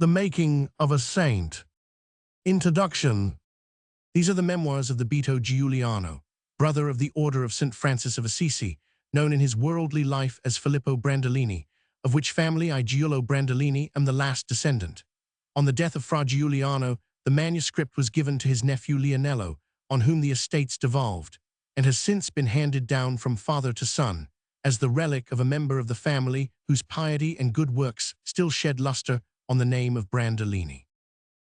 The Making of a Saint. Introduction. These are the memoirs of the Beato Giuliano, brother of the Order of St. Francis of Assisi, known in his worldly life as Filippo Brandolini, of which family I, Giulio Brandolini, am the last descendant. On the death of Fra Giuliano, the manuscript was given to his nephew Leonello, on whom the estates devolved, and has since been handed down from father to son, as the relic of a member of the family whose piety and good works still shed luster on the name of Brandolini.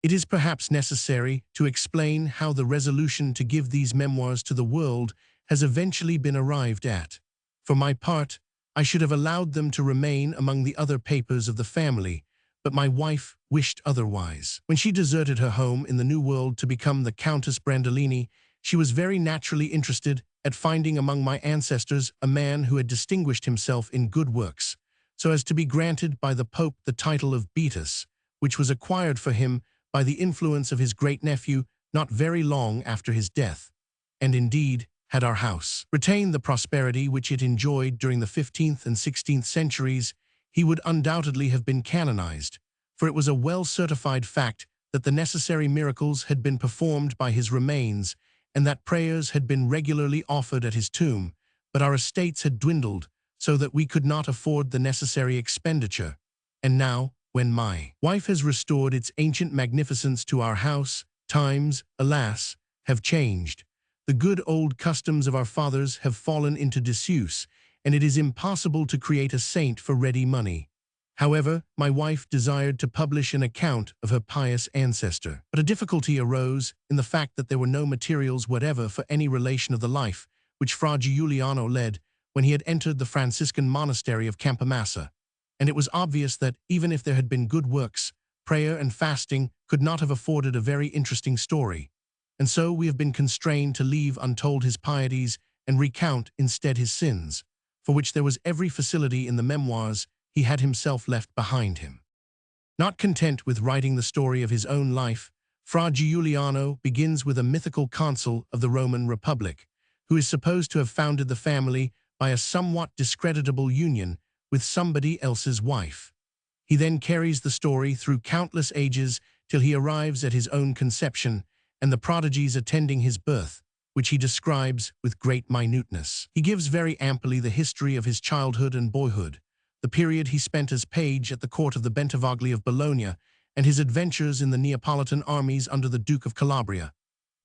It is perhaps necessary to explain how the resolution to give these memoirs to the world has eventually been arrived at. For my part, I should have allowed them to remain among the other papers of the family, but my wife wished otherwise. When she deserted her home in the New World to become the Countess Brandolini, she was very naturally interested at finding among my ancestors a man who had distinguished himself in good works, so as to be granted by the Pope the title of Beatus, which was acquired for him by the influence of his great-nephew not very long after his death, and indeed, had our house retained the prosperity which it enjoyed during the 15th and 16th centuries, he would undoubtedly have been canonized, for it was a well-certified fact that the necessary miracles had been performed by his remains and that prayers had been regularly offered at his tomb, but our estates had dwindled so that we could not afford the necessary expenditure. And now, when my wife has restored its ancient magnificence to our house, times, alas, have changed. The good old customs of our fathers have fallen into disuse, and it is impossible to create a saint for ready money. However, my wife desired to publish an account of her pious ancestor. But a difficulty arose in the fact that there were no materials whatever for any relation of the life which Fra Giuliano led when he had entered the Franciscan monastery of Campomassa, and it was obvious that, even if there had been good works, prayer and fasting could not have afforded a very interesting story. And so we have been constrained to leave untold his pieties and recount instead his sins, for which there was every facility in the memoirs he had himself left behind him. Not content with writing the story of his own life, Fra Giuliano begins with a mythical consul of the Roman Republic, who is supposed to have founded the family by a somewhat discreditable union with somebody else's wife. He then carries the story through countless ages till he arrives at his own conception and the prodigies attending his birth, which he describes with great minuteness. He gives very amply the history of his childhood and boyhood, the period he spent as page at the court of the Bentivogli of Bologna, and his adventures in the Neapolitan armies under the Duke of Calabria.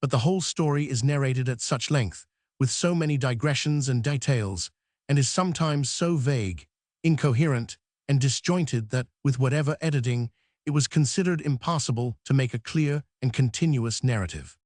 But the whole story is narrated at such length, with so many digressions and details, and is sometimes so vague, incoherent, and disjointed that, with whatever editing, it was considered impossible to make a clear and continuous narrative.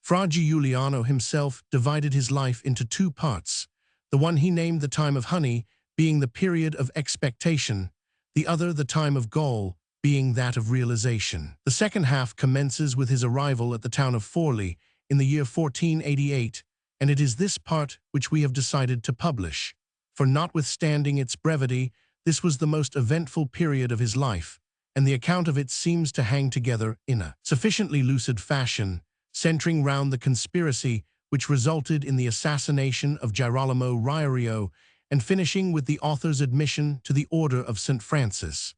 Fra Giuliano himself divided his life into two parts, the one he named the time of honey, being the period of expectation, the other the time of gall, being that of realization. The second half commences with his arrival at the town of Forli in the year 1488, and it is this part which we have decided to publish, for notwithstanding its brevity, this was the most eventful period of his life, and the account of it seems to hang together in a sufficiently lucid fashion, centering round the conspiracy which resulted in the assassination of Girolamo Riario and finishing with the author's admission to the Order of St. Francis.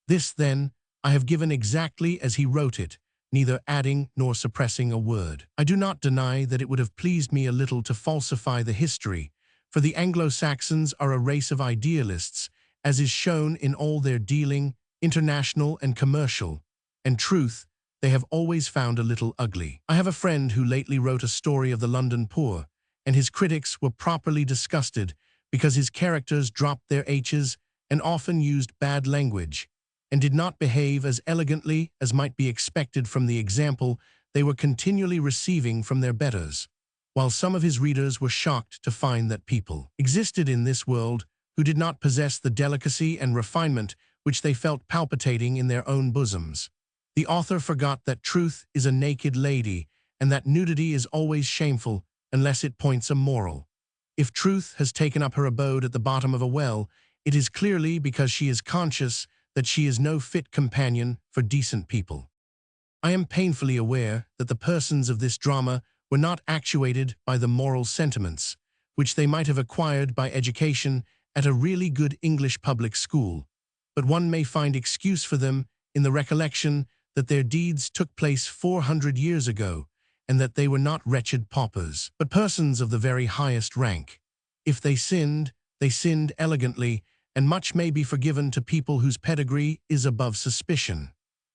This, then, I have given exactly as he wrote it, neither adding nor suppressing a word. I do not deny that it would have pleased me a little to falsify the history, for the Anglo-Saxons are a race of idealists, as is shown in all their dealing, international and commercial, and truth they have always found a little ugly. I have a friend who lately wrote a story of the London poor, and his critics were properly disgusted because his characters dropped their H's and often used bad language, and did not behave as elegantly as might be expected from the example they were continually receiving from their betters, while some of his readers were shocked to find that people existed in this world who did not possess the delicacy and refinement which they felt palpitating in their own bosoms. The author forgot that truth is a naked lady, and that nudity is always shameful unless it points a moral. If truth has taken up her abode at the bottom of a well, it is clearly because she is conscious that she is no fit companion for decent people. I am painfully aware that the persons of this drama were not actuated by the moral sentiments, which they might have acquired by education at a really good English public school, but one may find excuse for them in the recollection that their deeds took place 400 years ago, and that they were not wretched paupers, but persons of the very highest rank. If they sinned elegantly, and much may be forgiven to people whose pedigree is above suspicion.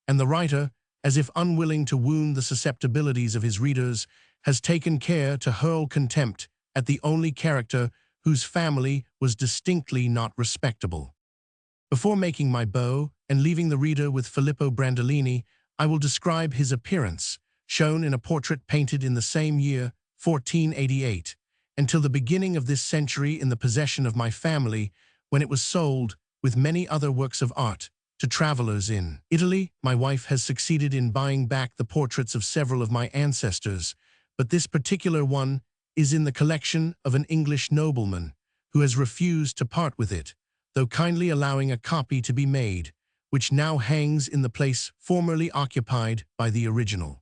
And the writer, as if unwilling to wound the susceptibilities of his readers, has taken care to hurl contempt at the only character whose family was distinctly not respectable. Before making my bow and leaving the reader with Filippo Brandolini, I will describe his appearance, shown in a portrait painted in the same year, 1488, until the beginning of this century in the possession of my family, when it was sold, with many other works of art, to travelers in Italy. My wife has succeeded in buying back the portraits of several of my ancestors, but this particular one is in the collection of an English nobleman who has refused to part with it, though kindly allowing a copy to be made, which now hangs in the place formerly occupied by the original.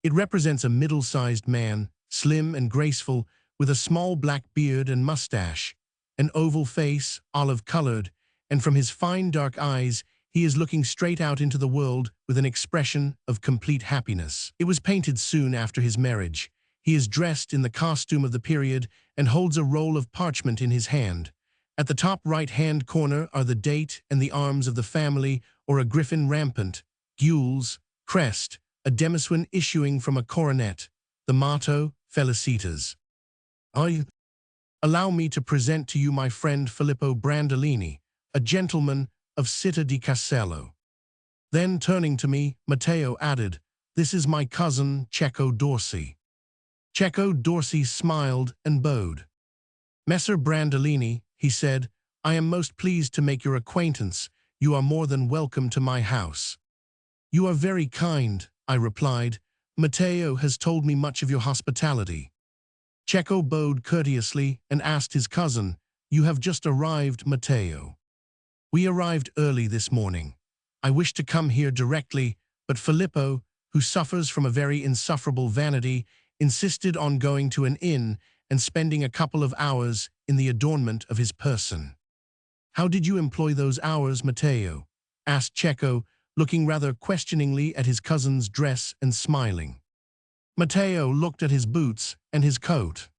It represents a middle-sized man, slim and graceful, with a small black beard and mustache, an oval face, olive-colored, and from his fine dark eyes he is looking straight out into the world with an expression of complete happiness. It was painted soon after his marriage. He is dressed in the costume of the period and holds a roll of parchment in his hand. At the top right-hand corner are the date and the arms of the family, or a griffin rampant, gules, crest, a demoswin issuing from a coronet, the motto, Felicitas. Allow me to present to you my friend Filippo Brandolini, a gentleman of Città di Castello. Then, turning to me, Matteo added, "This is my cousin, Cecco d'Orsi." Cecco d'Orsi smiled and bowed. "Messer Brandolini," he said, "I am most pleased to make your acquaintance. You are more than welcome to my house." "You are very kind," I replied. "Matteo has told me much of your hospitality." Cecco bowed courteously and asked his cousin, "You have just arrived, Matteo?" "We arrived early this morning. I wished to come here directly, but Filippo, who suffers from a very insufferable vanity, insisted on going to an inn and spending a couple of hours in the adornment of his person." "How did you employ those hours, Matteo?" asked Cecco, looking rather questioningly at his cousin's dress and smiling. Matteo looked at his boots and his coat.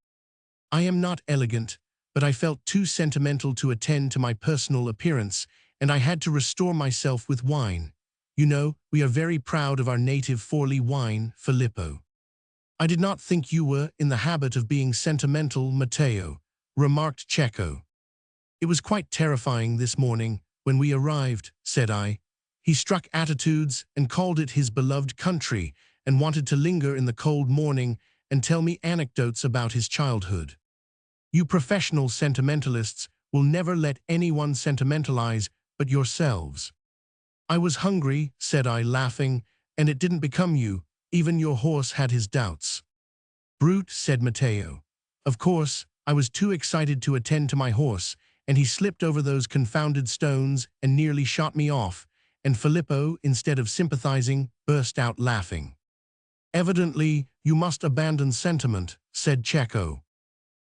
"I am not elegant, but I felt too sentimental to attend to my personal appearance, and I had to restore myself with wine. You know, we are very proud of our native Forli wine, Filippo." "I did not think you were in the habit of being sentimental, Matteo," remarked Cecco. "It was quite terrifying this morning when we arrived," said I. "He struck attitudes and called it his beloved country and wanted to linger in the cold morning and tell me anecdotes about his childhood. You professional sentimentalists will never let anyone sentimentalize but yourselves." "I was hungry," said I, laughing, "and it didn't become you. Even your horse had his doubts." "Brute," said Matteo. "Of course, I was too excited to attend to my horse, and he slipped over those confounded stones and nearly shot me off," and Filippo, instead of sympathizing, burst out laughing. "Evidently, you must abandon sentiment," said Cecco.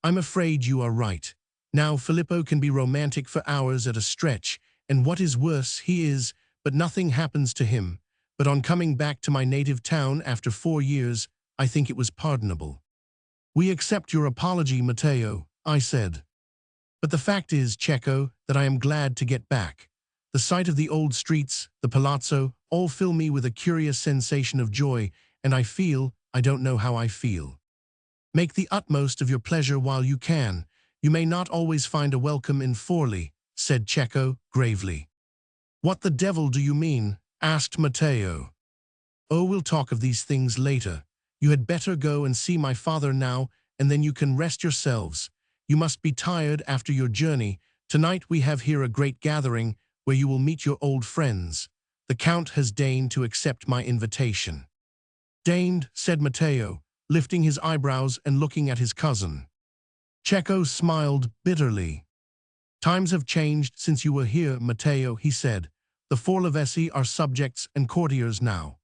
"I'm afraid you are right. Now Filippo can be romantic for hours at a stretch, and what is worse, he is, but nothing happens to him. But on coming back to my native town after 4 years, I think it was pardonable." "We accept your apology, Matteo," I said. "But the fact is, Cecco, that I am glad to get back. The sight of the old streets, the palazzo, all fill me with a curious sensation of joy, and I don't know how I feel." "Make the utmost of your pleasure while you can. You may not always find a welcome in Forli," said Cecco gravely. "What the devil do you mean?" asked Matteo. "Oh, we'll talk of these things later. You had better go and see my father now, and then you can rest yourselves. You must be tired after your journey. Tonight we have here a great gathering where you will meet your old friends. The Count has deigned to accept my invitation." "Deigned," said Matteo, lifting his eyebrows and looking at his cousin. Cecco smiled bitterly. "Times have changed since you were here, Matteo," he said. "The Forlivesi are subjects and courtiers now."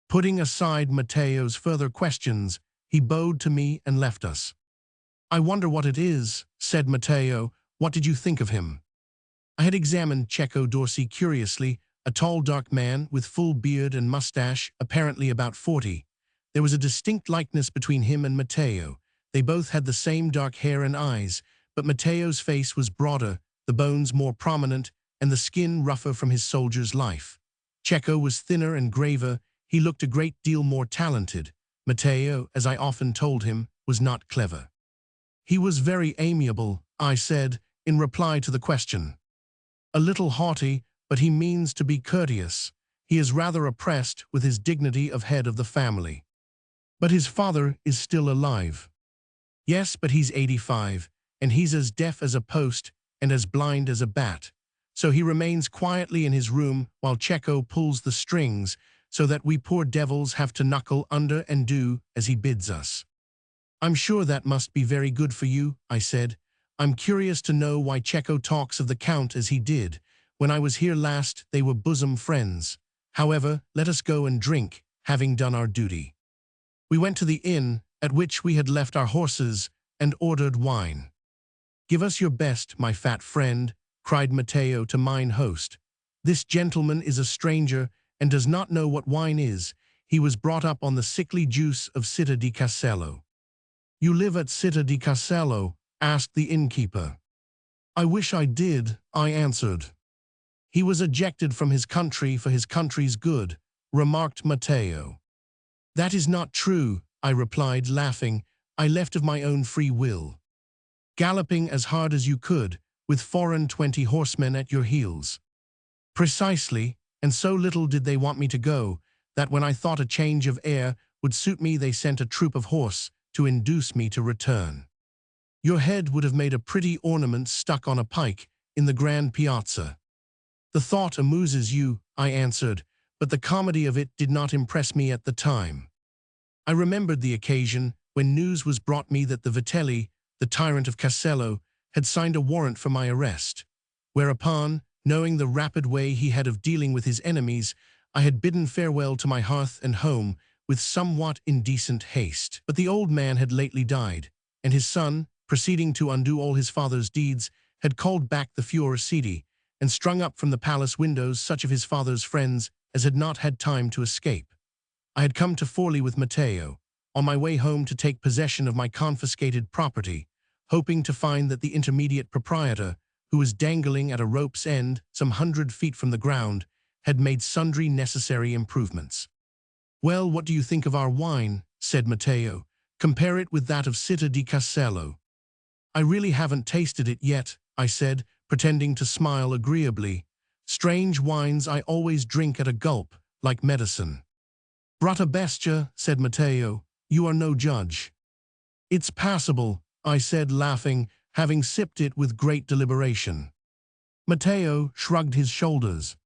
Putting aside Matteo's further questions, he bowed to me and left us. "I wonder what it is," said Matteo. "What did you think of him?" I had examined Cecco d'Orsi curiously, a tall dark man with full beard and mustache, apparently about 40. There was a distinct likeness between him and Matteo. They both had the same dark hair and eyes, but Matteo's face was broader, the bones more prominent, and the skin rougher from his soldier's life. Cecco was thinner and graver. He looked a great deal more talented. Matteo, as I often told him, was not clever. He was very amiable, I said, in reply to the question. A little haughty, but he means to be courteous. He is rather oppressed with his dignity of head of the family. But his father is still alive. Yes, but he's 85, and he's as deaf as a post and as blind as a bat. So he remains quietly in his room while Cecco pulls the strings so that we poor devils have to knuckle under and do as he bids us. I'm sure that must be very good for you, I said. I'm curious to know why Cecco talks of the Count as he did. When I was here last, they were bosom friends. However, let us go and drink, having done our duty. We went to the inn, at which we had left our horses, and ordered wine. Give us your best, my fat friend, cried Matteo to mine host. This gentleman is a stranger, and does not know what wine is. He was brought up on the sickly juice of Città di Castello. You live at Città di Castello? Asked the innkeeper. I wish I did, I answered. He was ejected from his country for his country's good, remarked Matteo. That is not true, I replied, laughing. I left of my own free will. Galloping as hard as you could, with 24 horsemen at your heels. Precisely, and so little did they want me to go, that when I thought a change of air would suit me, they sent a troop of horse to induce me to return. Your head would have made a pretty ornament stuck on a pike in the grand piazza. The thought amuses you, I answered, but the comedy of it did not impress me at the time. I remembered the occasion when news was brought me that the Vitelli, the tyrant of Castello, had signed a warrant for my arrest, whereupon, knowing the rapid way he had of dealing with his enemies, I had bidden farewell to my hearth and home with somewhat indecent haste. But the old man had lately died, and his son, proceeding to undo all his father's deeds, had called back the Fioricidi, and strung up from the palace windows such of his father's friends as had not had time to escape. I had come to Forlì with Matteo, on my way home to take possession of my confiscated property, hoping to find that the intermediate proprietor, who was dangling at a rope's end some 100 feet from the ground, had made sundry necessary improvements. Well, what do you think of our wine? Said Matteo. Compare it with that of Città di Castello. I really haven't tasted it yet, I said, pretending to smile agreeably. Strange wines I always drink at a gulp, like medicine. Brutta bestia, said Matteo, you are no judge. It's passable, I said, laughing, having sipped it with great deliberation. Matteo shrugged his shoulders.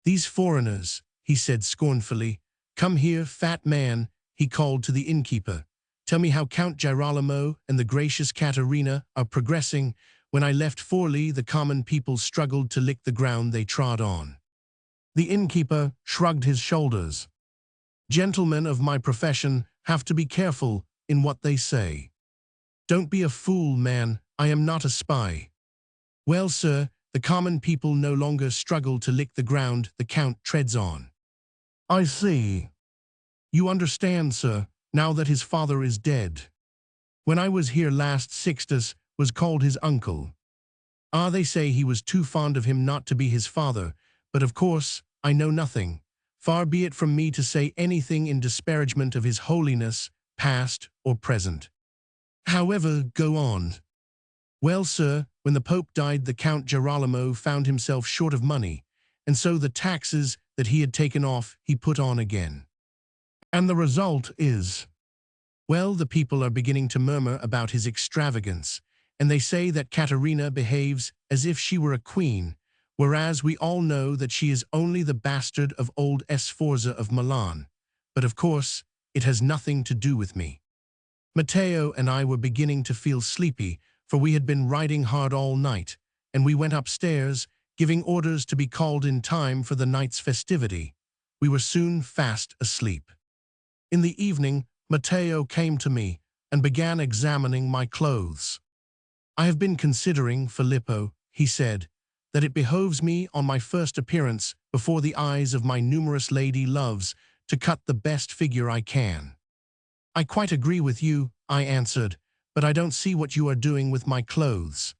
These foreigners, he said scornfully. Come here, fat man, he called to the innkeeper. Tell me how Count Girolamo and the gracious Caterina are progressing. When I left Forlì, the common people struggled to lick the ground they trod on. The innkeeper shrugged his shoulders. Gentlemen of my profession have to be careful in what they say. Don't be a fool, man, I am not a spy. Well, sir, the common people no longer struggle to lick the ground the Count treads on. I see. You understand, sir, now that his father is dead. When I was here last, Sixtus was called his uncle. Ah, they say he was too fond of him not to be his father, but of course, I know nothing. Far be it from me to say anything in disparagement of his holiness, past or present. However, go on. Well, sir, when the Pope died, the Count Girolamo found himself short of money, and so the taxes that he had taken off he put on again. And the result is, well, the people are beginning to murmur about his extravagance, and they say that Caterina behaves as if she were a queen, whereas we all know that she is only the bastard of old Sforza of Milan. But of course, it has nothing to do with me. Matteo and I were beginning to feel sleepy, for we had been riding hard all night, and we went upstairs, giving orders to be called in time for the night's festivity. We were soon fast asleep. In the evening, Matteo came to me and began examining my clothes. I have been considering, Filippo, he said, that it behoves me on my first appearance, before the eyes of my numerous lady loves, to cut the best figure I can. I quite agree with you, I answered, but I don't see what you are doing with my clothes.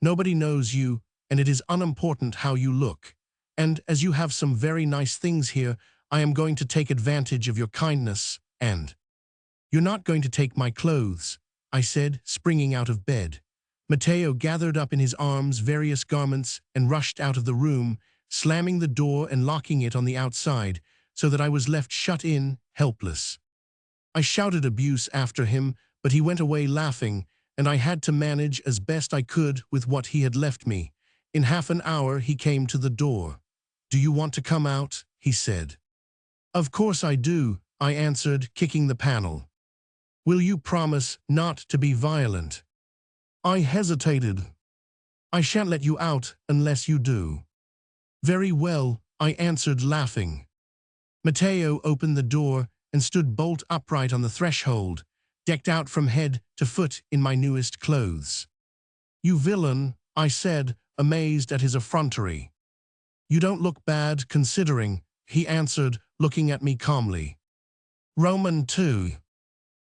Nobody knows you, and it is unimportant how you look. And as you have some very nice things here, I am going to take advantage of your kindness, and— You're not going to take my clothes, I said, springing out of bed. Matteo gathered up in his arms various garments and rushed out of the room, slamming the door and locking it on the outside, so that I was left shut in, helpless. I shouted abuse after him, but he went away laughing, and I had to manage as best I could with what he had left me. In half an hour he came to the door. "Do you want to come out?" he said. "Of course I do," I answered, kicking the panel. "Will you promise not to be violent?" I hesitated. "I shan't let you out unless you do." "Very well," I answered, laughing. Matteo opened the door and stood bolt upright on the threshold, decked out from head to foot in my newest clothes. "You villain," I said, amazed at his effrontery. "You don't look bad, considering," he answered, looking at me calmly. Roman 2.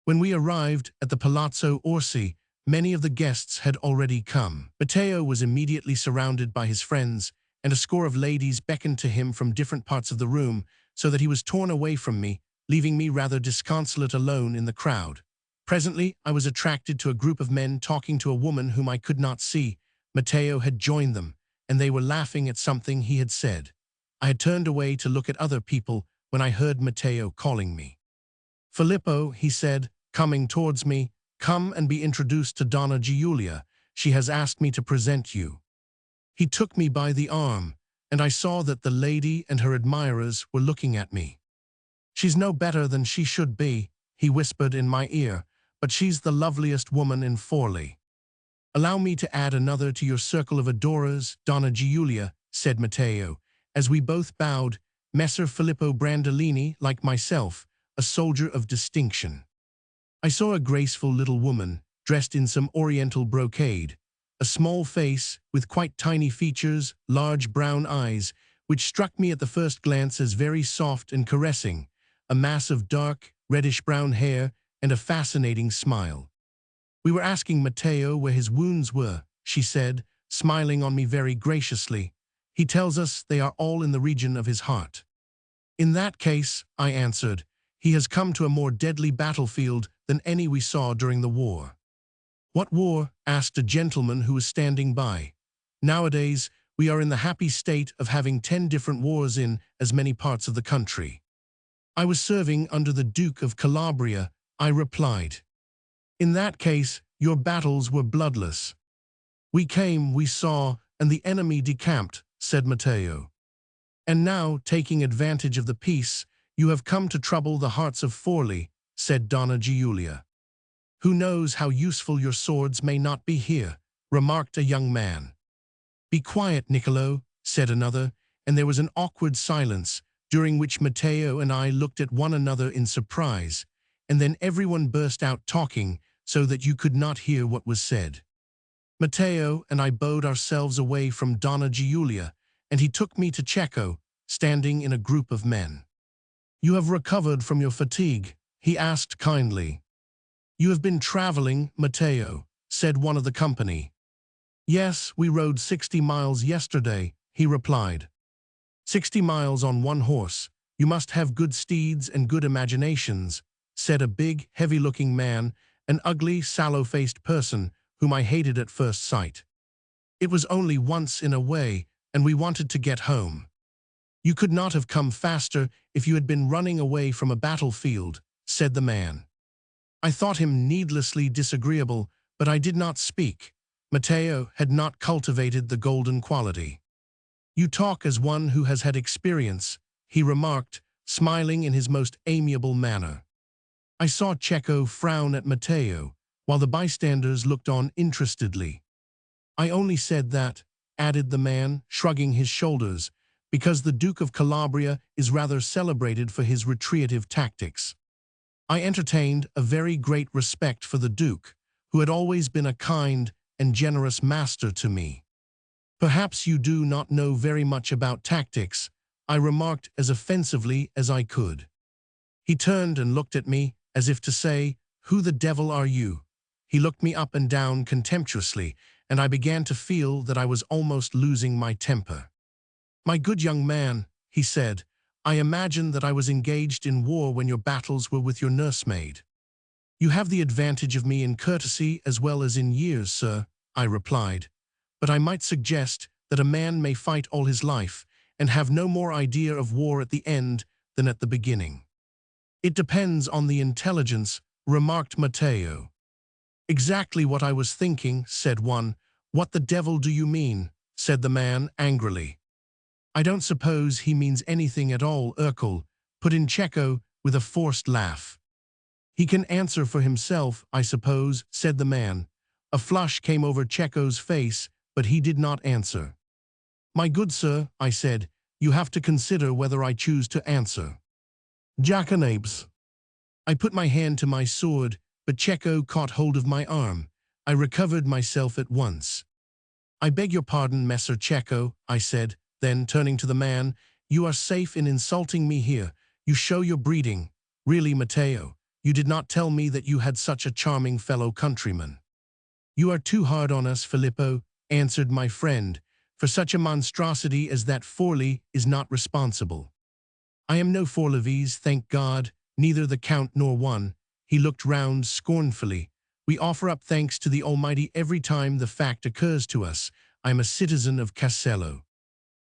When we arrived at the Palazzo Orsi, many of the guests had already come. Matteo was immediately surrounded by his friends, and a score of ladies beckoned to him from different parts of the room, so that he was torn away from me, leaving me rather disconsolate alone in the crowd. Presently, I was attracted to a group of men talking to a woman whom I could not see. Matteo had joined them, and they were laughing at something he had said. I had turned away to look at other people when I heard Matteo calling me. "Filippo," he said, coming towards me, "come and be introduced to Donna Giulia. She has asked me to present you." He took me by the arm, and I saw that the lady and her admirers were looking at me. "She's no better than she should be," he whispered in my ear, "but she's the loveliest woman in Forlì." "Allow me to add another to your circle of adorers, Donna Giulia," said Matteo, as we both bowed. "Messer Filippo Brandolini, like myself, a soldier of distinction." I saw a graceful little woman, dressed in some oriental brocade, a small face with quite tiny features, large brown eyes, which struck me at the first glance as very soft and caressing, a mass of dark, reddish-brown hair, and a fascinating smile. "We were asking Matteo where his wounds were," she said, smiling on me very graciously. "He tells us they are all in the region of his heart." "In that case," I answered, "he has come to a more deadly battlefield than any we saw during the war." "What war?" asked a gentleman who was standing by. "Nowadays, we are in the happy state of having 10 different wars in as many parts of the country." "I was serving under the Duke of Calabria," I replied. "In that case, your battles were bloodless." "We came, we saw, and the enemy decamped," said Matteo. "And now, taking advantage of the peace, you have come to trouble the hearts of Forlì," said Donna Giulia. "Who knows how useful your swords may not be here," remarked a young man. "Be quiet, Niccolo," said another, and there was an awkward silence, during which Matteo and I looked at one another in surprise, and then everyone burst out talking so that you could not hear what was said. Matteo and I bowed ourselves away from Donna Giulia, and he took me to Cecco, standing in a group of men. "You have recovered from your fatigue?" he asked kindly. "You have been traveling, Matteo," said one of the company. "Yes, we rode 60 miles yesterday," he replied. 60 miles on one horse. You must have good steeds and good imaginations," said a big, heavy-looking man, an ugly, sallow-faced person whom I hated at first sight. "It was only once in a way, and we wanted to get home." "You could not have come faster if you had been running away from a battlefield," said the man. I thought him needlessly disagreeable, but I did not speak. Matteo had not cultivated the golden quality. "You talk as one who has had experience," he remarked, smiling in his most amiable manner. I saw Cecco frown at Matteo, while the bystanders looked on interestedly. "I only said that," added the man, shrugging his shoulders, "because the Duke of Calabria is rather celebrated for his retriative tactics." I entertained a very great respect for the Duke, who had always been a kind and generous master to me. "Perhaps you do not know very much about tactics," I remarked as offensively as I could. He turned and looked at me, as if to say, "Who the devil are you?" He looked me up and down contemptuously, and I began to feel that I was almost losing my temper. "My good young man," he said, "I imagine that I was engaged in war when your battles were with your nursemaid." "You have the advantage of me in courtesy as well as in years, sir," I replied, "but I might suggest that a man may fight all his life and have no more idea of war at the end than at the beginning." "It depends on the intelligence," remarked Matteo. "Exactly what I was thinking," said one. "What the devil do you mean?" said the man angrily. "I don't suppose he means anything at all, Urkel," put in Cecco with a forced laugh. "He can answer for himself, I suppose," said the man. A flush came over Cecco's face, but he did not answer. "My good sir," I said, "you have to consider whether I choose to answer." "Jackanapes." I put my hand to my sword, but Cecco caught hold of my arm. I recovered myself at once. "I beg your pardon, Messer Cecco," I said, then, turning to the man, "you are safe in insulting me here. You show your breeding. Really, Matteo, you did not tell me that you had such a charming fellow countryman." "You are too hard on us, Filippo," answered my friend. "For such a monstrosity as that Forli is not responsible." "I am no Forlevies, thank God, neither the Count nor one." He looked round scornfully. "We offer up thanks to the Almighty every time the fact occurs to us. I am a citizen of Castello."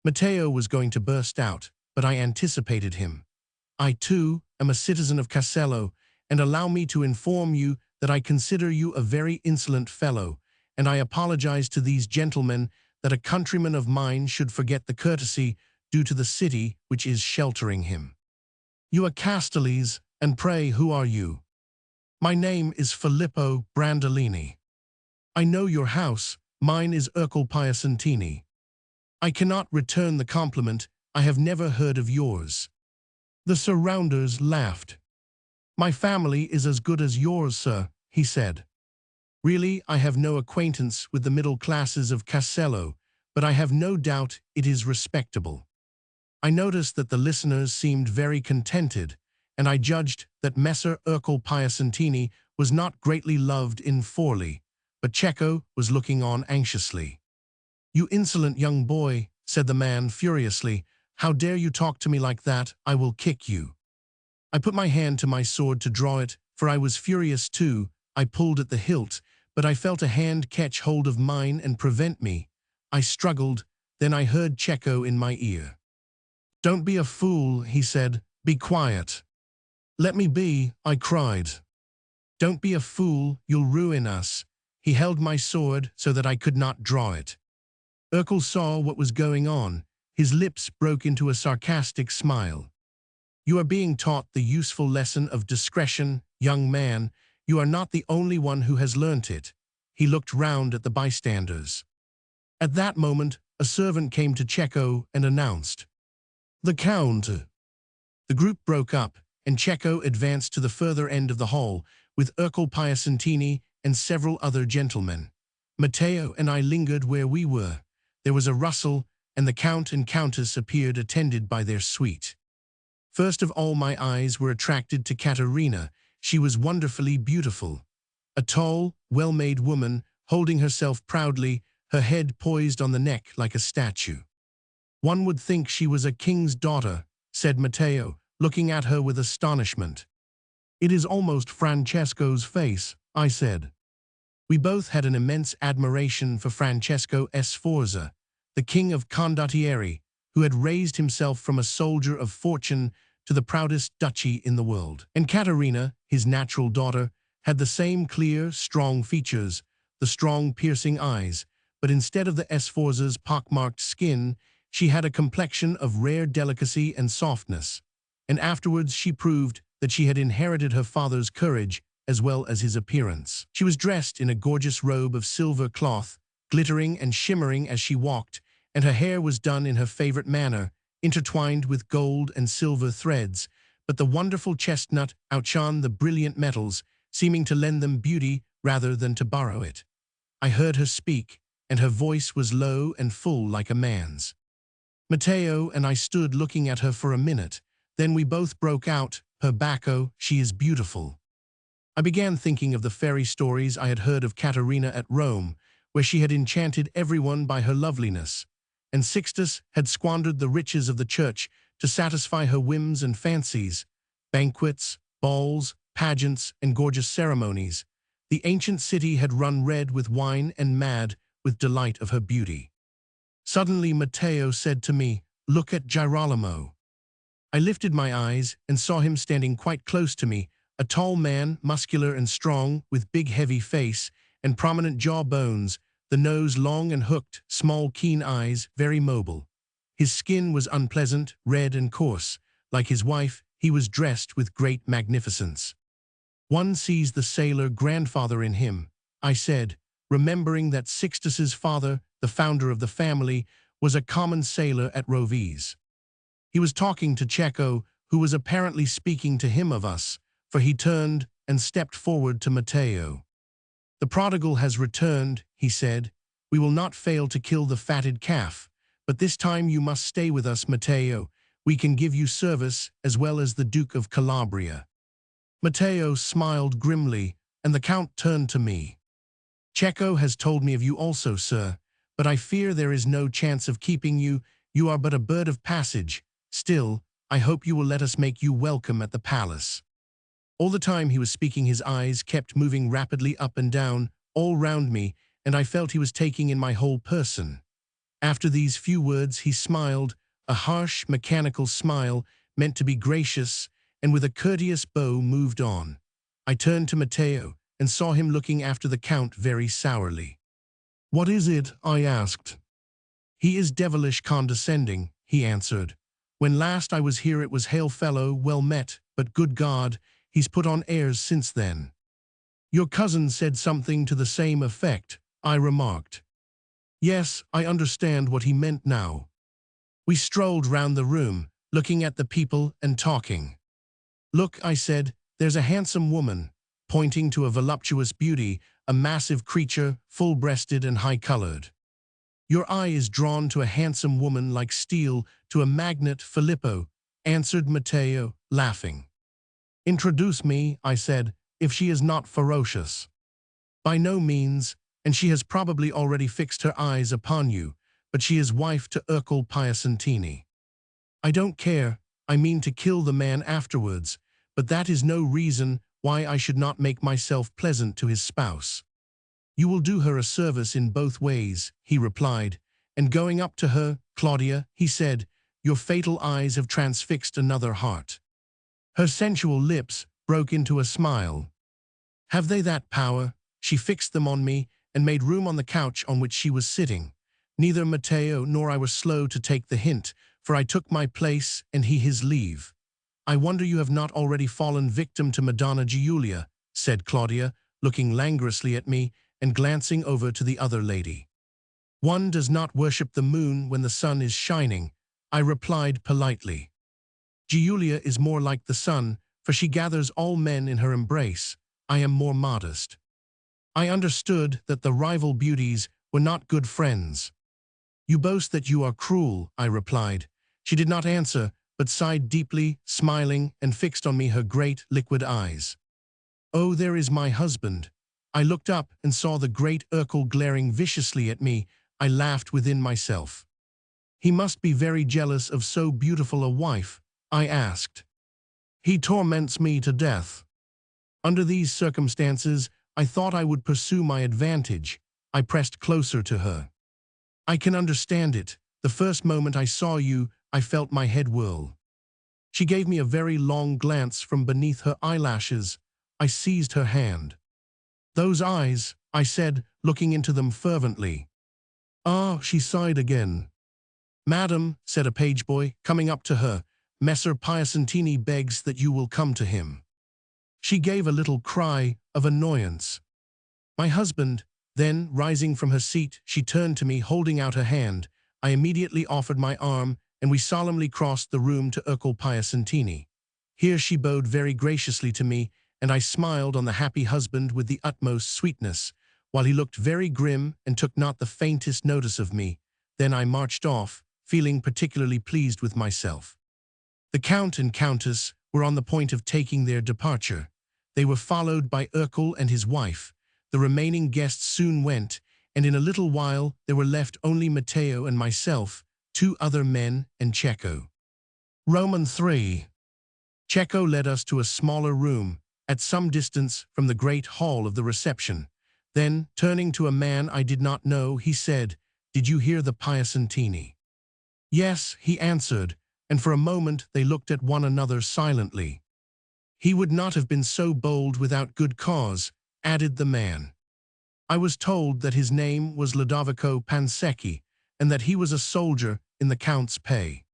Matteo was going to burst out, but I anticipated him. "I, too, am a citizen of Castello, and allow me to inform you that I consider you a very insolent fellow, and I apologize to these gentlemen that a countryman of mine should forget the courtesy due to the city which is sheltering him." "You are Castellese, and pray who are you?" "My name is Filippo Brandolini." "I know your house. Mine is Urkel Piacentini." "I cannot return the compliment. I have never heard of yours." The surrounders laughed. "My family is as good as yours, sir," he said. "Really, I have no acquaintance with the middle classes of Castello, but I have no doubt it is respectable." I noticed that the listeners seemed very contented, and I judged that Messer Urkel Piacentini was not greatly loved in Forli, but Cecco was looking on anxiously. "You insolent young boy," said the man furiously, "how dare you talk to me like that? I will kick you." I put my hand to my sword to draw it, for I was furious too. I pulled at the hilt, but I felt a hand catch hold of mine and prevent me. I struggled, then I heard Cecco in my ear. "Don't be a fool," he said. "Be quiet." "Let me be," I cried. "Don't be a fool, you'll ruin us." He held my sword so that I could not draw it. Urkel saw what was going on. His lips broke into a sarcastic smile. "You are being taught the useful lesson of discretion, young man. You are not the only one who has learnt it." He looked round at the bystanders. At that moment, a servant came to Cecco and announced, "The Count." The group broke up, and Cecco advanced to the further end of the hall, with Urkel Piacentini and several other gentlemen. Matteo and I lingered where we were. There was a rustle, and the Count and Countess appeared attended by their suite. First of all, my eyes were attracted to Caterina. She was wonderfully beautiful. A tall, well-made woman, holding herself proudly, her head poised on the neck like a statue. "One would think she was a king's daughter," said Matteo, looking at her with astonishment. "It is almost Francesco's face," I said. We both had an immense admiration for Francesco Sforza, the king of Condottieri, who had raised himself from a soldier of fortune to the proudest duchy in the world. And Caterina, his natural daughter, had the same clear, strong features, the strong, piercing eyes, but instead of the Sforza's pockmarked skin, she had a complexion of rare delicacy and softness, and afterwards she proved that she had inherited her father's courage as well as his appearance. She was dressed in a gorgeous robe of silver cloth, glittering and shimmering as she walked, and her hair was done in her favorite manner, intertwined with gold and silver threads, but the wonderful chestnut outshone the brilliant metals, seeming to lend them beauty rather than to borrow it. I heard her speak, and her voice was low and full like a man's. Matteo and I stood looking at her for a minute. Then we both broke out, "Per Bacco, she is beautiful." I began thinking of the fairy stories I had heard of Caterina at Rome, where she had enchanted everyone by her loveliness, and Sixtus had squandered the riches of the church to satisfy her whims and fancies, banquets, balls, pageants, and gorgeous ceremonies. The ancient city had run red with wine and mad with delight of her beauty. Suddenly Matteo said to me, "Look at Girolamo." I lifted my eyes and saw him standing quite close to me, a tall man, muscular and strong, with big heavy face and prominent jaw bones, the nose long and hooked, small keen eyes, very mobile. His skin was unpleasant, red and coarse. Like his wife, he was dressed with great magnificence. "One sees the sailor grandfather in him," I said, remembering that Sixtus's father, the founder of the family, was a common sailor at Rovese. He was talking to Cecco, who was apparently speaking to him of us, for he turned and stepped forward to Matteo. "The prodigal has returned," he said. "We will not fail to kill the fatted calf, but this time you must stay with us, Matteo. We can give you service as well as the Duke of Calabria." Matteo smiled grimly, and the Count turned to me. "Cecco has told me of you also, sir, but I fear there is no chance of keeping you. You are but a bird of passage. Still, I hope you will let us make you welcome at the palace." All the time he was speaking, his eyes kept moving rapidly up and down, all round me, and I felt he was taking in my whole person. After these few words he smiled, a harsh, mechanical smile, meant to be gracious, and with a courteous bow moved on. I turned to Matteo, and saw him looking after the Count very sourly. "What is it?" I asked. "He is devilish condescending," he answered. "When last I was here it was hail fellow, well met, but good God, he's put on airs since then." "Your cousin said something to the same effect," I remarked. "Yes, I understand what he meant now." We strolled round the room, looking at the people and talking. "Look," I said, "there's a handsome woman," pointing to a voluptuous beauty, a massive creature, full-breasted and high-colored. "Your eye is drawn to a handsome woman like steel to a magnet, Filippo," answered Matteo, laughing. "Introduce me," I said, "if she is not ferocious." "By no means, and she has probably already fixed her eyes upon you, but she is wife to Ercole Piacentini." "I don't care, I mean to kill the man afterwards, but that is no reason why I should not make myself pleasant to his spouse." "You will do her a service in both ways," he replied, and going up to her, "Claudia," he said, "your fatal eyes have transfixed another heart." Her sensual lips broke into a smile. "Have they that power?" She fixed them on me and made room on the couch on which she was sitting. Neither Matteo nor I were slow to take the hint, for I took my place and he his leave. "I wonder you have not already fallen victim to Madonna Giulia," said Claudia, looking languorously at me and glancing over to the other lady. "One does not worship the moon when the sun is shining," I replied politely. "Giulia is more like the sun, for she gathers all men in her embrace. I am more modest." I understood that the rival beauties were not good friends. "You boast that you are cruel," I replied. She did not answer, but sighed deeply, smiling, and fixed on me her great, liquid eyes. "Oh, there is my husband." I looked up and saw the great Ercole glaring viciously at me. I laughed within myself. "He must be very jealous of so beautiful a wife?" I asked. "He torments me to death." Under these circumstances, I thought I would pursue my advantage. I pressed closer to her. "I can understand it. The first moment I saw you, I felt my head whirl." She gave me a very long glance from beneath her eyelashes. I seized her hand. "Those eyes," I said, looking into them fervently. "Ah," she sighed again. "Madam," said a page-boy, coming up to her, "Messer Piacentini begs that you will come to him." She gave a little cry of annoyance. "My husband," then, rising from her seat, she turned to me, holding out her hand. I immediately offered my arm, and we solemnly crossed the room to Ercole Piacentini. Here she bowed very graciously to me, and I smiled on the happy husband with the utmost sweetness, while he looked very grim and took not the faintest notice of me. Then I marched off, feeling particularly pleased with myself. The Count and Countess were on the point of taking their departure. They were followed by Urkel and his wife. The remaining guests soon went, and in a little while there were left only Matteo and myself, 2 other men, and Cecco. Roman 3. Cecco led us to a smaller room, at some distance from the great hall of the reception. Then, turning to a man I did not know, he said, "Did you hear the Piacentini?" "Yes," he answered, and for a moment they looked at one another silently. "He would not have been so bold without good cause," added the man. "I was told that his name was Lodovico Pansecchi, and that he was a soldier in the Count's pay."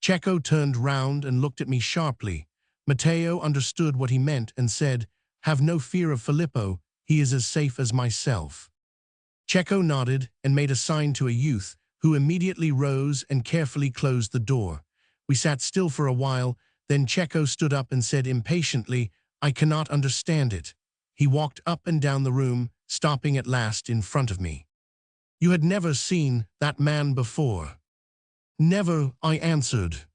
Cecco turned round and looked at me sharply. Matteo understood what he meant and said, "Have no fear of Filippo, he is as safe as myself." Cecco nodded and made a sign to a youth, who immediately rose and carefully closed the door. We sat still for a while, then Cecco stood up and said impatiently, "I cannot understand it." He walked up and down the room, stopping at last in front of me. "You had never seen that man before?" "Never," I answered.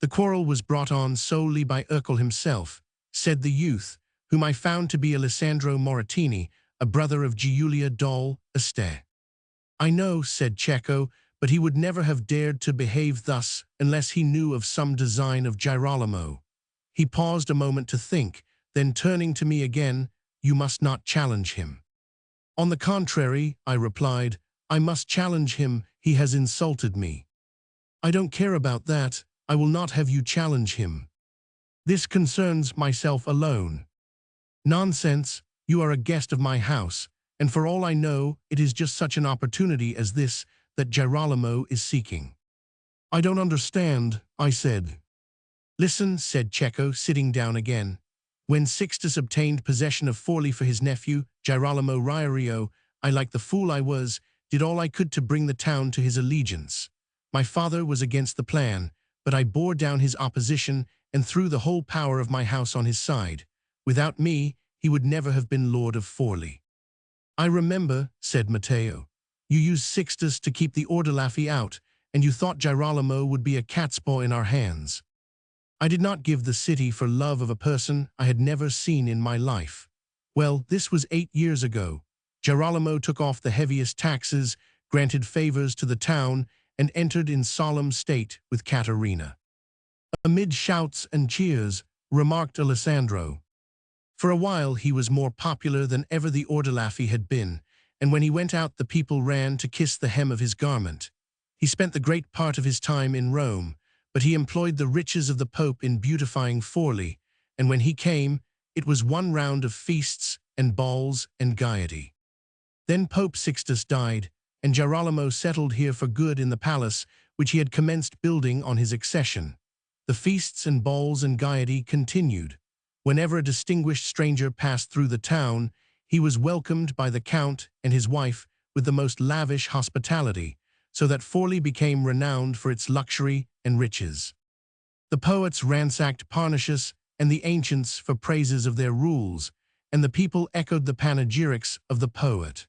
"The quarrel was brought on solely by Urkel himself," said the youth, whom I found to be Alessandro Moratini, a brother of Giulia Dol Este. "I know," said Cecco, "but he would never have dared to behave thus unless he knew of some design of Girolamo." He paused a moment to think, then turning to me again, "You must not challenge him." "On the contrary," I replied, "I must challenge him, he has insulted me." "I don't care about that, I will not have you challenge him. This concerns myself alone." "Nonsense, you are a guest of my house, and for all I know, it is just such an opportunity as this that Girolamo is seeking." "I don't understand," I said. "Listen," said Cecco, sitting down again. "When Sixtus obtained possession of Forli for his nephew, Girolamo Riario, I, like the fool I was, did all I could to bring the town to his allegiance. My father was against the plan, but I bore down his opposition and threw the whole power of my house on his side. Without me, he would never have been lord of Forli." "I remember," said Matteo. "You used Sixtus to keep the Ordelaffi out, and you thought Girolamo would be a catspaw in our hands." "I did not give the city for love of a person I had never seen in my life. Well, this was 8 years ago. Girolamo took off the heaviest taxes, granted favors to the town, and entered in solemn state with Caterina." "Amid shouts and cheers," remarked Alessandro. "For a while he was more popular than ever the Ordelaffi had been, and when he went out the people ran to kiss the hem of his garment. He spent the great part of his time in Rome, but he employed the riches of the Pope in beautifying Forli, and when he came, it was one round of feasts and balls and gaiety. Then Pope Sixtus died, and Girolamo settled here for good in the palace which he had commenced building on his accession. The feasts and balls and gaiety continued. Whenever a distinguished stranger passed through the town, he was welcomed by the Count and his wife with the most lavish hospitality, so that Forli became renowned for its luxury and riches. The poets ransacked Parnassus and the ancients for praises of their rules, and the people echoed the panegyrics of the poet.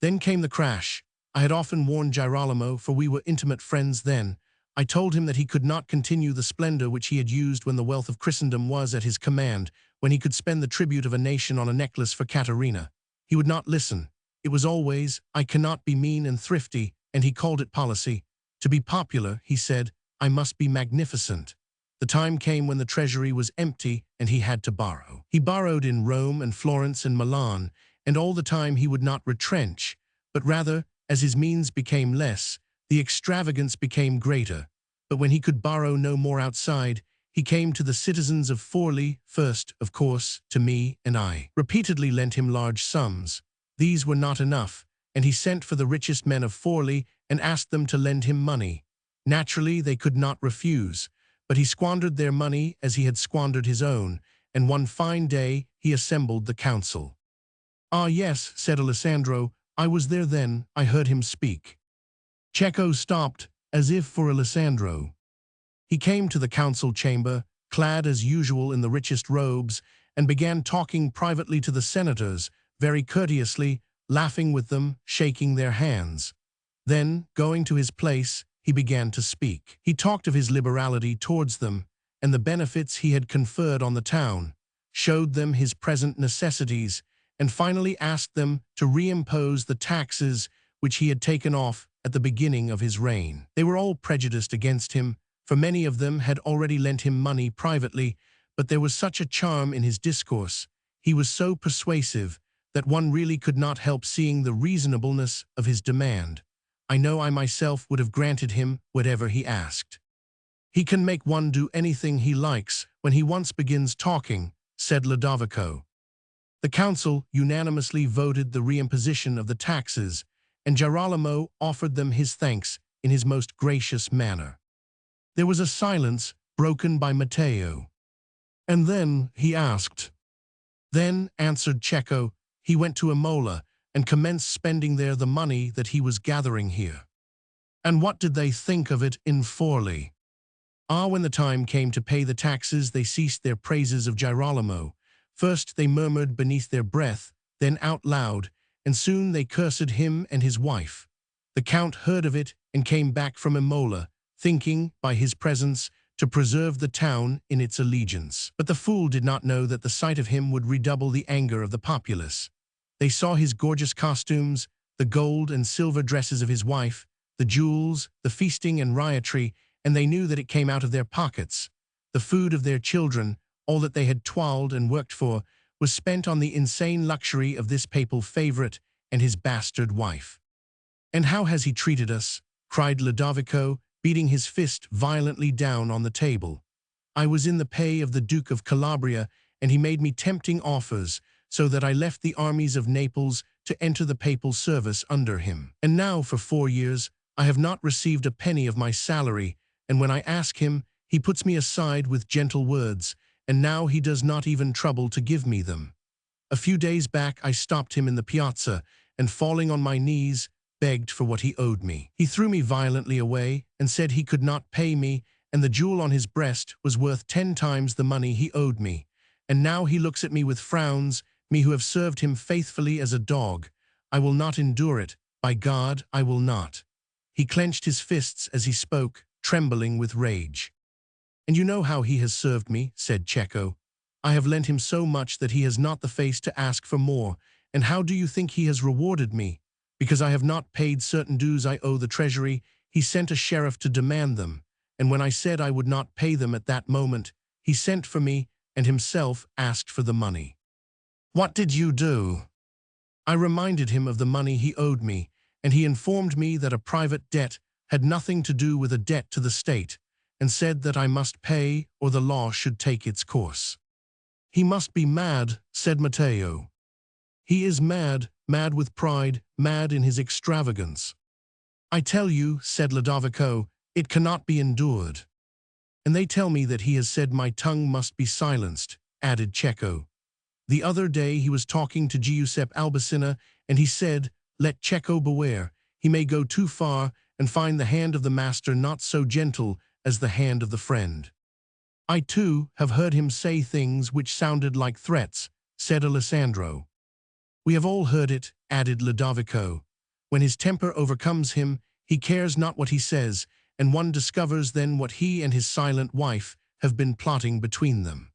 Then came the crash. I had often warned Girolamo, for we were intimate friends then. I told him that he could not continue the splendor which he had used when the wealth of Christendom was at his command, when he could spend the tribute of a nation on a necklace for Caterina. He would not listen. It was always, "I cannot be mean and thrifty," and he called it policy. To be popular, he said, I must be magnificent. The time came when the treasury was empty and he had to borrow. He borrowed in Rome and Florence and Milan, and all the time he would not retrench, but rather, as his means became less, the extravagance became greater. But when he could borrow no more outside, he came to the citizens of Forli, first, of course, to me, and I repeatedly lent him large sums. These were not enough, and he sent for the richest men of Forli and asked them to lend him money. Naturally, they could not refuse, but he squandered their money as he had squandered his own, and one fine day he assembled the council. "Ah, yes," said Alessandro, "I was there then, I heard him speak." Cecco stopped, as if for Alessandro. He came to the council chamber, clad as usual in the richest robes, and began talking privately to the senators, very courteously, laughing with them, shaking their hands. Then, going to his place, he began to speak. He talked of his liberality towards them and the benefits he had conferred on the town, showed them his present necessities, and finally asked them to reimpose the taxes which he had taken off at the beginning of his reign. They were all prejudiced against him, for many of them had already lent him money privately, but there was such a charm in his discourse, he was so persuasive, that one really could not help seeing the reasonableness of his demand. I know I myself would have granted him whatever he asked. "He can make one do anything he likes when he once begins talking," said Ludovico. The council unanimously voted the reimposition of the taxes, and Girolamo offered them his thanks in his most gracious manner. There was a silence broken by Matteo. "And then?" he asked. "Then," answered Cecco, "he went to Imola and commenced spending there the money that he was gathering here." "And what did they think of it in Forli?" "Ah, when the time came to pay the taxes, they ceased their praises of Girolamo. First they murmured beneath their breath, then out loud, and soon they cursed him and his wife. The Count heard of it and came back from Imola, thinking, by his presence, to preserve the town in its allegiance. But the fool did not know that the sight of him would redouble the anger of the populace. They saw his gorgeous costumes, the gold and silver dresses of his wife, the jewels, the feasting and riotry, and they knew that it came out of their pockets. The food of their children, all that they had toiled and worked for, was spent on the insane luxury of this papal favorite and his bastard wife. "And how has he treated us?" cried Ludovico, beating his fist violently down on the table. "I was in the pay of the Duke of Calabria, and he made me tempting offers, so that I left the armies of Naples to enter the papal service under him. And now, for 4 years, I have not received a penny of my salary, and when I ask him, he puts me aside with gentle words, and now he does not even trouble to give me them. A few days back I stopped him in the piazza, and falling on my knees, begged for what he owed me. He threw me violently away, and said he could not pay me, and the jewel on his breast was worth 10 times the money he owed me. And now he looks at me with frowns, me who have served him faithfully as a dog. I will not endure it, by God, I will not." He clenched his fists as he spoke, trembling with rage. "And you know how he has served me," said Cecco. "I have lent him so much that he has not the face to ask for more, and how do you think he has rewarded me? Because I have not paid certain dues I owe the treasury, he sent a sheriff to demand them, and when I said I would not pay them at that moment, he sent for me and himself asked for the money." "What did you do?" "I reminded him of the money he owed me, and he informed me that a private debt had nothing to do with a debt to the state, and said that I must pay or the law should take its course." "He must be mad," said Matteo. "He is mad, mad with pride, mad in his extravagance." "I tell you," said Ludovico, "it cannot be endured." "And they tell me that he has said my tongue must be silenced," added Cecco. "The other day he was talking to Giuseppe Albacina, and he said, 'Let Cecco beware, he may go too far and find the hand of the master not so gentle as the hand of the friend.'" "I, too, have heard him say things which sounded like threats," said Alessandro. "We have all heard it," added Ludovico. "When his temper overcomes him, he cares not what he says, and one discovers then what he and his silent wife have been plotting between them."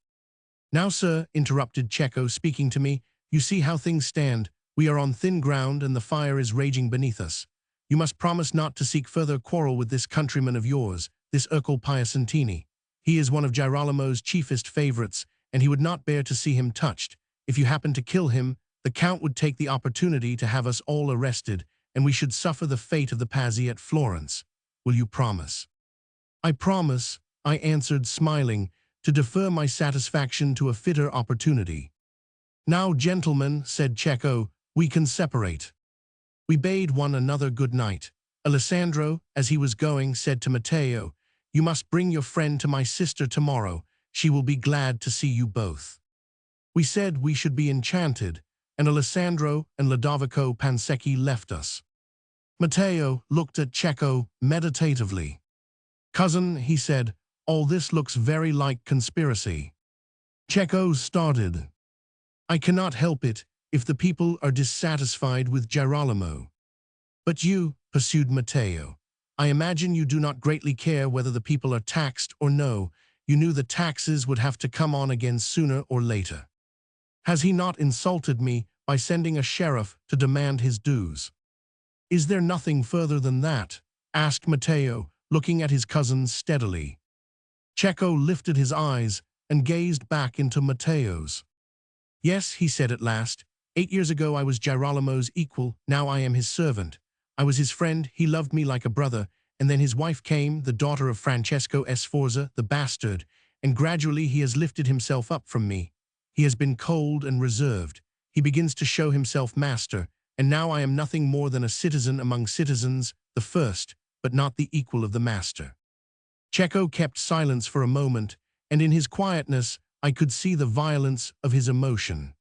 "Now, sir," interrupted Cecco, speaking to me, "you see how things stand. We are on thin ground, and the fire is raging beneath us. You must promise not to seek further quarrel with this countryman of yours, this Ercole Piacentini. He is one of Girolamo's chiefest favorites, and he would not bear to see him touched. If you happen to kill him, the Count would take the opportunity to have us all arrested, and we should suffer the fate of the Pazzi at Florence. Will you promise?" "I promise," I answered, smiling, "to defer my satisfaction to a fitter opportunity." "Now, gentlemen," said Cecco, "we can separate." We bade one another good night. Alessandro, as he was going, said to Matteo, "You must bring your friend to my sister tomorrow. She will be glad to see you both." We said we should be enchanted, and Alessandro and Ludovico Pansecchi left us. Matteo looked at Cecco meditatively. "Cousin," he said, "all this looks very like conspiracy." Cecco started. "I cannot help it if the people are dissatisfied with Girolamo." "But you," pursued Matteo, I imagine you do not greatly care whether the people are taxed or no. You knew the taxes would have to come on again sooner or later. Has he not insulted me by sending a sheriff to demand his dues? Is there nothing further than that? Asked Matteo, looking at his cousin steadily. Cecco lifted his eyes and gazed back into Matteo's. Yes, he said at last. 8 years ago I was Girolamo's equal, now I am his servant. I was his friend, he loved me like a brother, and then his wife came, the daughter of Francesco Sforza, the bastard, and gradually he has lifted himself up from me. He has been cold and reserved. He begins to show himself master, and now I am nothing more than a citizen among citizens, the first, but not the equal of the master. Cecco kept silence for a moment, and in his quietness I could see the violence of his emotion.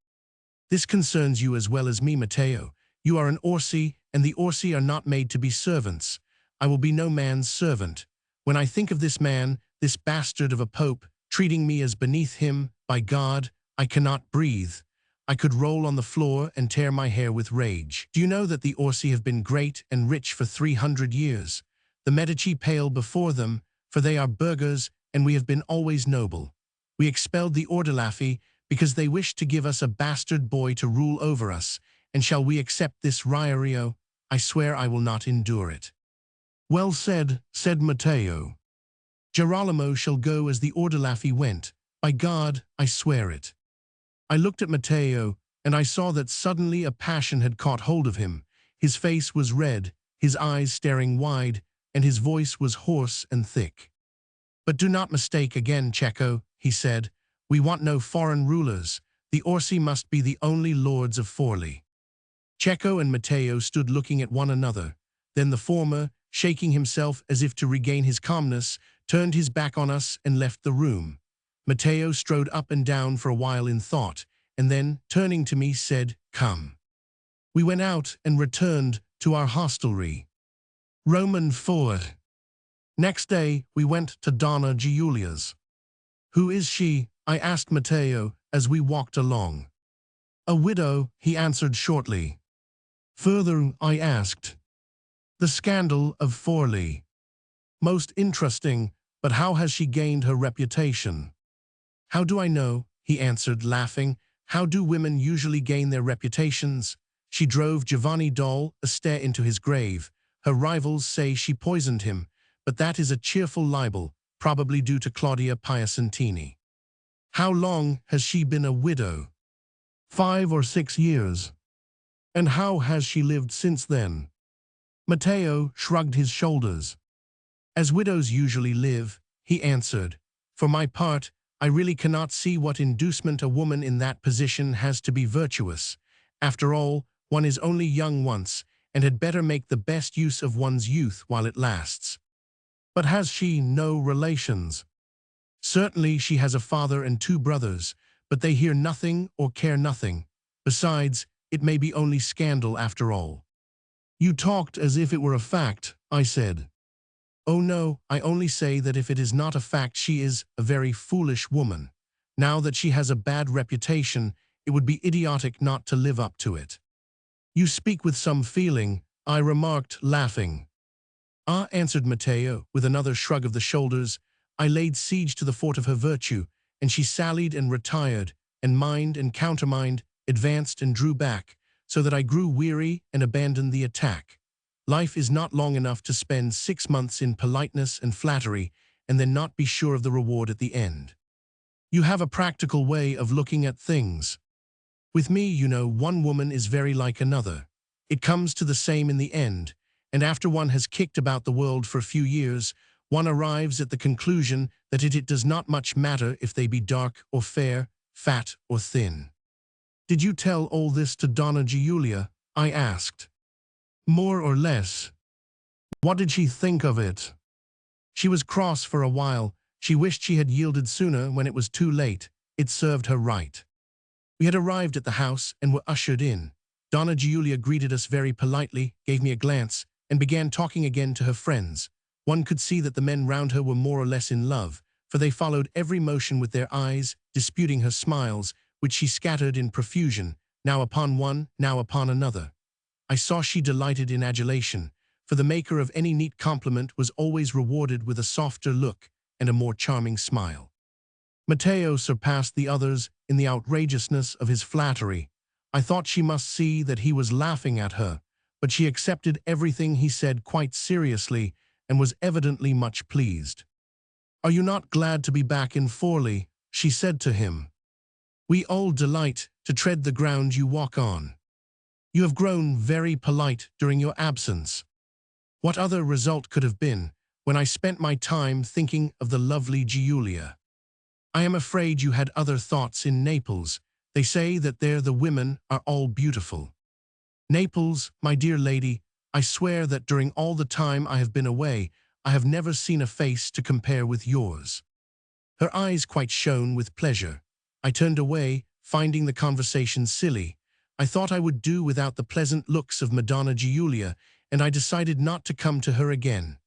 This concerns you as well as me, Matteo. You are an Orsi, and the Orsi are not made to be servants. I will be no man's servant. When I think of this man, this bastard of a pope, treating me as beneath him, by God, I cannot breathe. I could roll on the floor and tear my hair with rage. Do you know that the Orsi have been great and rich for 300 years? The Medici pale before them, for they are burghers, and we have been always noble. We expelled the Ordelaffi because they wished to give us a bastard boy to rule over us, and shall we accept this Riario? I swear I will not endure it. Well said, said Matteo. Girolamo shall go as the Ordelaffi went. By God, I swear it. I looked at Matteo, and I saw that suddenly a passion had caught hold of him. His face was red, his eyes staring wide, and his voice was hoarse and thick. But do not mistake again, Cecco, he said. We want no foreign rulers. The Orsi must be the only lords of Forli. Cecco and Matteo stood looking at one another. Then the former, shaking himself as if to regain his calmness, turned his back on us and left the room. Matteo strode up and down for a while in thought, and then, turning to me, said, Come. We went out and returned to our hostelry. Roman 4. Next day, we went to Donna Giulia's. Who is she? I asked Matteo as we walked along. A widow, he answered shortly. Further, I asked. The scandal of Forli. Most interesting, but how has she gained her reputation? How do I know? He answered, laughing. How do women usually gain their reputations? She drove Giovanni Doll Astaire into his grave. Her rivals say she poisoned him, but that is a cheerful libel, probably due to Claudia Piacentini. How long has she been a widow? 5 or 6 years. And how has she lived since then? Matteo shrugged his shoulders. As widows usually live, he answered. For my part, I really cannot see what inducement a woman in that position has to be virtuous. After all, one is only young once, and had better make the best use of one's youth while it lasts. But has she no relations? Certainly she has a father and 2 brothers, but they hear nothing or care nothing. Besides, it may be only scandal after all. You talked as if it were a fact, I said. Oh no, I only say that if it is not a fact, she is a very foolish woman. Now that she has a bad reputation, it would be idiotic not to live up to it. You speak with some feeling, I remarked, laughing. Ah, answered Matteo, with another shrug of the shoulders. I laid siege to the fort of her virtue, and she sallied and retired, and mind and countermind, advanced and drew back, so that I grew weary and abandoned the attack. Life is not long enough to spend 6 months in politeness and flattery, and then not be sure of the reward at the end. You have a practical way of looking at things. With me, you know, one woman is very like another. It comes to the same in the end, and after one has kicked about the world for a few years, one arrives at the conclusion that it does not much matter if they be dark or fair, fat or thin. Did you tell all this to Donna Giulia? I asked. More or less. What did she think of it? She was cross for a while. She wished she had yielded sooner when it was too late. It served her right. We had arrived at the house and were ushered in. Donna Giulia greeted us very politely, gave me a glance, and began talking again to her friends. One could see that the men round her were more or less in love, for they followed every motion with their eyes, disputing her smiles, which she scattered in profusion, now upon one, now upon another. I saw she delighted in adulation, for the maker of any neat compliment was always rewarded with a softer look and a more charming smile. Matteo surpassed the others in the outrageousness of his flattery. I thought she must see that he was laughing at her, but she accepted everything he said quite seriously and was evidently much pleased. "Are you not glad to be back in Forley?" she said to him. "We all delight to tread the ground you walk on. You have grown very polite during your absence. What other result could have been when I spent my time thinking of the lovely Giulia? I am afraid you had other thoughts in Naples. They say that there the women are all beautiful. Naples, my dear lady, I swear that during all the time I have been away, I have never seen a face to compare with yours." Her eyes quite shone with pleasure. I turned away, finding the conversation silly. I thought I would do without the pleasant looks of Madonna Giulia, and I decided not to come to her again.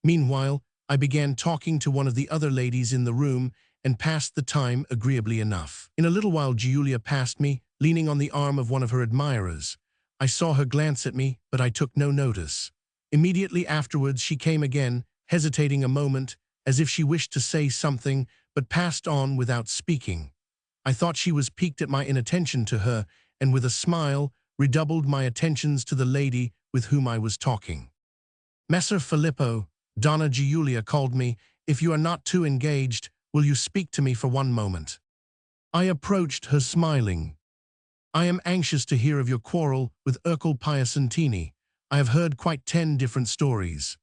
Meanwhile, I began talking to one of the other ladies in the room and passed the time agreeably enough. In a little while Giulia passed me, leaning on the arm of one of her admirers. I saw her glance at me, but I took no notice. Immediately afterwards she came again, hesitating a moment, as if she wished to say something, but passed on without speaking. I thought she was piqued at my inattention to her, and with a smile, redoubled my attentions to the lady with whom I was talking. "Messer Filippo," Donna Giulia called me, "if you are not too engaged, will you speak to me for one moment?" I approached her smiling. "I am anxious to hear of your quarrel with Ercole Piacentini. I have heard quite 10 different stories.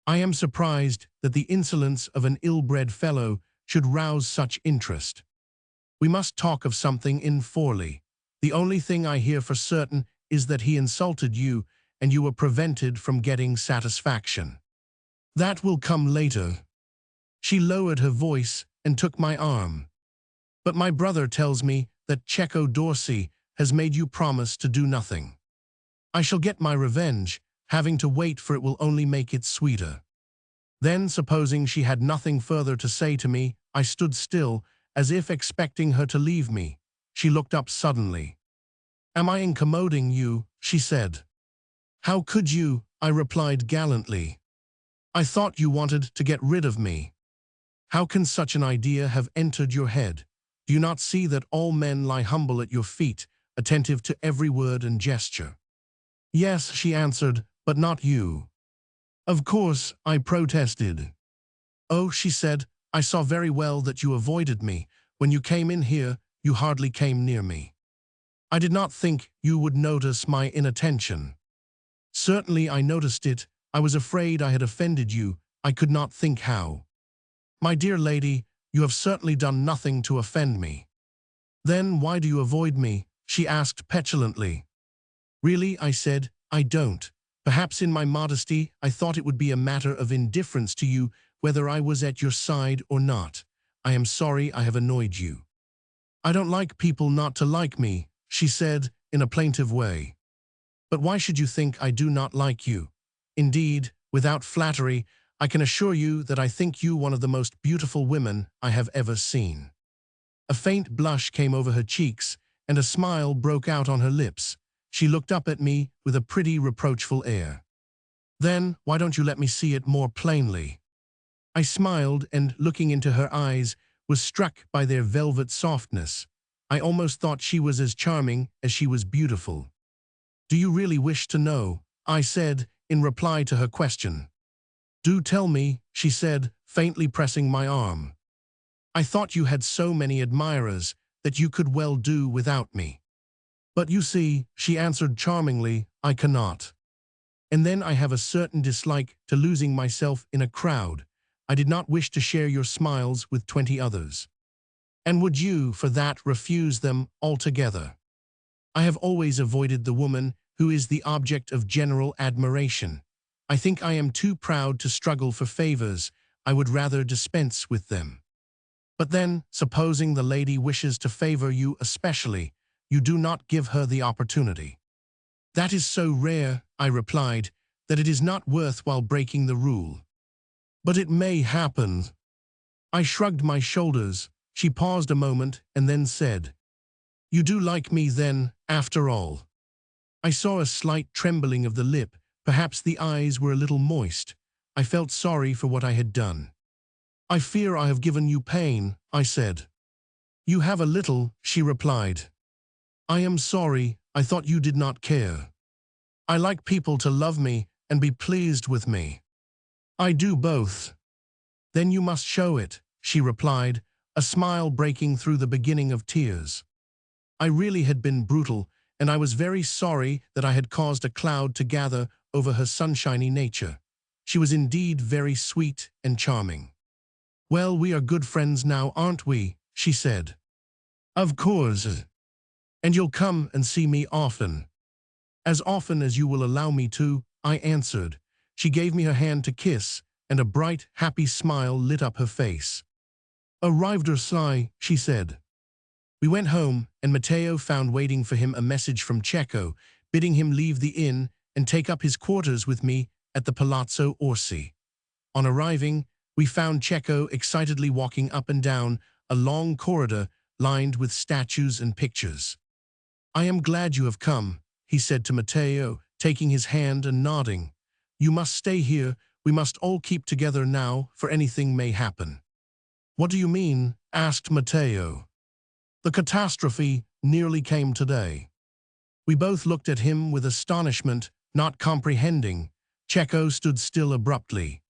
I am surprised that the insolence of an ill-bred fellow should rouse such interest. We must talk of something in Forley. The only thing I hear for certain is that he insulted you, and you were prevented from getting satisfaction. That will come later." She lowered her voice and took my arm. "But my brother tells me that Cecco d'Orsi has made you promise to do nothing. I shall get my revenge, having to wait for it will only make it sweeter." Then, supposing she had nothing further to say to me, I stood still, as if expecting her to leave me. She looked up suddenly. "Am I incommoding you?" she said. "How could you?" I replied gallantly. "I thought you wanted to get rid of me. How can such an idea have entered your head? Do you not see that all men lie humble at your feet, attentive to every word and gesture?" "Yes," she answered, "but not you." "Of course," I protested. "Oh," she said, "I saw very well that you avoided me. When you came in here, you hardly came near me. I did not think you would notice my inattention." "Certainly I noticed it. I was afraid I had offended you. I could not think how." "My dear lady, you have certainly done nothing to offend me." "Then why do you avoid me?" she asked petulantly. "Really," I said, "I don't. Perhaps in my modesty I thought it would be a matter of indifference to you whether I was at your side or not. I am sorry I have annoyed you." "I don't like people not to like me," she said in a plaintive way. "But why should you think I do not like you? Indeed, without flattery, I can assure you that I think you one of the most beautiful women I have ever seen." A faint blush came over her cheeks, and a smile broke out on her lips. She looked up at me with a pretty reproachful air. "Then, why don't you let me see it more plainly?" I smiled and, looking into her eyes, was struck by their velvet softness. I almost thought she was as charming as she was beautiful. "Do you really wish to know?" I said, in reply to her question. "Do tell me," she said, faintly pressing my arm. "I thought you had so many admirers that you could well do without me." "But you see," she answered charmingly, "I cannot. And then I have a certain dislike to losing myself in a crowd. I did not wish to share your smiles with 20 others. And would you, for that, refuse them altogether? I have always avoided the woman who is the object of general admiration. I think I am too proud to struggle for favors. I would rather dispense with them." "But then, supposing the lady wishes to favor you especially, you do not give her the opportunity." "That is so rare," I replied, "that it is not worth while breaking the rule." "But it may happen." I shrugged my shoulders. She paused a moment and then said, "You do like me then, after all?" I saw a slight trembling of the lip, Perhaps the eyes were a little moist. I felt sorry for what I had done. "I fear I have given you pain," I said. "You have a little," she replied. "I am sorry, I thought you did not care. I like people to love me and be pleased with me. I do both." "Then you must show it," she replied, a smile breaking through the beginning of tears. I really had been brutal, and I was very sorry that I had caused a cloud to gather over her sunshiny nature. She was indeed very sweet and charming. "Well, we are good friends now, aren't we?" she said. "Of course. And you'll come and see me often." "As often as you will allow me to," I answered. She gave me her hand to kiss, and a bright, happy smile lit up her face. "Arrived or sigh," she said. We went home, and Matteo found waiting for him a message from Cecco, bidding him leave the inn and take up his quarters with me at the Palazzo Orsi. On arriving, we found Cecco excitedly walking up and down a long corridor lined with statues and pictures. "I am glad you have come," he said to Matteo, taking his hand and nodding. "You must stay here. We must all keep together now, for anything may happen." "What do you mean?" asked Matteo. "The catastrophe nearly came today." We both looked at him with astonishment, not comprehending. Cecco stood still abruptly.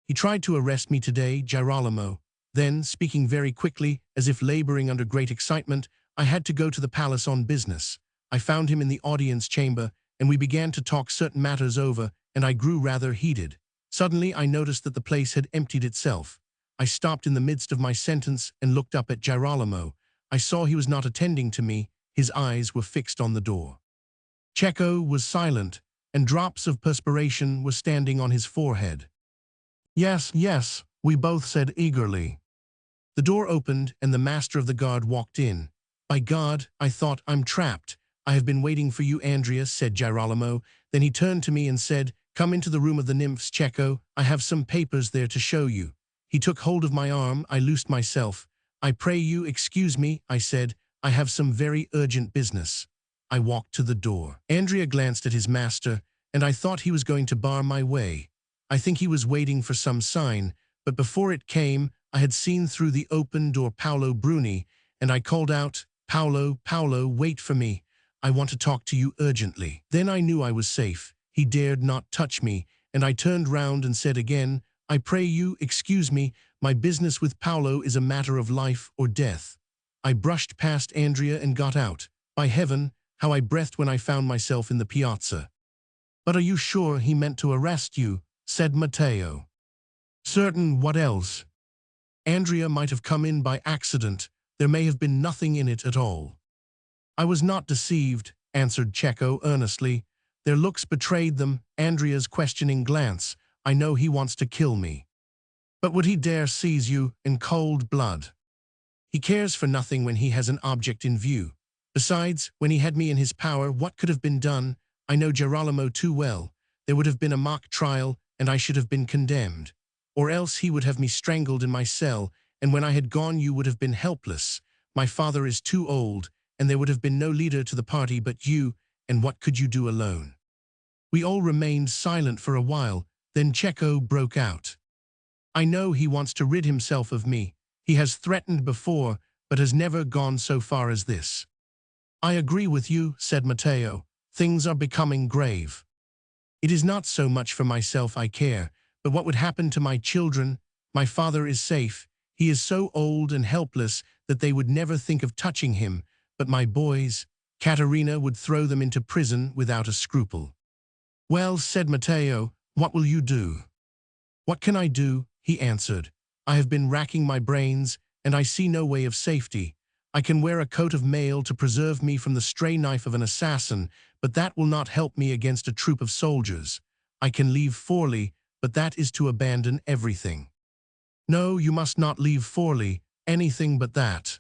"He tried to arrest me today, Girolamo." Then, speaking very quickly, as if laboring under great excitement, "I had to go to the palace on business. I found him in the audience chamber, and we began to talk certain matters over, and I grew rather heated. Suddenly I noticed that the place had emptied itself. I stopped in the midst of my sentence and looked up at Girolamo. I saw he was not attending to me. His eyes were fixed on the door." Cecco was silent, and drops of perspiration were standing on his forehead. "Yes, yes," we both said eagerly. The door opened, and the master of the guard walked in. "By God," I thought, "I'm trapped. I have been waiting for you, Andrea," said Girolamo. Then he turned to me and said, "Come into the room of the nymphs, Cecco. I have some papers there to show you." He took hold of my arm. I loosed myself. "I pray you, excuse me," I said. "I have some very urgent business." I walked to the door. Andrea glanced at his master, and I thought he was going to bar my way. I think he was waiting for some sign, but before it came, I had seen through the open door Paolo Bruni, and I called out, "Paolo, Paolo, wait for me. I want to talk to you urgently." Then I knew I was safe. He dared not touch me, and I turned round and said again, "I pray you, excuse me. My business with Paolo is a matter of life or death." I brushed past Andrea and got out. By heaven, how I breathed when I found myself in the piazza. "But are you sure he meant to arrest you?" said Matteo. "Certain, what else? Andrea might have come in by accident. There may have been nothing in it at all." "I was not deceived," answered Cecco earnestly. Their looks betrayed them, Andrea's questioning glance. "I know he wants to kill me. But would he dare seize you in cold blood? He cares for nothing when he has an object in view. Besides, when he had me in his power, what could have been done? I know Girolamo too well. There would have been a mock trial, and I should have been condemned. Or else he would have me strangled in my cell, and when I had gone you would have been helpless. My father is too old, and there would have been no leader to the party but you, and what could you do alone?" We all remained silent for a while, then Cecco broke out. "I know he wants to rid himself of me. He has threatened before, but has never gone so far as this." "I agree with you," said Matteo. "Things are becoming grave. It is not so much for myself I care, but what would happen to my children? My father is safe. He is so old and helpless that they would never think of touching him, but my boys, Caterina would throw them into prison without a scruple." "Well," said Matteo, "what will you do?" "What can I do?" he answered. "I have been racking my brains, and I see no way of safety. I can wear a coat of mail to preserve me from the stray knife of an assassin, but that will not help me against a troop of soldiers. I can leave Forli, but that is to abandon everything." "No, you must not leave Forli, anything but that."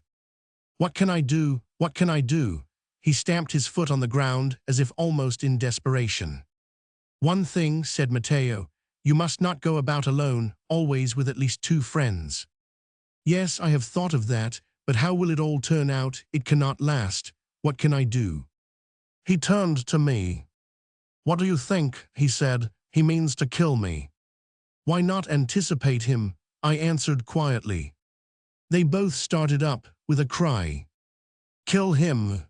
"What can I do? What can I do?" He stamped his foot on the ground as if almost in desperation. "One thing," said Matteo. "You must not go about alone, always with at least 2 friends." "Yes, I have thought of that, but how will it all turn out? It cannot last. What can I do?" He turned to me. "What do you think?" he said. "He means to kill me." "Why not anticipate him?" I answered quietly. They both started up with a cry. "Kill him!"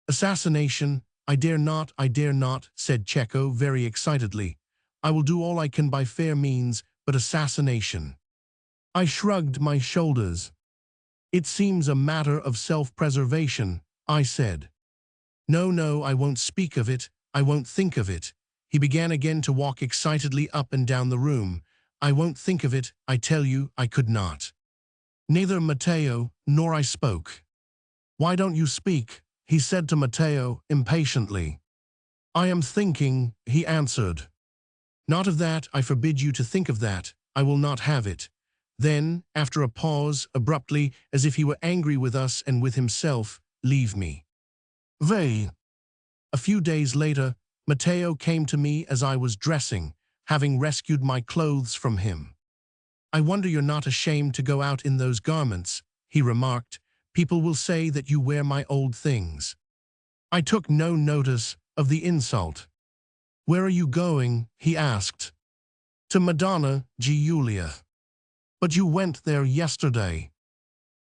"Assassination! I dare not," said Checo very excitedly. "I will do all I can by fair means, but assassination." I shrugged my shoulders. "It seems a matter of self-preservation," I said. No, I won't speak of it, I won't think of it." He began again to walk excitedly up and down the room. "I won't think of it, I tell you, I could not." Neither Matteo nor I spoke. "Why don't you speak?" he said to Matteo impatiently. "I am thinking," he answered. "Not of that, I forbid you to think of that. I will not have it." Then, after a pause, abruptly, as if he were angry with us and with himself, "Leave me." They. A few days later, Matteo came to me as I was dressing, having rescued my clothes from him. "I wonder you're not ashamed to go out in those garments," he remarked. "People will say that you wear my old things." I took no notice of the insult. "Where are you going?" he asked. "To Madonna Giulia." "But you went there yesterday."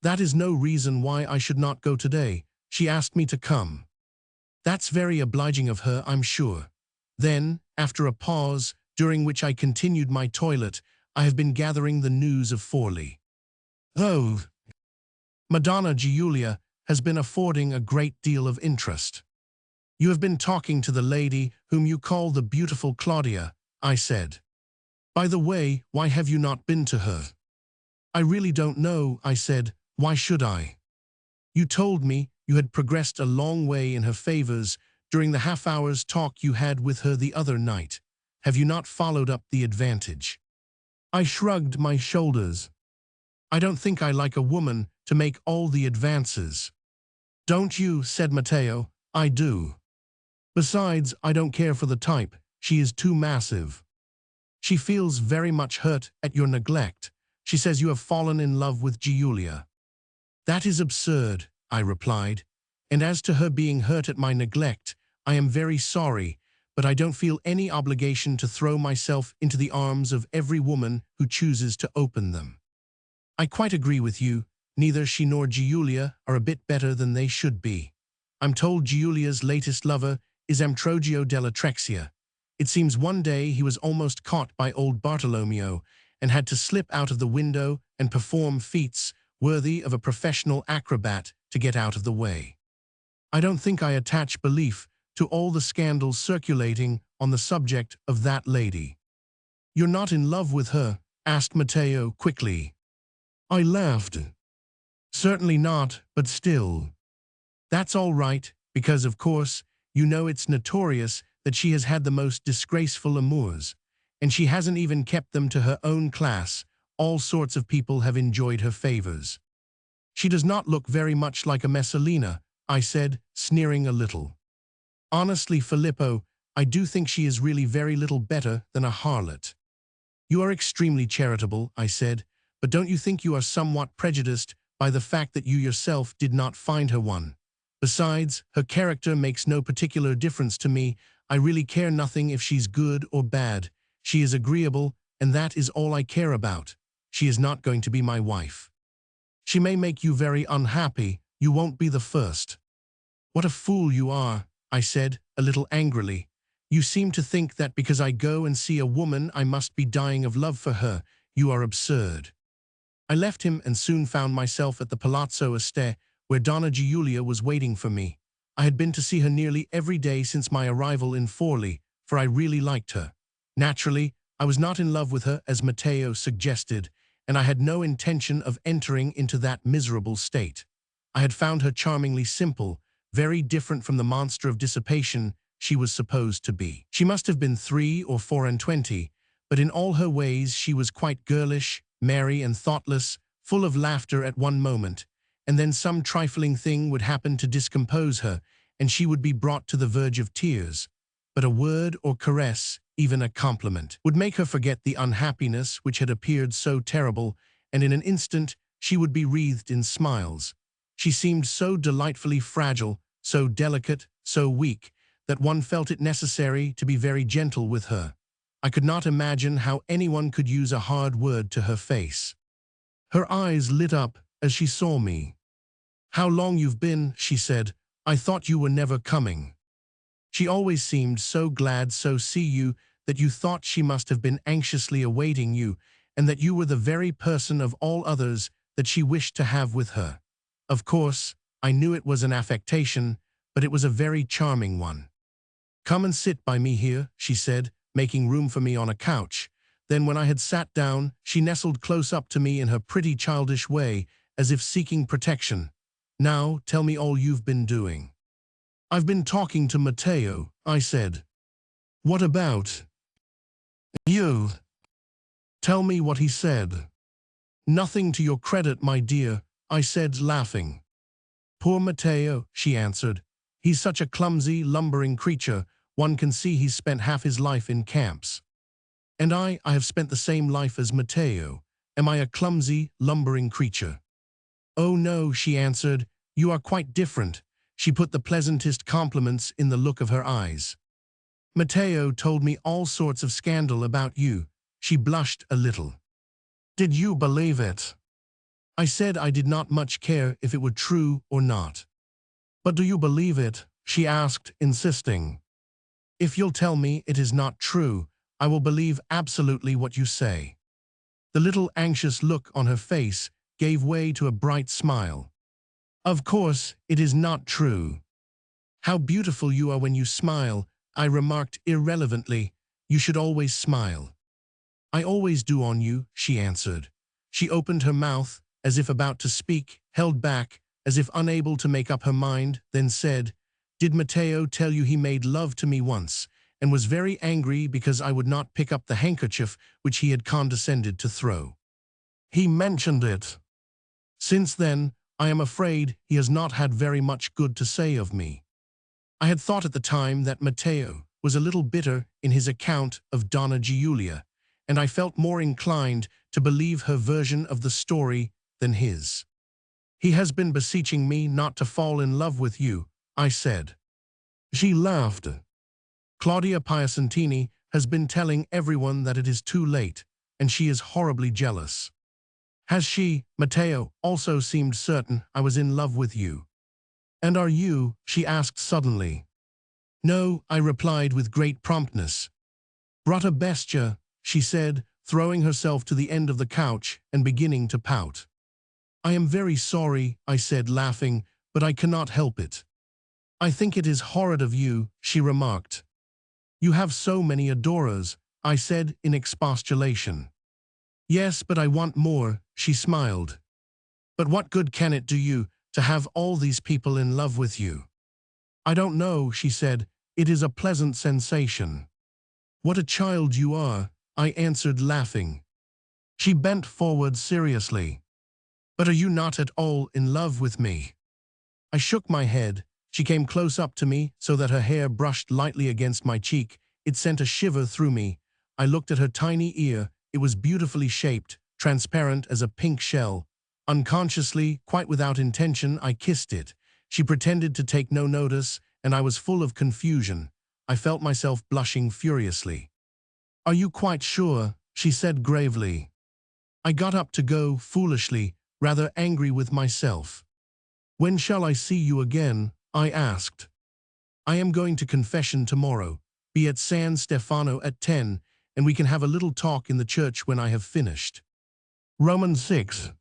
"That is no reason why I should not go today. She asked me to come." "That's very obliging of her, I'm sure." Then, after a pause, during which I continued my toilet, "I have been gathering the news of Forlì. Oh, Madonna Giulia has been affording a great deal of interest." "You have been talking to the lady whom you call the beautiful Claudia," I said. "By the way, why have you not been to her?" "I really don't know," I said. "Why should I?" "You told me you had progressed a long way in her favors during the half-hour's talk you had with her the other night. Have you not followed up the advantage?" I shrugged my shoulders. "I don't think I like a woman to make all the advances." "Don't you?" said Matteo. "I do. Besides, I don't care for the type. She is too massive. She feels very much hurt at your neglect. She says you have fallen in love with Giulia." "That is absurd," I replied. "And as to her being hurt at my neglect, I am very sorry, but I don't feel any obligation to throw myself into the arms of every woman who chooses to open them." "I quite agree with you. Neither she nor Giulia are a bit better than they should be. I'm told Giulia's latest lover is Ambrogio della Trexia. It seems one day he was almost caught by old Bartolomeo and had to slip out of the window and perform feats worthy of a professional acrobat to get out of the way. I don't think I attach belief to all the scandals circulating on the subject of that lady." "You're not in love with her?" asked Matteo quickly. I laughed. "Certainly not, but still." "That's all right, because, of course, you know it's notorious that she has had the most disgraceful amours, and she hasn't even kept them to her own class. All sorts of people have enjoyed her favors." "She does not look very much like a Messalina," I said, sneering a little. "Honestly, Filippo, I do think she is really very little better than a harlot." "You are extremely charitable," I said, "but don't you think you are somewhat prejudiced by the fact that you yourself did not find her one? Besides, her character makes no particular difference to me. I really care nothing if she's good or bad. She is agreeable, and that is all I care about. She is not going to be my wife." "She may make you very unhappy. You won't be the first." "What a fool you are," I said, a little angrily. "You seem to think that because I go and see a woman I must be dying of love for her. You are absurd." I left him and soon found myself at the Palazzo Este, where Donna Giulia was waiting for me. I had been to see her nearly every day since my arrival in Forlì, for I really liked her. Naturally, I was not in love with her as Matteo suggested, and I had no intention of entering into that miserable state. I had found her charmingly simple, very different from the monster of dissipation she was supposed to be. She must have been 3 or 24, but in all her ways she was quite girlish, merry and thoughtless, full of laughter at one moment, and then some trifling thing would happen to discompose her, and she would be brought to the verge of tears. But a word or caress, even a compliment, would make her forget the unhappiness which had appeared so terrible, and in an instant she would be wreathed in smiles. She seemed so delightfully fragile, so delicate, so weak, that one felt it necessary to be very gentle with her. I could not imagine how anyone could use a hard word to her face. Her eyes lit up as she saw me. "How long you've been," she said. "I thought you were never coming." She always seemed so glad so see you that you thought she must have been anxiously awaiting you, and that you were the very person of all others that she wished to have with her. Of course, I knew it was an affectation, but it was a very charming one. "Come and sit by me here," she said, making room for me on a couch. Then when I had sat down, she nestled close up to me in her pretty childish way, as if seeking protection. "Now, tell me all you've been doing." "I've been talking to Matteo," I said. "What about?" "You." "Tell me what he said." "Nothing to your credit, my dear," I said, laughing. "Poor Matteo," she answered. "He's such a clumsy, lumbering creature. One can see he's spent half his life in camps." "And I have spent the same life as Matteo. Am I a clumsy, lumbering creature?" "Oh no," she answered. "You are quite different." She put the pleasantest compliments in the look of her eyes. "Matteo told me all sorts of scandal about you." She blushed a little. "Did you believe it?" I said I did not much care if it were true or not. "But do you believe it?" she asked, insisting. "If you'll tell me it is not true, I will believe absolutely what you say." The little anxious look on her face gave way to a bright smile. "Of course, it is not true." "How beautiful you are when you smile," I remarked irrelevantly. "You should always smile." "I always do on you," she answered. She opened her mouth, as if about to speak, held back, as if unable to make up her mind, then said, "Did Matteo tell you he made love to me once, and was very angry because I would not pick up the handkerchief which he had condescended to throw?" "He mentioned it." "Since then, I am afraid he has not had very much good to say of me." I had thought at the time that Matteo was a little bitter in his account of Donna Giulia, and I felt more inclined to believe her version of the story than his. "He has been beseeching me not to fall in love with you," I said. She laughed. "Claudia Piacentini has been telling everyone that it is too late, and she is horribly jealous." "Has she?" Matteo also seemed certain I was in love with you. "And are you?" she asked suddenly. "No," I replied with great promptness. "Brutta bestia," she said, throwing herself to the end of the couch and beginning to pout. "I am very sorry," I said, laughing, "but I cannot help it." "I think it is horrid of you," she remarked. "You have so many adorers," I said in expostulation. "Yes, but I want more," she smiled. "But what good can it do you to have all these people in love with you?" "I don't know," she said. "It is a pleasant sensation." "What a child you are," I answered, laughing. She bent forward seriously. "But are you not at all in love with me?" I shook my head. She came close up to me so that her hair brushed lightly against my cheek. It sent a shiver through me. I looked at her tiny ear. It was beautifully shaped, transparent as a pink shell. Unconsciously, quite without intention, I kissed it. She pretended to take no notice, and I was full of confusion. I felt myself blushing furiously. "Are you quite sure?" she said gravely. I got up to go, foolishly, rather angry with myself. "When shall I see you again?" I asked. "I am going to confession tomorrow. Be at San Stefano at 10, and we can have a little talk in the church when I have finished." Romans 6.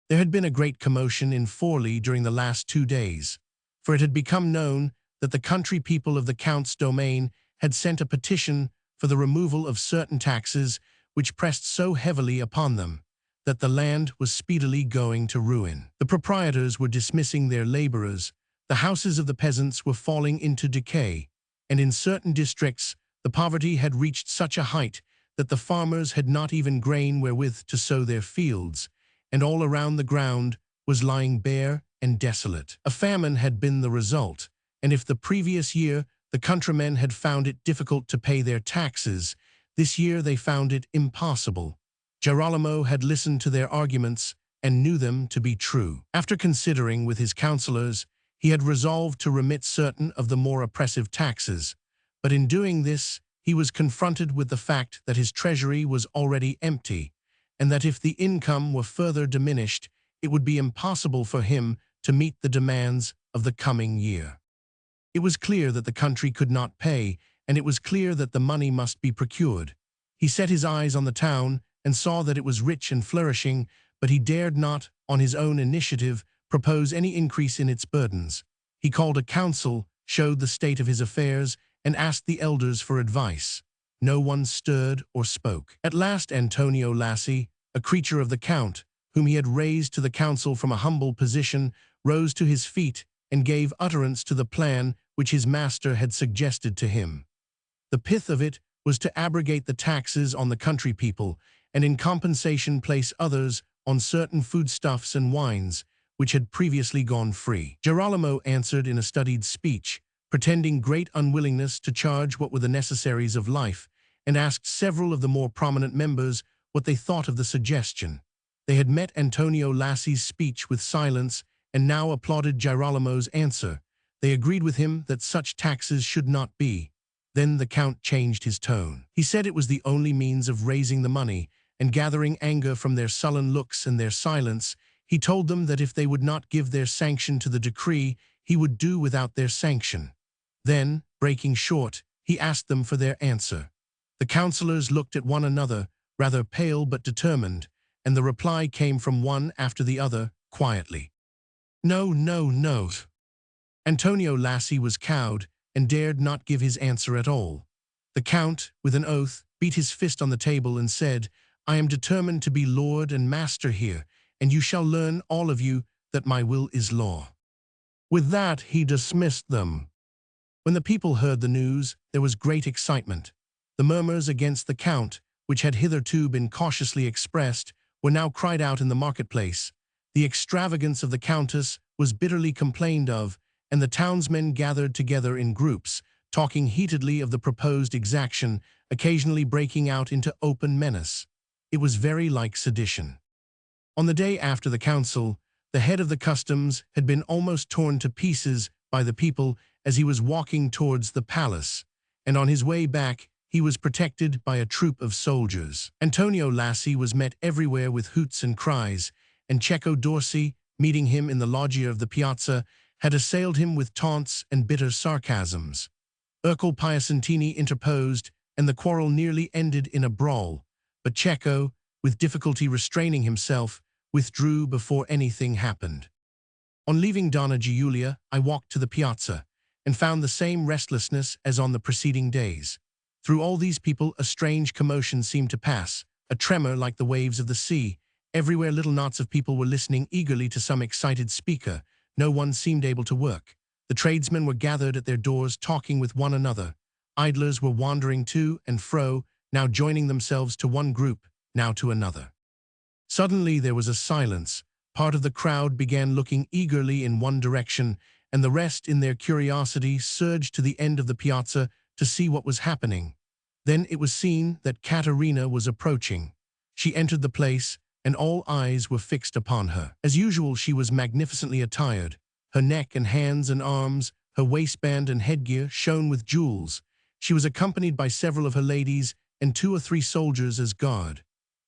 There had been a great commotion in Forlì during the last 2 days, for it had become known that the country people of the Count's domain had sent a petition for the removal of certain taxes which pressed so heavily upon them that the land was speedily going to ruin. The proprietors were dismissing their laborers, the houses of the peasants were falling into decay, and in certain districts the poverty had reached such a height that the farmers had not even grain wherewith to sow their fields, and all around the ground was lying bare and desolate. A famine had been the result, and if the previous year the countrymen had found it difficult to pay their taxes, this year they found it impossible. Girolamo had listened to their arguments and knew them to be true. After considering with his counselors, He had resolved to remit certain of the more oppressive taxes, but in doing this, he was confronted with the fact that his treasury was already empty, and that if the income were further diminished, it would be impossible for him to meet the demands of the coming year. It was clear that the country could not pay, and it was clear that the money must be procured. He set his eyes on the town and saw that it was rich and flourishing, but he dared not, on his own initiative, propose any increase in its burdens. He called a council, showed the state of his affairs, and asked the elders for advice. No one stirred or spoke. At last Antonio Lassi, a creature of the Count, whom he had raised to the council from a humble position, rose to his feet and gave utterance to the plan which his master had suggested to him. The pith of it was to abrogate the taxes on the country people, and in compensation place others on certain foodstuffs and wines, which had previously gone free. Girolamo answered in a studied speech, pretending great unwillingness to charge what were the necessaries of life, and asked several of the more prominent members what they thought of the suggestion. They had met Antonio Lassi's speech with silence and now applauded Girolamo's answer. They agreed with him that such taxes should not be. Then the Count changed his tone. He said it was the only means of raising the money, and gathering anger from their sullen looks and their silence, he told them that if they would not give their sanction to the decree, he would do without their sanction. Then, breaking short, he asked them for their answer. The councillors looked at one another, rather pale but determined, and the reply came from one after the other, quietly. No, no, no. Antonio Lassi was cowed and dared not give his answer at all. The Count, with an oath, beat his fist on the table and said, I am determined to be lord and master here, and you shall learn, all of you, that my will is law. With that, he dismissed them. When the people heard the news, there was great excitement. The murmurs against the Count, which had hitherto been cautiously expressed, were now cried out in the marketplace. The extravagance of the Countess was bitterly complained of, and the townsmen gathered together in groups, talking heatedly of the proposed exaction, occasionally breaking out into open menace. It was very like sedition. On the day after the council, the head of the customs had been almost torn to pieces by the people as he was walking towards the palace, and on his way back he was protected by a troop of soldiers. Antonio Lassi was met everywhere with hoots and cries, and Cecco Dorsey, meeting him in the loggia of the piazza, had assailed him with taunts and bitter sarcasms. Ercole Piacentini interposed, and the quarrel nearly ended in a brawl, but Cecco, with difficulty restraining himself, withdrew before anything happened. On leaving Donna Giulia, I walked to the piazza, and found the same restlessness as on the preceding days. Through all these people a strange commotion seemed to pass, a tremor like the waves of the sea. Everywhere little knots of people were listening eagerly to some excited speaker. No one seemed able to work. The tradesmen were gathered at their doors talking with one another. Idlers were wandering to and fro, now joining themselves to one group, now to another. Suddenly there was a silence. Part of the crowd began looking eagerly in one direction, and the rest in their curiosity surged to the end of the piazza to see what was happening. Then it was seen that Caterina was approaching. She entered the place, and all eyes were fixed upon her. As usual, she was magnificently attired. Her neck and hands and arms, her waistband and headgear shone with jewels. She was accompanied by several of her ladies and 2 or 3 soldiers as guard.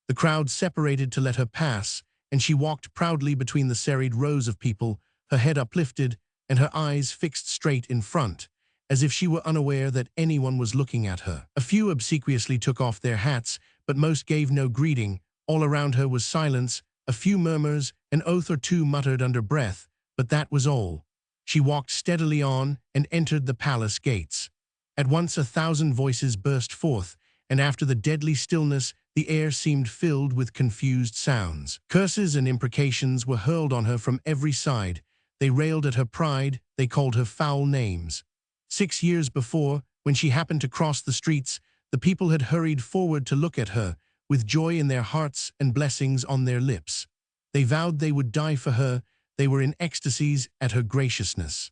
The crowd separated to let her pass, and she walked proudly between the serried rows of people, her head uplifted and her eyes fixed straight in front, as if she were unaware that anyone was looking at her. A few obsequiously took off their hats, but most gave no greeting. All around her was silence, a few murmurs, an oath or two muttered under breath, but that was all. She walked steadily on and entered the palace gates. At once 1,000 voices burst forth, and after the deadly stillness, the air seemed filled with confused sounds. Curses and imprecations were hurled on her from every side. They railed at her pride, they called her foul names. 6 years before, when she happened to cross the streets, the people had hurried forward to look at her, with joy in their hearts and blessings on their lips. They vowed they would die for her. They were in ecstasies at her graciousness.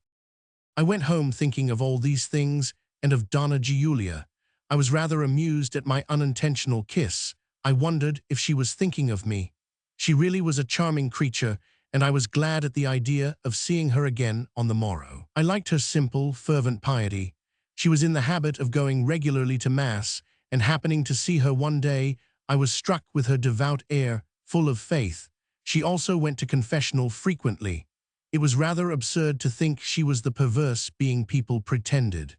I went home thinking of all these things and of Donna Giulia. I was rather amused at my unintentional kiss. I wondered if she was thinking of me. She really was a charming creature, and I was glad at the idea of seeing her again on the morrow. I liked her simple, fervent piety. She was in the habit of going regularly to Mass, and happening to see her one day, I was struck with her devout air, full of faith. She also went to confessional frequently. It was rather absurd to think she was the perverse being people pretended.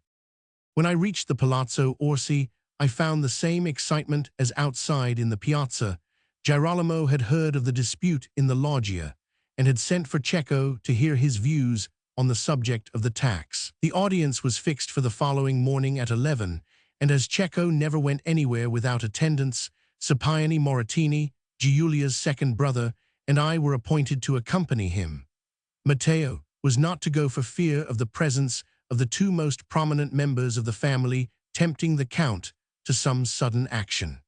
When I reached the Palazzo Orsi, I found the same excitement as outside in the piazza. Girolamo had heard of the dispute in the loggia, and had sent for Cecco to hear his views on the subject of the tax. The audience was fixed for the following morning at 11, and as Cecco never went anywhere without attendance, Scipione Moratini, Giulia's second brother, and I were appointed to accompany him. Matteo was not to go for fear of the presence of the two most prominent members of the family tempting the Count to some sudden action.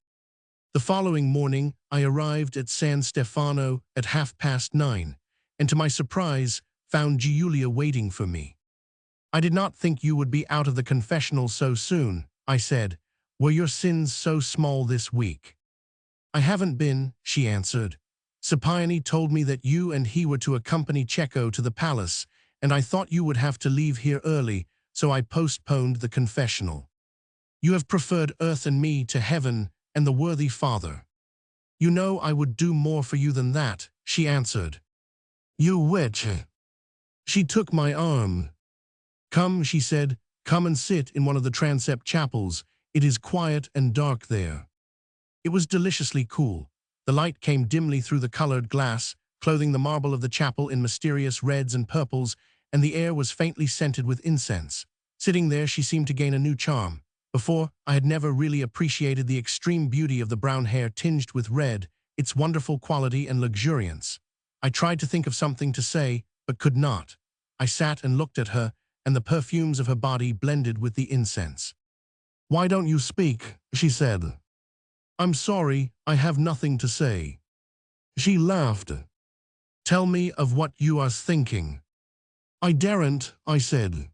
The following morning, I arrived at San Stefano at 9:30, and to my surprise, found Giulia waiting for me. "I did not think you would be out of the confessional so soon," I said. "Were your sins so small this week?" "I haven't been," she answered. "Scipione told me that you and he were to accompany Cecco to the palace, and I thought you would have to leave here early, so I postponed the confessional. You have preferred earth and me to heaven and the worthy Father." "You know I would do more for you than that," she answered. "You witch." She took my arm. "Come," she said, "come and sit in one of the transept chapels. It is quiet and dark there." It was deliciously cool. The light came dimly through the colored glass, clothing the marble of the chapel in mysterious reds and purples, and the air was faintly scented with incense. Sitting there, she seemed to gain a new charm. Before, I had never really appreciated the extreme beauty of the brown hair tinged with red, its wonderful quality and luxuriance. I tried to think of something to say, but could not. I sat and looked at her, and the perfumes of her body blended with the incense. "Why don't you speak?" she said. "I'm sorry, I have nothing to say." She laughed. "Tell me of what you are thinking." "I daren't," I said.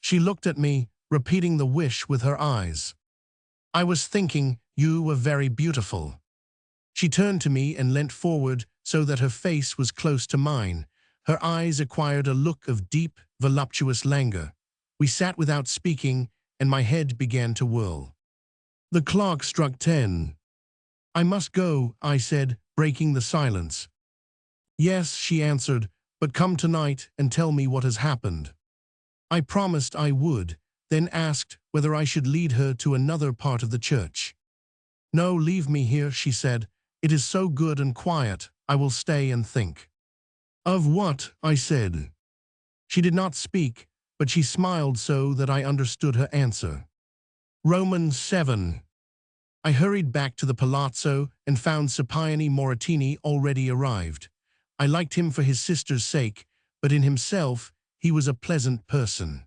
She looked at me, repeating the wish with her eyes. "I was thinking you were very beautiful." She turned to me and leant forward so that her face was close to mine. Her eyes acquired a look of deep, voluptuous languor. We sat without speaking, and my head began to whirl. The clock struck 10. "I must go," I said, breaking the silence. "Yes," she answered, "but come tonight and tell me what has happened." I promised I would, then asked whether I should lead her to another part of the church. "No, leave me here," she said. "It is so good and quiet. I will stay and think." "Of what?" I said. She did not speak, but she smiled so that I understood her answer. Romans 7. I hurried back to the palazzo and found Scipione Moratini already arrived. I liked him for his sister's sake, but in himself he was a pleasant person.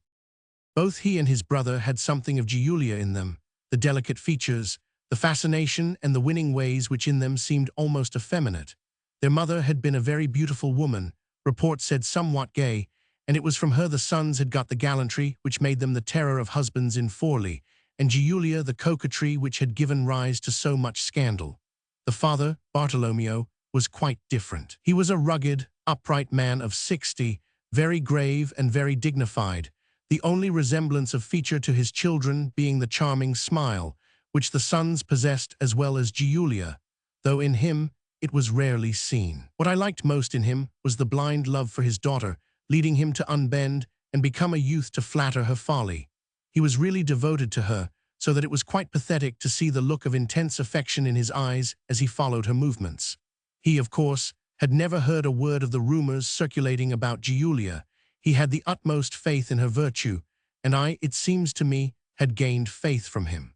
Both he and his brother had something of Giulia in them, the delicate features, the fascination and the winning ways which in them seemed almost effeminate. Their mother had been a very beautiful woman, report said somewhat gay, and it was from her the sons had got the gallantry which made them the terror of husbands in Forli, and Giulia the coquetry which had given rise to so much scandal. The father, Bartolomeo, was quite different. He was a rugged, upright man of 60, very grave and very dignified, the only resemblance of feature to his children being the charming smile, which the sons possessed as well as Giulia, though in him it was rarely seen. What I liked most in him was the blind love for his daughter, leading him to unbend and become a youth to flatter her folly. He was really devoted to her, so that it was quite pathetic to see the look of intense affection in his eyes as he followed her movements. He, of course, had never heard a word of the rumors circulating about Giulia. He had the utmost faith in her virtue, and I, it seems to me, had gained faith from him.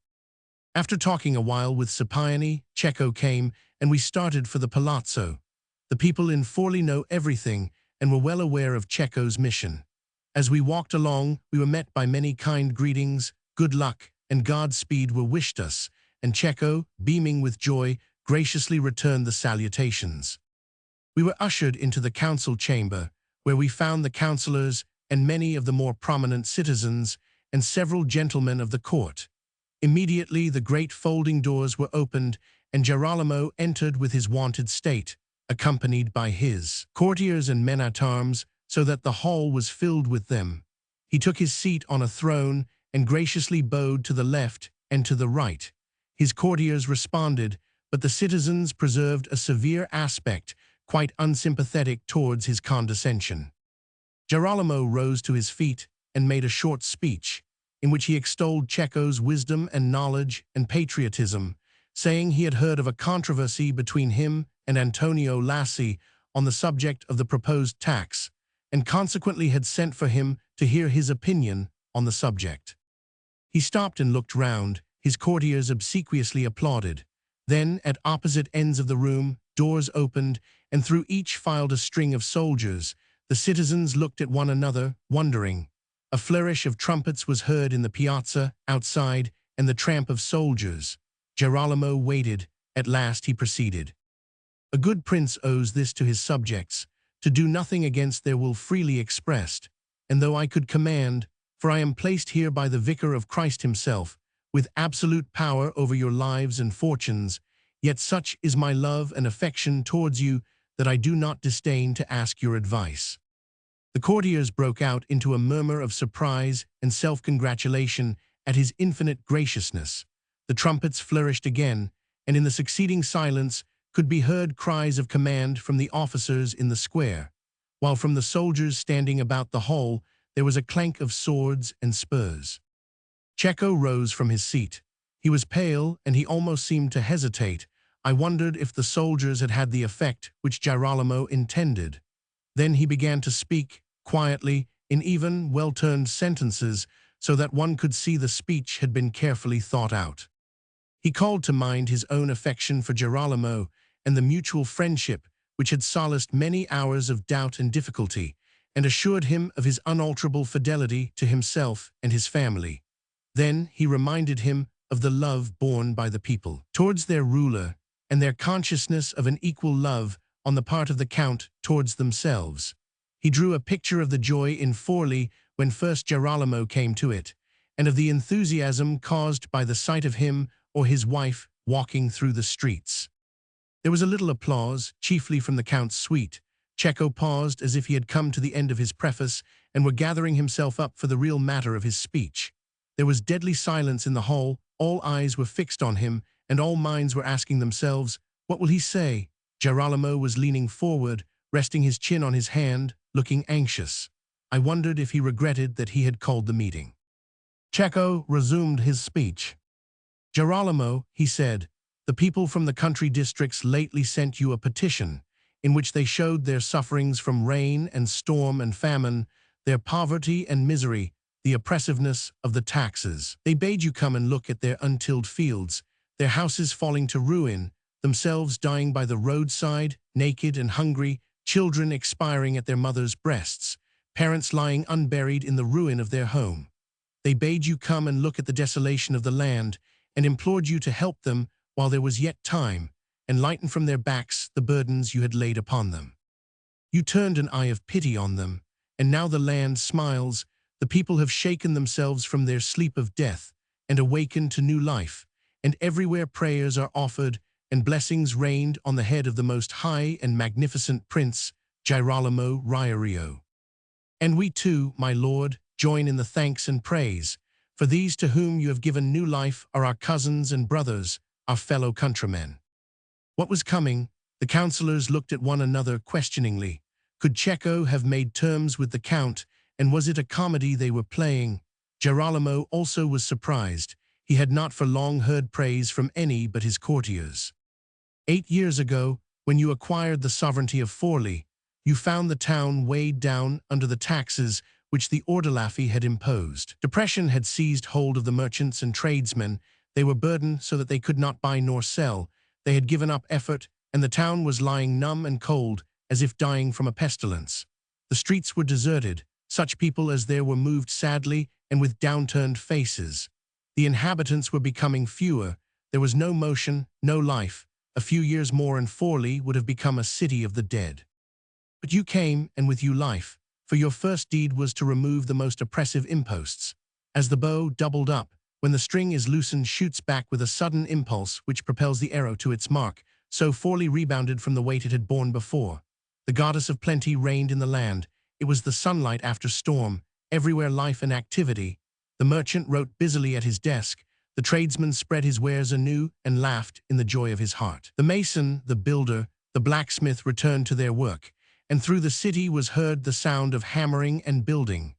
After talking a while with Scipione, Cecco came, and we started for the palazzo. The people in Forli know everything and were well aware of Cecco's mission. As we walked along, we were met by many kind greetings, good luck, and Godspeed were wished us, and Cecco, beaming with joy, graciously returned the salutations. We were ushered into the council chamber, where we found the councillors and many of the more prominent citizens and several gentlemen of the court. Immediately the great folding doors were opened, and Girolamo entered with his wonted state, accompanied by his courtiers and men-at-arms, so that the hall was filled with them. He took his seat on a throne and graciously bowed to the left and to the right. His courtiers responded, but the citizens preserved a severe aspect, quite unsympathetic towards his condescension. Girolamo rose to his feet and made a short speech, in which he extolled Cecco's wisdom and knowledge and patriotism, saying he had heard of a controversy between him and Antonio Lassi on the subject of the proposed tax, and consequently had sent for him to hear his opinion on the subject. He stopped and looked round. His courtiers obsequiously applauded. Then, at opposite ends of the room, doors opened, and through each filed a string of soldiers. The citizens looked at one another, wondering. A flourish of trumpets was heard in the piazza, outside, and the tramp of soldiers. Girolamo waited. At last he proceeded. A good prince owes this to his subjects, to do nothing against their will freely expressed, and though I could command, for I am placed here by the vicar of Christ himself, with absolute power over your lives and fortunes, yet such is my love and affection towards you that I do not disdain to ask your advice. The courtiers broke out into a murmur of surprise and self-congratulation at his infinite graciousness. The trumpets flourished again, and in the succeeding silence could be heard cries of command from the officers in the square, while from the soldiers standing about the hall there was a clank of swords and spurs. Cecco rose from his seat. He was pale, and he almost seemed to hesitate. I wondered if the soldiers had had the effect which Girolamo intended. Then he began to speak, quietly, in even, well-turned sentences, so that one could see the speech had been carefully thought out. He called to mind his own affection for Girolamo and the mutual friendship which had solaced many hours of doubt and difficulty, and assured him of his unalterable fidelity to himself and his family. Then he reminded him of the love borne by the people towards their ruler, and their consciousness of an equal love on the part of the Count towards themselves. He drew a picture of the joy in Forli when first Girolamo came to it, and of the enthusiasm caused by the sight of him or his wife walking through the streets. There was a little applause, chiefly from the Count's suite. Cecco paused as if he had come to the end of his preface and were gathering himself up for the real matter of his speech. There was deadly silence in the hall, all eyes were fixed on him, and all minds were asking themselves, what will he say? Girolamo was leaning forward, resting his chin on his hand, looking anxious. I wondered if he regretted that he had called the meeting. Cecco resumed his speech. Girolamo, he said, the people from the country districts lately sent you a petition, in which they showed their sufferings from rain and storm and famine, their poverty and misery, the oppressiveness of the taxes. They bade you come and look at their untilled fields, their houses falling to ruin, themselves dying by the roadside, naked and hungry, children expiring at their mothers' breasts, parents lying unburied in the ruin of their home. They bade you come and look at the desolation of the land, and implored you to help them while there was yet time, and lighten from their backs the burdens you had laid upon them. You turned an eye of pity on them, and now the land smiles. The people have shaken themselves from their sleep of death and awakened to new life, and everywhere prayers are offered and blessings rained on the head of the most high and magnificent Prince, Girolamo Riario. And we too, my lord, join in the thanks and praise, for these to whom you have given new life are our cousins and brothers, our fellow countrymen. What was coming? The councillors looked at one another questioningly. Could Cecco have made terms with the Count, and was it a comedy they were playing? Girolamo also was surprised. He had not for long heard praise from any but his courtiers. 8 years ago, when you acquired the sovereignty of Forli, you found the town weighed down under the taxes which the Ordelaffi had imposed. Depression had seized hold of the merchants and tradesmen. They were burdened so that they could not buy nor sell. They had given up effort, and the town was lying numb and cold, as if dying from a pestilence. The streets were deserted. Such people as there were moved sadly and with downturned faces. The inhabitants were becoming fewer. There was no motion, no life. A few years more and Forli would have become a city of the dead. But you came, and with you life, for your first deed was to remove the most oppressive imposts. As the bow, doubled up, when the string is loosened, shoots back with a sudden impulse which propels the arrow to its mark, so poorly rebounded from the weight it had borne before. The goddess of plenty reigned in the land. It was the sunlight after storm, everywhere life and activity. The merchant wrote busily at his desk. The tradesman spread his wares anew and laughed in the joy of his heart. The mason, the builder, the blacksmith returned to their work, and through the city was heard the sound of hammering and building.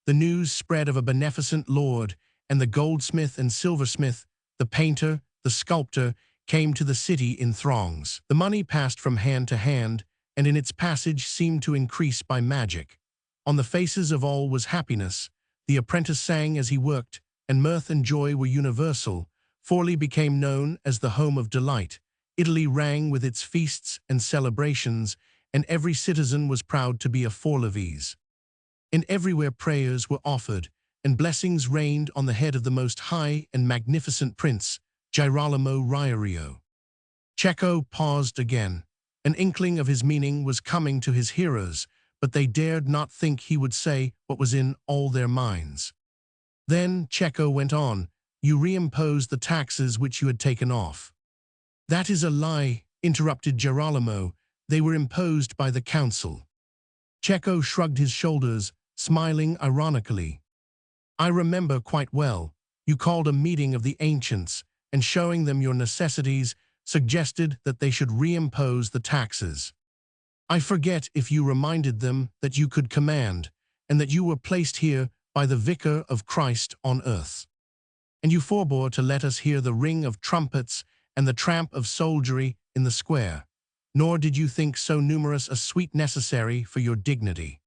The news spread of a beneficent lord, and the goldsmith and silversmith, the painter, the sculptor, came to the city in throngs. The money passed from hand to hand, and in its passage seemed to increase by magic. On the faces of all was happiness. The apprentice sang as he worked, and mirth and joy were universal. Forli became known as the home of delight. Italy rang with its feasts and celebrations, and every citizen was proud to be a Forlivese. And everywhere prayers were offered, and blessings rained on the head of the most high and magnificent prince, Girolamo Riario. Cecco paused again. An inkling of his meaning was coming to his hearers, but they dared not think he would say what was in all their minds. Then Cecco went on, "You reimposed the taxes which you had taken off." "That is a lie," interrupted Girolamo. "They were imposed by the council." Cecco shrugged his shoulders, smiling ironically. "I remember quite well. You called a meeting of the ancients, and showing them your necessities, suggested that they should reimpose the taxes. I forget if you reminded them that you could command, and that you were placed here by the Vicar of Christ on earth. And you forbore to let us hear the ring of trumpets and the tramp of soldiery in the square, nor did you think so numerous a suite necessary for your dignity."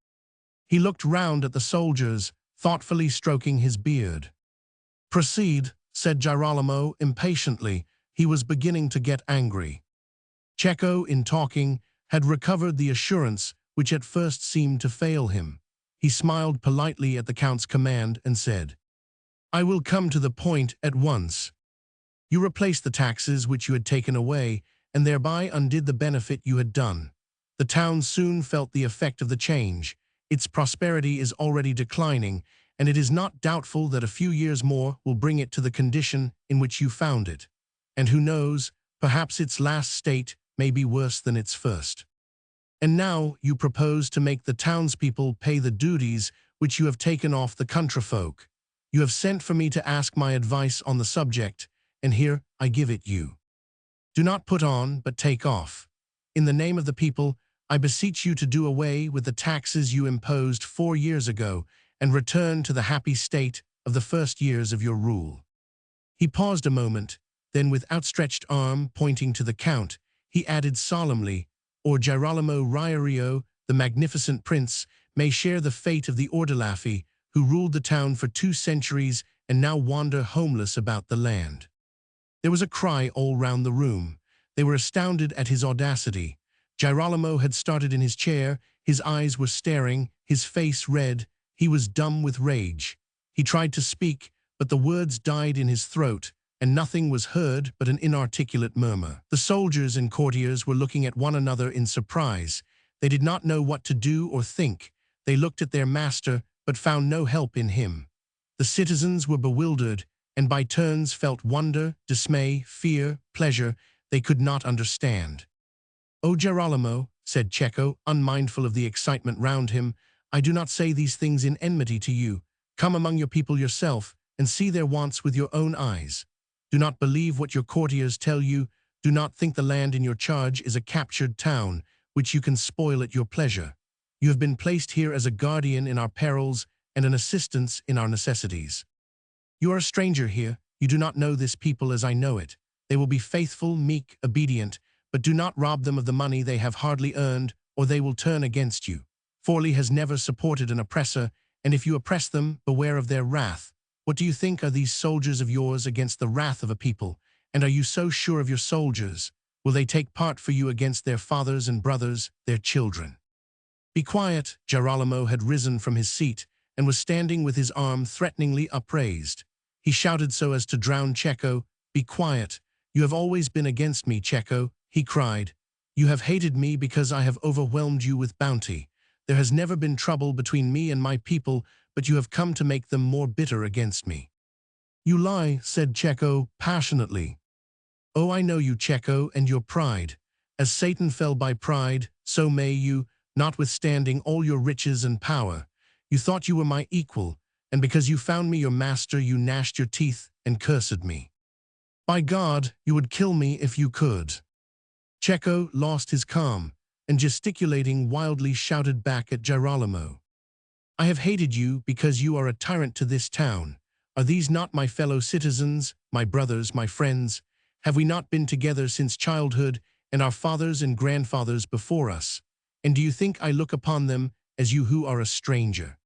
He looked round at the soldiers, thoughtfully stroking his beard. "Proceed," said Girolamo impatiently. He was beginning to get angry. Cecco, in talking, had recovered the assurance which at first seemed to fail him. He smiled politely at the Count's command and said, "I will come to the point at once. You replaced the taxes which you had taken away, and thereby undid the benefit you had done. The town soon felt the effect of the change. Its prosperity is already declining, and it is not doubtful that a few years more will bring it to the condition in which you found it. And who knows, perhaps its last state may be worse than its first. And now you propose to make the townspeople pay the duties which you have taken off the countryfolk. You have sent for me to ask my advice on the subject, and here I give it you. Do not put on, but take off. In the name of the people, I beseech you to do away with the taxes you imposed 4 years ago and return to the happy state of the first years of your rule." He paused a moment, then with outstretched arm pointing to the Count, he added solemnly, "Or Girolamo Riario, the magnificent prince, may share the fate of the Ordelaffi, who ruled the town for 2 centuries and now wander homeless about the land." There was a cry all round the room. They were astounded at his audacity. Girolamo had started in his chair, his eyes were staring, his face red, he was dumb with rage. He tried to speak, but the words died in his throat, and nothing was heard but an inarticulate murmur. The soldiers and courtiers were looking at one another in surprise. They did not know what to do or think. They looked at their master, but found no help in him. The citizens were bewildered, and by turns felt wonder, dismay, fear, pleasure they could not understand. "O Girolamo," said Cecco, unmindful of the excitement round him, "I do not say these things in enmity to you. Come among your people yourself, and see their wants with your own eyes. Do not believe what your courtiers tell you. Do not think the land in your charge is a captured town, which you can spoil at your pleasure. You have been placed here as a guardian in our perils and an assistance in our necessities. You are a stranger here. You do not know this people as I know it. They will be faithful, meek, obedient, but do not rob them of the money they have hardly earned, or they will turn against you. Forli has never supported an oppressor, and if you oppress them, beware of their wrath. What do you think are these soldiers of yours against the wrath of a people? And are you so sure of your soldiers? Will they take part for you against their fathers and brothers, their children?" "Be quiet." Girolamo had risen from his seat and was standing with his arm threateningly upraised. He shouted so as to drown Cecco. "Be quiet. You have always been against me, Cecco," he cried. "You have hated me because I have overwhelmed you with bounty. There has never been trouble between me and my people, but you have come to make them more bitter against me." "You lie," said Cecco passionately. Oh, I know you, Cecco, and your pride. As Satan fell by pride, so may you, notwithstanding all your riches and power. You thought you were my equal, and because you found me your master, you gnashed your teeth and cursed me. By God, you would kill me if you could. Cecco lost his calm, and gesticulating wildly shouted back at Girolamo. I have hated you because you are a tyrant to this town. Are these not my fellow citizens, my brothers, my friends? Have we not been together since childhood, and our fathers and grandfathers before us? And do you think I look upon them as you who are a stranger?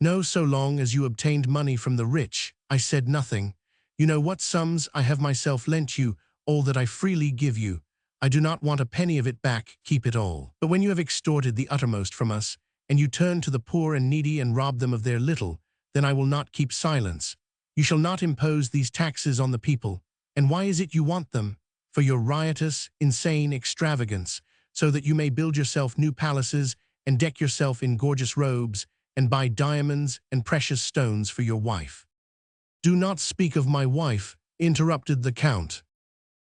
No, so long as you obtained money from the rich, I said nothing. You know what sums I have myself lent you, all that I freely give you. I do not want a penny of it back, keep it all. But when you have extorted the uttermost from us, and you turn to the poor and needy and rob them of their little, then I will not keep silence. You shall not impose these taxes on the people. And why is it you want them? For your riotous, insane extravagance, so that you may build yourself new palaces and deck yourself in gorgeous robes and buy diamonds and precious stones for your wife. Do not speak of my wife, interrupted the Count,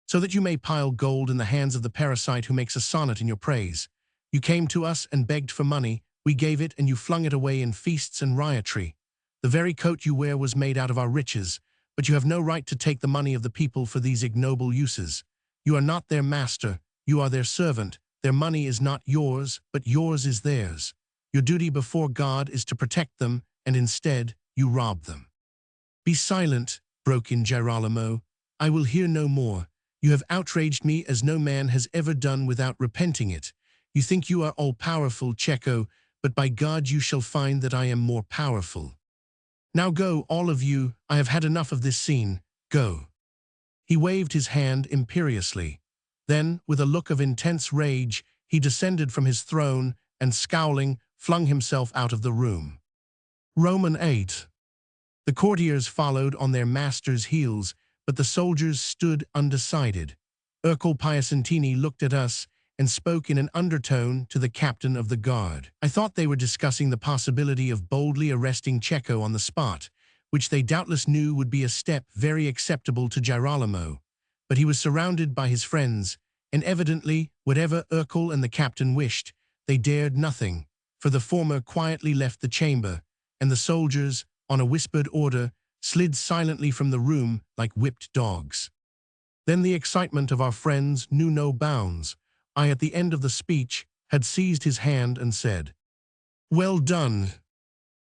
so that you may pile gold in the hands of the parasite who makes a sonnet in your praise. You came to us and begged for money, we gave it and you flung it away in feasts and riotry. The very coat you wear was made out of our riches, but you have no right to take the money of the people for these ignoble uses. You are not their master, you are their servant. Their money is not yours, but yours is theirs. Your duty before God is to protect them, and instead, you rob them. Be silent, broke in Girolamo. I will hear no more. You have outraged me as no man has ever done without repenting it. You think you are all-powerful, Cecco, but by God you shall find that I am more powerful. Now go, all of you, I have had enough of this scene, go. He waved his hand imperiously. Then, with a look of intense rage, he descended from his throne and, scowling, flung himself out of the room. Roman 8. The courtiers followed on their master's heels, but the soldiers stood undecided. Ercole Piacentini looked at us and spoke in an undertone to the captain of the guard. I thought they were discussing the possibility of boldly arresting Cecco on the spot, which they doubtless knew would be a step very acceptable to Girolamo. But he was surrounded by his friends, and evidently, whatever Ercole and the captain wished, they dared nothing, for the former quietly left the chamber, and the soldiers, on a whispered order, slid silently from the room like whipped dogs. Then the excitement of our friends knew no bounds. I, at the end of the speech, had seized his hand and said, "Well done."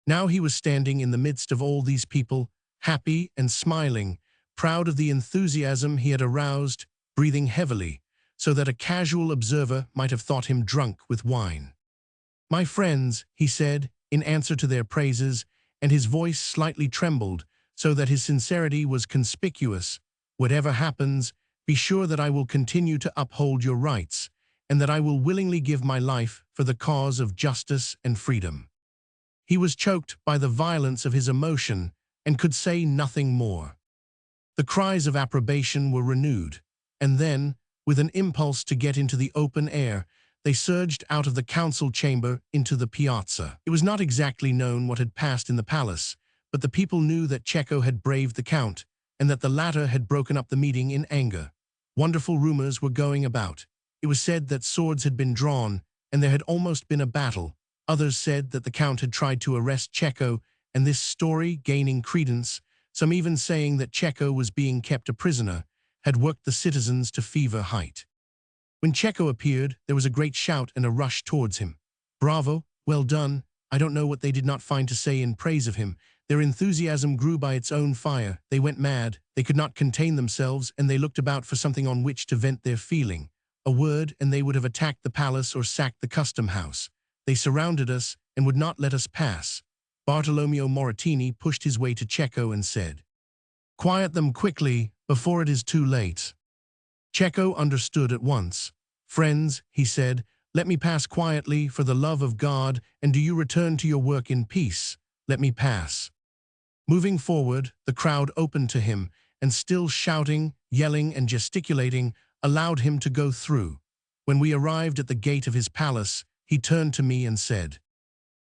Now he was standing in the midst of all these people, happy and smiling, proud of the enthusiasm he had aroused, breathing heavily, so that a casual observer might have thought him drunk with wine. "My friends," he said, in answer to their praises, and his voice slightly trembled, so that his sincerity was conspicuous, "whatever happens, be sure that I will continue to uphold your rights, and that I will willingly give my life for the cause of justice and freedom." He was choked by the violence of his emotion and could say nothing more. The cries of approbation were renewed, and then, with an impulse to get into the open air, they surged out of the council chamber into the piazza. It was not exactly known what had passed in the palace, but the people knew that Cecco had braved the Count, and that the latter had broken up the meeting in anger. Wonderful rumors were going about. It was said that swords had been drawn, and there had almost been a battle. Others said that the Count had tried to arrest Cecco, and this story, gaining credence, some even saying that Cecco was being kept a prisoner, had worked the citizens to fever height. When Cecco appeared, there was a great shout and a rush towards him. Bravo, well done. I don't know what they did not find to say in praise of him. Their enthusiasm grew by its own fire. They went mad. They could not contain themselves, and they looked about for something on which to vent their feeling. A word, and they would have attacked the palace or sacked the custom house. They surrounded us and would not let us pass. Bartolomeo Moratini pushed his way to Cecco and said, "Quiet them quickly, before it is too late." Cecco understood at once. "Friends," he said, "let me pass quietly for the love of God, and do you return to your work in peace. Let me pass." Moving forward, the crowd opened to him, and still shouting, yelling, and gesticulating, allowed him to go through. When we arrived at the gate of his palace, he turned to me and said,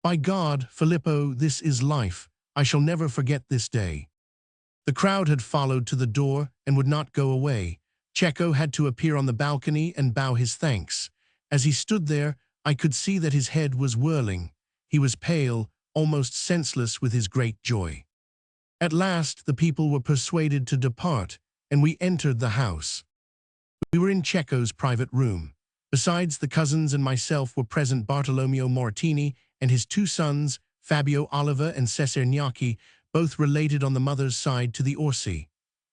"By God, Filippo, this is life. I shall never forget this day." The crowd had followed to the door and would not go away. Checo had to appear on the balcony and bow his thanks. As he stood there, I could see that his head was whirling. He was pale, almost senseless with his great joy. At last, the people were persuaded to depart, and we entered the house. We were in Checo's private room. Besides the cousins and myself were present Bartolomeo Moratini and his two sons, Fabio Oliva and Cesare Gnocchi, both related on the mother's side to the Orsi.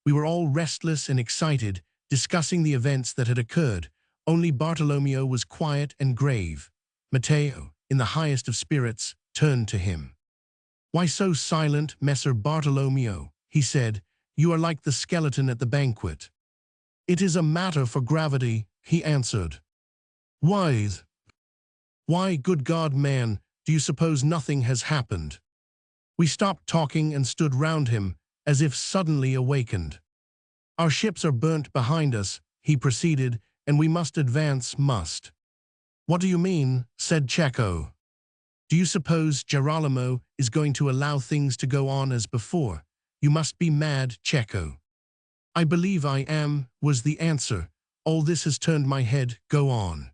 We were all restless and excited, discussing the events that had occurred. Only Bartolomeo was quiet and grave. Matteo, in the highest of spirits, turned to him. "Why so silent, Messer Bartolomeo?" he said. "You are like the skeleton at the banquet." "It is a matter for gravity," he answered. Why, good God, man, do you suppose nothing has happened?" We stopped talking and stood round him, as if suddenly awakened. "Our ships are burnt behind us," he proceeded, "and we must advance, must." "What do you mean?" said Checo. "Do you suppose Girolamo is going to allow things to go on as before? You must be mad, Checo." "I believe I am," was the answer. "All this has turned my head. Go on."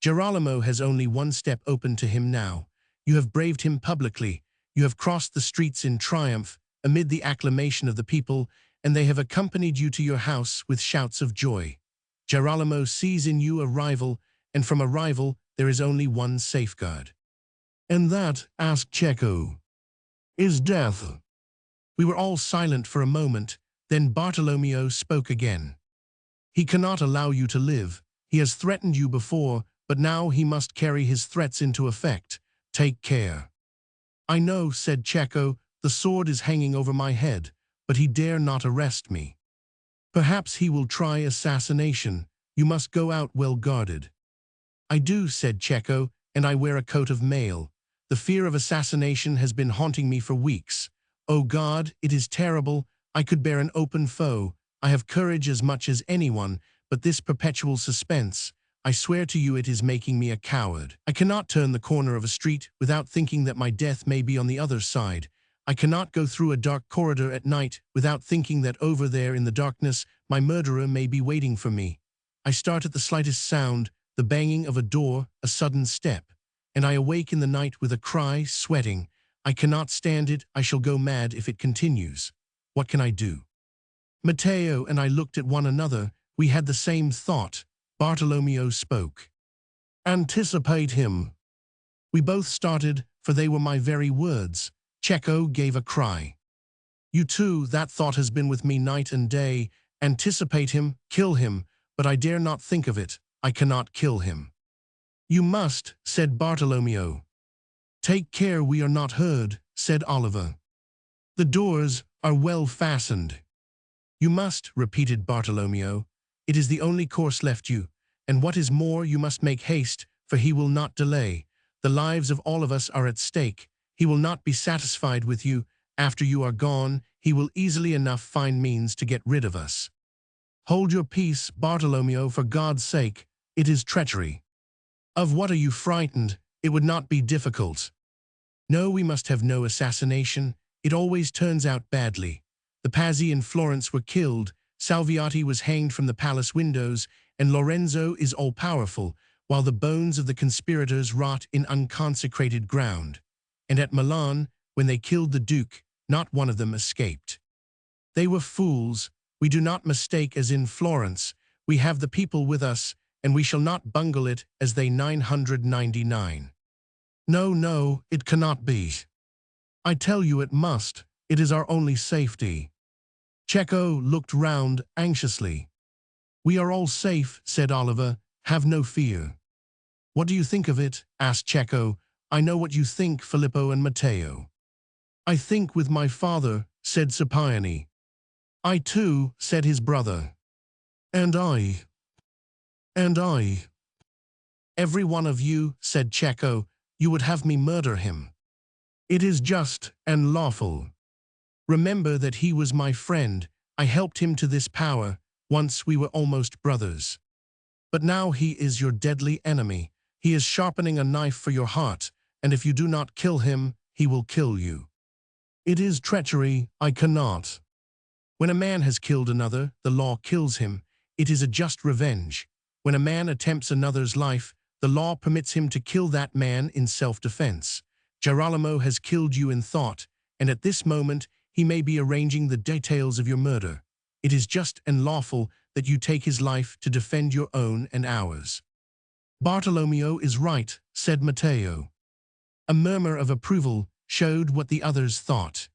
"Girolamo has only one step open to him now. You have braved him publicly. You have crossed the streets in triumph, amid the acclamation of the people, and they have accompanied you to your house with shouts of joy. Girolamo sees in you a rival, and from a rival there is only one safeguard." "And that," asked Checo, "is death." We were all silent for a moment, then Bartolomeo spoke again. "He cannot allow you to live. He has threatened you before, but now he must carry his threats into effect. Take care." "I know," said Checo, "the sword is hanging over my head, but he dare not arrest me." "Perhaps he will try assassination. You must go out well guarded." "I do," said Checo, "and I wear a coat of mail. The fear of assassination has been haunting me for weeks. Oh God, it is terrible. I could bear an open foe. I have courage as much as anyone, but this perpetual suspense, I swear to you it is making me a coward. I cannot turn the corner of a street without thinking that my death may be on the other side. I cannot go through a dark corridor at night without thinking that over there in the darkness my murderer may be waiting for me. I start at the slightest sound, the banging of a door, a sudden step, and I awake in the night with a cry, sweating. I cannot stand it. I shall go mad if it continues. What can I do?" Matteo and I looked at one another. We had the same thought. Bartolomeo spoke. "Anticipate him." We both started, for they were my very words. Checo gave a cry. "You too, that thought has been with me night and day. Anticipate him, kill him, but I dare not think of it. I cannot kill him." "You must," said Bartolomeo. "Take care we are not heard," said Oliver. "The doors are well fastened." "You must," repeated Bartolomeo. "It is the only course left you, and what is more, you must make haste, for he will not delay. The lives of all of us are at stake. He will not be satisfied with you. After you are gone, he will easily enough find means to get rid of us." "Hold your peace, Bartolomeo, for God's sake. It is treachery." "Of what are you frightened? It would not be difficult." "No, we must have no assassination. It always turns out badly. The Pazzi in Florence were killed, Salviati was hanged from the palace windows, and Lorenzo is all-powerful, while the bones of the conspirators rot in unconsecrated ground. And at Milan, when they killed the Duke, not one of them escaped. They were fools. We do not mistake as in Florence. We have the people with us, and we shall not bungle it as they 999. No, no, it cannot be. I tell you it must. It is our only safety." Checo looked round anxiously. "We are all safe," said Oliver. "Have no fear." "What do you think of it?" asked Checo. "I know what you think, Filippo and Matteo." "I think with my father," said Scipione. "I too," said his brother. "And I." "And I." "Every one of you," said Checo. "You would have me murder him." "It is just and lawful. Remember that he was my friend. I helped him to this power. Once we were almost brothers. But now he is your deadly enemy. He is sharpening a knife for your heart, and if you do not kill him, he will kill you." "It is treachery. I cannot." "When a man has killed another, the law kills him. It is a just revenge. When a man attempts another's life, the law permits him to kill that man in self-defense. Girolamo has killed you in thought, and at this moment he may be arranging the details of your murder. It is just and lawful that you take his life to defend your own and ours. Bartolomeo is right, said Matteo. A murmur of approval showed what the others thought.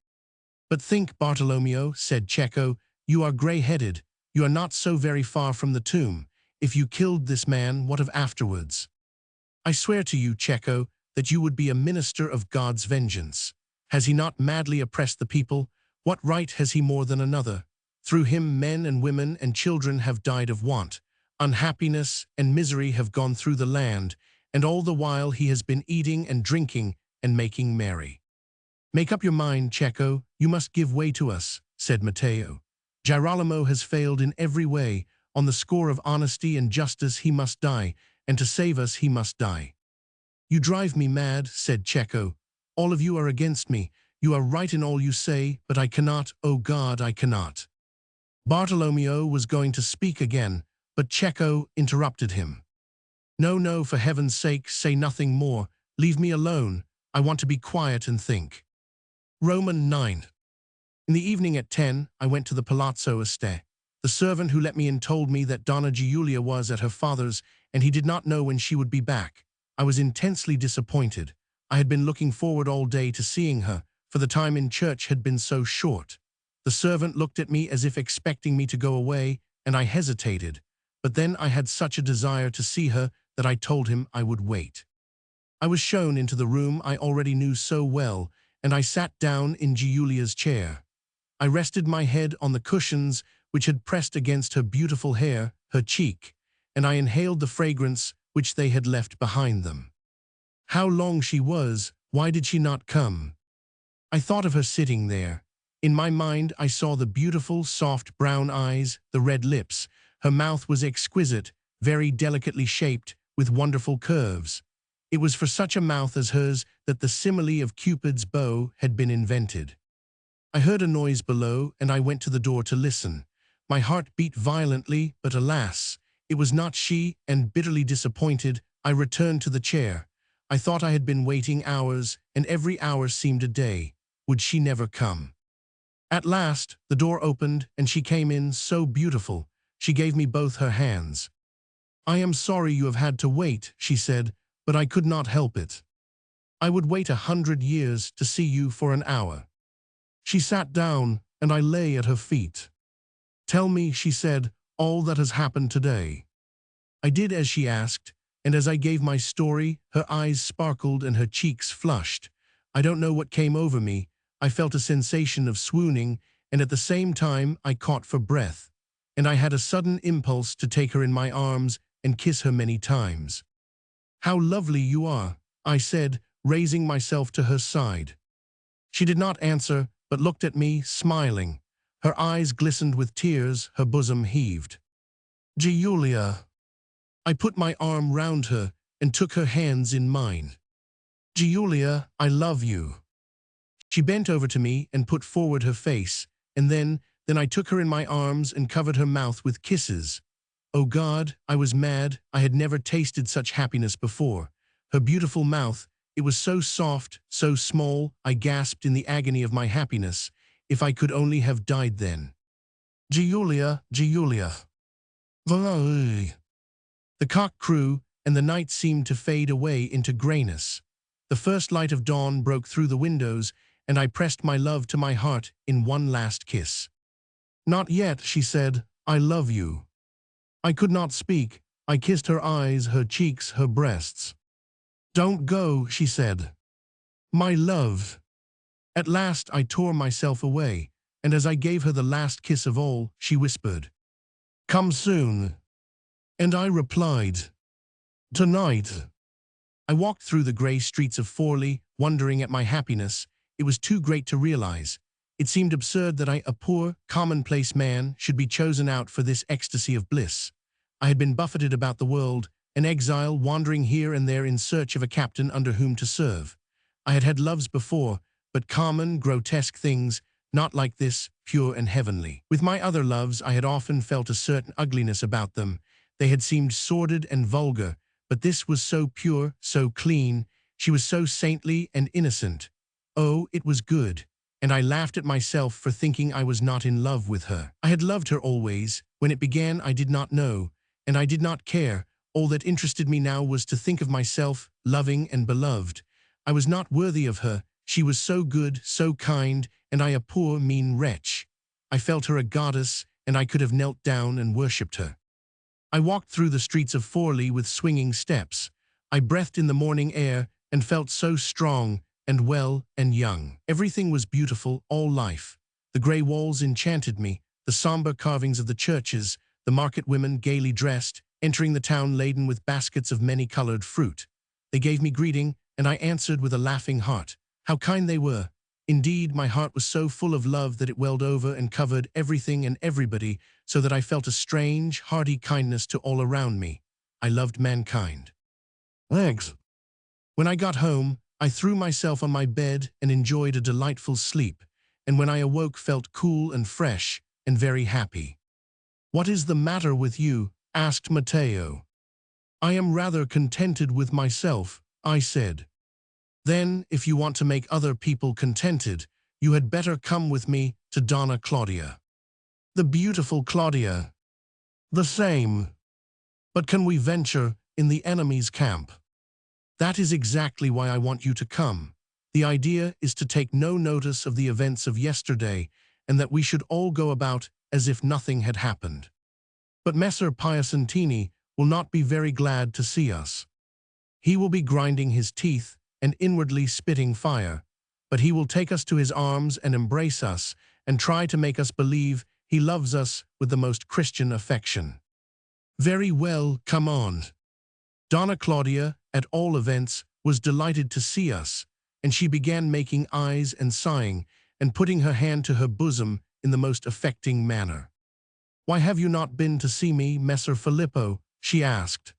But think, Bartolomeo, said Cecco, you are grey-headed. You are not so very far from the tomb. If you killed this man, what of afterwards? I swear to you, Cecco, that you would be a minister of God's vengeance. Has he not madly oppressed the people? What right has he more than another? Through him men and women and children have died of want. Unhappiness and misery have gone through the land, and all the while he has been eating and drinking and making merry. Make up your mind, Cecco, you must give way to us, said Matteo. Girolamo has failed in every way. On the score of honesty and justice he must die, and to save us he must die. You drive me mad, said Cecco. All of you are against me. You are right in all you say, but I cannot, oh God, I cannot. Bartolomeo was going to speak again, but Cecco interrupted him. No, no, for heaven's sake, say nothing more. Leave me alone. I want to be quiet and think. Roman 9. In the evening at 10, I went to the Palazzo Este. The servant who let me in told me that Donna Giulia was at her father's, and he did not know when she would be back. I was intensely disappointed. I had been looking forward all day to seeing her, for the time in church had been so short. The servant looked at me as if expecting me to go away, and I hesitated. But then I had such a desire to see her that I told him I would wait. I was shown into the room I already knew so well, and I sat down in Giulia's chair. I rested my head on the cushions which had pressed against her beautiful hair, her cheek, and I inhaled the fragrance which they had left behind them. How long she was, why did she not come? I thought of her sitting there. In my mind I saw the beautiful, soft brown eyes, the red lips. Her mouth was exquisite, very delicately shaped, with wonderful curves. It was for such a mouth as hers that the simile of Cupid's bow had been invented. I heard a noise below, and I went to the door to listen. My heart beat violently, but alas, it was not she, and bitterly disappointed, I returned to the chair. I thought I had been waiting hours, and every hour seemed a day. Would she never come? At last, the door opened, and she came in, so beautiful. She gave me both her hands. I am sorry you have had to wait, she said, but I could not help it. I would wait 100 years to see you for an hour. She sat down, and I lay at her feet. Tell me, she said, all that has happened today. I did as she asked, and as I gave my story, her eyes sparkled and her cheeks flushed. I don't know what came over me. I felt a sensation of swooning, and at the same time I caught for breath, and I had a sudden impulse to take her in my arms and kiss her many times. How lovely you are, I said, raising myself to her side. She did not answer, but looked at me, smiling. Her eyes glistened with tears, her bosom heaved. Giulia. I put my arm round her and took her hands in mine. Giulia, I love you. She bent over to me and put forward her face, and then I took her in my arms and covered her mouth with kisses. Oh God, I was mad. I had never tasted such happiness before. Her beautiful mouth, it was so soft, so small, I gasped in the agony of my happiness. If I could only have died then. Giulia, Giulia. The cock crew, and the night seemed to fade away into grayness. The first light of dawn broke through the windows, and I pressed my love to my heart in one last kiss. Not yet, she said, I love you. I could not speak. I kissed her eyes, her cheeks, her breasts. Don't go, she said. My love. At last I tore myself away, and as I gave her the last kiss of all, she whispered, Come soon. And I replied, Tonight. I walked through the grey streets of Forlì, wondering at my happiness. It was too great to realize. It seemed absurd that I, a poor, commonplace man, should be chosen out for this ecstasy of bliss. I had been buffeted about the world, an exile wandering here and there in search of a captain under whom to serve. I had had loves before, but common, grotesque things, not like this, pure and heavenly. With my other loves, I had often felt a certain ugliness about them. They had seemed sordid and vulgar, but this was so pure, so clean. She was so saintly and innocent. Oh, it was good. And I laughed at myself for thinking I was not in love with her. I had loved her always. When it began, I did not know, and I did not care. All that interested me now was to think of myself, loving and beloved. I was not worthy of her. She was so good, so kind, and I a poor, mean wretch. I felt her a goddess, and I could have knelt down and worshipped her. I walked through the streets of Forley with swinging steps. I breathed in the morning air and felt so strong and well and young. Everything was beautiful, all life. The grey walls enchanted me, the sombre carvings of the churches, the market women gaily dressed, entering the town laden with baskets of many-coloured fruit. They gave me greeting, and I answered with a laughing heart. How kind they were! Indeed, my heart was so full of love that it welled over and covered everything and everybody, so that I felt a strange, hearty kindness to all around me. I loved mankind. Thanks. When I got home, I threw myself on my bed and enjoyed a delightful sleep, and when I awoke felt cool and fresh and very happy. "What is the matter with you?" asked Matteo. "I am rather contented with myself," I said. "Then, if you want to make other people contented, you had better come with me to Donna Claudia." "The beautiful Claudia." "The same. But can we venture in the enemy's camp?" "That is exactly why I want you to come. The idea is to take no notice of the events of yesterday, and that we should all go about as if nothing had happened. But Messer Piacentini will not be very glad to see us. He will be grinding his teeth and inwardly spitting fire, but he will take us to his arms and embrace us and try to make us believe he loves us with the most Christian affection." "Very well, come on." Donna Claudia, at all events, was delighted to see us, and she began making eyes and sighing, and putting her hand to her bosom in the most affecting manner. "Why have you not been to see me, Messer Filippo?" she asked.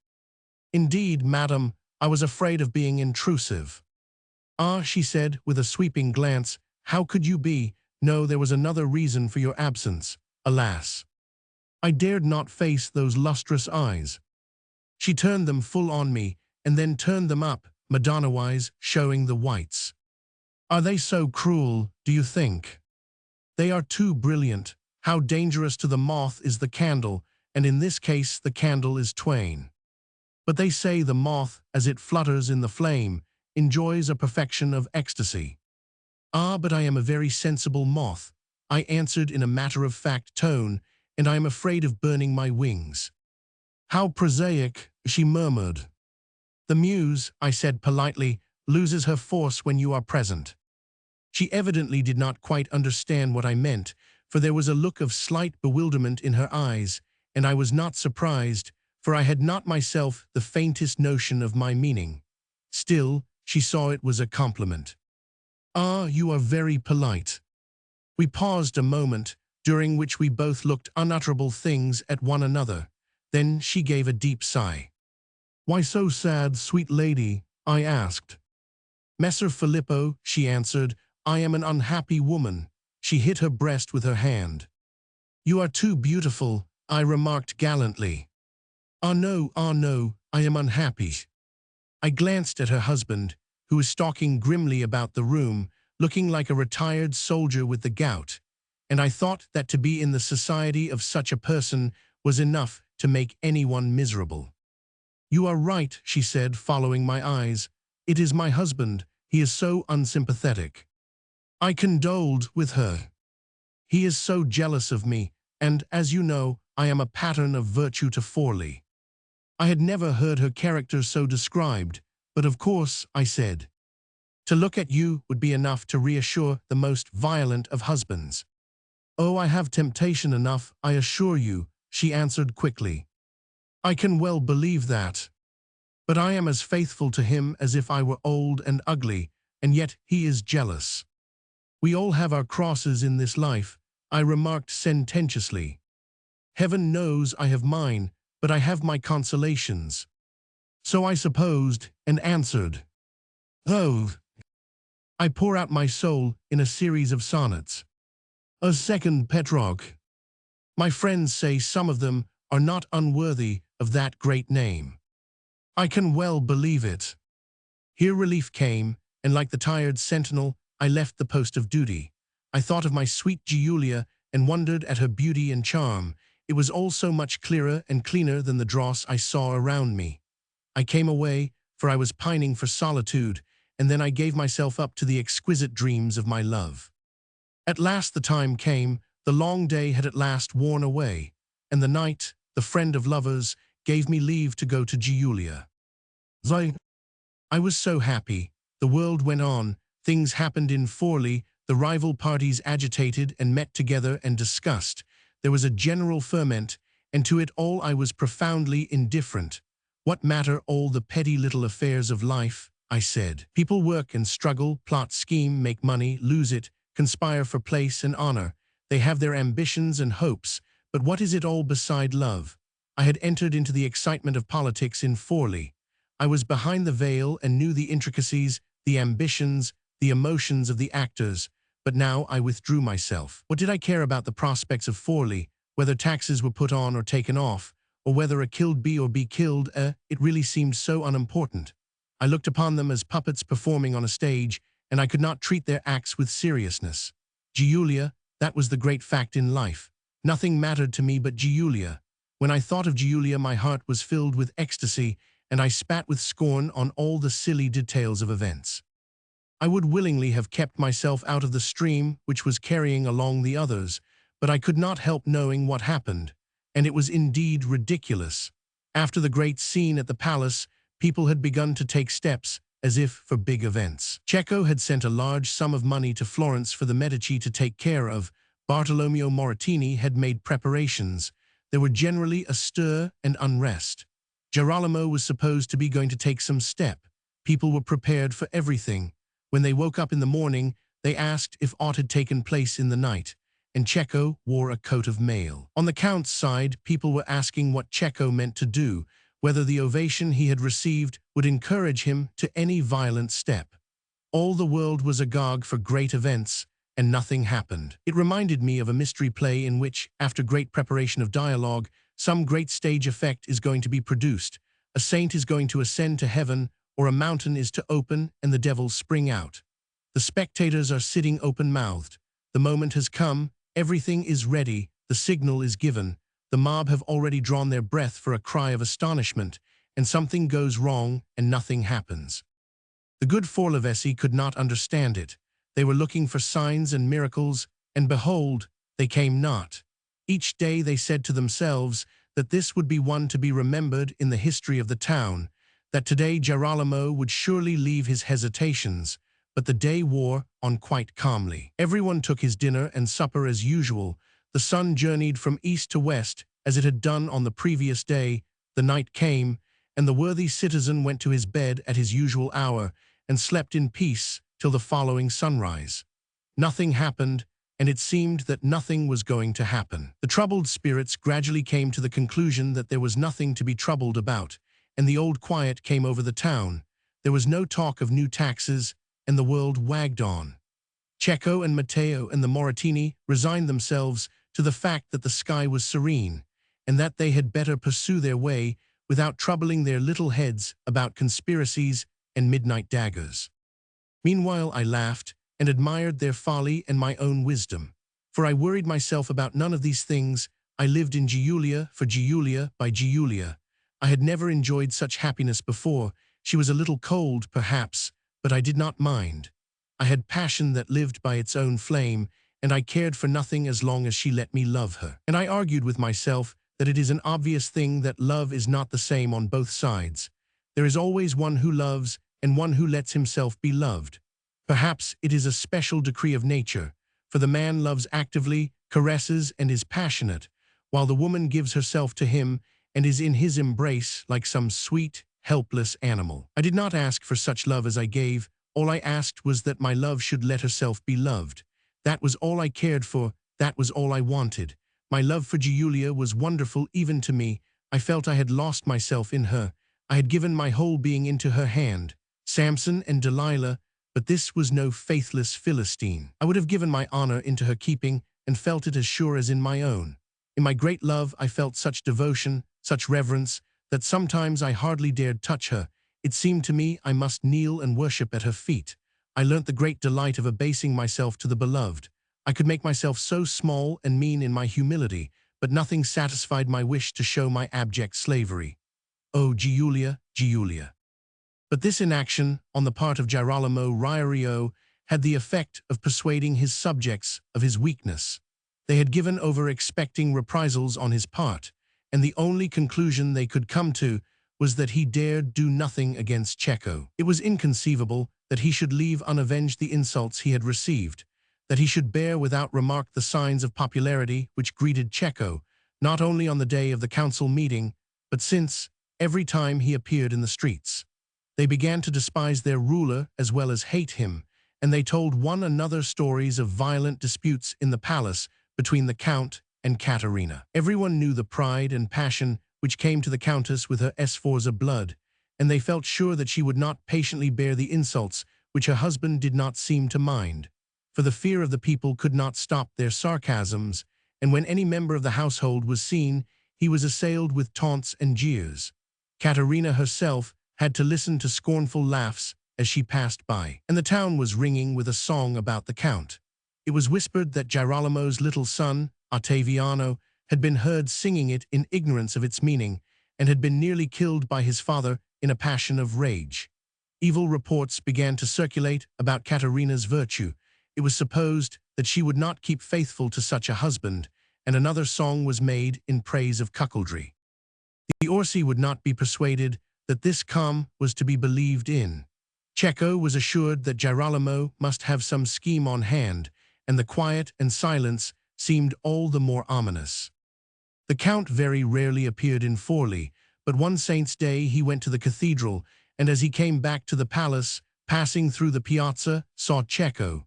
"Indeed, madam, I was afraid of being intrusive." "Ah," she said, with a sweeping glance, "how could you be? No, there was another reason for your absence. Alas! I dared not face those lustrous eyes." She turned them full on me, and then turned them up, Madonna-wise, showing the whites. "Are they so cruel, do you think?" "They are too brilliant. How dangerous to the moth is the candle, and in this case the candle is twain. But they say the moth, as it flutters in the flame, enjoys a perfection of ecstasy." "Ah, but I am a very sensible moth," I answered in a matter-of-fact tone, "and I am afraid of burning my wings." "How prosaic," she murmured. "The muse," I said politely, "loses her force when you are present." She evidently did not quite understand what I meant, for there was a look of slight bewilderment in her eyes, and I was not surprised, for I had not myself the faintest notion of my meaning. Still, she saw it was a compliment. "Ah, you are very polite." We paused a moment, during which we both looked unutterable things at one another. Then she gave a deep sigh. "Why so sad, sweet lady?" I asked. "Messer Filippo," she answered, "I am an unhappy woman." She hit her breast with her hand. "You are too beautiful," I remarked gallantly. Ah no, I am unhappy." I glanced at her husband, who was stalking grimly about the room, looking like a retired soldier with the gout, and I thought that to be in the society of such a person was enough to make anyone miserable. "You are right," she said, following my eyes. "It is my husband. He is so unsympathetic." I condoled with her. "He is so jealous of me, and, as you know, I am a pattern of virtue to Forley." I had never heard her character so described, but of course, I said, "to look at you would be enough to reassure the most violent of husbands." "Oh, I have temptation enough, I assure you," she answered quickly. "I can well believe that. But I am as faithful to him as if I were old and ugly, and yet he is jealous." "We all have our crosses in this life," I remarked sententiously. "Heaven knows I have mine, but I have my consolations." So I supposed, and answered. "Oh." I pour out my soul in a series of sonnets. A second Petrarch. My friends say some of them are not unworthy of that great name. I can well believe it. Here relief came, and like the tired sentinel, I left the post of duty. I thought of my sweet Giulia and wondered at her beauty and charm. It was all so much clearer and cleaner than the dross I saw around me. I came away, for I was pining for solitude, and then I gave myself up to the exquisite dreams of my love. At last the time came, the long day had at last worn away, and the night, the friend of lovers, gave me leave to go to Giulia. I was so happy. The world went on, things happened in Forlì, the rival parties agitated and met together and discussed. There was a general ferment, and to it all I was profoundly indifferent. What matter all the petty little affairs of life, I said. People work and struggle, plot, scheme, make money, lose it, conspire for place and honor. They have their ambitions and hopes, but what is it all beside love? I had entered into the excitement of politics in Forlì. I was behind the veil and knew the intricacies, the ambitions, the emotions of the actors, but now I withdrew myself. What did I care about the prospects of Forlì, whether taxes were put on or taken off, or whether a killed be or be killed? It really seemed so unimportant. I looked upon them as puppets performing on a stage, and I could not treat their acts with seriousness. Giulia, that was the great fact in life. Nothing mattered to me but Giulia. When I thought of Giulia, my heart was filled with ecstasy, and I spat with scorn on all the silly details of events. I would willingly have kept myself out of the stream which was carrying along the others, but I could not help knowing what happened, and it was indeed ridiculous. After the great scene at the palace, people had begun to take steps, as if for big events. Cecco had sent a large sum of money to Florence for the Medici to take care of. Bartolomeo Moratini had made preparations. There were generally a stir and unrest. Girolamo was supposed to be going to take some step. People were prepared for everything. When they woke up in the morning, they asked if aught had taken place in the night, and Cecco wore a coat of mail. On the Count's side, people were asking what Cecco meant to do, whether the ovation he had received would encourage him to any violent step. All the world was agog for great events, and nothing happened. It reminded me of a mystery play in which, after great preparation of dialogue, some great stage effect is going to be produced. A saint is going to ascend to heaven, or a mountain is to open and the devils spring out. The spectators are sitting open-mouthed. The moment has come, everything is ready, the signal is given. The mob have already drawn their breath for a cry of astonishment, and something goes wrong and nothing happens. The good Forlivesi could not understand it. They were looking for signs and miracles, and behold, they came not. Each day they said to themselves that this would be one to be remembered in the history of the town, that today Girolamo would surely leave his hesitations, but the day wore on quite calmly. Everyone took his dinner and supper as usual. The sun journeyed from east to west, as it had done on the previous day. The night came, and the worthy citizen went to his bed at his usual hour, and slept in peace till the following sunrise. Nothing happened, and it seemed that nothing was going to happen. The troubled spirits gradually came to the conclusion that there was nothing to be troubled about, and the old quiet came over the town. There was no talk of new taxes, and the world wagged on. Cecco and Matteo and the Moratini resigned themselves to the fact that the sky was serene, and that they had better pursue their way without troubling their little heads about conspiracies and midnight daggers. Meanwhile I laughed and admired their folly and my own wisdom, for I worried myself about none of these things. I lived in Giulia, for Giulia, by Giulia. I had never enjoyed such happiness before. She was a little cold, perhaps, but I did not mind. I had passion that lived by its own flame, and I cared for nothing as long as she let me love her. And I argued with myself that it is an obvious thing that love is not the same on both sides. There is always one who loves and one who lets himself be loved. Perhaps it is a special decree of nature, for the man loves actively, caresses, and is passionate, while the woman gives herself to him and is in his embrace like some sweet, helpless animal. I did not ask for such love as I gave. All I asked was that my love should let herself be loved. That was all I cared for, that was all I wanted. My love for Giulia was wonderful even to me. I felt I had lost myself in her. I had given my whole being into her hand. Samson and Delilah, but this was no faithless Philistine. I would have given my honor into her keeping, and felt it as sure as in my own. In my great love I felt such devotion, such reverence, that sometimes I hardly dared touch her. It seemed to me I must kneel and worship at her feet. I learnt the great delight of abasing myself to the beloved. I could make myself so small and mean in my humility, but nothing satisfied my wish to show my abject slavery. Oh, Giulia, Giulia! But this inaction, on the part of Girolamo Riario, had the effect of persuading his subjects of his weakness. They had given over expecting reprisals on his part, and the only conclusion they could come to was that he dared do nothing against Cecco. It was inconceivable that he should leave unavenged the insults he had received, that he should bear without remark the signs of popularity which greeted Cecco, not only on the day of the council meeting, but since, every time he appeared in the streets. They began to despise their ruler as well as hate him, and they told one another stories of violent disputes in the palace between the Count and Caterina. Everyone knew the pride and passion which came to the Countess with her Sforza blood, and they felt sure that she would not patiently bear the insults which her husband did not seem to mind. For the fear of the people could not stop their sarcasms, and when any member of the household was seen, he was assailed with taunts and jeers. Caterina herself had to listen to scornful laughs as she passed by, and the town was ringing with a song about the Count. It was whispered that Girolamo's little son, Ottaviano, had been heard singing it in ignorance of its meaning, and had been nearly killed by his father in a passion of rage. Evil reports began to circulate about Caterina's virtue. It was supposed that she would not keep faithful to such a husband, and another song was made in praise of cuckoldry. The Orsi would not be persuaded that this calm was to be believed in. Cecco was assured that Girolamo must have some scheme on hand, and the quiet and silence seemed all the more ominous. The Count very rarely appeared in Forli, but one saint's day he went to the cathedral, and as he came back to the palace, passing through the piazza, saw Cecco.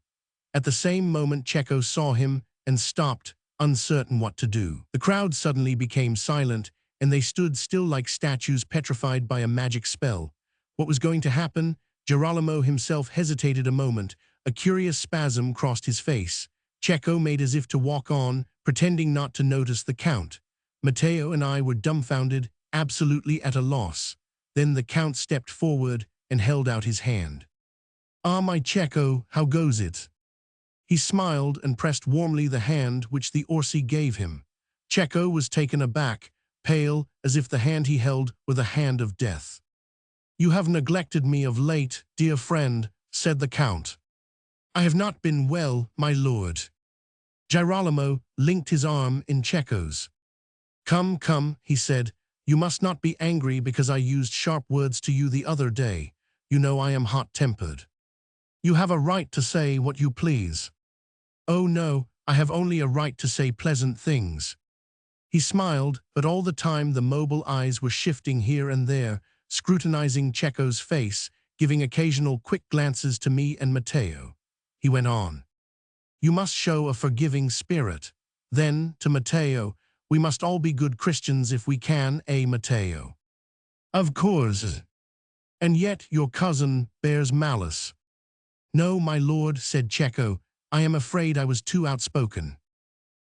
At the same moment Cecco saw him and stopped, uncertain what to do. The crowd suddenly became silent, and they stood still like statues petrified by a magic spell. What was going to happen? Girolamo himself hesitated a moment. A curious spasm crossed his face. Cecco made as if to walk on, pretending not to notice the Count. Matteo and I were dumbfounded, absolutely at a loss. Then the Count stepped forward and held out his hand. "Ah, my Cecco, how goes it?" He smiled and pressed warmly the hand which the Orsi gave him. Cecco was taken aback, pale, as if the hand he held were the hand of death. "You have neglected me of late, dear friend," said the Count. "I have not been well, my lord." Girolamo linked his arm in Cecco's. "Come, come," he said, "you must not be angry because I used sharp words to you the other day. You know I am hot-tempered. You have a right to say what you please." "Oh no, I have only a right to say pleasant things." He smiled, but all the time the mobile eyes were shifting here and there, scrutinizing Cecco's face, giving occasional quick glances to me and Matteo. He went on. "You must show a forgiving spirit. Then, to Matteo, we must all be good Christians if we can, Matteo?" "Of course. And yet your cousin bears malice." "No, my lord," said Cecco, "I am afraid I was too outspoken."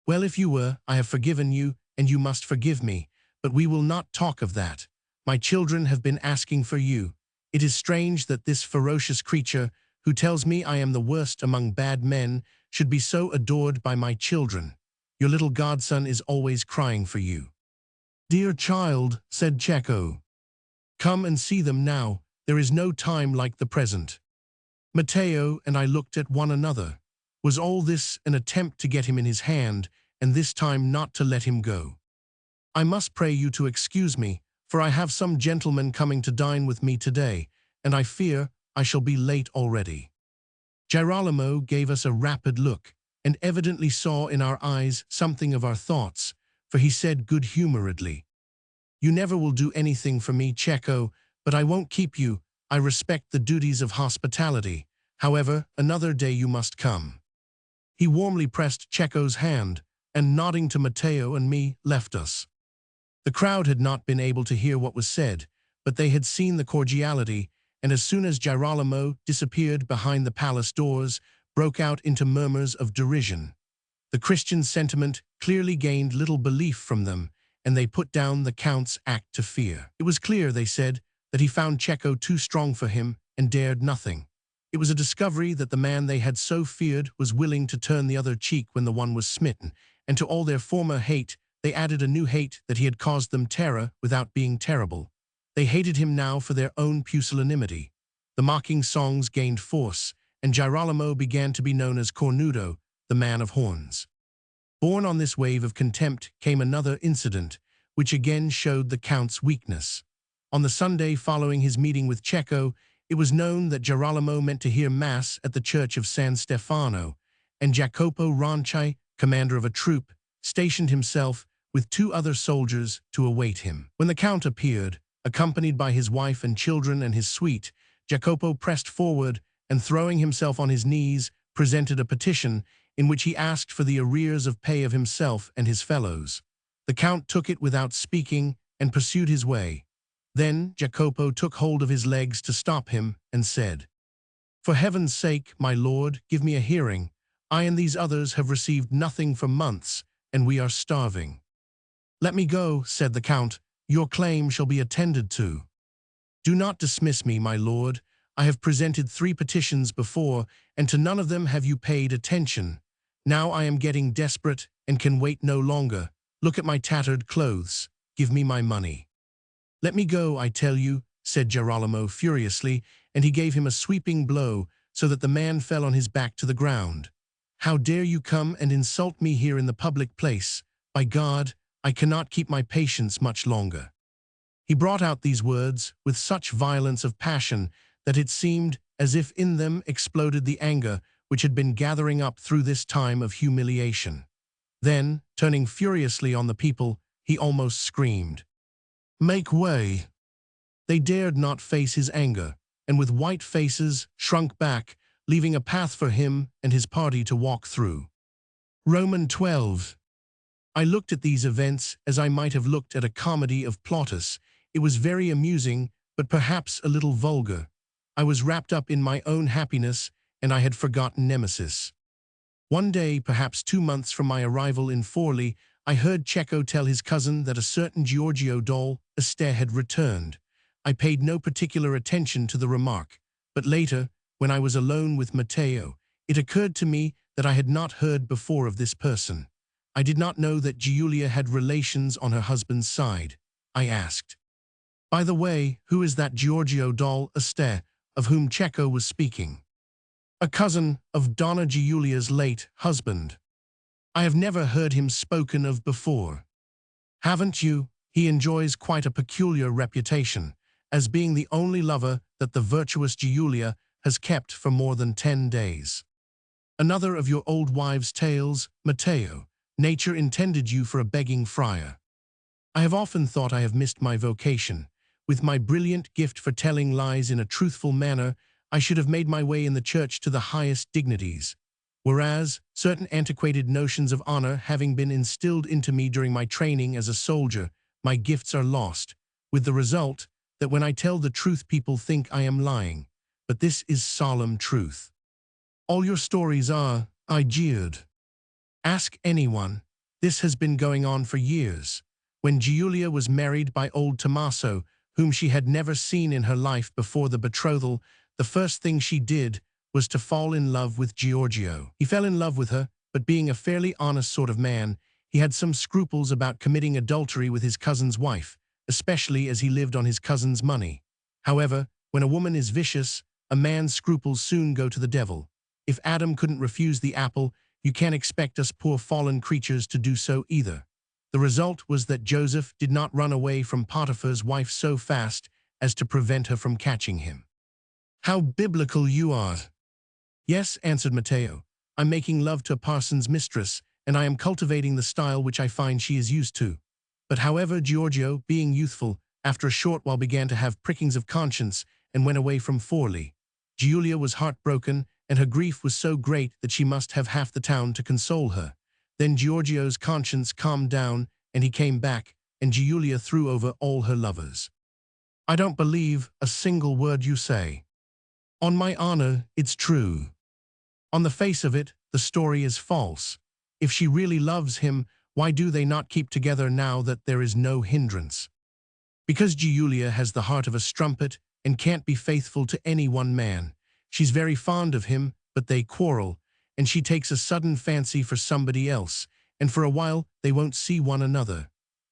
"Well, if you were, I have forgiven you, and you must forgive me, but we will not talk of that. My children have been asking for you. It is strange that this ferocious creature, who tells me I am the worst among bad men, should be so adored by my children. Your little godson is always crying for you." "Dear child," said Cecco. "Come and see them now. There is no time like the present." Matteo and I looked at one another. Was all this an attempt to get him in his hand, and this time not to let him go? "I must pray you to excuse me, for I have some gentlemen coming to dine with me today, and I fear I shall be late already." Girolamo gave us a rapid look, and evidently saw in our eyes something of our thoughts, for he said good-humoredly, "You never will do anything for me, Cecco, but I won't keep you. I respect the duties of hospitality. However, another day you must come." He warmly pressed Cecco's hand, and nodding to Matteo and me, left us. The crowd had not been able to hear what was said, but they had seen the cordiality, and as soon as Girolamo disappeared behind the palace doors, broke out into murmurs of derision. The Christian sentiment clearly gained little belief from them, and they put down the Count's act to fear. It was clear, they said, that he found Cecco too strong for him and dared nothing. It was a discovery that the man they had so feared was willing to turn the other cheek when the one was smitten, and to all their former hate, they added a new hate that he had caused them terror without being terrible. They hated him now for their own pusillanimity. The mocking songs gained force, and Girolamo began to be known as Cornudo, the man of horns. Born on this wave of contempt came another incident, which again showed the Count's weakness. On the Sunday following his meeting with Cecco, it was known that Girolamo meant to hear Mass at the church of San Stefano, and Jacopo Ronchi, commander of a troop, stationed himself with 2 other soldiers to await him. When the Count appeared, accompanied by his wife and children and his suite, Jacopo pressed forward and, throwing himself on his knees, presented a petition in which he asked for the arrears of pay of himself and his fellows. The Count took it without speaking and pursued his way. Then Jacopo took hold of his legs to stop him and said, "For heaven's sake, my lord, give me a hearing. I and these others have received nothing for months, and we are starving." "Let me go," said the Count. "Your claim shall be attended to." "Do not dismiss me, my lord. I have presented 3 petitions before, and to none of them have you paid attention. Now I am getting desperate and can wait no longer. Look at my tattered clothes. Give me my money." "Let me go, I tell you," said Girolamo furiously, and he gave him a sweeping blow so that the man fell on his back to the ground. "How dare you come and insult me here in the public place? By God, I cannot keep my patience much longer." He brought out these words with such violence of passion that it seemed as if in them exploded the anger which had been gathering up through this time of humiliation. Then, turning furiously on the people, he almost screamed, "Make way!" They dared not face his anger, and with white faces shrunk back, leaving a path for him and his party to walk through. Roman 12. I looked at these events as I might have looked at a comedy of Plautus. It was very amusing, but perhaps a little vulgar. I was wrapped up in my own happiness, and I had forgotten Nemesis. One day, perhaps 2 months from my arrival in Forli, I heard Cecco tell his cousin that a certain Giorgio Dol Este had returned. I paid no particular attention to the remark, but later, when I was alone with Matteo, it occurred to me that I had not heard before of this person. I did not know that Giulia had relations on her husband's side. I asked, "By the way, who is that Giorgio Dol Este of whom Cecco was speaking?" "A cousin of Donna Giulia's late husband." "I have never heard him spoken of before." "Haven't you? He enjoys quite a peculiar reputation, as being the only lover that the virtuous Giulia has kept for more than 10 days. Another of your old wives' tales, Matteo. Nature intended you for a begging friar. I have often thought I have missed my vocation. With my brilliant gift for telling lies in a truthful manner, I should have made my way in the church to the highest dignities. Whereas, certain antiquated notions of honor having been instilled into me during my training as a soldier, my gifts are lost, with the result that when I tell the truth people think I am lying. But this is solemn truth. All your stories are, I jeered. Ask anyone. This has been going on for years. When Giulia was married by old Tommaso, whom she had never seen in her life before the betrothal, the first thing she did was to fall in love with Giorgio. He fell in love with her, but being a fairly honest sort of man, he had some scruples about committing adultery with his cousin's wife, especially as he lived on his cousin's money. However, when a woman is vicious, a man's scruples soon go to the devil. If Adam couldn't refuse the apple, you can't expect us poor fallen creatures to do so either. The result was that Joseph did not run away from Potiphar's wife so fast as to prevent her from catching him. How biblical you are. Yes, answered Matteo. I'm making love to a parson's mistress, and I am cultivating the style which I find she is used to. But however, Giorgio, being youthful, after a short while began to have prickings of conscience and went away from Forli. Giulia was heartbroken, and her grief was so great that she must have half the town to console her. Then Giorgio's conscience calmed down, and he came back, and Giulia threw over all her lovers. I don't believe a single word you say. On my honor, it's true. On the face of it, the story is false. If she really loves him, why do they not keep together now that there is no hindrance? Because Giulia has the heart of a strumpet and can't be faithful to any one man. She's very fond of him, but they quarrel, and she takes a sudden fancy for somebody else, and for a while they won't see one another.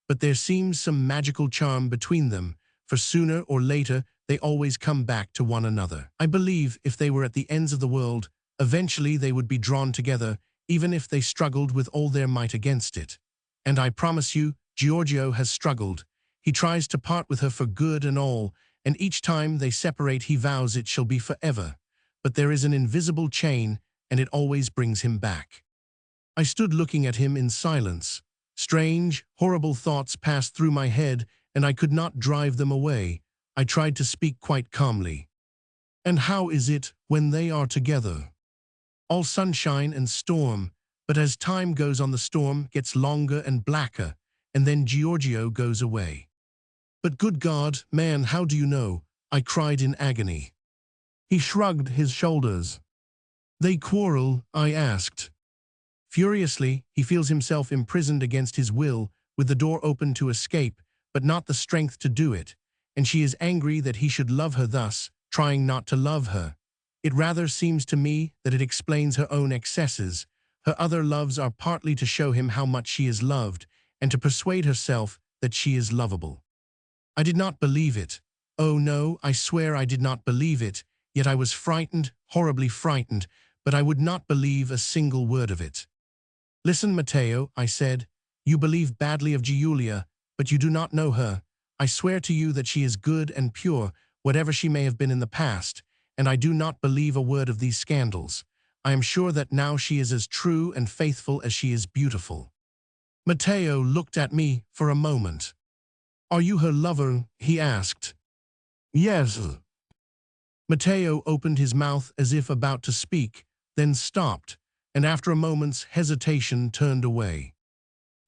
But there seems some magical charm between them, for sooner or later they always come back to one another. I believe if they were at the ends of the world, eventually they would be drawn together, even if they struggled with all their might against it. And I promise you, Giorgio has struggled. He tries to part with her for good and all, and each time they separate he vows it shall be forever. But there is an invisible chain, and it always brings him back. I stood looking at him in silence. Strange, horrible thoughts passed through my head, and I could not drive them away. I tried to speak quite calmly. And how is it when they are together? All sunshine and storm, but as time goes on the storm gets longer and blacker, and then Giorgio goes away. But good God, man, how do you know? I cried in agony. He shrugged his shoulders. They quarrel? I asked. Furiously, he feels himself imprisoned against his will, with the door open to escape, but not the strength to do it, and she is angry that he should love her thus, trying not to love her. It rather seems to me that it explains her own excesses. Her other loves are partly to show him how much she is loved, and to persuade herself that she is lovable. I did not believe it. Oh no, I swear I did not believe it, yet I was frightened, horribly frightened, but I would not believe a single word of it. Listen, Matteo, I said, you believe badly of Giulia, but you do not know her. I swear to you that she is good and pure, whatever she may have been in the past, and I do not believe a word of these scandals. I am sure that now she is as true and faithful as she is beautiful. Matteo looked at me for a moment. Are you her lover? He asked. Yes. Matteo opened his mouth as if about to speak, then stopped, and after a moment's hesitation turned away.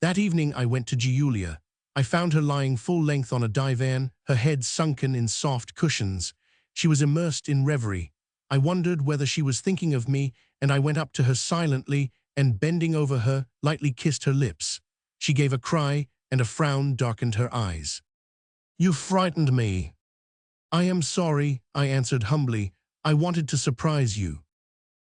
That evening I went to Giulia. I found her lying full length on a divan, her head sunken in soft cushions. She was immersed in reverie. I wondered whether she was thinking of me, and I went up to her silently and, bending over her, lightly kissed her lips. She gave a cry, and a frown darkened her eyes. You frightened me. I am sorry, I answered humbly. I wanted to surprise you.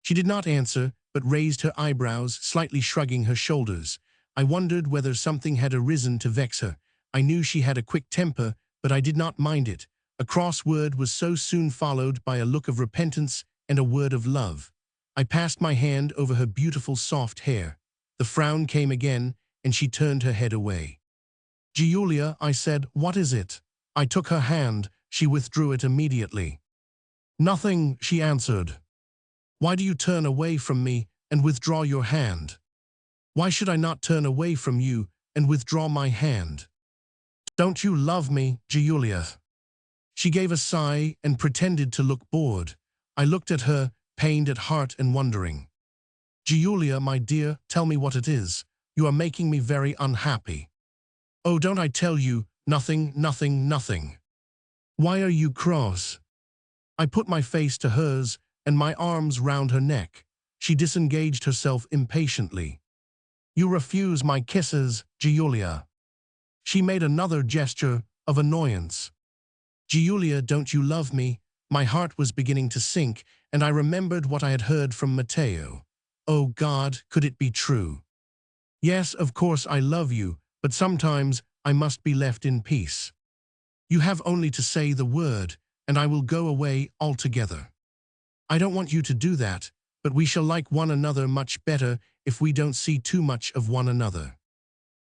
She did not answer, but raised her eyebrows, slightly shrugging her shoulders. I wondered whether something had arisen to vex her. I knew she had a quick temper, but I did not mind it. A cross word was so soon followed by a look of repentance and a word of love. I passed my hand over her beautiful soft hair. The frown came again, and she turned her head away. Giulia, I said, what is it? I took her hand. She withdrew it immediately. Nothing, she answered. Why do you turn away from me and withdraw your hand? Why should I not turn away from you and withdraw my hand? Don't you love me, Giulia? She gave a sigh and pretended to look bored. I looked at her, pained at heart and wondering. Giulia, my dear, tell me what it is. You are making me very unhappy. Oh, don't I tell you, nothing, nothing, nothing. Why are you cross? I put my face to hers and my arms round her neck. She disengaged herself impatiently. You refuse my kisses, Giulia. She made another gesture of annoyance. Giulia, don't you love me? My heart was beginning to sink, and I remembered what I had heard from Matteo. Oh God, could it be true? Yes, of course I love you, but sometimes I must be left in peace. You have only to say the word, and I will go away altogether. I don't want you to do that, but we shall like one another much better if we don't see too much of one another.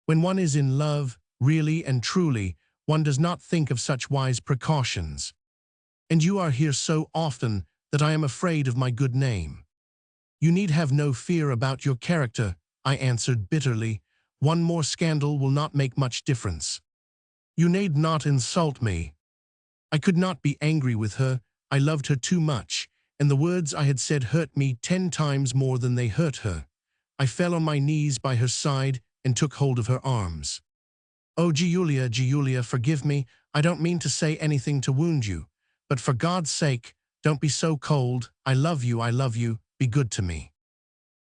When one is in love, really and truly, one does not think of such wise precautions. And you are here so often that I am afraid of my good name. You need have no fear about your character, I answered bitterly. One more scandal will not make much difference. You need not insult me. I could not be angry with her. I loved her too much, and the words I had said hurt me 10 times more than they hurt her. I fell on my knees by her side and took hold of her arms. Oh, Giulia, Giulia, forgive me. I don't mean to say anything to wound you. But for God's sake, don't be so cold. I love you, be good to me.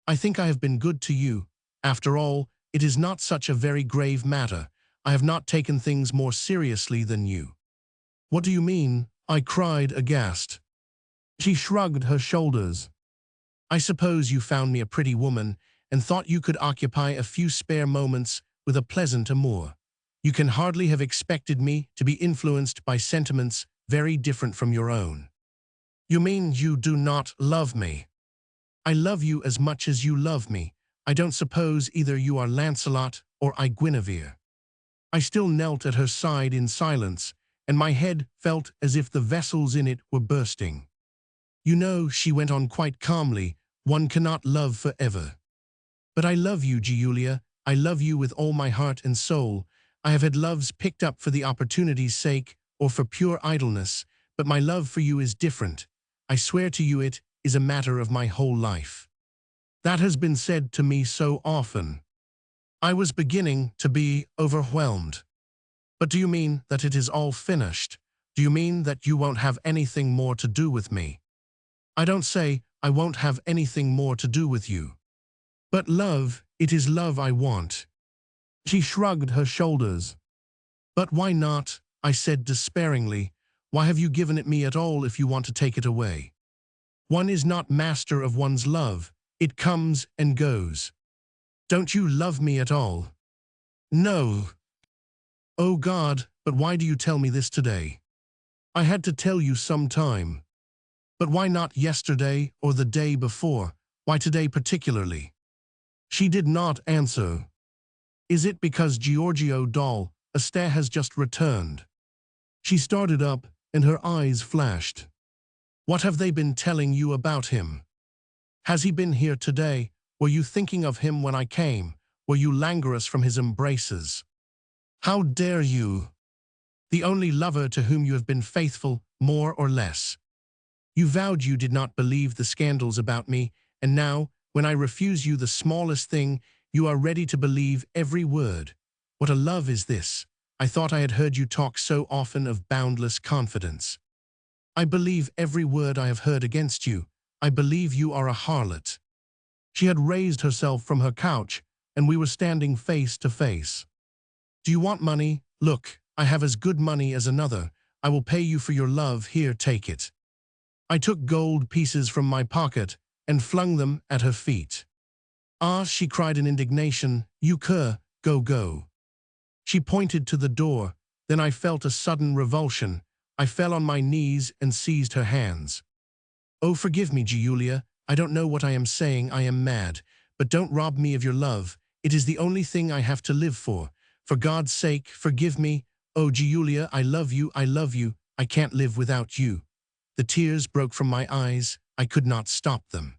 I think I have been good to you, After all, it is not such a very grave matter. I have not taken things more seriously than you." "What do you mean?" I cried, aghast. She shrugged her shoulders. "I suppose you found me a pretty woman and thought you could occupy a few spare moments with a pleasant amour. You can hardly have expected me to be influenced by sentiments very different from your own." "You mean you do not love me?" "I love you as much as you love me. I don't suppose either you are Lancelot or I Guinevere." I still knelt at her side in silence, and my head felt as if the vessels in it were bursting. "You know," she went on quite calmly, "one cannot love forever." "But I love you, Giulia. I love you with all my heart and soul. I have had loves picked up for the opportunity's sake or for pure idleness, but my love for you is different. I swear to you it is a matter of my whole life." That has been said to me so often. I was beginning to be overwhelmed. "But do you mean that it is all finished? Do you mean that you won't have anything more to do with me?" "I don't say I won't have anything more to do with you. But love, it is love I want." She shrugged her shoulders. "But why not?" I said despairingly. "Why have you given it me at all if you want to take it away? One is not master of one's love. It comes and goes. Don't you love me at all?" "No." "Oh God, but why do you tell me this today?" "I had to tell you some time." "But why not yesterday or the day before? Why today particularly?" She did not answer. "Is it because Giorgio Doll Astaire has just returned?" She started up and her eyes flashed. "What have they been telling you about him? Has he been here today? Were you thinking of him when I came? Were you languorous from his embraces? How dare you? The only lover to whom you have been faithful, more or less. You vowed you did not believe the scandals about me, and now, when I refuse you the smallest thing, you are ready to believe every word. What a love is this? I thought I had heard you talk so often of boundless confidence." "I believe every word I have heard against you. I believe you are a harlot." She had raised herself from her couch, and we were standing face to face. "Do you want money? Look, I have as good money as another. I will pay you for your love. Here, take it." I took gold pieces from my pocket and flung them at her feet. "Ah," she cried in indignation, "you cur, go." She pointed to the door. Then I felt a sudden revulsion. I fell on my knees and seized her hands. "Oh, forgive me, Giulia. I don't know what I am saying. I am mad. But don't rob me of your love. It is the only thing I have to live for. For God's sake, forgive me. Oh, Giulia, I love you. I love you. I can't live without you." The tears broke from my eyes. I could not stop them.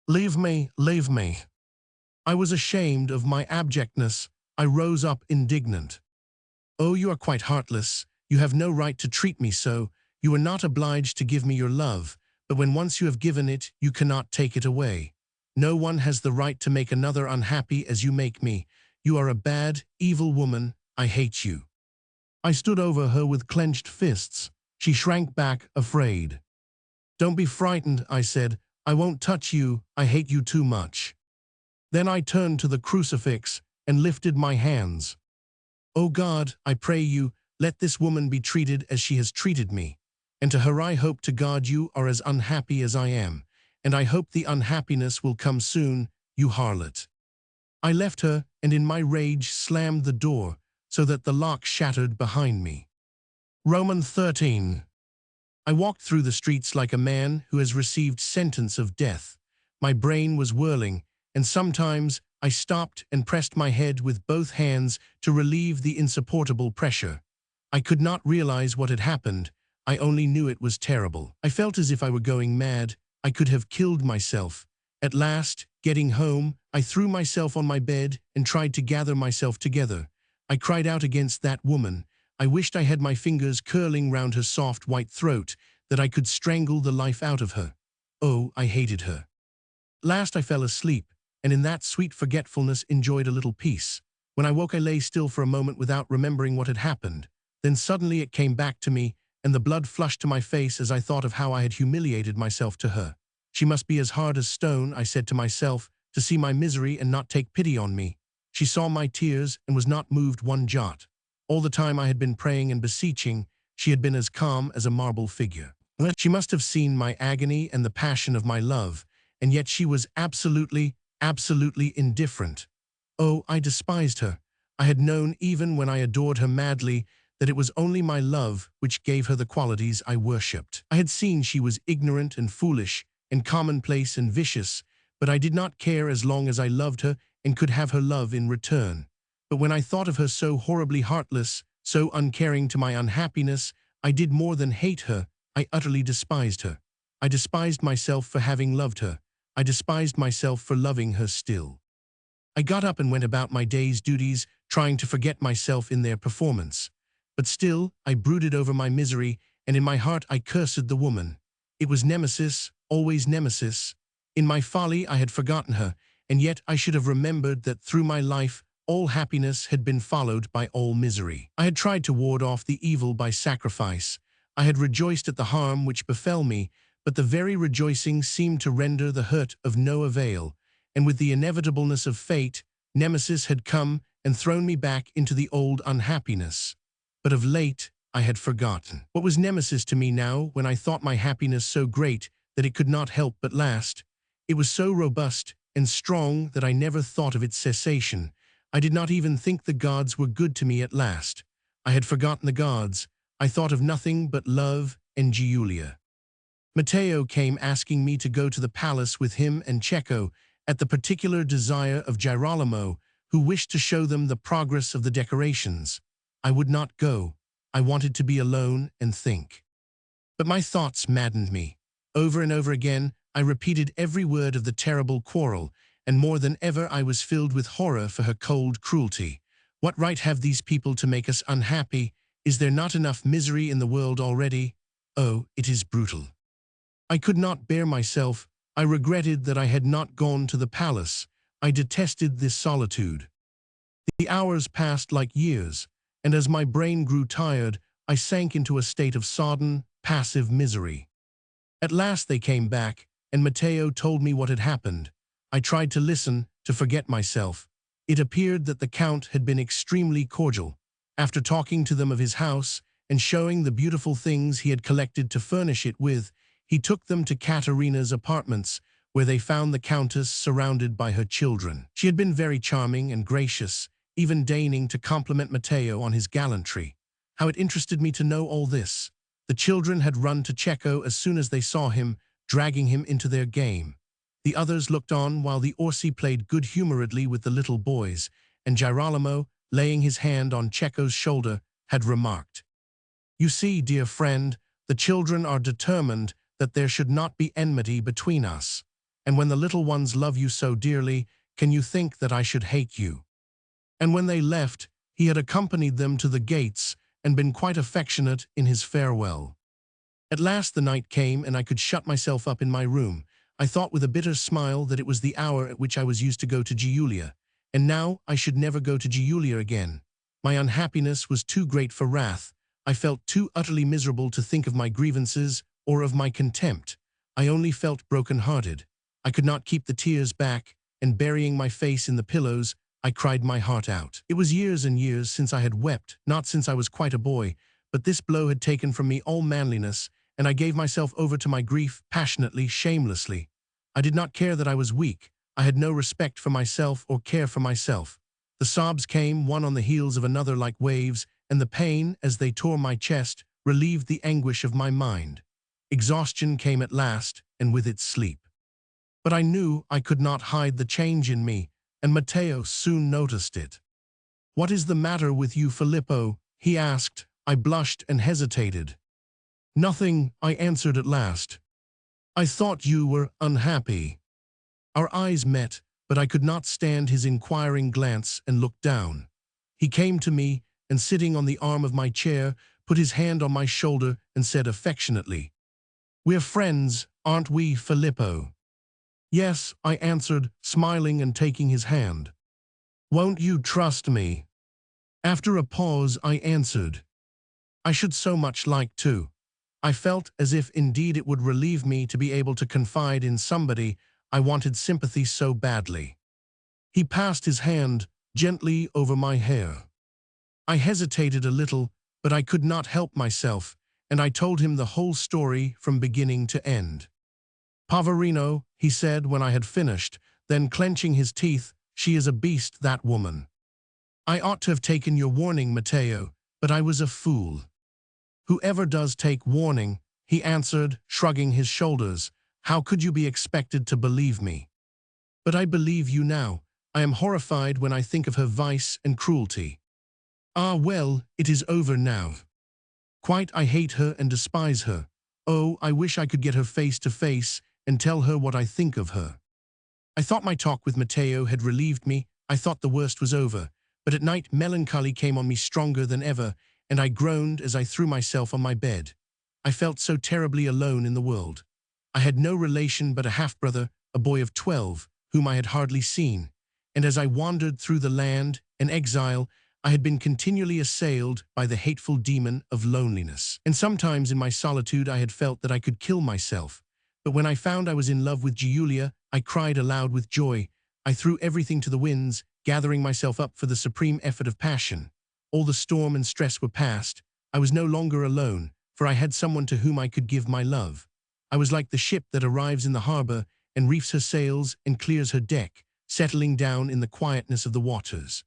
"Leave me, leave me." I was ashamed of my abjectness. I rose up indignant. "Oh, you are quite heartless. You have no right to treat me so. You are not obliged to give me your love, but when once you have given it, you cannot take it away. No one has the right to make another unhappy as you make me. You are a bad, evil woman. I hate you." I stood over her with clenched fists. She shrank back, afraid. "Don't be frightened," I said. "I won't touch you. I hate you too much." Then I turned to the crucifix and lifted my hands. "Oh God, I pray you, let this woman be treated as she has treated me. And to her I hope to God you are as unhappy as I am. And I hope the unhappiness will come soon, you harlot." I left her and in my rage slammed the door so that the lock shattered behind me. Romans 13. I walked through the streets like a man who has received sentence of death. My brain was whirling, and sometimes I stopped and pressed my head with both hands to relieve the insupportable pressure. I could not realize what had happened. I only knew it was terrible. I felt as if I were going mad. I could have killed myself. At last, getting home, I threw myself on my bed and tried to gather myself together. I cried out against that woman. I wished I had my fingers curling round her soft white throat, that I could strangle the life out of her. Oh, I hated her. Last I fell asleep, and in that sweet forgetfulness enjoyed a little peace. When I woke I lay still for a moment without remembering what had happened. Then suddenly it came back to me, and the blood flushed to my face as I thought of how I had humiliated myself to her. She must be as hard as stone, I said to myself, to see my misery and not take pity on me. She saw my tears and was not moved one jot. All the time I had been praying and beseeching, she had been as calm as a marble figure. She must have seen my agony and the passion of my love, and yet she was absolutely indifferent. Oh, I despised her. I had known, even when I adored her madly, that it was only my love which gave her the qualities I worshipped. I had seen she was ignorant and foolish, and commonplace and vicious, but I did not care as long as I loved her and could have her love in return. But when I thought of her so horribly heartless, so uncaring to my unhappiness, I did more than hate her. I utterly despised her. I despised myself for having loved her. I despised myself for loving her still. I got up and went about my day's duties, trying to forget myself in their performance. But still, I brooded over my misery, and in my heart I cursed the woman. It was Nemesis, always Nemesis. In my folly I had forgotten her, and yet I should have remembered that through my life all happiness had been followed by all misery. I had tried to ward off the evil by sacrifice. I had rejoiced at the harm which befell me, but the very rejoicing seemed to render the hurt of no avail, and with the inevitableness of fate, Nemesis had come and thrown me back into the old unhappiness. But of late I had forgotten. What was Nemesis to me now, when I thought my happiness so great that it could not help but last? It was so robust and strong that I never thought of its cessation. I did not even think the gods were good to me at last. I had forgotten the gods. I thought of nothing but love and Giulia. Matteo came asking me to go to the palace with him and Cecco at the particular desire of Girolamo, who wished to show them the progress of the decorations. I would not go. I wanted to be alone and think. But my thoughts maddened me. Over and over again, I repeated every word of the terrible quarrel, and more than ever I was filled with horror for her cold cruelty. What right have these people to make us unhappy? Is there not enough misery in the world already? Oh, it is brutal. I could not bear myself. I regretted that I had not gone to the palace. I detested this solitude. The hours passed like years, and as my brain grew tired, I sank into a state of sodden, passive misery. At last they came back, and Matteo told me what had happened. I tried to listen, to forget myself. It appeared that the Count had been extremely cordial. After talking to them of his house and showing the beautiful things he had collected to furnish it with, he took them to Caterina's apartments, where they found the Countess surrounded by her children. She had been very charming and gracious, even deigning to compliment Matteo on his gallantry. How it interested me to know all this. The children had run to Cecco as soon as they saw him, dragging him into their game. The others looked on while the Orsi played good-humoredly with the little boys, and Girolamo, laying his hand on Cecco's shoulder, had remarked, "You see, dear friend, the children are determined that there should not be enmity between us. And when the little ones love you so dearly, can you think that I should hate you?" And when they left, he had accompanied them to the gates and been quite affectionate in his farewell. At last the night came, and I could shut myself up in my room. I thought with a bitter smile that it was the hour at which I was used to go to Giulia, and now I should never go to Giulia again. My unhappiness was too great for wrath. I felt too utterly miserable to think of my grievances or of my contempt. I only felt broken-hearted. I could not keep the tears back, and burying my face in the pillows, I cried my heart out. It was years and years since I had wept, not since I was quite a boy, but this blow had taken from me all manliness, and I gave myself over to my grief passionately, shamelessly. I did not care that I was weak. I had no respect for myself or care for myself. The sobs came, one on the heels of another like waves, and the pain, as they tore my chest, relieved the anguish of my mind. Exhaustion came at last, and with it sleep. But I knew I could not hide the change in me, and Matteo soon noticed it. "What is the matter with you, Filippo?" he asked. I blushed and hesitated. "Nothing," I answered at last. "I thought you were unhappy." Our eyes met, but I could not stand his inquiring glance and looked down. He came to me, and sitting on the arm of my chair, put his hand on my shoulder and said affectionately, "We're friends, aren't we, Filippo?" "Yes," I answered, smiling and taking his hand. "Won't you trust me?" After a pause, I answered, "I should so much like to." I felt as if indeed it would relieve me to be able to confide in somebody I wanted sympathy so badly. He passed his hand gently over my hair. I hesitated a little, but I could not help myself, and I told him the whole story from beginning to end. "Poverino," he said when I had finished, then clenching his teeth, "she is a beast, that woman. I ought to have taken your warning, Matteo, but I was a fool." "Whoever does take warning," he answered, shrugging his shoulders. "How could you be expected to believe me?" "But I believe you now. I am horrified when I think of her vice and cruelty." "Ah, well, it is over now. Quite, I hate her and despise her. Oh, I wish I could get her face to face and tell her what I think of her." I thought my talk with Matteo had relieved me. I thought the worst was over. But at night melancholy came on me stronger than ever, and I groaned as I threw myself on my bed. I felt so terribly alone in the world. I had no relation but a half-brother, a boy of 12, whom I had hardly seen. And as I wandered through the land, an exile, I had been continually assailed by the hateful demon of loneliness. And sometimes in my solitude I had felt that I could kill myself. But when I found I was in love with Giulia, I cried aloud with joy. I threw everything to the winds, gathering myself up for the supreme effort of passion. All the storm and stress were past. I was no longer alone, for I had someone to whom I could give my love. I was like the ship that arrives in the harbor and reefs her sails and clears her deck, settling down in the quietness of the waters.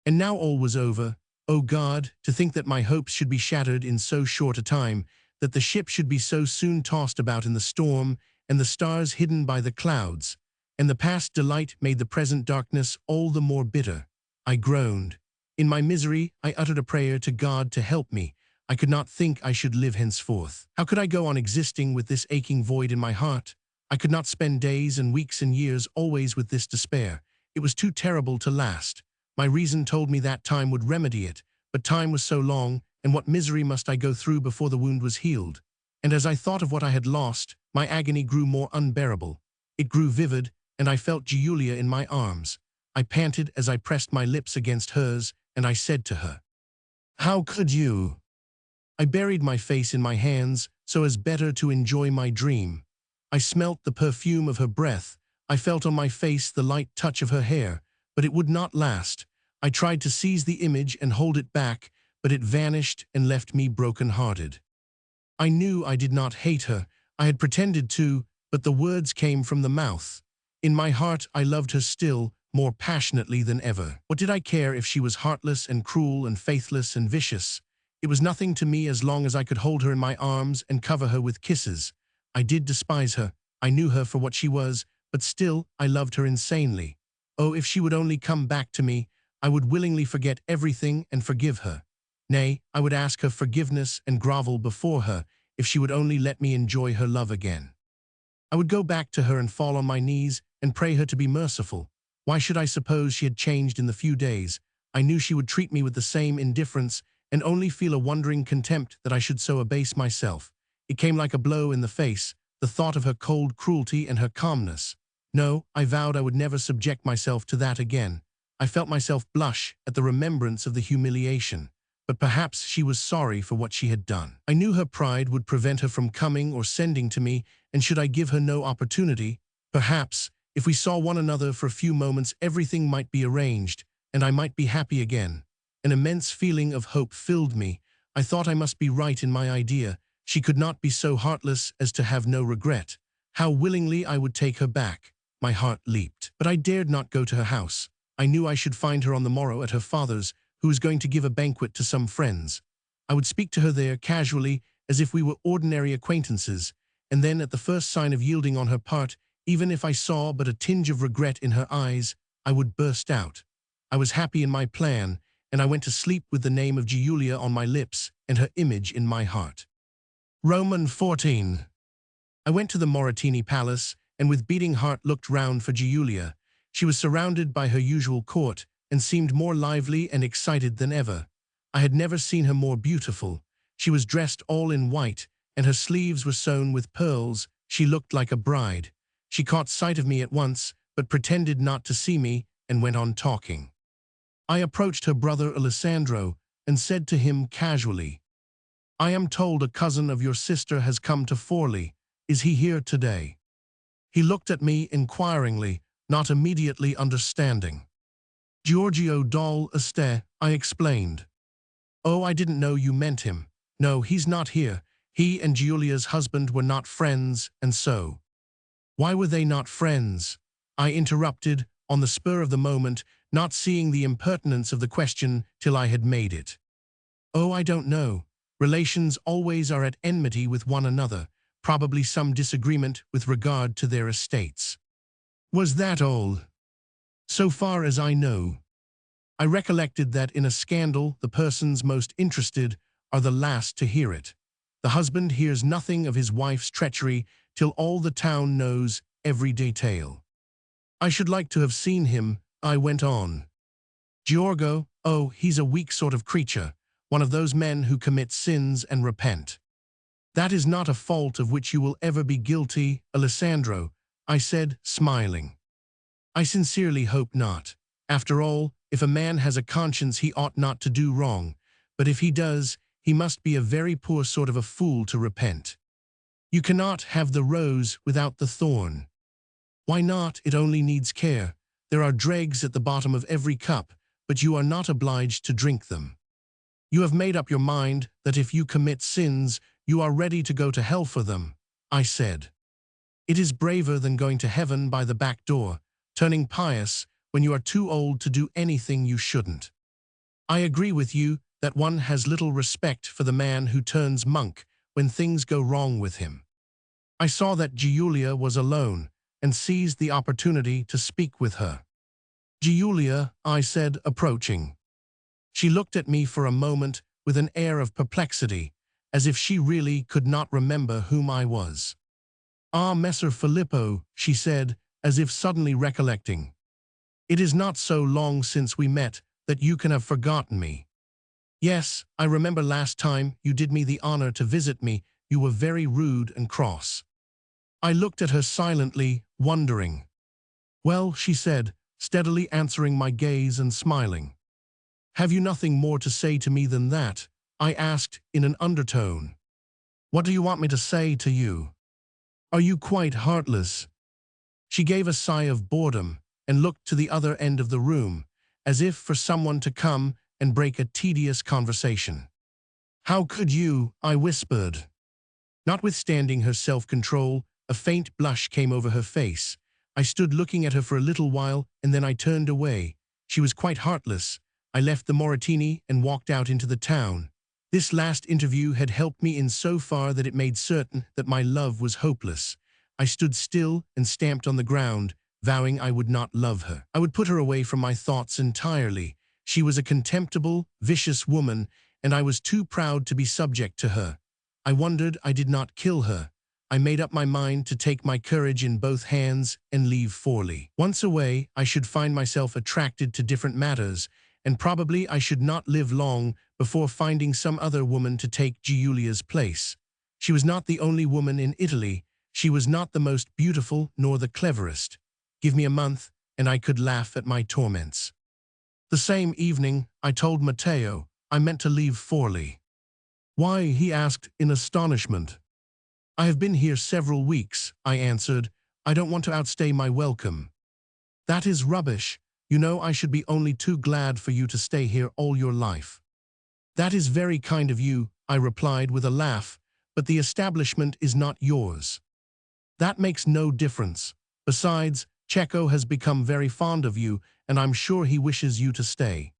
And now all was over. Oh God, to think that my hopes should be shattered in so short a time, that the ship should be so soon tossed about in the storm, and the stars hidden by the clouds. And the past delight made the present darkness all the more bitter. I groaned. In my misery, I uttered a prayer to God to help me. I could not think I should live henceforth. How could I go on existing with this aching void in my heart? I could not spend days and weeks and years always with this despair. It was too terrible to last. My reason told me that time would remedy it, but time was so long, and what misery must I go through before the wound was healed? And as I thought of what I had lost, my agony grew more unbearable. It grew vivid, and I felt Giulia in my arms. I panted as I pressed my lips against hers, and I said to her, "How could you?" I buried my face in my hands so as better to enjoy my dream. I smelt the perfume of her breath. I felt on my face the light touch of her hair, but it would not last. I tried to seize the image and hold it back, but it vanished and left me broken-hearted. I knew I did not hate her. I had pretended to, but the words came from the mouth. In my heart I loved her still, more passionately than ever. What did I care if she was heartless and cruel and faithless and vicious? It was nothing to me as long as I could hold her in my arms and cover her with kisses. I did despise her. I knew her for what she was, but still I loved her insanely. Oh, if she would only come back to me, I would willingly forget everything and forgive her. Nay, I would ask her forgiveness and grovel before her if she would only let me enjoy her love again. I would go back to her and fall on my knees and pray her to be merciful. Why should I suppose she had changed in the few days? I knew she would treat me with the same indifference and only feel a wondering contempt that I should so abase myself. It came like a blow in the face, the thought of her cold cruelty and her calmness. No, I vowed I would never subject myself to that again. I felt myself blush at the remembrance of the humiliation. But perhaps she was sorry for what she had done. I knew her pride would prevent her from coming or sending to me, and should I give her no opportunity, perhaps, if we saw one another for a few moments, everything might be arranged, and I might be happy again. An immense feeling of hope filled me. I thought I must be right in my idea. She could not be so heartless as to have no regret. How willingly I would take her back. My heart leaped. But I dared not go to her house. I knew I should find her on the morrow at her father's, who was going to give a banquet to some friends. I would speak to her there casually, as if we were ordinary acquaintances, and then at the first sign of yielding on her part, even if I saw but a tinge of regret in her eyes, I would burst out. I was happy in my plan, and I went to sleep with the name of Giulia on my lips and her image in my heart. Roman 14. I went to the Moratini Palace, and with beating heart looked round for Giulia. She was surrounded by her usual court, and seemed more lively and excited than ever. I had never seen her more beautiful. She was dressed all in white, and her sleeves were sewn with pearls. She looked like a bride. She caught sight of me at once, but pretended not to see me, and went on talking. I approached her brother Alessandro, and said to him casually, "I am told a cousin of your sister has come to Forlì. Is he here today?" He looked at me inquiringly, not immediately understanding. Giorgio dal Este, I explained. Oh, I didn't know you meant him. No, he's not here. He and Giulia's husband were not friends, and so. Why were they not friends? I interrupted, on the spur of the moment, not seeing the impertinence of the question till I had made it. Oh, I don't know. Relations always are at enmity with one another, probably some disagreement with regard to their estates. Was that all? So far as I know. I recollected that in a scandal the persons most interested are the last to hear it. The husband hears nothing of his wife's treachery till all the town knows every detail. I should like to have seen him, I went on. Giorgio, oh, he's a weak sort of creature, one of those men who commit sins and repent. That is not a fault of which you will ever be guilty, Alessandro, I said, smiling. I sincerely hope not. After all, if a man has a conscience he ought not to do wrong, but if he does, he must be a very poor sort of a fool to repent. You cannot have the rose without the thorn. Why not? It only needs care. There are dregs at the bottom of every cup, but you are not obliged to drink them. You have made up your mind that if you commit sins, you are ready to go to hell for them, I said. It is braver than going to heaven by the back door, turning pious when you are too old to do anything you shouldn't. I agree with you that one has little respect for the man who turns monk when things go wrong with him. I saw that Giulia was alone and seized the opportunity to speak with her. Giulia, I said, approaching. She looked at me for a moment with an air of perplexity, as if she really could not remember whom I was. Ah, Messer Filippo, she said, as if suddenly recollecting. It is not so long since we met that you can have forgotten me. Yes, I remember last time you did me the honor to visit me, you were very rude and cross. I looked at her silently, wondering. Well, she said, steadily answering my gaze and smiling. Have you nothing more to say to me than that? I asked in an undertone. What do you want me to say to you? Are you quite heartless? She gave a sigh of boredom and looked to the other end of the room, as if for someone to come and break a tedious conversation. How could you? I whispered. Notwithstanding her self-control, a faint blush came over her face. I stood looking at her for a little while, and then I turned away. She was quite heartless. I left the Moratini and walked out into the town. This last interview had helped me in so far that it made certain that my love was hopeless. I stood still and stamped on the ground, vowing I would not love her. I would put her away from my thoughts entirely. She was a contemptible, vicious woman, and I was too proud to be subject to her. I wondered I did not kill her. I made up my mind to take my courage in both hands and leave Forlì. Once away, I should find myself attracted to different matters, and probably I should not live long before finding some other woman to take Giulia's place. She was not the only woman in Italy. She was not the most beautiful nor the cleverest. Give me a month, and I could laugh at my torments. The same evening, I told Matteo I meant to leave Forlì. Why? He asked in astonishment. I have been here several weeks, I answered. I don't want to outstay my welcome. That is rubbish. You know I should be only too glad for you to stay here all your life. That is very kind of you, I replied with a laugh, but the establishment is not yours. That makes no difference. Besides, Cecco has become very fond of you, and I'm sure he wishes you to stay.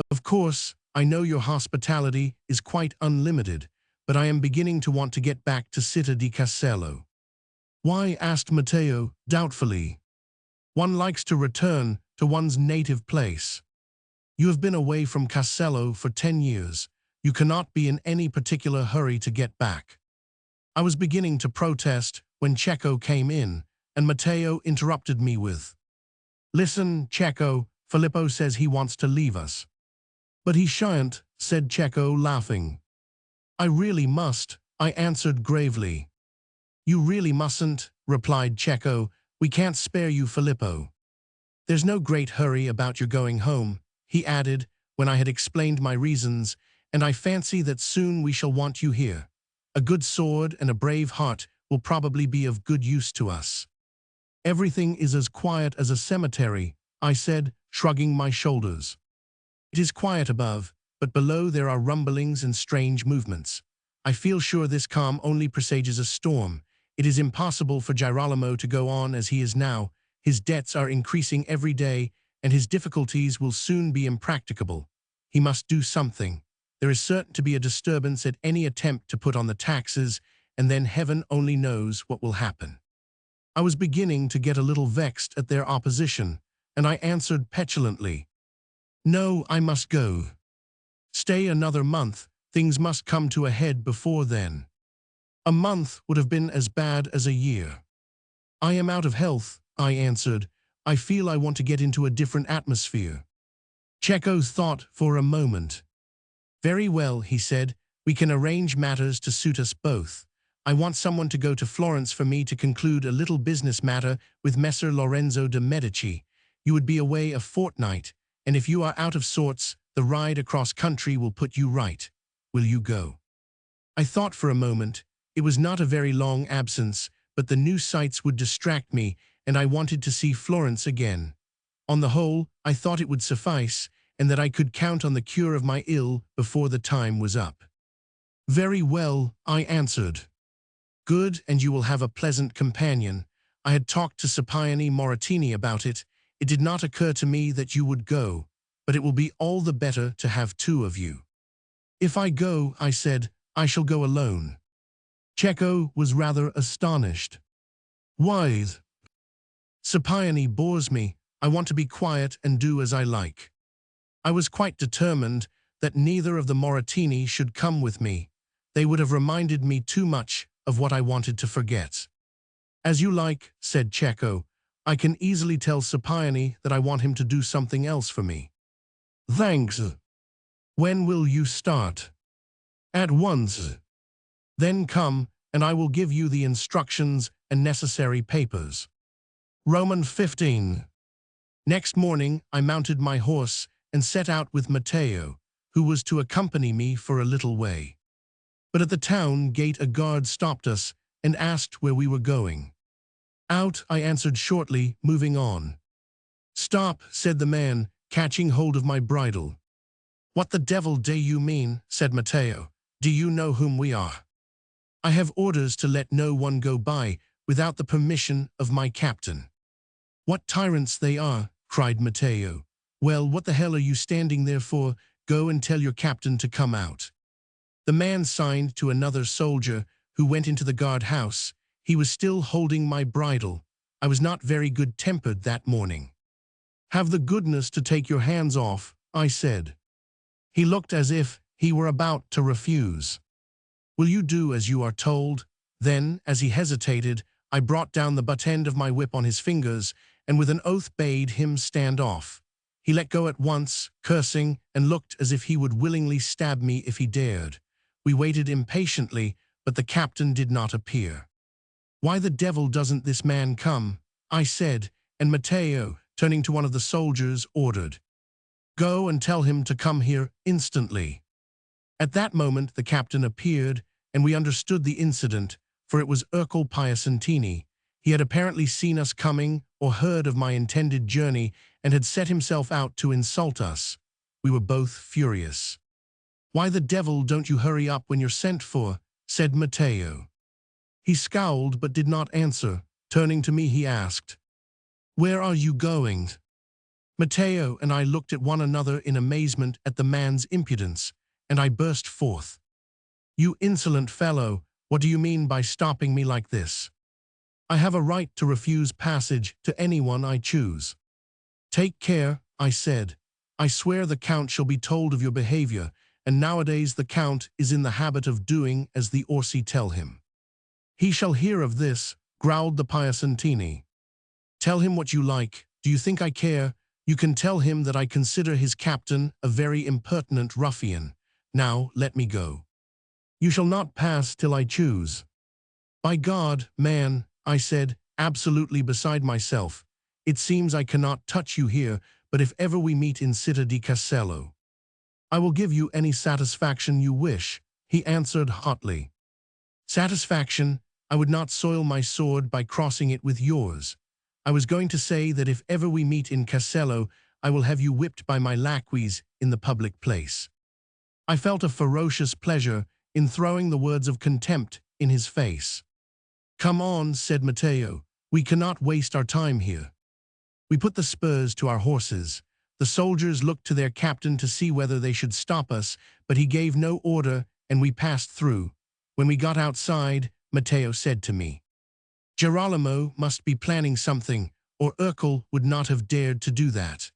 Of course, I know your hospitality is quite unlimited, but I am beginning to want to get back to Città di Castello. Why? Asked Matteo, doubtfully. One likes to return to one's native place. You have been away from Castello for 10 years. You cannot be in any particular hurry to get back. I was beginning to protest when Cecco came in, and Matteo interrupted me with, Listen, Cecco, Filippo says he wants to leave us. But he shan't, said Cecco, laughing. I really must, I answered gravely. You really mustn't, replied Cecco. We can't spare you, Filippo. There's no great hurry about your going home, he added, when I had explained my reasons, and I fancy that soon we shall want you here. A good sword and a brave heart will probably be of good use to us. Everything is as quiet as a cemetery, I said, shrugging my shoulders. It is quiet above, but below there are rumblings and strange movements. I feel sure this calm only presages a storm. It is impossible for Girolamo to go on as he is now. His debts are increasing every day, and his difficulties will soon be impracticable. He must do something. There is certain to be a disturbance at any attempt to put on the taxes, and then heaven only knows what will happen. I was beginning to get a little vexed at their opposition, and I answered petulantly, "No, I must go. Stay another month, things must come to a head before then." A month would have been as bad as a year. "I am out of health," I answered. "I feel I want to get into a different atmosphere." Cecco thought for a moment. "Very well," he said, "we can arrange matters to suit us both. I want someone to go to Florence for me to conclude a little business matter with Messer Lorenzo de' Medici. You would be away a fortnight, and if you are out of sorts, the ride across country will put you right. Will you go?" I thought for a moment. It was not a very long absence, but the new sights would distract me, and I wanted to see Florence again. On the whole, I thought it would suffice, and that I could count on the cure of my ill before the time was up. "Very well," I answered. "Good, and you will have a pleasant companion. I had talked to Scipione Moratini about it. It did not occur to me that you would go, but it will be all the better to have two of you." "If I go," I said, "I shall go alone." Cecco was rather astonished. "Why?" "Scipione bores me. I want to be quiet and do as I like." I was quite determined that neither of the Moratini should come with me. They would have reminded me too much of what I wanted to forget. "As you like," said Cecco. "I can easily tell Scipione that I want him to do something else for me." "Thanks. When will you start?" "At once." "Then come, and I will give you the instructions and necessary papers." Roman 15. Next morning I mounted my horse and set out with Matteo, who was to accompany me for a little way. But at the town gate a guard stopped us and asked where we were going. "Out," I answered shortly, moving on. "Stop," said the man, catching hold of my bridle. "What the devil do you mean?" said Matteo. "Do you know whom we are?" "I have orders to let no one go by without the permission of my captain." "What tyrants they are," cried Matteo. "Well, what the hell are you standing there for? Go and tell your captain to come out." The man signed to another soldier, who went into the guard-house. He was still holding my bridle. I was not very good-tempered that morning. "Have the goodness to take your hands off," I said. He looked as if he were about to refuse. "Will you do as you are told?" Then, as he hesitated, I brought down the butt end of my whip on his fingers, and with an oath bade him stand off. He let go at once, cursing, and looked as if he would willingly stab me if he dared. We waited impatiently, but the captain did not appear. "Why the devil doesn't this man come?" I said, and Matteo, turning to one of the soldiers, ordered, "Go and tell him to come here instantly." At that moment the captain appeared, and we understood the incident, for it was Ercole Piacentini. He had apparently seen us coming or heard of my intended journey and had set himself out to insult us. We were both furious. "Why the devil don't you hurry up when you're sent for?" said Matteo. He scowled but did not answer. Turning to me he asked, "Where are you going?" Matteo and I looked at one another in amazement at the man's impudence, and I burst forth, "You insolent fellow, what do you mean by stopping me like this? I have a right to refuse passage to anyone I choose." "Take care," I said. "I swear the Count shall be told of your behavior, and nowadays the Count is in the habit of doing as the Orsi tell him." "He shall hear of this," growled the Piacentini. "Tell him what you like. Do you think I care? You can tell him that I consider his captain a very impertinent ruffian. Now let me go." "You shall not pass till I choose." "By God, man," I said, absolutely beside myself, "it seems I cannot touch you here, but if ever we meet in Città di Castello, I will give you any satisfaction you wish," he answered hotly. "Satisfaction? I would not soil my sword by crossing it with yours. I was going to say that if ever we meet in Castello, I will have you whipped by my lacqueys in the public place. I felt a ferocious pleasure in throwing the words of contempt in his face. Come on, said Matteo. We cannot waste our time here. We put the spurs to our horses. The soldiers looked to their captain to see whether they should stop us, but he gave no order, and we passed through. When we got outside, Matteo said to me, Girolamo must be planning something, or Urkel would not have dared to do that.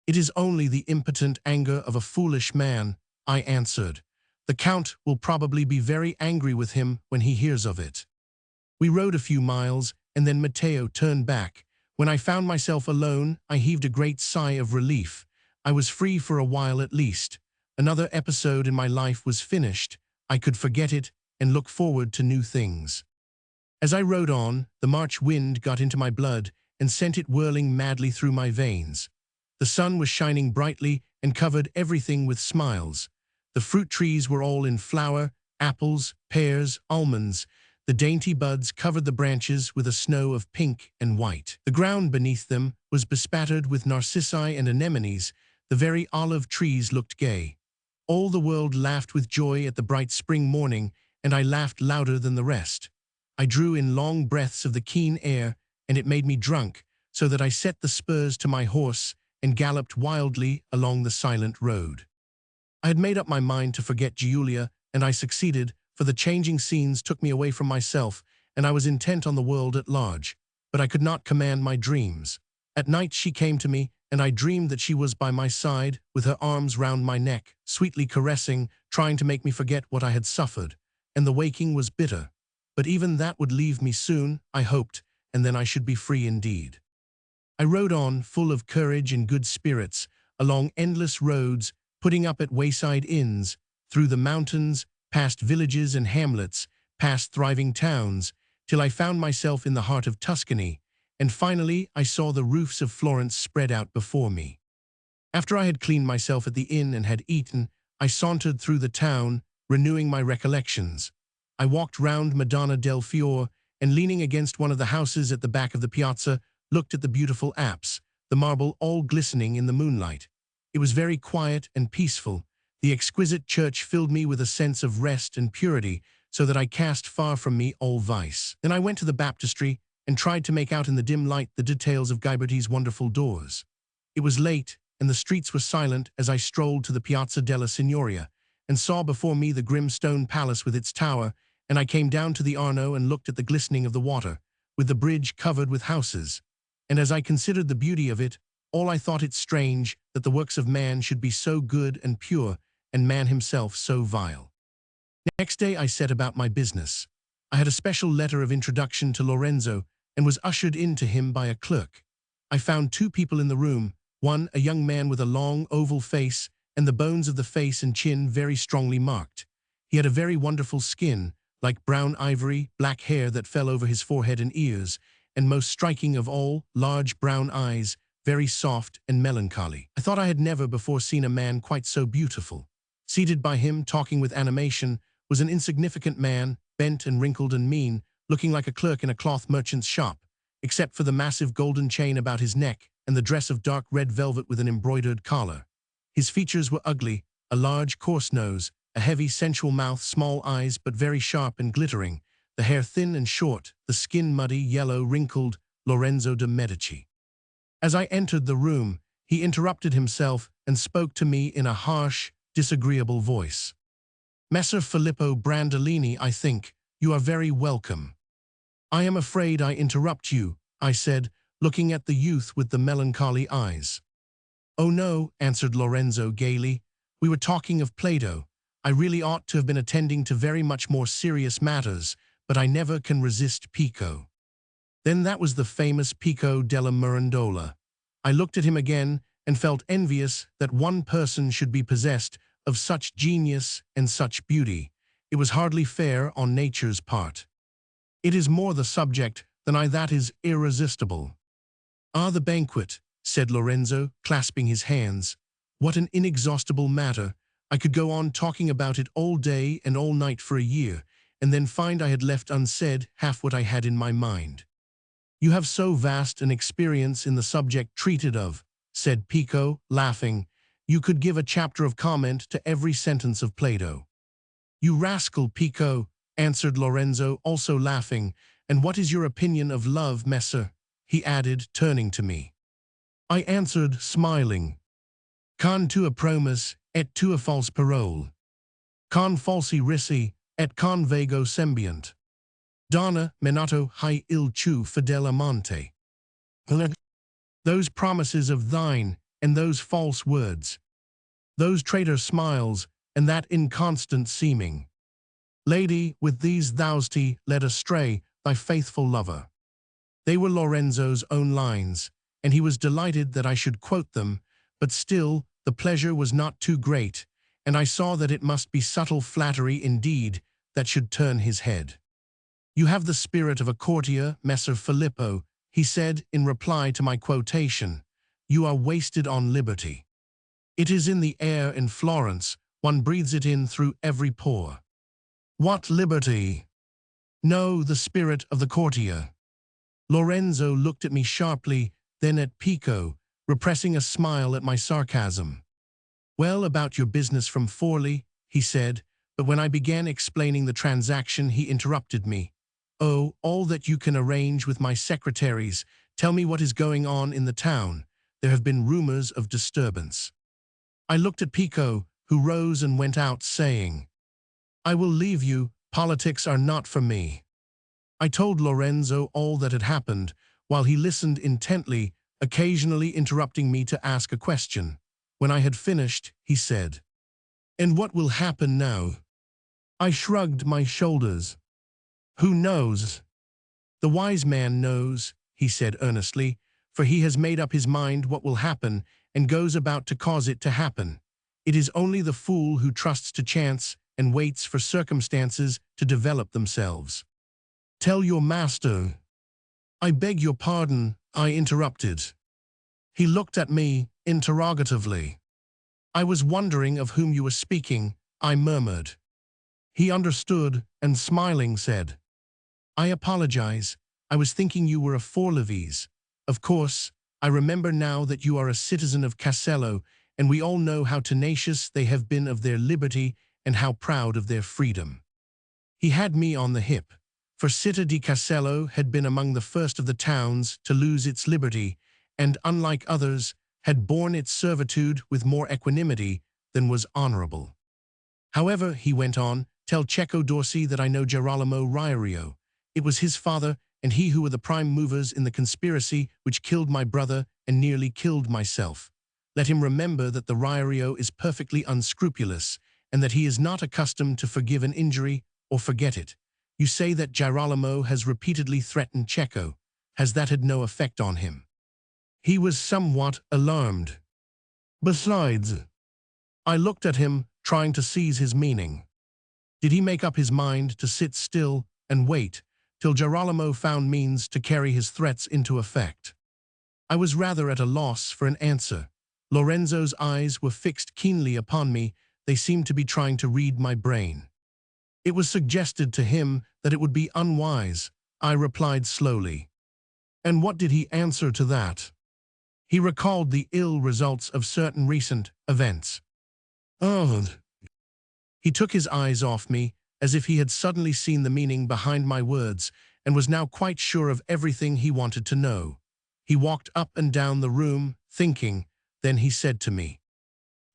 It is only the impotent anger of a foolish man, I answered. The Count will probably be very angry with him when he hears of it. We rode a few miles, and then Matteo turned back. When I found myself alone, I heaved a great sigh of relief. I was free for a while at least. Another episode in my life was finished. I could forget it and look forward to new things. As I rode on, the March wind got into my blood and sent it whirling madly through my veins. The sun was shining brightly and covered everything with smiles. The fruit trees were all in flower, apples, pears, almonds. The dainty buds covered the branches with a snow of pink and white. The ground beneath them was bespattered with narcissi and anemones. The very olive trees looked gay. All the world laughed with joy at the bright spring morning, and I laughed louder than the rest. I drew in long breaths of the keen air, and it made me drunk, so that I set the spurs to my horse and galloped wildly along the silent road. I had made up my mind to forget Giulia, and I succeeded, for the changing scenes took me away from myself, and I was intent on the world at large. But I could not command my dreams. At night she came to me, and I dreamed that she was by my side, with her arms round my neck, sweetly caressing, trying to make me forget what I had suffered. And the waking was bitter. But even that would leave me soon, I hoped, and then I should be free indeed. I rode on, full of courage and good spirits, along endless roads, putting up at wayside inns, through the mountains, past villages and hamlets, past thriving towns, till I found myself in the heart of Tuscany, and finally I saw the roofs of Florence spread out before me. After I had cleaned myself at the inn and had eaten, I sauntered through the town, renewing my recollections. I walked round Madonna del Fiore, and leaning against one of the houses at the back of the piazza, looked at the beautiful apse, the marble all glistening in the moonlight. It was very quiet and peaceful. The exquisite church filled me with a sense of rest and purity, so that I cast far from me all vice. Then I went to the baptistry and tried to make out in the dim light the details of Ghiberti's wonderful doors. It was late, and the streets were silent as I strolled to the Piazza della Signoria, and saw before me the grim stone palace with its tower, and I came down to the Arno and looked at the glistening of the water, with the bridge covered with houses. And as I considered the beauty of it, all I thought it strange that the works of man should be so good and pure, and man himself so vile. Next day I set about my business. I had a special letter of introduction to Lorenzo, and was ushered in to him by a clerk. I found two people in the room, one a young man with a long, oval face, and the bones of the face and chin very strongly marked. He had a very wonderful skin, like brown ivory, black hair that fell over his forehead and ears, and most striking of all, large brown eyes, very soft and melancholy. I thought I had never before seen a man quite so beautiful. Seated by him, talking with animation, was an insignificant man, bent and wrinkled and mean, looking like a clerk in a cloth merchant's shop, except for the massive golden chain about his neck and the dress of dark red velvet with an embroidered collar. His features were ugly, a large, coarse nose, a heavy, sensual mouth, small eyes, but very sharp and glittering, the hair thin and short, the skin muddy, yellow, wrinkled, Lorenzo de' Medici. As I entered the room, he interrupted himself and spoke to me in a harsh, disagreeable voice. Messer Filippo Brandolini, I think, you are very welcome. I am afraid I interrupt you, I said, looking at the youth with the melancholy eyes. Oh no, answered Lorenzo gaily. We were talking of Plato. I really ought to have been attending to very much more serious matters, but I never can resist Pico. Then that was the famous Pico della Mirandola. I looked at him again and felt envious that one person should be possessed of such genius and such beauty. It was hardly fair on nature's part. It is more the subject than I that is irresistible. Ah, the banquet, said Lorenzo, clasping his hands. What an inexhaustible matter. I could go on talking about it all day and all night for a year, and then find I had left unsaid half what I had in my mind. You have so vast an experience in the subject treated of, said Pico, laughing. You could give a chapter of comment to every sentence of Plato. You rascal, Pico, answered Lorenzo, also laughing. And what is your opinion of love, Messer? He added, turning to me. I answered, smiling. Con tua promis, et tua false parole. Con falsi risi, et con vago sembiant. Donna menato hi il chu fidel amante. Those promises of thine, and those false words. Those traitor smiles, and that inconstant seeming. Lady, with these thou'st led astray thy faithful lover. They were Lorenzo's own lines, and he was delighted that I should quote them, but still the pleasure was not too great, and I saw that it must be subtle flattery indeed that should turn his head. You have the spirit of a courtier, Messer Filippo, he said in reply to my quotation. You are wasted on liberty. It is in the air in Florence, one breathes it in through every pore. What liberty? No, the spirit of the courtier. Lorenzo looked at me sharply, then at Pico, repressing a smile at my sarcasm. Well, about your business from Forli, he said, but when I began explaining the transaction, he interrupted me. Oh, all that you can arrange with my secretaries. Tell me what is going on in the town. There have been rumors of disturbance. I looked at Pico, who rose and went out, saying, I will leave you, politics are not for me. I told Lorenzo all that had happened, while he listened intently, occasionally interrupting me to ask a question. When I had finished, he said, And what will happen now? I shrugged my shoulders. Who knows? The wise man knows, he said earnestly, for he has made up his mind what will happen and goes about to cause it to happen. It is only the fool who trusts to chance and waits for circumstances to develop themselves. Tell your master. I beg your pardon, I interrupted. He looked at me interrogatively. I was wondering of whom you were speaking, I murmured. He understood and smiling said, I apologize, I was thinking you were a Forlivese. Of course, I remember now that you are a citizen of Castello, and we all know how tenacious they have been of their liberty and how proud of their freedom. He had me on the hip, for Città di Castello had been among the first of the towns to lose its liberty, and, unlike others, had borne its servitude with more equanimity than was honorable. However, he went on, tell Cecco d'Orsi that I know Girolamo Riario. It was his father and he who were the prime movers in the conspiracy which killed my brother and nearly killed myself. Let him remember that the Riario is perfectly unscrupulous and that he is not accustomed to forgive an injury or forget it. You say that Girolamo has repeatedly threatened Cecco. Has that had no effect on him? He was somewhat alarmed. Besides, I looked at him, trying to seize his meaning. Did he make up his mind to sit still and wait till Girolamo found means to carry his threats into effect? I was rather at a loss for an answer. Lorenzo's eyes were fixed keenly upon me. They seemed to be trying to read my brain. It was suggested to him that it would be unwise, I replied slowly. And what did he answer to that? He recalled the ill results of certain recent events. Oh. He took his eyes off me, as if he had suddenly seen the meaning behind my words and was now quite sure of everything he wanted to know. He walked up and down the room, thinking. Then he said to me,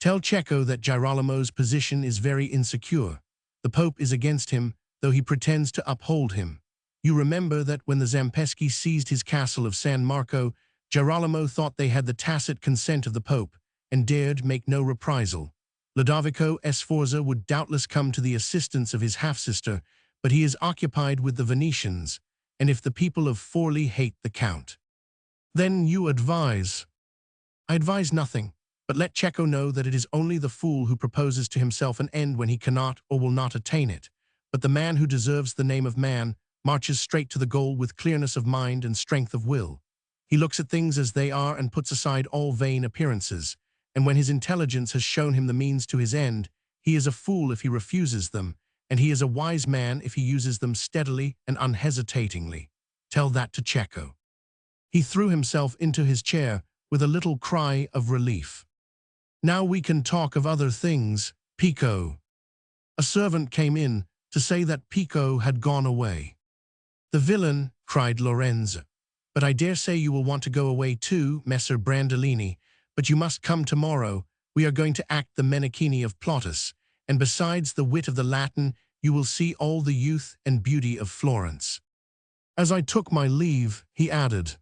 Tell Cecco that Girolamo's position is very insecure. The Pope is against him, though he pretends to uphold him. You remember that when the Zampeschi seized his castle of San Marco, Girolamo thought they had the tacit consent of the Pope and dared make no reprisal. Lodovico Sforza would doubtless come to the assistance of his half-sister, but he is occupied with the Venetians, and if the people of Forli hate the Count, then you advise. I advise nothing, but let Cecco know that it is only the fool who proposes to himself an end when he cannot or will not attain it, but the man who deserves the name of man marches straight to the goal with clearness of mind and strength of will. He looks at things as they are and puts aside all vain appearances, and when his intelligence has shown him the means to his end, he is a fool if he refuses them, and he is a wise man if he uses them steadily and unhesitatingly. Tell that to Cecco. He threw himself into his chair with a little cry of relief. "Now we can talk of other things, Pico." A servant came in to say that Pico had gone away. "The villain," cried Lorenzo. "But I dare say you will want to go away too, Messer Brandolini, but you must come tomorrow. We are going to act the Menechini of Plautus, and besides the wit of the Latin, you will see all the youth and beauty of Florence." As I took my leave, he added,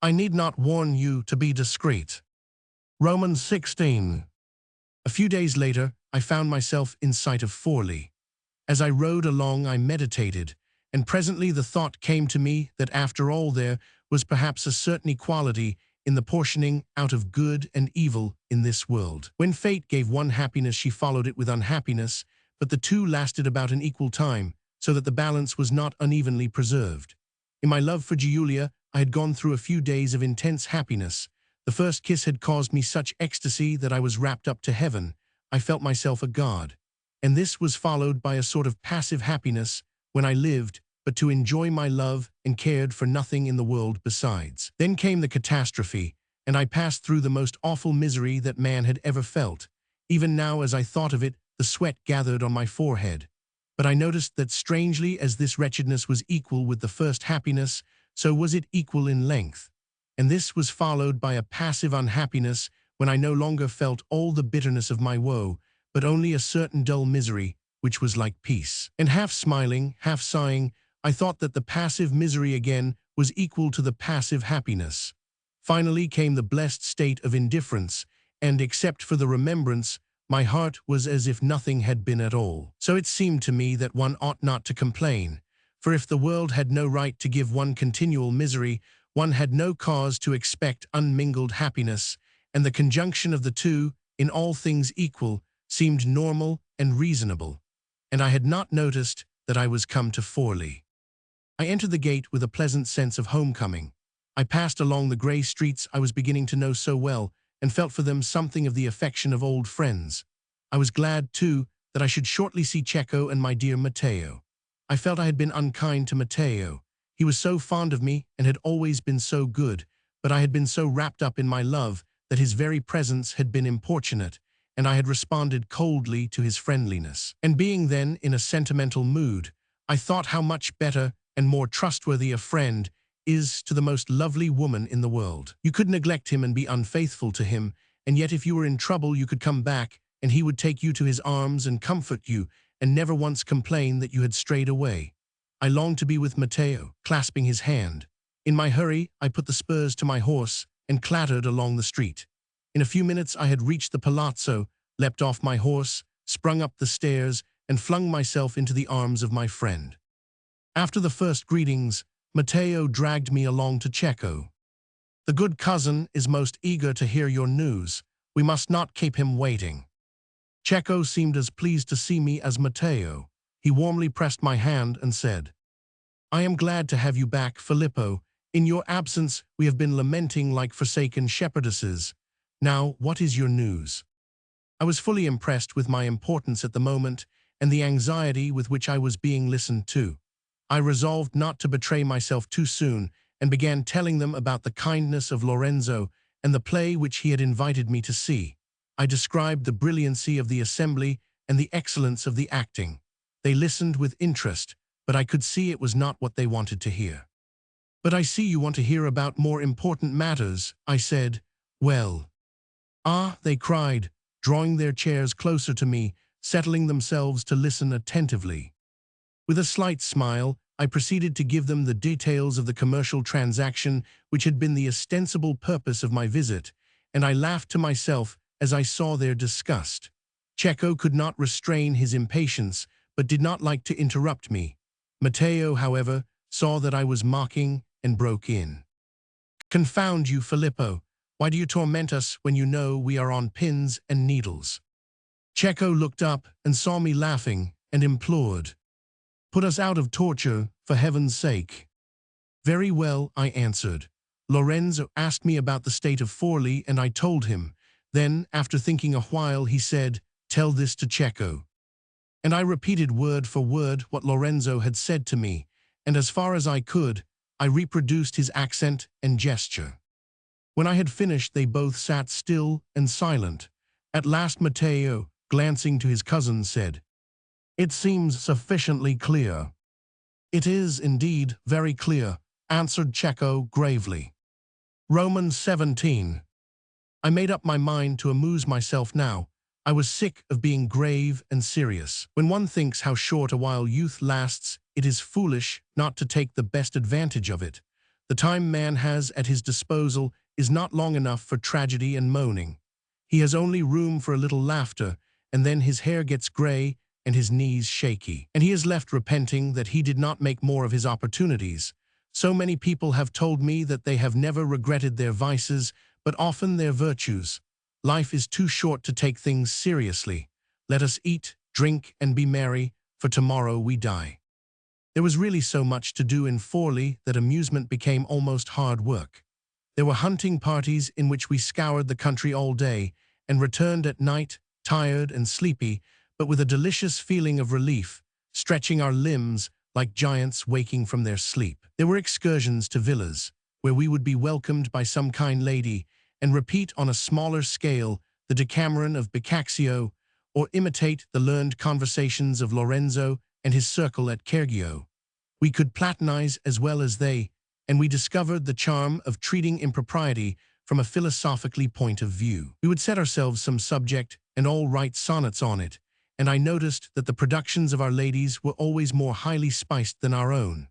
"I need not warn you to be discreet." Romans 16. A few days later, I found myself in sight of Forlì. As I rode along, I meditated, and presently the thought came to me that after all there was perhaps a certain equality in the portioning out of good and evil in this world. When fate gave one happiness, she followed it with unhappiness, but the two lasted about an equal time, so that the balance was not unevenly preserved. In my love for Giulia, I had gone through a few days of intense happiness. The first kiss had caused me such ecstasy that I was wrapped up to heaven. I felt myself a god. And this was followed by a sort of passive happiness when I lived but to enjoy my love and cared for nothing in the world besides. Then came the catastrophe, and I passed through the most awful misery that man had ever felt. Even now, as I thought of it, the sweat gathered on my forehead. But I noticed that strangely as this wretchedness was equal with the first happiness, so was it equal in length. And this was followed by a passive unhappiness when I no longer felt all the bitterness of my woe, but only a certain dull misery, which was like peace. And half smiling, half sighing, I thought that the passive misery again was equal to the passive happiness. Finally came the blessed state of indifference, and except for the remembrance, my heart was as if nothing had been at all. So it seemed to me that one ought not to complain, for if the world had no right to give one continual misery, one had no cause to expect unmingled happiness, and the conjunction of the two, in all things equal, seemed normal and reasonable. And I had not noticed that I was come to Forlì. I entered the gate with a pleasant sense of homecoming. I passed along the grey streets I was beginning to know so well, and felt for them something of the affection of old friends. I was glad, too, that I should shortly see Cecco and my dear Matteo. I felt I had been unkind to Matteo. He was so fond of me and had always been so good, but I had been so wrapped up in my love that his very presence had been importunate, and I had responded coldly to his friendliness. And being then in a sentimental mood, I thought how much better and more trustworthy a friend is to the most lovely woman in the world. You could neglect him and be unfaithful to him, and yet if you were in trouble you could come back, and he would take you to his arms and comfort you, and never once complain that you had strayed away. I longed to be with Matteo, clasping his hand. In my hurry, I put the spurs to my horse and clattered along the street. In a few minutes I had reached the palazzo, leapt off my horse, sprung up the stairs, and flung myself into the arms of my friend. After the first greetings, Matteo dragged me along to Cecco. "The good cousin is most eager to hear your news. We must not keep him waiting." Cecco seemed as pleased to see me as Matteo. He warmly pressed my hand and said, "I am glad to have you back, Filippo. In your absence we have been lamenting like forsaken shepherdesses. Now, what is your news?" I was fully impressed with my importance at the moment and the anxiety with which I was being listened to. I resolved not to betray myself too soon and began telling them about the kindness of Lorenzo and the play which he had invited me to see. I described the brilliancy of the assembly and the excellence of the acting. They listened with interest, but I could see it was not what they wanted to hear. "But I see you want to hear about more important matters," I said. "Well." "Ah," they cried, drawing their chairs closer to me, settling themselves to listen attentively. With a slight smile, I proceeded to give them the details of the commercial transaction which had been the ostensible purpose of my visit, and I laughed to myself as I saw their disgust. Cecco could not restrain his impatience, but did not like to interrupt me. Matteo, however, saw that I was mocking and broke in. "Confound you, Filippo! Why do you torment us when you know we are on pins and needles?" Cecco looked up and saw me laughing and implored, "Put us out of torture, for heaven's sake." "Very well," I answered. Lorenzo asked me about the state of Forlì, and I told him. Then, after thinking a while, he said, "Tell this to Cecco." And I repeated word for word what Lorenzo had said to me, and as far as I could, I reproduced his accent and gesture. When I had finished, they both sat still and silent. At last Matteo, glancing to his cousin, said, "It seems sufficiently clear." "It is, indeed, very clear," answered Cecco gravely. Romans 17. I made up my mind to amuse myself now. I was sick of being grave and serious. When one thinks how short a while youth lasts, it is foolish not to take the best advantage of it. The time man has at his disposal is not long enough for tragedy and moaning. He has only room for a little laughter, and then his hair gets gray and his knees shaky. And he is left repenting that he did not make more of his opportunities. So many people have told me that they have never regretted their vices, but often their virtues. Life is too short to take things seriously. Let us eat, drink, and be merry, for tomorrow we die. There was really so much to do in Forlì that amusement became almost hard work. There were hunting parties in which we scoured the country all day and returned at night, tired and sleepy, but with a delicious feeling of relief, stretching our limbs like giants waking from their sleep. There were excursions to villas, where we would be welcomed by some kind lady, and repeat on a smaller scale the Decameron of Boccaccio, or imitate the learned conversations of Lorenzo and his circle at Cergio. We could platonize as well as they, and we discovered the charm of treating impropriety from a philosophically point of view. We would set ourselves some subject and all write sonnets on it, and I noticed that the productions of our ladies were always more highly spiced than our own.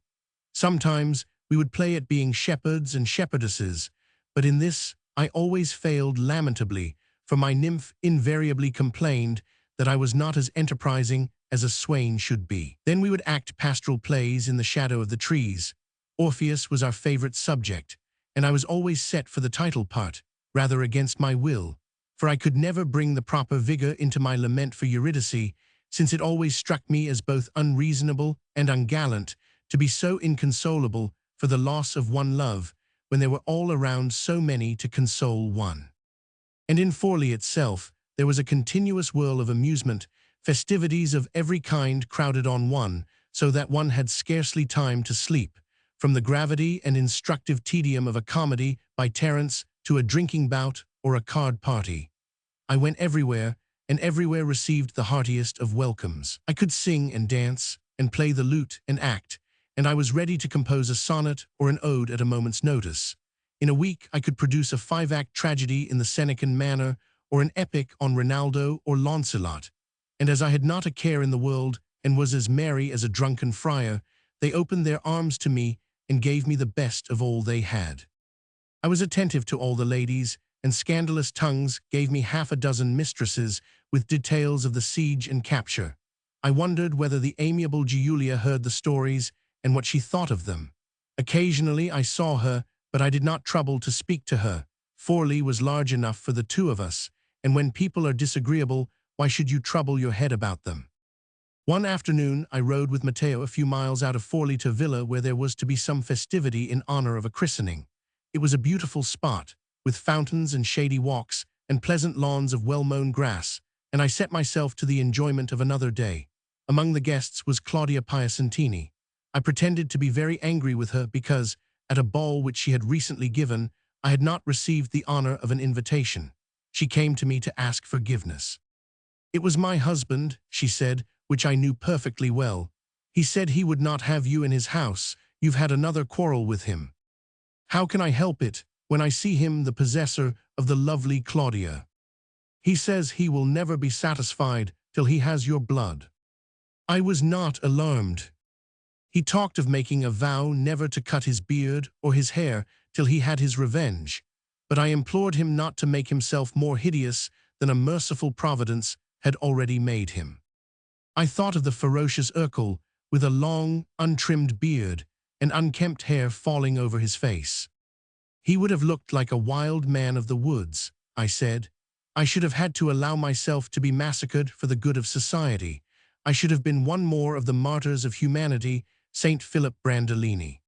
Sometimes we would play at being shepherds and shepherdesses, but in this I always failed lamentably, for my nymph invariably complained that I was not as enterprising as a swain should be. Then we would act pastoral plays in the shadow of the trees. Orpheus was our favorite subject, and I was always set for the title part, rather against my will, for I could never bring the proper vigor into my lament for Eurydice, since it always struck me as both unreasonable and ungallant to be so inconsolable for the loss of one love, when there were all around so many to console one. And in Forlì itself, there was a continuous whirl of amusement, festivities of every kind crowded on one, so that one had scarcely time to sleep, from the gravity and instructive tedium of a comedy by Terence to a drinking bout or a card party. I went everywhere, and everywhere received the heartiest of welcomes. I could sing and dance, and play the lute and act, and I was ready to compose a sonnet or an ode at a moment's notice. In a week I could produce a 5-act tragedy in the Senecan manner, or an epic on Rinaldo or Launcelot, and as I had not a care in the world and was as merry as a drunken friar, they opened their arms to me and gave me the best of all they had. I was attentive to all the ladies, and scandalous tongues gave me 6 mistresses with details of the siege and capture. I wondered whether the amiable Giulia heard the stories and what she thought of them. Occasionally I saw her, but I did not trouble to speak to her. Forlì was large enough for the 2 of us, and when people are disagreeable, why should you trouble your head about them? One afternoon I rode with Matteo a few miles out of Forlì to a villa where there was to be some festivity in honor of a christening. It was a beautiful spot, with fountains and shady walks and pleasant lawns of well-mown grass, and I set myself to the enjoyment of another day. Among the guests was Claudia Piacentini. I pretended to be very angry with her because, at a ball which she had recently given, I had not received the honor of an invitation. She came to me to ask forgiveness. "It was my husband," she said, "which I knew perfectly well. He said he would not have you in his house. You've had another quarrel with him." "How can I help it, when I see him the possessor of the lovely Claudia? He says he will never be satisfied till he has your blood." I was not alarmed. He talked of making a vow never to cut his beard or his hair till he had his revenge, but I implored him not to make himself more hideous than a merciful providence had already made him. I thought of the ferocious Urkel, with a long, untrimmed beard and unkempt hair falling over his face. He would have looked like a wild man of the woods, I said. I should have had to allow myself to be massacred for the good of society. I should have been one more of the martyrs of humanity, Saint Philip Brandolini.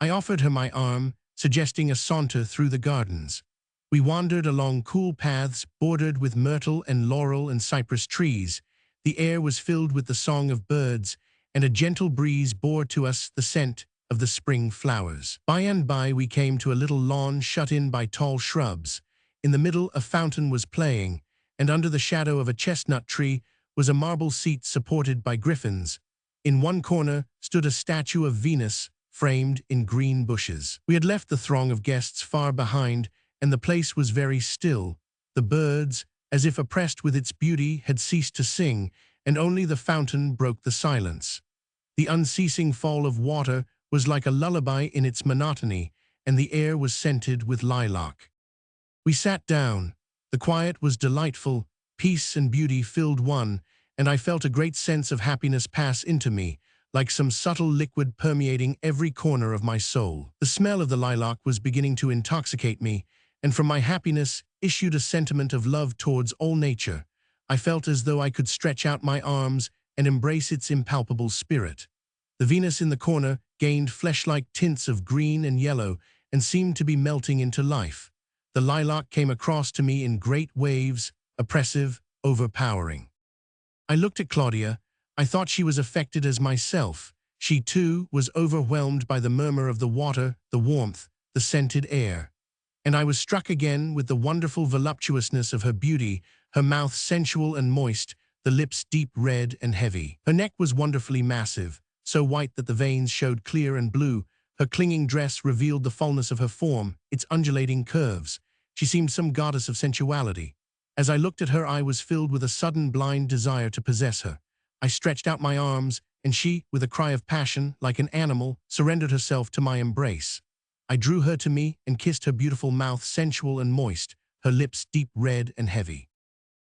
I offered her my arm, suggesting a saunter through the gardens. We wandered along cool paths bordered with myrtle and laurel and cypress trees. The air was filled with the song of birds, and a gentle breeze bore to us the scent of the spring flowers. By and by we came to a little lawn shut in by tall shrubs. In the middle a fountain was playing, and under the shadow of a chestnut tree was a marble seat supported by griffins. In one corner stood a statue of Venus, framed in green bushes. We had left the throng of guests far behind, and the place was very still. The birds, as if oppressed with its beauty, had ceased to sing, and only the fountain broke the silence. The unceasing fall of water was like a lullaby in its monotony, and the air was scented with lilac. We sat down. The quiet was delightful, peace and beauty filled one, and I felt a great sense of happiness pass into me, like some subtle liquid permeating every corner of my soul. The smell of the lilac was beginning to intoxicate me, and from my happiness issued a sentiment of love towards all nature. I felt as though I could stretch out my arms and embrace its impalpable spirit. The Venus in the corner gained flesh-like tints of green and yellow and seemed to be melting into life. The lilac came across to me in great waves, oppressive, overpowering. I looked at Claudia. I thought she was affected as myself. She, too, was overwhelmed by the murmur of the water, the warmth, the scented air. And I was struck again with the wonderful voluptuousness of her beauty, her mouth sensual and moist, the lips deep red and heavy. Her neck was wonderfully massive, so white that the veins showed clear and blue. Her clinging dress revealed the fullness of her form, its undulating curves. She seemed some goddess of sensuality. As I looked at her, I was filled with a sudden blind desire to possess her. I stretched out my arms, and she, with a cry of passion, like an animal, surrendered herself to my embrace. I drew her to me and kissed her beautiful mouth, sensual and moist, her lips deep red and heavy.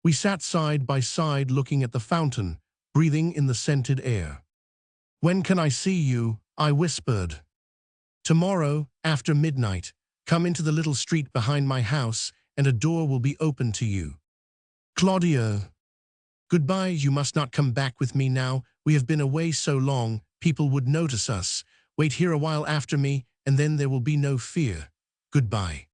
We sat side by side looking at the fountain, breathing in the scented air. "When can I see you?" I whispered. "Tomorrow, after midnight. Come into the little street behind my house, and a door will be open to you." "Claudia." "Goodbye, you must not come back with me now. We have been away so long, people would notice us. Wait here a while after me, and then there will be no fear. Goodbye."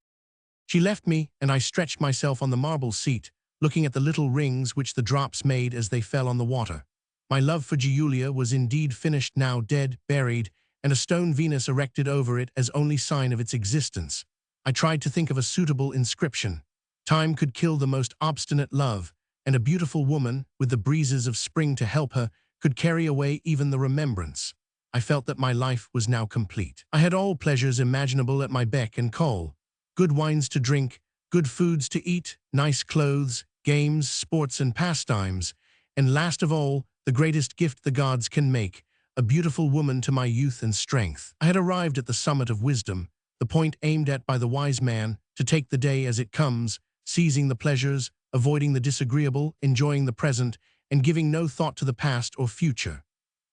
She left me, and I stretched myself on the marble seat, looking at the little rings which the drops made as they fell on the water. My love for Giulia was indeed finished, now dead, buried, and a stone Venus erected over it as only sign of its existence. I tried to think of a suitable inscription. Time could kill the most obstinate love, and a beautiful woman, with the breezes of spring to help her, could carry away even the remembrance. I felt that my life was now complete. I had all pleasures imaginable at my beck and call. Good wines to drink, good foods to eat, nice clothes, games, sports and pastimes, and last of all, the greatest gift the gods can make, a beautiful woman to my youth and strength. I had arrived at the summit of wisdom, the point aimed at by the wise man, to take the day as it comes, seizing the pleasures, avoiding the disagreeable, enjoying the present, and giving no thought to the past or future.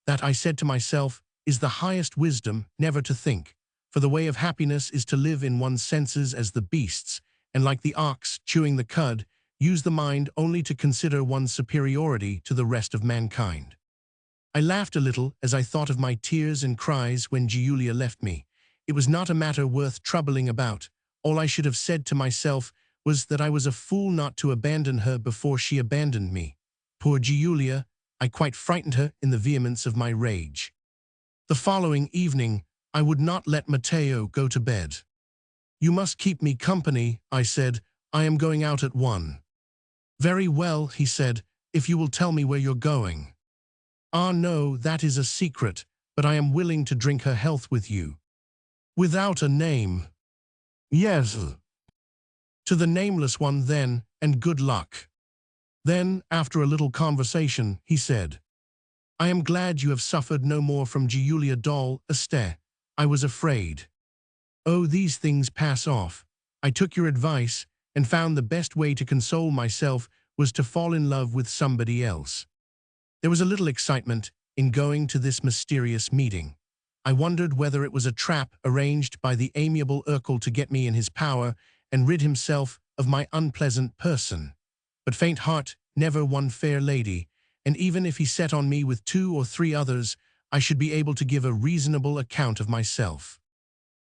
That, I said to myself, is the highest wisdom, never to think. For the way of happiness is to live in one's senses as the beasts, and like the ox chewing the cud, use the mind only to consider one's superiority to the rest of mankind. I laughed a little as I thought of my tears and cries when Giulia left me. It was not a matter worth troubling about. All I should have said to myself was that I was a fool not to abandon her before she abandoned me. Poor Giulia, I quite frightened her in the vehemence of my rage. The following evening, I would not let Matteo go to bed. "You must keep me company," I said. "I am going out at 1. "Very well," he said, "if you will tell me where you're going." "Ah, no, that is a secret, but I am willing to drink her health with you." "Without a name?" "Yes." "To the nameless one, then, and good luck." Then, after a little conversation, he said, "I am glad you have suffered no more from Giulia doll, Esther. I was afraid. Oh, these things pass off. I took your advice, and found the best way to console myself was to fall in love with somebody else." There was a little excitement in going to this mysterious meeting. I wondered whether it was a trap arranged by the amiable Urkel to get me in his power and rid himself of my unpleasant person. But faint heart never won fair lady, and even if he set on me with 2 or 3 others, I should be able to give a reasonable account of myself.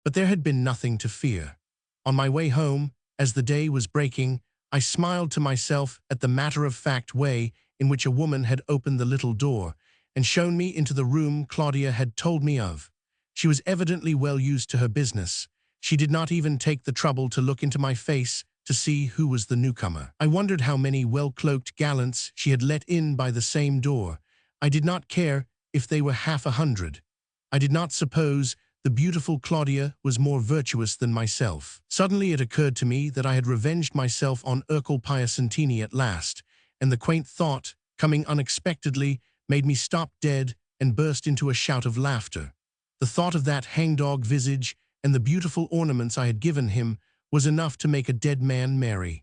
But there had been nothing to fear. On my way home, as the day was breaking, I smiled to myself at the matter-of-fact way in which a woman had opened the little door and shown me into the room Claudia had told me of. She was evidently well used to her business. She did not even take the trouble to look into my face to see who was the newcomer. I wondered how many well-cloaked gallants she had let in by the same door. I did not care if they were 100. I did not suppose the beautiful Claudia was more virtuous than myself. Suddenly it occurred to me that I had revenged myself on Ercole Piacentini at last, and the quaint thought, coming unexpectedly, made me stop dead and burst into a shout of laughter. The thought of that hangdog visage and the beautiful ornaments I had given him was enough to make a dead man merry.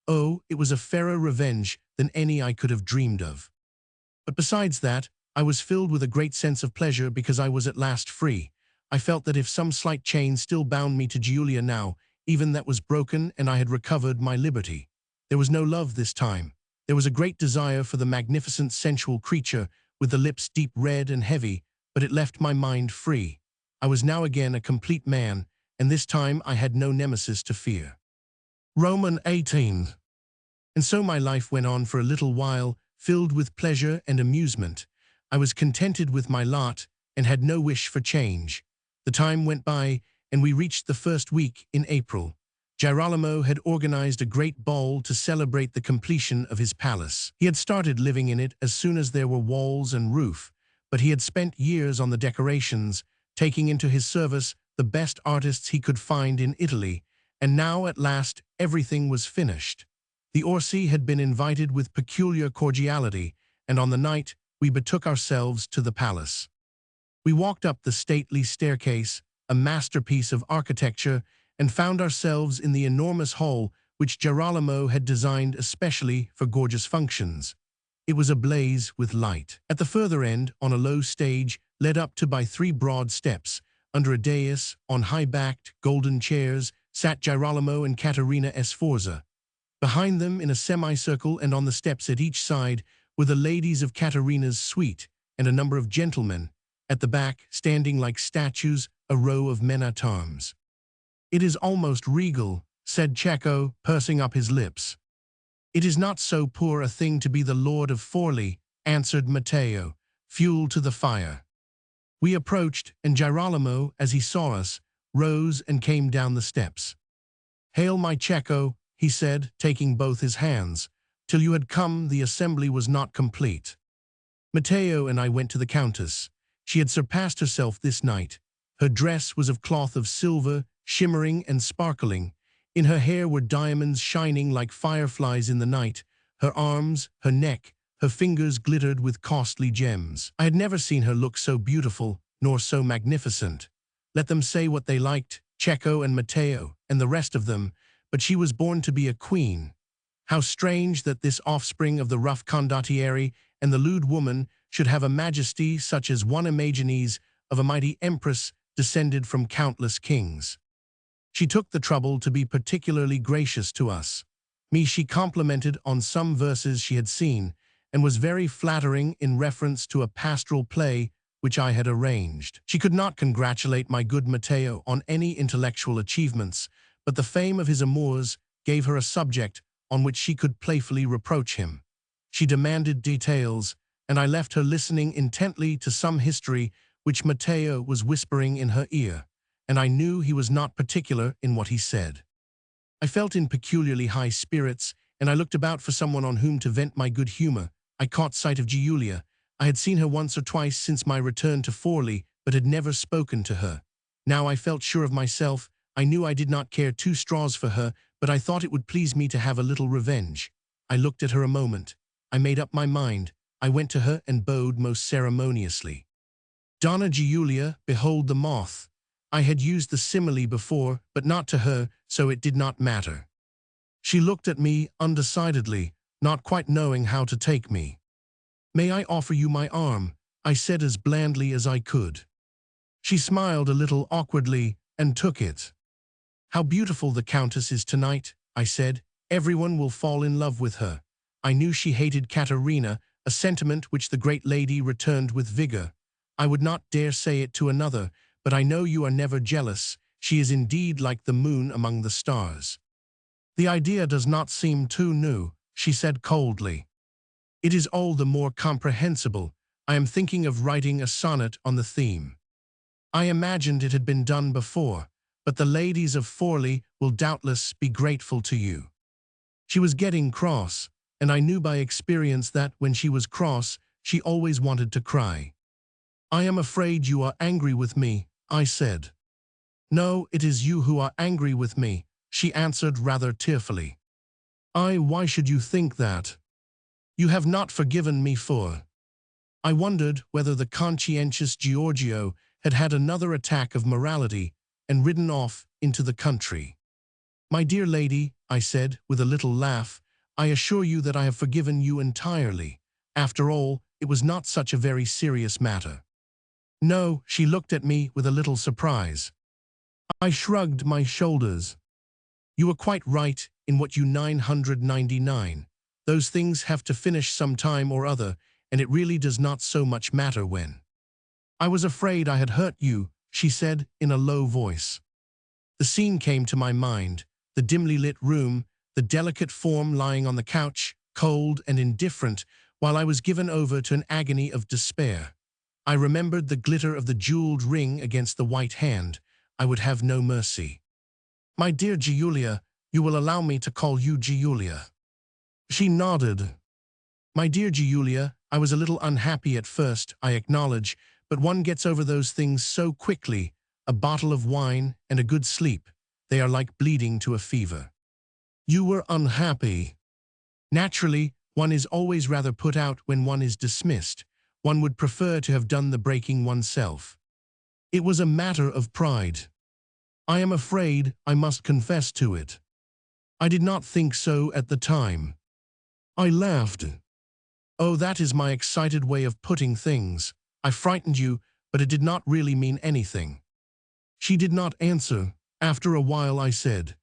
Oh, it was a fairer revenge than any I could have dreamed of. But besides that, I was filled with a great sense of pleasure because I was at last free. I felt that if some slight chain still bound me to Giulia now, even that was broken and I had recovered my liberty. There was no love this time. There was a great desire for the magnificent sensual creature with the lips deep red and heavy, but it left my mind free. I was now again a complete man, and this time I had no nemesis to fear. Roman 18. And so my life went on for a little while, filled with pleasure and amusement. I was contented with my lot and had no wish for change. The time went by, and we reached the first week in April. Girolamo had organized a great ball to celebrate the completion of his palace. He had started living in it as soon as there were walls and roof, but he had spent years on the decorations, taking into his service the best artists he could find in Italy, and now at last everything was finished. The Orsi had been invited with peculiar cordiality, and on the night we betook ourselves to the palace. We walked up the stately staircase, a masterpiece of architecture, and found ourselves in the enormous hall which Girolamo had designed especially for gorgeous functions. It was ablaze with light. At the further end, on a low stage, led up to by 3 broad steps, under a dais, on high-backed, golden chairs, sat Girolamo and Caterina Sforza. Behind them, in a semicircle and on the steps at each side, were the ladies of Caterina's suite, and a number of gentlemen. At the back, standing like statues, a row of men-at-arms. "It is almost regal," said Cecco, pursing up his lips. "It is not so poor a thing to be the Lord of Forli," answered Matteo, fuel to the fire. We approached, and Girolamo, as he saw us, rose and came down the steps. "Hail, my Cecco," he said, taking both his hands. "Till you had come, the assembly was not complete." Matteo and I went to the Countess. She had surpassed herself this night. Her dress was of cloth of silver, shimmering and sparkling. In her hair were diamonds shining like fireflies in the night. Her arms, her neck, her fingers glittered with costly gems. I had never seen her look so beautiful, nor so magnificent. Let them say what they liked, Cecco and Matteo, and the rest of them, but she was born to be a queen. How strange that this offspring of the rough condottieri and the lewd woman should have a majesty such as one imagines of a mighty empress descended from countless kings. She took the trouble to be particularly gracious to us. Me she complimented on some verses she had seen, and was very flattering in reference to a pastoral play which I had arranged. She could not congratulate my good Matteo on any intellectual achievements, but the fame of his amours gave her a subject on which she could playfully reproach him. She demanded details, and I left her listening intently to some history which Matteo was whispering in her ear, and I knew he was not particular in what he said. I felt in peculiarly high spirits, and I looked about for someone on whom to vent my good humor. I caught sight of Giulia. I had seen her once or twice since my return to Forli, but had never spoken to her. Now I felt sure of myself. I knew I did not care 2 straws for her, but I thought it would please me to have a little revenge. I looked at her a moment. I made up my mind. I went to her and bowed most ceremoniously. "Donna Giulia, behold the moth." I had used the simile before, but not to her, so it did not matter. She looked at me undecidedly, not quite knowing how to take me. "May I offer you my arm?" I said as blandly as I could. She smiled a little awkwardly and took it. "How beautiful the Countess is tonight," I said. "Everyone will fall in love with her." I knew she hated Caterina, a sentiment which the great lady returned with vigor. "I would not dare say it to another, but I know you are never jealous. She is indeed like the moon among the stars." "The idea does not seem too new," she said coldly. "It is all the more comprehensible. I am thinking of writing a sonnet on the theme." I imagined it had been done before, but the ladies of Forley will doubtless be grateful to you. She was getting cross, and I knew by experience that when she was cross, she always wanted to cry. I am afraid you are angry with me, I said. No, it is you who are angry with me, she answered rather tearfully. Why should you think that? You have not forgiven me for. I wondered whether the conscientious Giorgio had had another attack of morality and ridden off into the country. My dear lady, I said with a little laugh, I assure you that I have forgiven you entirely. After all, it was not such a very serious matter. No, she looked at me with a little surprise. I shrugged my shoulders. You were quite right in what you 999. Those things have to finish some time or other, and it really does not so much matter when. I was afraid I had hurt you, she said in a low voice. The scene came to my mind, the dimly lit room, the delicate form lying on the couch, cold and indifferent, while I was given over to an agony of despair. I remembered the glitter of the jeweled ring against the white hand. I would have no mercy. My dear Giulia, you will allow me to call you Giulia. She nodded. My dear Giulia, I was a little unhappy at first, I acknowledge, but one gets over those things so quickly. A bottle of wine and a good sleep, they are like bleeding to a fever. You were unhappy. Naturally, one is always rather put out when one is dismissed. One would prefer to have done the breaking oneself. It was a matter of pride. I am afraid I must confess to it. I did not think so at the time. I laughed. Oh, that is my excited way of putting things. I frightened you, but it did not really mean anything. She did not answer. After a while I said,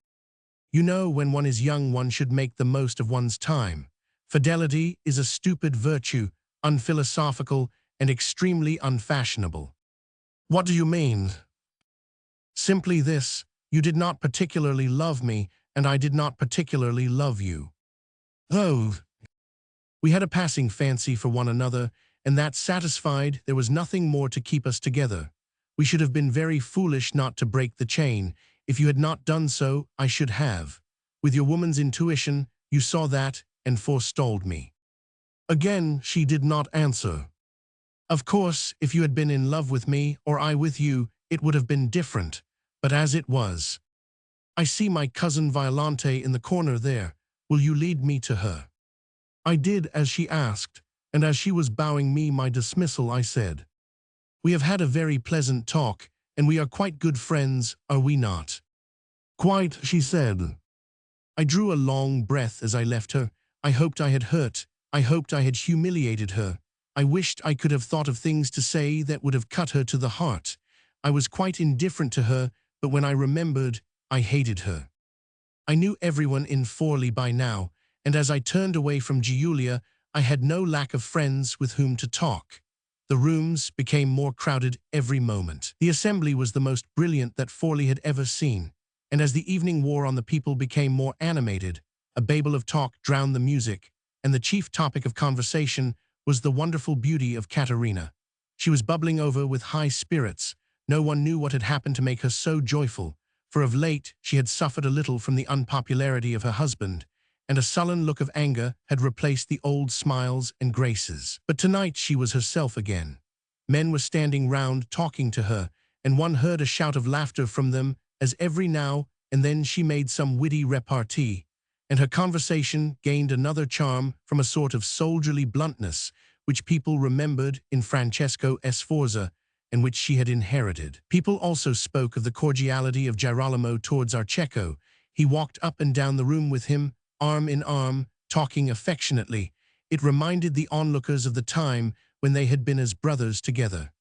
You know, when one is young one should make the most of one's time. Fidelity is a stupid virtue, unphilosophical and extremely unfashionable. What do you mean? Simply this, you did not particularly love me, and I did not particularly love you. Oh. We had a passing fancy for one another, and that satisfied, there was nothing more to keep us together. We should have been very foolish not to break the chain. If you had not done so, I should have. With your woman's intuition, you saw that and forestalled me. Again, she did not answer. Of course, if you had been in love with me, or I with you, it would have been different. But as it was. I see my cousin Violante in the corner there. Will you lead me to her? I did as she asked, and as she was bowing me my dismissal, I said, We have had a very pleasant talk, and we are quite good friends, are we not? Quite, she said. I drew a long breath as I left her. I hoped I had hurt. I hoped I had humiliated her. I wished I could have thought of things to say that would have cut her to the heart. I was quite indifferent to her, but when I remembered, I hated her. I knew everyone in Forley by now, and as I turned away from Giulia, I had no lack of friends with whom to talk. The rooms became more crowded every moment. The assembly was the most brilliant that Forley had ever seen, and as the evening wore on the people became more animated. A babel of talk drowned the music, and the chief topic of conversation was the wonderful beauty of Caterina. She was bubbling over with high spirits. No one knew what had happened to make her so joyful, for of late she had suffered a little from the unpopularity of her husband, and a sullen look of anger had replaced the old smiles and graces. But tonight she was herself again. Men were standing round talking to her, and one heard a shout of laughter from them as every now and then she made some witty repartee, and her conversation gained another charm from a sort of soldierly bluntness which people remembered in Francesco Sforza and which she had inherited. People also spoke of the cordiality of Girolamo towards Arcecco. He walked up and down the room with him, arm in arm, talking affectionately. It reminded the onlookers of the time when they had been as brothers together.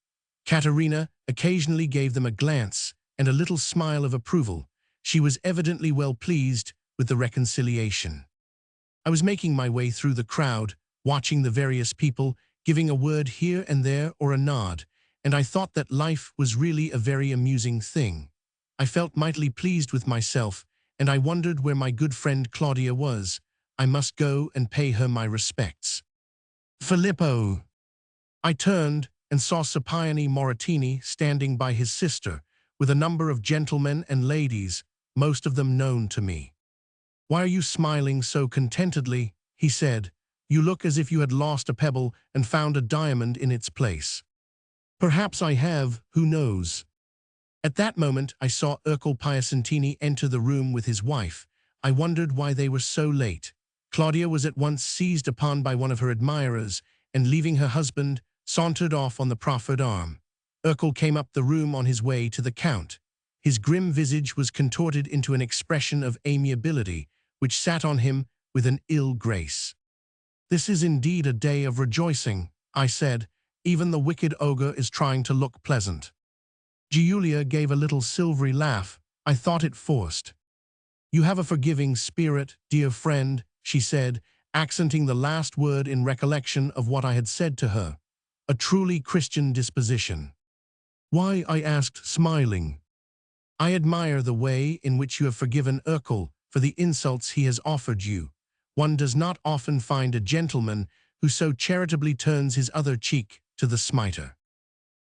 Caterina occasionally gave them a glance and a little smile of approval. She was evidently well pleased with the reconciliation. I was making my way through the crowd, watching the various people, giving a word here and there or a nod, and I thought that life was really a very amusing thing. I felt mightily pleased with myself, and I wondered where my good friend Claudia was. I must go and pay her my respects. Filippo! I turned, and saw Scipione Moratini standing by his sister, with a number of gentlemen and ladies, most of them known to me. "Why are you smiling so contentedly?" he said. "You look as if you had lost a pebble and found a diamond in its place." "Perhaps I have, who knows?" At that moment I saw Ercole Piacentini enter the room with his wife. I wondered why they were so late. Claudia was at once seized upon by one of her admirers, and leaving her husband, sauntered off on the proffered arm. Ercole came up the room on his way to the Count. His grim visage was contorted into an expression of amiability, which sat on him with an ill grace. "This is indeed a day of rejoicing," I said. "Even the wicked ogre is trying to look pleasant." Giulia gave a little silvery laugh. I thought it forced. "You have a forgiving spirit, dear friend," she said, accenting the last word in recollection of what I had said to her. "A truly Christian disposition." "Why?" I asked, smiling. "I admire the way in which you have forgiven Ercole for the insults he has offered you. One does not often find a gentleman who so charitably turns his other cheek to the smiter."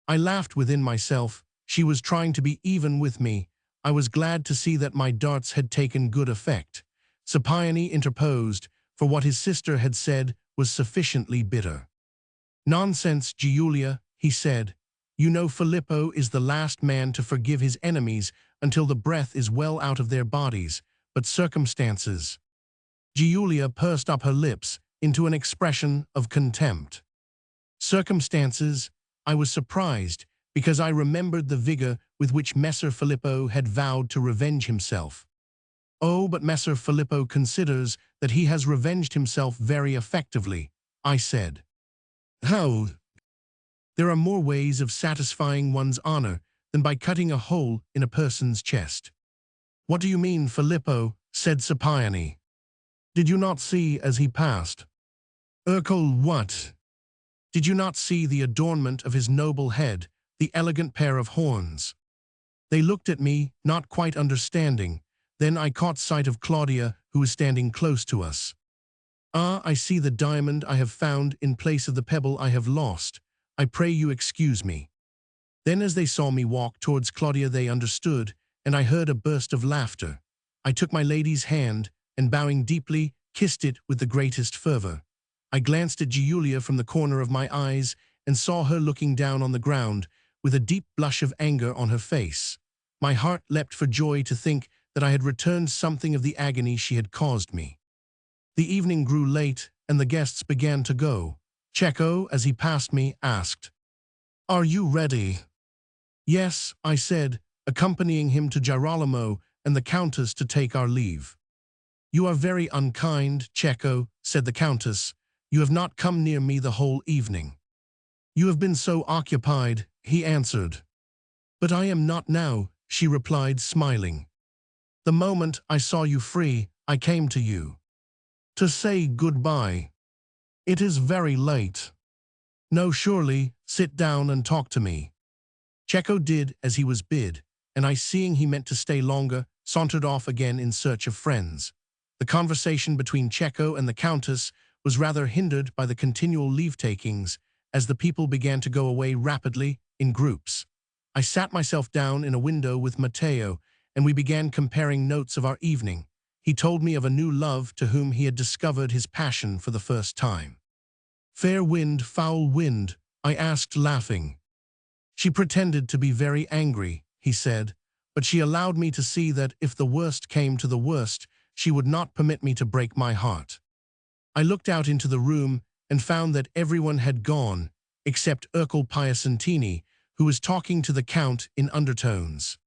I laughed within myself. She was trying to be even with me. I was glad to see that my darts had taken good effect. Scipione interposed, for what his sister had said was sufficiently bitter. "Nonsense, Giulia," he said. "You know Filippo is the last man to forgive his enemies until the breath is well out of their bodies, but circumstances—" Giulia pursed up her lips into an expression of contempt. "Circumstances?" I was surprised, because I remembered the vigor with which Messer Filippo had vowed to revenge himself. "Oh, but Messer Filippo considers that he has revenged himself very effectively," I said. "How?" "There are more ways of satisfying one's honor than by cutting a hole in a person's chest." "What do you mean, Filippo?" said Scipione. "Did you not see as he passed?" "Ercole what?" "Did you not see the adornment of his noble head, the elegant pair of horns?" They looked at me, not quite understanding. Then I caught sight of Claudia, who was standing close to us. "Ah, I see the diamond I have found in place of the pebble I have lost. I pray you excuse me." Then as they saw me walk towards Claudia they understood, and I heard a burst of laughter. I took my lady's hand, and bowing deeply, kissed it with the greatest fervor. I glanced at Giulia from the corner of my eyes, and saw her looking down on the ground, with a deep blush of anger on her face. My heart leapt for joy to think that I had returned something of the agony she had caused me. The evening grew late, and the guests began to go. Cecco, as he passed me, asked, "Are you ready?" "Yes," I said, accompanying him to Girolamo and the Countess to take our leave. "You are very unkind, Cecco," said the Countess. "You have not come near me the whole evening." "You have been so occupied," he answered. "But I am not now," she replied, smiling. "The moment I saw you free, I came to you. To say goodbye. It is very late." "No, surely, sit down and talk to me." Cecco did as he was bid, and I, seeing he meant to stay longer, sauntered off again in search of friends. The conversation between Cecco and the Countess was rather hindered by the continual leave-takings, as the people began to go away rapidly, in groups. I sat myself down in a window with Matteo, and we began comparing notes of our evening. He told me of a new love to whom he had discovered his passion for the first time. "Fair wind, foul wind?" I asked, laughing. "She pretended to be very angry," he said, "but she allowed me to see that if the worst came to the worst, she would not permit me to break my heart." I looked out into the room and found that everyone had gone, except Ercole Piacentini, who was talking to the Count in undertones.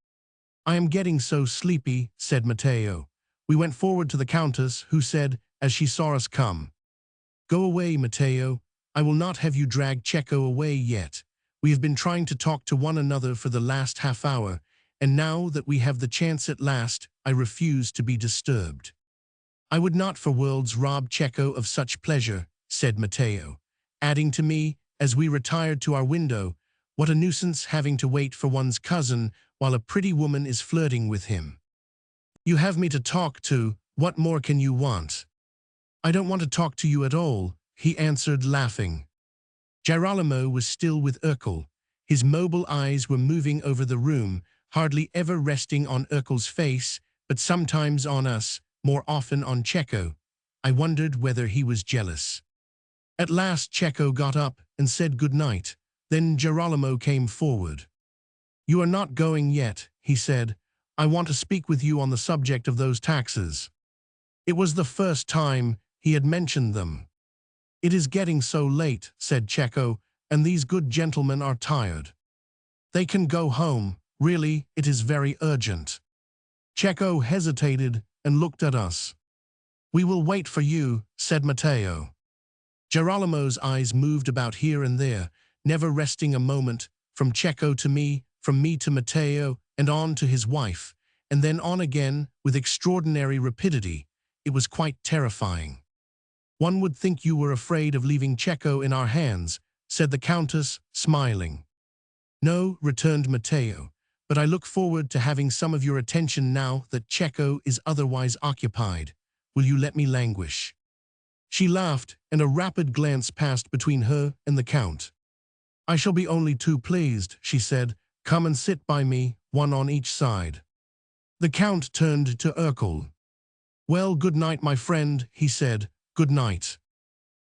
"I am getting so sleepy," said Matteo. We went forward to the Countess, who said, as she saw us come, "Go away, Matteo. I will not have you drag Cecco away yet. We have been trying to talk to one another for the last half hour, and now that we have the chance at last, I refuse to be disturbed." "I would not for worlds rob Cecco of such pleasure," said Matteo, adding to me, as we retired to our window, "What a nuisance having to wait for one's cousin while a pretty woman is flirting with him." "You have me to talk to. What more can you want?" "I don't want to talk to you at all," he answered, laughing. Girolamo was still with Urkel. His mobile eyes were moving over the room, hardly ever resting on Urkel's face, but sometimes on us, more often on Cecco. I wondered whether he was jealous. At last Cecco got up and said good night. Then Girolamo came forward. "You are not going yet," he said. "I want to speak with you on the subject of those taxes." It was the first time he had mentioned them. "It is getting so late," said Cecco, "and these good gentlemen are tired. They can go home. Really, it is very urgent." Cecco hesitated and looked at us. "We will wait for you," said Matteo. Girolamo's eyes moved about here and there, never resting a moment, from Cecco to me, from me to Matteo, and on to his wife, and then on again with extraordinary rapidity. It was quite terrifying. "One would think you were afraid of leaving Cecco in our hands," said the Countess, smiling. "No," returned Matteo, "but I look forward to having some of your attention now that Cecco is otherwise occupied. Will you let me languish?" She laughed, and a rapid glance passed between her and the Count. "I shall be only too pleased," she said. "Come and sit by me, one on each side." The Count turned to Urkel. "Well, good night, my friend," he said. "Good night."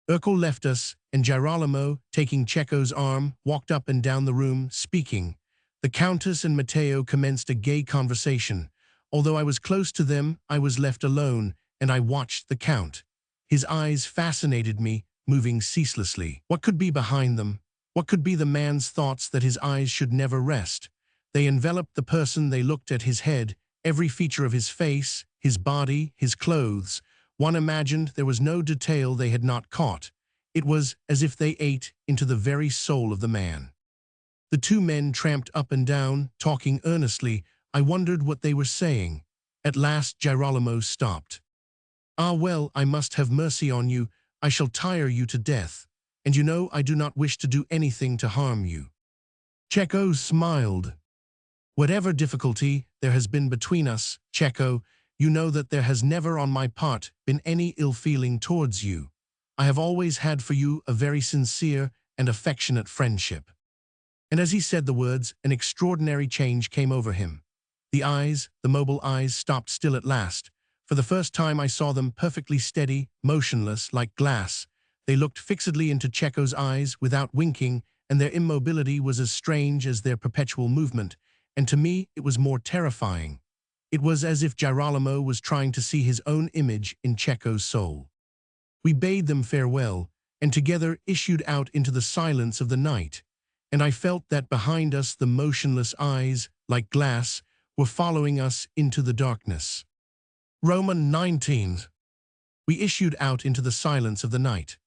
Urkel left us, and Girolamo, taking Cecco's arm, walked up and down the room, speaking. The Countess and Matteo commenced a gay conversation. Although I was close to them, I was left alone, and I watched the Count. His eyes fascinated me, moving ceaselessly. What could be behind them? What could be the man's thoughts that his eyes should never rest? They enveloped the person, they looked at his head, every feature of his face, his body, his clothes. One imagined there was no detail they had not caught. It was as if they ate into the very soul of the man. The two men tramped up and down, talking earnestly. I wondered what they were saying. At last Girolamo stopped. "Ah, well, I must have mercy on you. I shall tire you to death. And you know I do not wish to do anything to harm you." Cecco smiled. "Whatever difficulty there has been between us, Cecco, you know that there has never on my part been any ill feeling towards you. I have always had for you a very sincere and affectionate friendship." And as he said the words, an extraordinary change came over him. The eyes, the mobile eyes, stopped still at last. For the first time I saw them perfectly steady, motionless, like glass. They looked fixedly into Cecco's eyes without winking, and their immobility was as strange as their perpetual movement, and to me it was more terrifying. It was as if Girolamo was trying to see his own image in Cecco's soul. We bade them farewell, and together issued out into the silence of the night, and I felt that behind us the motionless eyes, like glass, were following us into the darkness. Roman 19. We issued out into the silence of the night.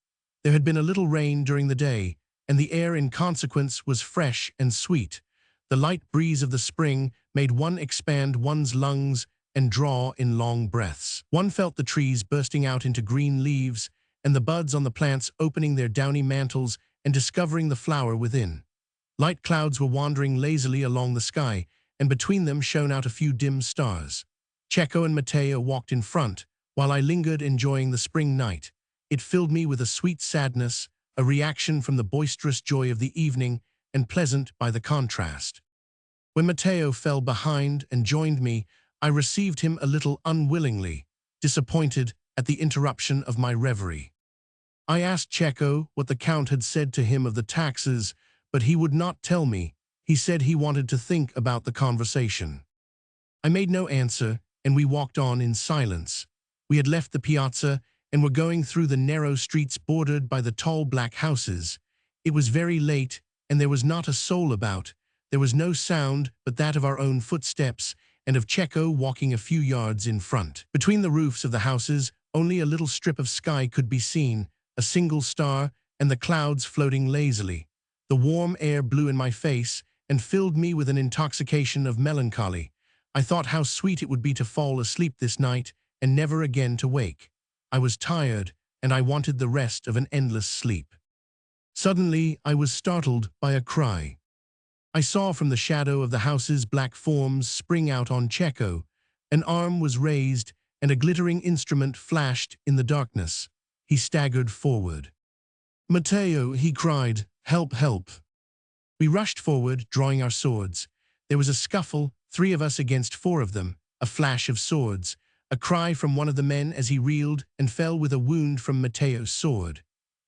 There had been a little rain during the day, and the air in consequence was fresh and sweet. The light breeze of the spring made one expand one's lungs and draw in long breaths. One felt the trees bursting out into green leaves, and the buds on the plants opening their downy mantles and discovering the flower within. Light clouds were wandering lazily along the sky, and between them shone out a few dim stars. Cecco and Matteo walked in front, while I lingered enjoying the spring night. It filled me with a sweet sadness, a reaction from the boisterous joy of the evening, and pleasant by the contrast. When Matteo fell behind and joined me, I received him a little unwillingly, disappointed at the interruption of my reverie. I asked Cecco what the Count had said to him of the taxes, but he would not tell me. He said he wanted to think about the conversation. I made no answer, and we walked on in silence. We had left the piazza and were going through the narrow streets bordered by the tall black houses. It was very late, and there was not a soul about. There was no sound but that of our own footsteps and of Cecco walking a few yards in front. Between the roofs of the houses, only a little strip of sky could be seen, a single star, and the clouds floating lazily. The warm air blew in my face and filled me with an intoxication of melancholy. I thought how sweet it would be to fall asleep this night and never again to wake. I was tired, and I wanted the rest of an endless sleep. Suddenly, I was startled by a cry. I saw from the shadow of the houses black forms spring out on Cecco. An arm was raised, and a glittering instrument flashed in the darkness. He staggered forward. "Matteo," he cried, help, help. We rushed forward, drawing our swords. There was a scuffle, 3 of us against 4 of them, a flash of swords, a cry from one of the men as he reeled and fell with a wound from Matteo's sword.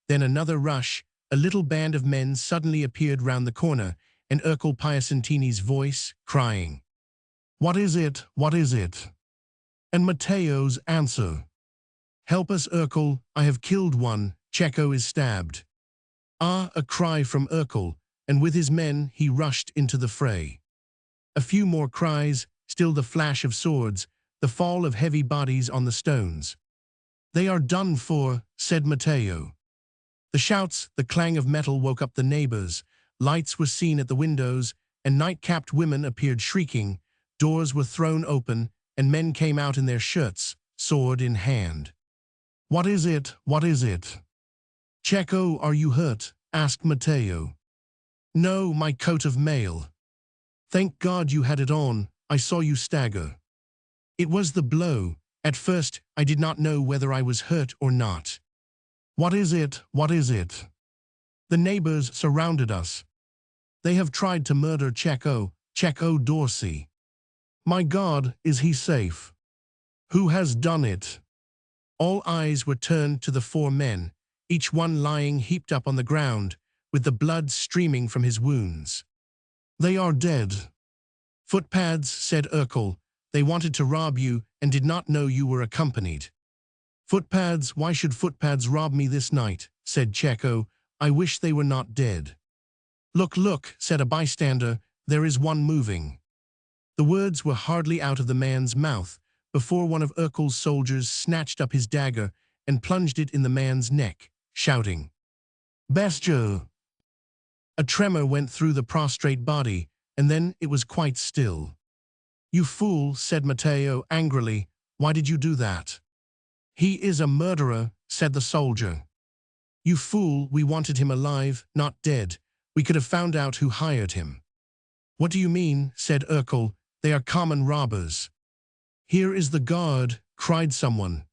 Then another rush, a little band of men suddenly appeared round the corner, and Ercole Piacentini's voice, crying, "What is it? What is it?" And Matteo's answer, "Help us, Ercole, I have killed one, Cecco is stabbed." Ah, a cry from Ercole, and with his men he rushed into the fray. A few more cries, still the flash of swords, the fall of heavy bodies on the stones. "They are done for," said Matteo. The shouts, the clang of metal woke up the neighbors. Lights were seen at the windows, and night-capped women appeared shrieking. Doors were thrown open, and men came out in their shirts, sword in hand. "What is it? What is it?" "Cecco, are you hurt?" asked Matteo. "No, my coat of mail." "Thank God you had it on, I saw you stagger." "It was the blow. At first, I did not know whether I was hurt or not." "What is it? What is it?" The neighbors surrounded us. "They have tried to murder Cecco, Cecco d'Orsi." "My God, is he safe?" "Who has done it?" All eyes were turned to the 4 men, each one lying heaped up on the ground, with the blood streaming from his wounds. "They are dead." "Footpads," said Ercole. "They wanted to rob you and did not know you were accompanied." "Footpads, why should footpads rob me this night?" said Cecco. "I wish they were not dead." "Look, look," said a bystander, "there is one moving." The words were hardly out of the man's mouth before one of Ercole's soldiers snatched up his dagger and plunged it in the man's neck, shouting, "Bestio!" A tremor went through the prostrate body, and then it was quite still. "You fool," said Matteo angrily, "why did you do that?" "He is a murderer," said the soldier. "You fool, we wanted him alive, not dead. We could have found out who hired him." "What do you mean?" said Ercole. "They are common robbers." "Here is the guard," cried someone.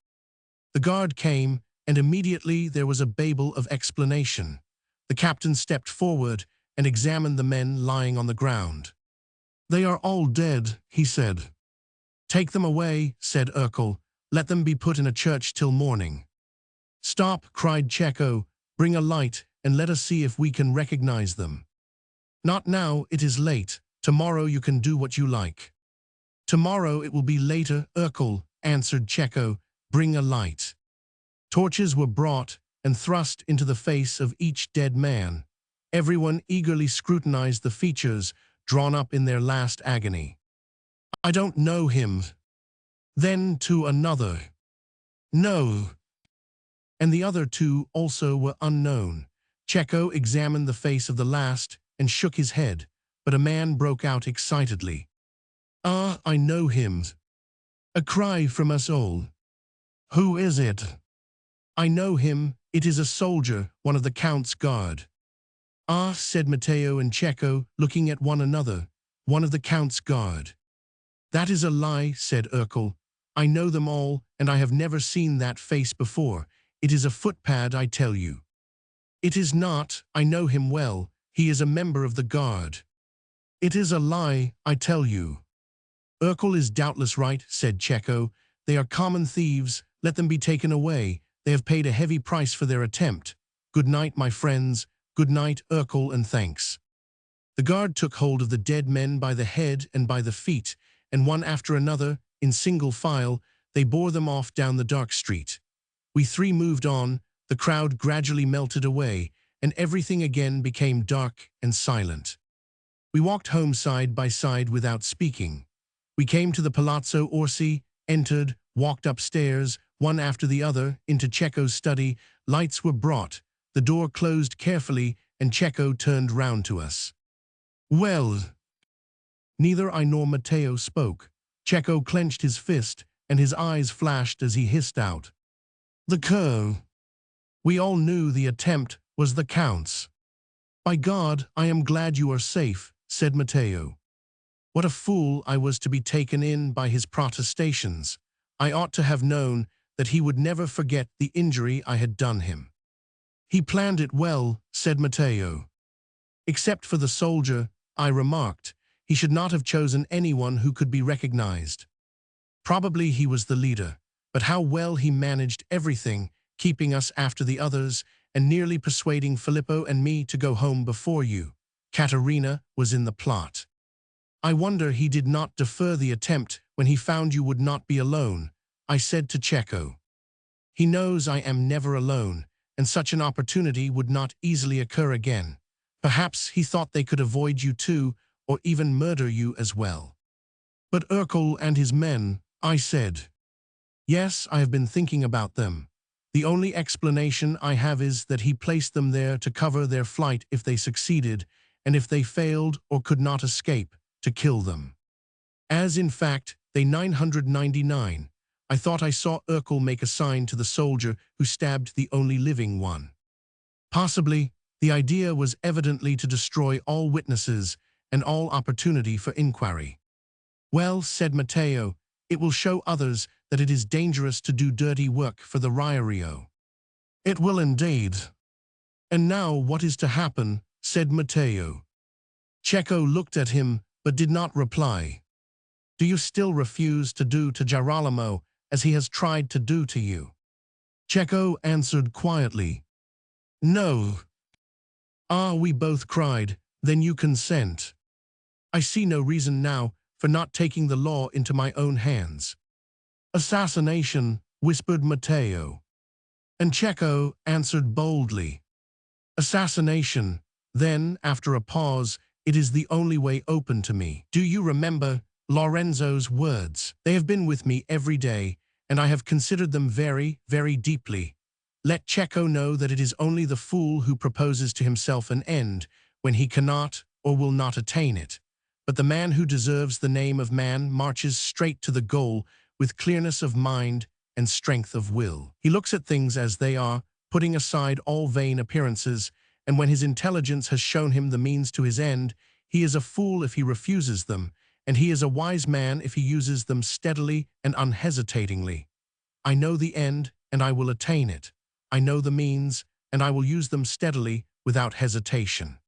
The guard came, and immediately there was a babel of explanation. The captain stepped forward and examined the men lying on the ground. "They are all dead," he said. "Take them away," said Ercole. "Let them be put in a church till morning." "Stop," cried Cecco. "Bring a light, and let us see if we can recognize them." "Not now, it is late. Tomorrow you can do what you like." "Tomorrow it will be later, Ercole," answered Cecco. "Bring a light." Torches were brought and thrust into the face of each dead man. Everyone eagerly scrutinized the features drawn up in their last agony. "I don't know him." Then to another, "No." And the other 2 also were unknown. Cecco examined the face of the last and shook his head, but a man broke out excitedly, "Ah, I know him." A cry from us all. "Who is it?" "I know him. It is a soldier, one of the Count's guard." "Ah," said Matteo and Cecco, looking at one another, "one of the Count's guard." "That is a lie," said Ercole. "I know them all, and I have never seen that face before. It is a footpad, I tell you." "It is not. I know him well. He is a member of the guard." "It is a lie, I tell you." "Ercole is doubtless right," said Cecco. "They are common thieves. Let them be taken away. They have paid a heavy price for their attempt. Good night, my friends. Good night, Ercole, and thanks." The guard took hold of the dead men by the head and by the feet, and one after another, in single file, they bore them off down the dark street. We 3 moved on, the crowd gradually melted away, and everything again became dark and silent. We walked home side by side without speaking. We came to the Palazzo Orsi, entered, walked upstairs, one after the other, into Cecco's study. Lights were brought, the door closed carefully, and Cecco turned round to us. "Well?" Neither I nor Matteo spoke. Cecco clenched his fist, and his eyes flashed as he hissed out, "The cur." We all knew the attempt was the Count's. "By God, I am glad you are safe," said Matteo. What a fool I was to be taken in by his protestations. I ought to have known that he would never forget the injury I had done him. "He planned it well," said Matteo. Except for the soldier, I remarked, he should not have chosen anyone who could be recognized. Probably he was the leader, but how well he managed everything, keeping us after the others and nearly persuading Filippo and me to go home before you. Caterina was in the plot. I wonder he did not defer the attempt when he found you would not be alone, I said to Cecco. He knows I am never alone, and such an opportunity would not easily occur again. Perhaps he thought they could avoid you too, or even murder you as well. But Urkel and his men, I said. Yes, I have been thinking about them. The only explanation I have is that he placed them there to cover their flight if they succeeded, and if they failed or could not escape, to kill them. As in fact, they 999. I thought I saw Urkel make a sign to the soldier who stabbed the only living one. Possibly, the idea was evidently to destroy all witnesses and all opportunity for inquiry. Well, said Matteo, it will show others that it is dangerous to do dirty work for the Riario. It will indeed. And now what is to happen, said Matteo. Cecco looked at him, but did not reply. Do you still refuse to do to Girolamo as he has tried to do to you? Cecco answered quietly. No. Ah, we both cried, then you consent. I see no reason now for not taking the law into my own hands. Assassination, whispered Matteo. And Cecco answered boldly. Assassination, then, after a pause, it is the only way open to me. Do you remember Lorenzo's words? They have been with me every day, and I have considered them very, very deeply. Let Cecco know that it is only the fool who proposes to himself an end when he cannot or will not attain it. But the man who deserves the name of man marches straight to the goal with clearness of mind and strength of will. He looks at things as they are, putting aside all vain appearances, and when his intelligence has shown him the means to his end, he is a fool if he refuses them, and he is a wise man if he uses them steadily and unhesitatingly. I know the end, and I will attain it. I know the means, and I will use them steadily, without hesitation.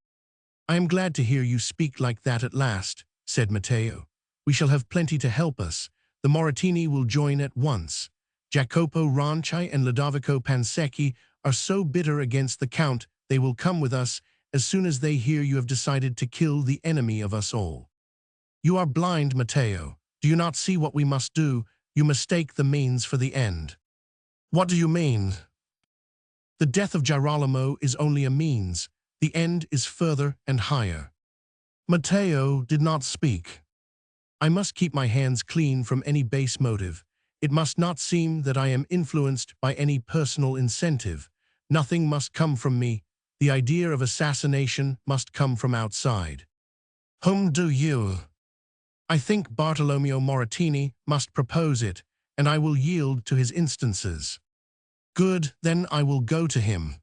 I am glad to hear you speak like that at last, said Matteo. We shall have plenty to help us. The Moratini will join at once. Jacopo Ronchi and Ludovico Pansecchi are so bitter against the Count they will come with us as soon as they hear you have decided to kill the enemy of us all. You are blind, Matteo. Do you not see what we must do? You mistake the means for the end. What do you mean? The death of Girolamo is only a means. The end is further and higher. Matteo did not speak. I must keep my hands clean from any base motive. It must not seem that I am influenced by any personal incentive. Nothing must come from me. The idea of assassination must come from outside. Whom do you? I think Bartolomeo Moratini must propose it, and I will yield to his instances. Good, then I will go to him.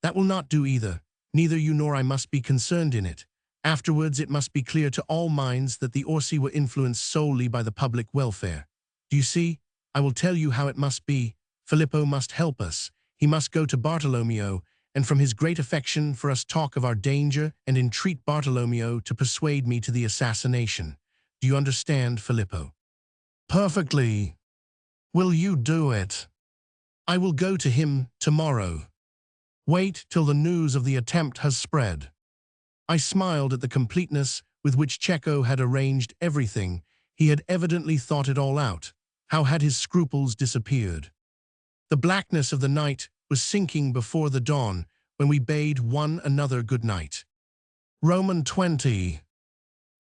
That will not do either. Neither you nor I must be concerned in it. Afterwards it must be clear to all minds that the Orsi were influenced solely by the public welfare. Do you see? I will tell you how it must be. Filippo must help us. He must go to Bartolomeo, and from his great affection for us talk of our danger and entreat Bartolomeo to persuade me to the assassination. Do you understand, Filippo? Perfectly. Will you do it? I will go to him tomorrow. Wait till the news of the attempt has spread. I smiled at the completeness with which Cecco had arranged everything. He had evidently thought it all out. How had his scruples disappeared? The blackness of the night was sinking before the dawn when we bade one another good night. Roman 20.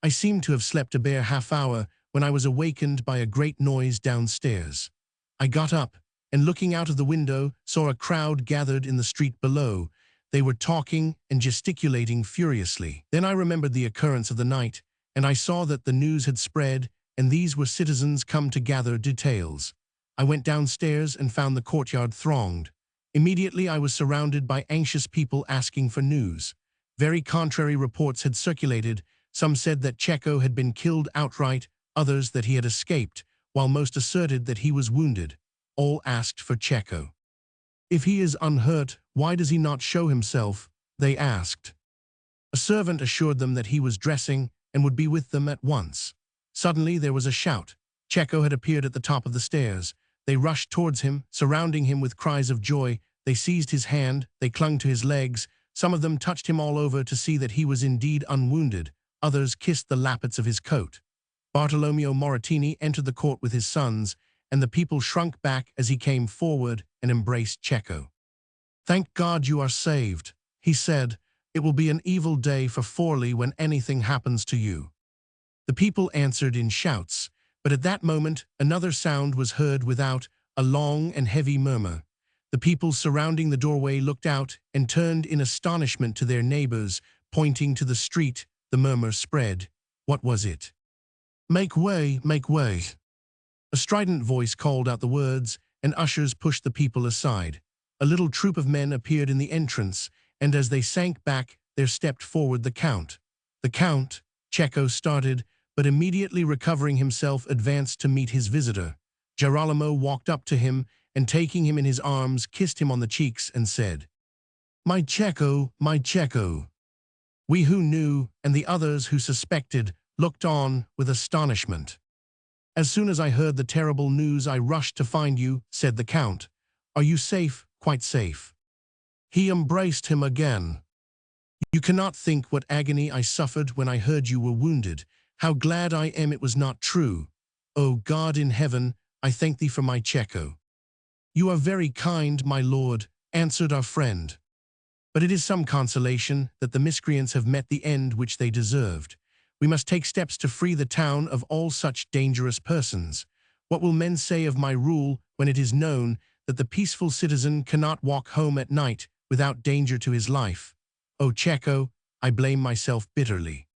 I seemed to have slept a bare half-hour when I was awakened by a great noise downstairs. I got up, and looking out of the window, saw a crowd gathered in the street below. They were talking and gesticulating furiously. Then I remembered the occurrence of the night, and I saw that the news had spread, and these were citizens come to gather details. I went downstairs and found the courtyard thronged. Immediately I was surrounded by anxious people asking for news. Very contrary reports had circulated. Some said that Cecco had been killed outright, others that he had escaped, while most asserted that he was wounded. All asked for Cecco. If he is unhurt, why does he not show himself? They asked. A servant assured them that he was dressing and would be with them at once. Suddenly there was a shout. Cecco had appeared at the top of the stairs. They rushed towards him, surrounding him with cries of joy. They seized his hand, they clung to his legs. Some of them touched him all over to see that he was indeed unwounded. Others kissed the lappets of his coat. Bartolomeo Moratini entered the court with his sons, and the people shrunk back as he came forward and embraced Cecco. "Thank God you are saved," he said. "It will be an evil day for Forlì when anything happens to you." The people answered in shouts, but at that moment another sound was heard without, a long and heavy murmur. The people surrounding the doorway looked out and turned in astonishment to their neighbors, pointing to the street. The murmur spread. What was it? "Make way, make way." A strident voice called out the words, and ushers pushed the people aside. A little troop of men appeared in the entrance, and as they sank back, there stepped forward the Count. "The Count," Cecco started, but immediately recovering himself advanced to meet his visitor. Girolamo walked up to him, and taking him in his arms, kissed him on the cheeks and said, my Cecco." We who knew, and the others who suspected, looked on with astonishment. "As soon as I heard the terrible news, I rushed to find you," said the Count. "Are you safe?" "Quite safe." He embraced him again. "You cannot think what agony I suffered when I heard you were wounded. How glad I am it was not true. O God in heaven, I thank thee for my Cecco." "You are very kind, my lord," answered our friend. "But it is some consolation that the miscreants have met the end which they deserved. We must take steps to free the town of all such dangerous persons. What will men say of my rule when it is known that the peaceful citizen cannot walk home at night without danger to his life? O Cecco, I blame myself bitterly."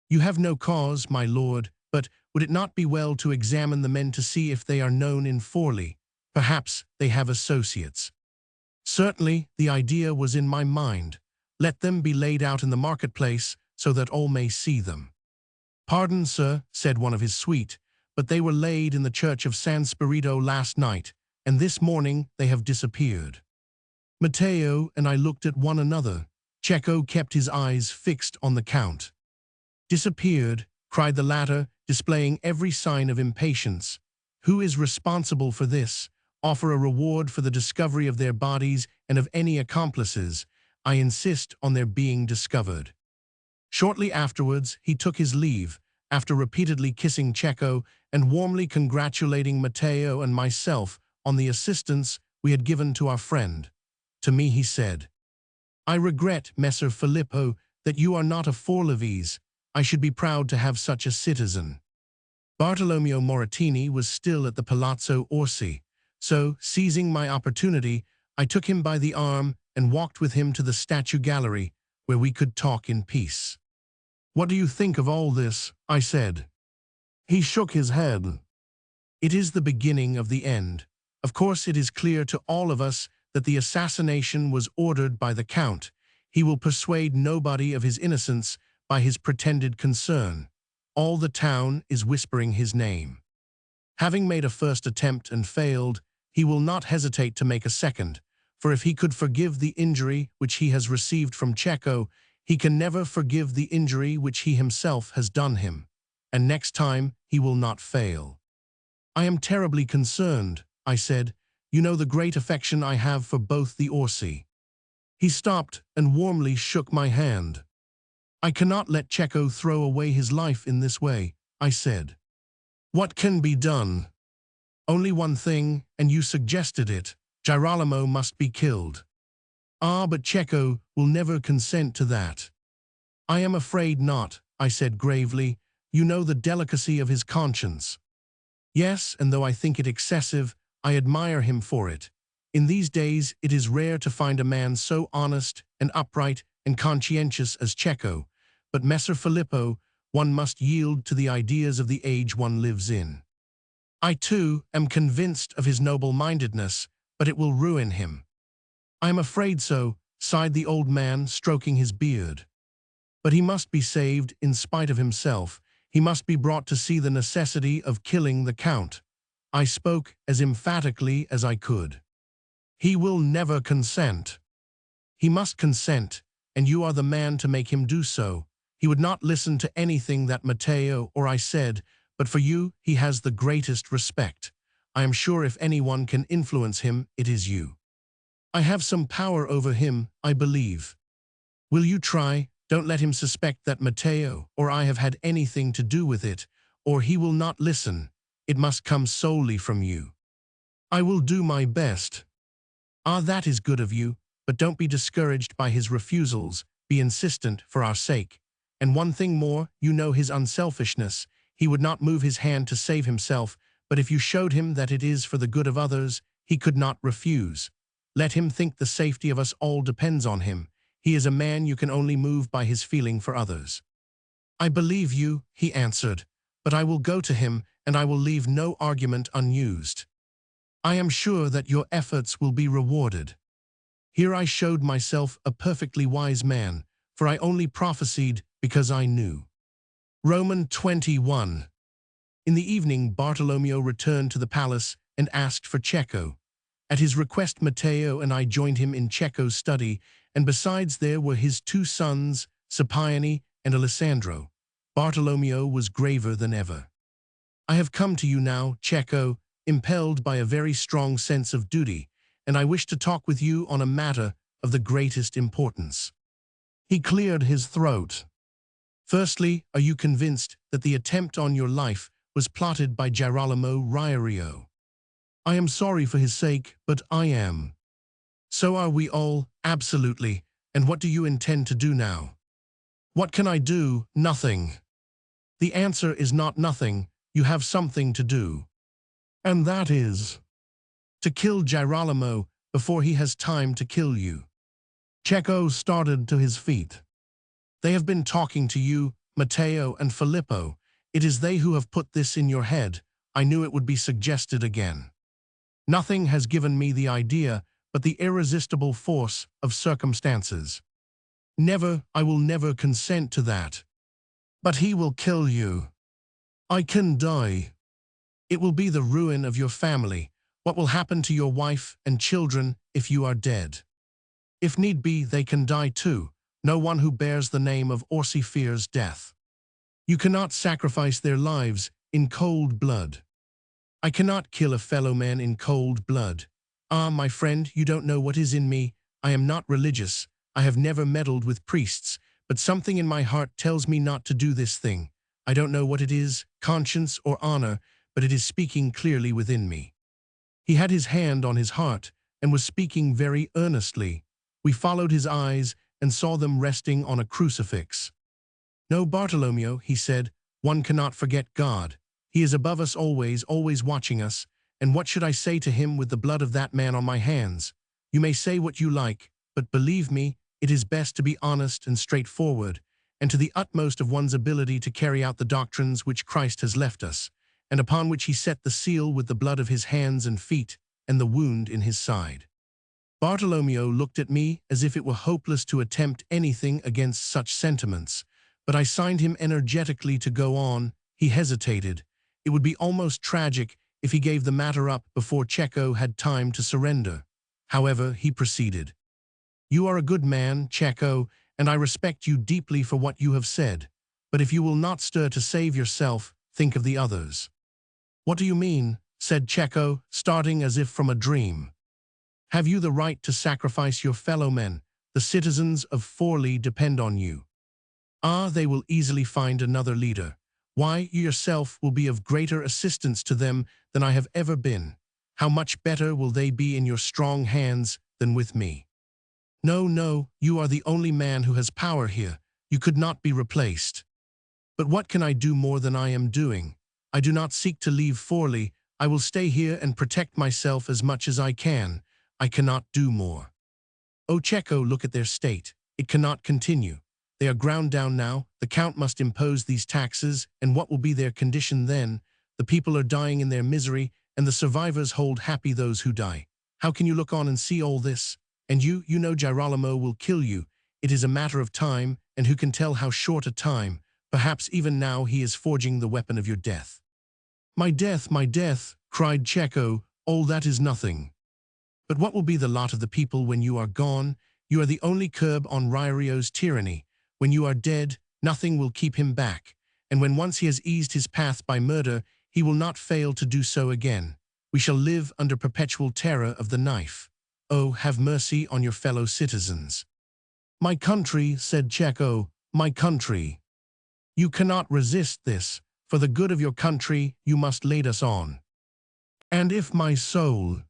"You have no cause, my lord, but would it not be well to examine the men to see if they are known in Forlì? Perhaps they have associates." "Certainly, the idea was in my mind. Let them be laid out in the marketplace so that all may see them." "Pardon, sir," said one of his suite, "but they were laid in the church of San Spirito last night, and this morning they have disappeared." Matteo and I looked at one another. Cecco kept his eyes fixed on the Count. "Disappeared," cried the latter, displaying every sign of impatience. "Who is responsible for this? Offer a reward for the discovery of their bodies and of any accomplices. I insist on their being discovered." Shortly afterwards, he took his leave, after repeatedly kissing Cecco and warmly congratulating Matteo and myself on the assistance we had given to our friend. To me he said, "I regret, Messer Filippo, that you are not a Forlivese. I should be proud to have such a citizen." Bartolomeo Moratini was still at the Palazzo Orsi, so, seizing my opportunity, I took him by the arm and walked with him to the statue gallery, where we could talk in peace. "What do you think of all this?" I said. He shook his head. "It is the beginning of the end. Of course it is clear to all of us that the assassination was ordered by the Count. He will persuade nobody of his innocence by his pretended concern. All the town is whispering his name. Having made a first attempt and failed, he will not hesitate to make a second, for if he could forgive the injury which he has received from Cecco, he can never forgive the injury which he himself has done him, and next time he will not fail." "I am terribly concerned," I said. "You know the great affection I have for both the Orsi." He stopped and warmly shook my hand. "I cannot let Cecco throw away his life in this way," I said. "What can be done?" "Only one thing, and you suggested it. Girolamo must be killed." "Ah, but Cecco will never consent to that." "I am afraid not," I said gravely. "You know the delicacy of his conscience." "Yes, and though I think it excessive, I admire him for it. In these days it is rare to find a man so honest and upright and conscientious as Cecco, but Messer Filippo, one must yield to the ideas of the age one lives in. I too am convinced of his noble-mindedness, but it will ruin him." "I am afraid so," sighed the old man, stroking his beard. "But he must be saved in spite of himself. He must be brought to see the necessity of killing the Count." I spoke as emphatically as I could. "He will never consent." "He must consent, and you are the man to make him do so. He would not listen to anything that Matteo or I said, but for you he has the greatest respect. I am sure if anyone can influence him, it is you. I have some power over him, I believe. Will you try? Don't let him suspect that Matteo or I have had anything to do with it, or he will not listen. It must come solely from you. I will do my best. Ah, that is good of you, but don't be discouraged by his refusals. Be insistent for our sake. And one thing more, you know his unselfishness. He would not move his hand to save himself, but if you showed him that it is for the good of others, he could not refuse. Let him think the safety of us all depends on him. He is a man you can only move by his feeling for others. I believe you, he answered, but I will go to him, and I will leave no argument unused. I am sure that your efforts will be rewarded. Here I showed myself a perfectly wise man, for I only prophesied because I knew. Roman 21. In the evening, Bartolomeo returned to the palace and asked for Cecco. At his request, Matteo and I joined him in Cecco's study, and besides there were his two sons, Scipione and Alessandro. Bartolomeo was graver than ever. I have come to you now, Cecco, impelled by a very strong sense of duty, and I wish to talk with you on a matter of the greatest importance. He cleared his throat. Firstly, are you convinced that the attempt on your life was plotted by Girolamo Riario? I am sorry for his sake, but I am. So are we all, absolutely. And what do you intend to do now? What can I do? Nothing. The answer is not nothing. You have something to do. And that is to kill Girolamo before he has time to kill you. Cecco started to his feet. They have been talking to you, Matteo and Filippo. It is they who have put this in your head. I knew it would be suggested again. Nothing has given me the idea but the irresistible force of circumstances. Never, I will never consent to that. But he will kill you. I can die. It will be the ruin of your family. What will happen to your wife and children if you are dead? If need be, they can die too. No one who bears the name of Orsi fears death. You cannot sacrifice their lives in cold blood. I cannot kill a fellow man in cold blood. Ah, my friend, you don't know what is in me. I am not religious. I have never meddled with priests, but something in my heart tells me not to do this thing. I don't know what it is, conscience or honor, but it is speaking clearly within me. He had his hand on his heart and was speaking very earnestly. We followed his eyes and saw them resting on a crucifix. No, Bartolomeo, he said, one cannot forget God. He is above us always, always watching us, and what should I say to him with the blood of that man on my hands? You may say what you like, but believe me, it is best to be honest and straightforward, and to the utmost of one's ability to carry out the doctrines which Christ has left us, and upon which he set the seal with the blood of his hands and feet, and the wound in his side. Bartolomeo looked at me as if it were hopeless to attempt anything against such sentiments, but I signed him energetically to go on. He hesitated. It would be almost tragic if he gave the matter up before Cecco had time to surrender. However, he proceeded. You are a good man, Cecco, and I respect you deeply for what you have said. But if you will not stir to save yourself, think of the others. What do you mean? Said Cecco, starting as if from a dream. Have you the right to sacrifice your fellow men? The citizens of Forli depend on you. Ah, they will easily find another leader. Why, you yourself will be of greater assistance to them than I have ever been. How much better will they be in your strong hands than with me? No, no, you are the only man who has power here. You could not be replaced. But what can I do more than I am doing? I do not seek to leave Forli. I will stay here and protect myself as much as I can. I cannot do more. O Cecco, look at their state. It cannot continue. They are ground down now. The Count must impose these taxes, and what will be their condition then? The people are dying in their misery, and the survivors hold happy those who die. How can you look on and see all this? And you know Girolamo will kill you. It is a matter of time, and who can tell how short a time? Perhaps even now he is forging the weapon of your death. My death, cried Cecco, all that is nothing. But what will be the lot of the people when you are gone? You are the only curb on Rierio's tyranny. When you are dead, nothing will keep him back, and when once he has eased his path by murder, he will not fail to do so again. We shall live under perpetual terror of the knife. Oh, have mercy on your fellow citizens." "My country," said Cecco, "my country. You cannot resist this. For the good of your country, you must lead us on." "And if my soul—"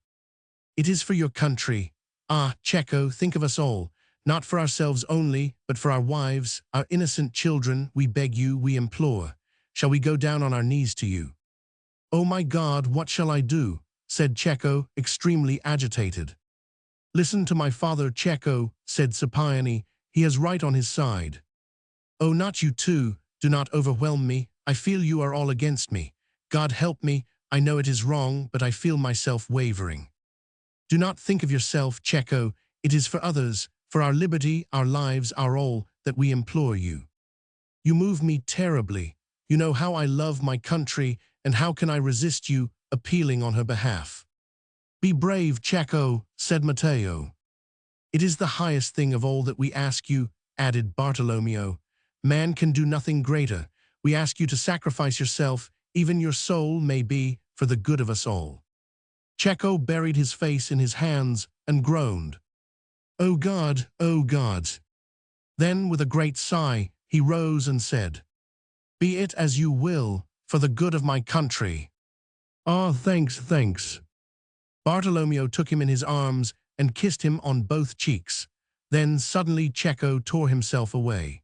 "It is for your country. Ah, Cecco, think of us all, not for ourselves only, but for our wives, our innocent children, we beg you, we implore. Shall we go down on our knees to you?" "Oh my God, what shall I do?" said Cecco, extremely agitated. "Listen to my father, Cecco," said Scipione, "he has right on his side." "Oh, not you too, do not overwhelm me, I feel you are all against me. God help me, I know it is wrong, but I feel myself wavering." "Do not think of yourself, Cecco, it is for others, for our liberty, our lives, our all, that we implore you. You move me terribly. You know how I love my country, and how can I resist you, appealing on her behalf?" "Be brave, Cecco," said Matteo. "It is the highest thing of all that we ask you," added Bartolomeo. "Man can do nothing greater. We ask you to sacrifice yourself, even your soul may be, for the good of us all." Cecco buried his face in his hands and groaned. "Oh God, oh God." Then, with a great sigh, he rose and said, "Be it as you will, for the good of my country." "Ah, thanks, thanks." Bartolomeo took him in his arms and kissed him on both cheeks. Then suddenly Cecco tore himself away.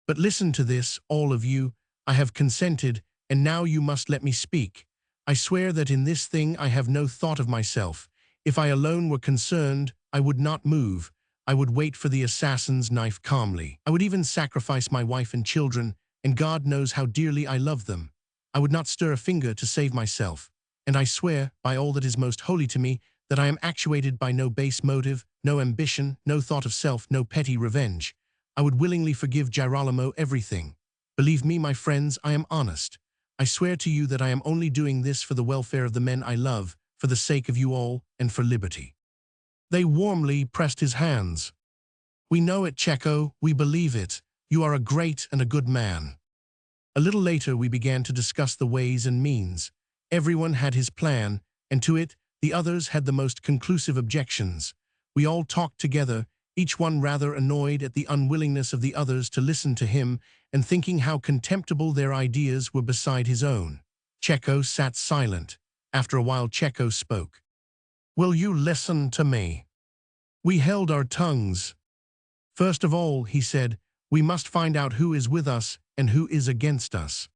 "But listen to this, all of you. I have consented, and now you must let me speak. I swear that in this thing I have no thought of myself. If I alone were concerned, I would not move. I would wait for the assassin's knife calmly. I would even sacrifice my wife and children, and God knows how dearly I love them. I would not stir a finger to save myself. And I swear, by all that is most holy to me, that I am actuated by no base motive, no ambition, no thought of self, no petty revenge. I would willingly forgive Girolamo everything. Believe me, my friends, I am honest. I swear to you that I am only doing this for the welfare of the men I love, for the sake of you all, and for liberty." They warmly pressed his hands. "We know it, Cecco, we believe it. You are a great and a good man." A little later we began to discuss the ways and means. Everyone had his plan, and to it the others had the most conclusive objections. We all talked together, each one rather annoyed at the unwillingness of the others to listen to him, and thinking how contemptible their ideas were beside his own. Cecco sat silent. After a while Cecco spoke. "Will you listen to me?" We held our tongues. "First of all," he said, "we must find out who is with us and who is against us."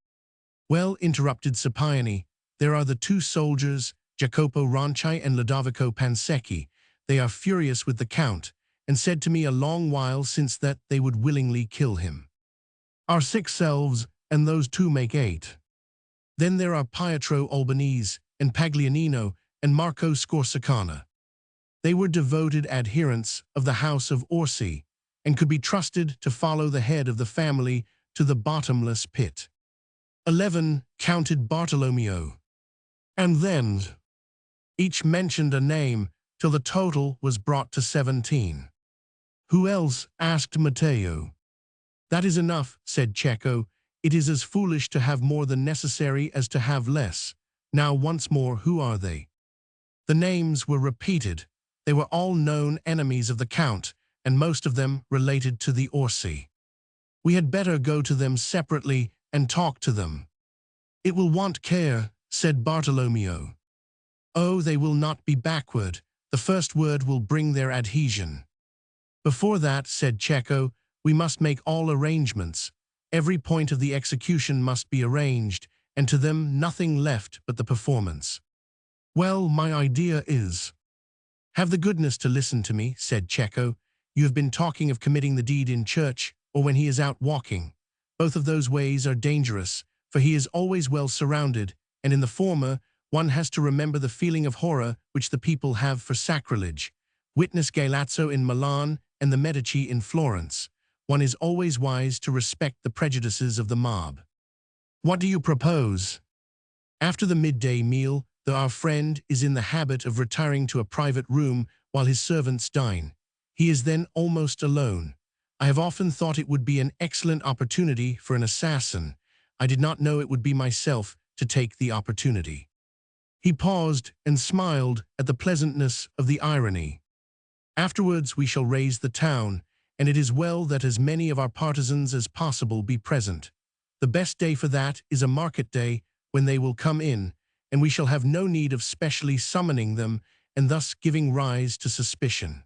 "Well," interrupted Scipione, "there are the two soldiers, Jacopo Ronchi and Lodovico Pansecchi. They are furious with the Count, and said to me a long while since that they would willingly kill him. Our 6 selves, and those 2 make 8. Then there are Pietro Albanese, and Paglianino, and Marco Scorsicana. They were devoted adherents of the House of Orsi, and could be trusted to follow the head of the family to the bottomless pit." 11, counted Bartolomeo. "And then—" Each mentioned a name, till the total was brought to 17. "Who else?" asked Matteo. "That is enough," said Cecco. "It is as foolish to have more than necessary as to have less. Now once more, who are they?" The names were repeated. They were all known enemies of the Count, and most of them related to the Orsi. "We had better go to them separately and talk to them." "It will want care," said Bartolomeo. "Oh, they will not be backward. The first word will bring their adhesion." "Before that," said Cecco, "we must make all arrangements. Every point of the execution must be arranged, and to them nothing left but the performance." "Well, my idea is—" "Have the goodness to listen to me," said Cecco. "You have been talking of committing the deed in church, or when he is out walking. Both of those ways are dangerous, for he is always well surrounded, and in the former, one has to remember the feeling of horror which the people have for sacrilege. Witness Galeazzo in Milan and the Medici in Florence. One is always wise to respect the prejudices of the mob. What do you propose?" After the midday meal, though our friend is in the habit of retiring to a private room while his servants dine, He is then almost alone. I have often thought it would be an excellent opportunity for an assassin. I did not know it would be myself to take the opportunity." He paused and smiled at the pleasantness of the irony. "Afterwards we shall raise the town, and it is well that as many of our partisans as possible be present. The best day for that is a market day, when they will come in, and we shall have no need of specially summoning them and thus giving rise to suspicion."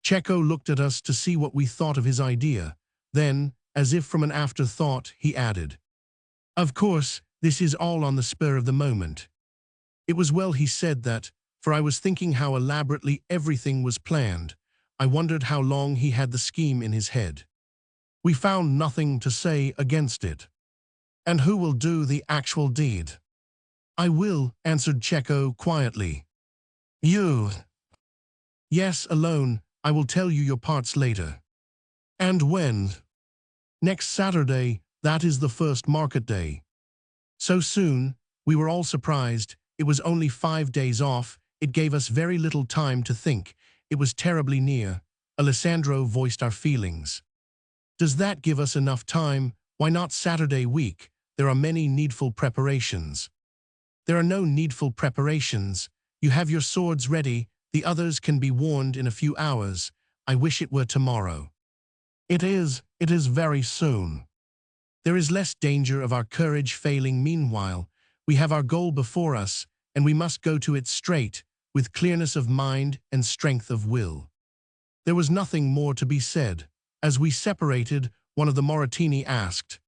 Checo looked at us to see what we thought of his idea. Then, as if from an afterthought, he added, "Of course, this is all on the spur of the moment." It was well he said that, for I was thinking how elaborately everything was planned. I wondered how long he had the scheme in his head. We found nothing to say against it. "And who will do the actual deed?" "I will," answered Checo quietly. "You?" "Yes, alone. I will tell you your parts later." "And when?" "Next Saturday. That is the first market day." So soon? We were all surprised. It was only 5 days off. It gave us very little time to think. It was terribly near. Alessandro voiced our feelings. "Does that give us enough time? Why not Saturday week? There are many needful preparations." "There are no needful preparations. You have your swords ready. The others can be warned in a few hours. I wish it were tomorrow." It is very soon." "There is less danger of our courage failing meanwhile. We have our goal before us, and we must go to it straight, with clearness of mind and strength of will." There was nothing more to be said. As we separated, one of the Moratini asked,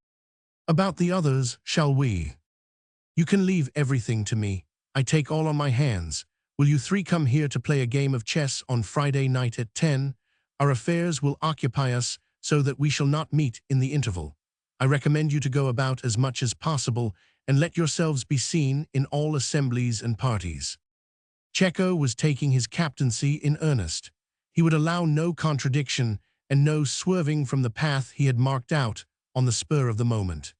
"About the others, shall we?" "You can leave everything to me. I take all on my hands. Will you three come here to play a game of chess on Friday night at 10? Our affairs will occupy us so that we shall not meet in the interval. I recommend you to go about as much as possible and let yourselves be seen in all assemblies and parties." Checo was taking his captaincy in earnest. He would allow no contradiction and no swerving from the path he had marked out on the spur of the moment.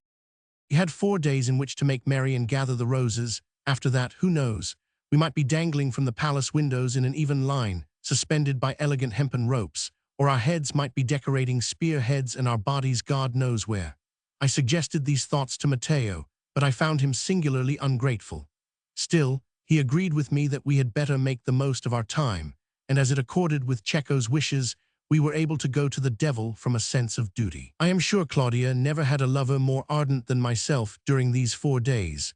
He had 4 days in which to make merry and gather the roses. After that, who knows? We might be dangling from the palace windows in an even line, suspended by elegant hempen ropes, or our heads might be decorating spearheads and our bodies God knows where. I suggested these thoughts to Matteo, but I found him singularly ungrateful. Still, he agreed with me that we had better make the most of our time, and as it accorded with Checo's wishes, we were able to go to the devil from a sense of duty. I am sure Claudia never had a lover more ardent than myself during these 4 days.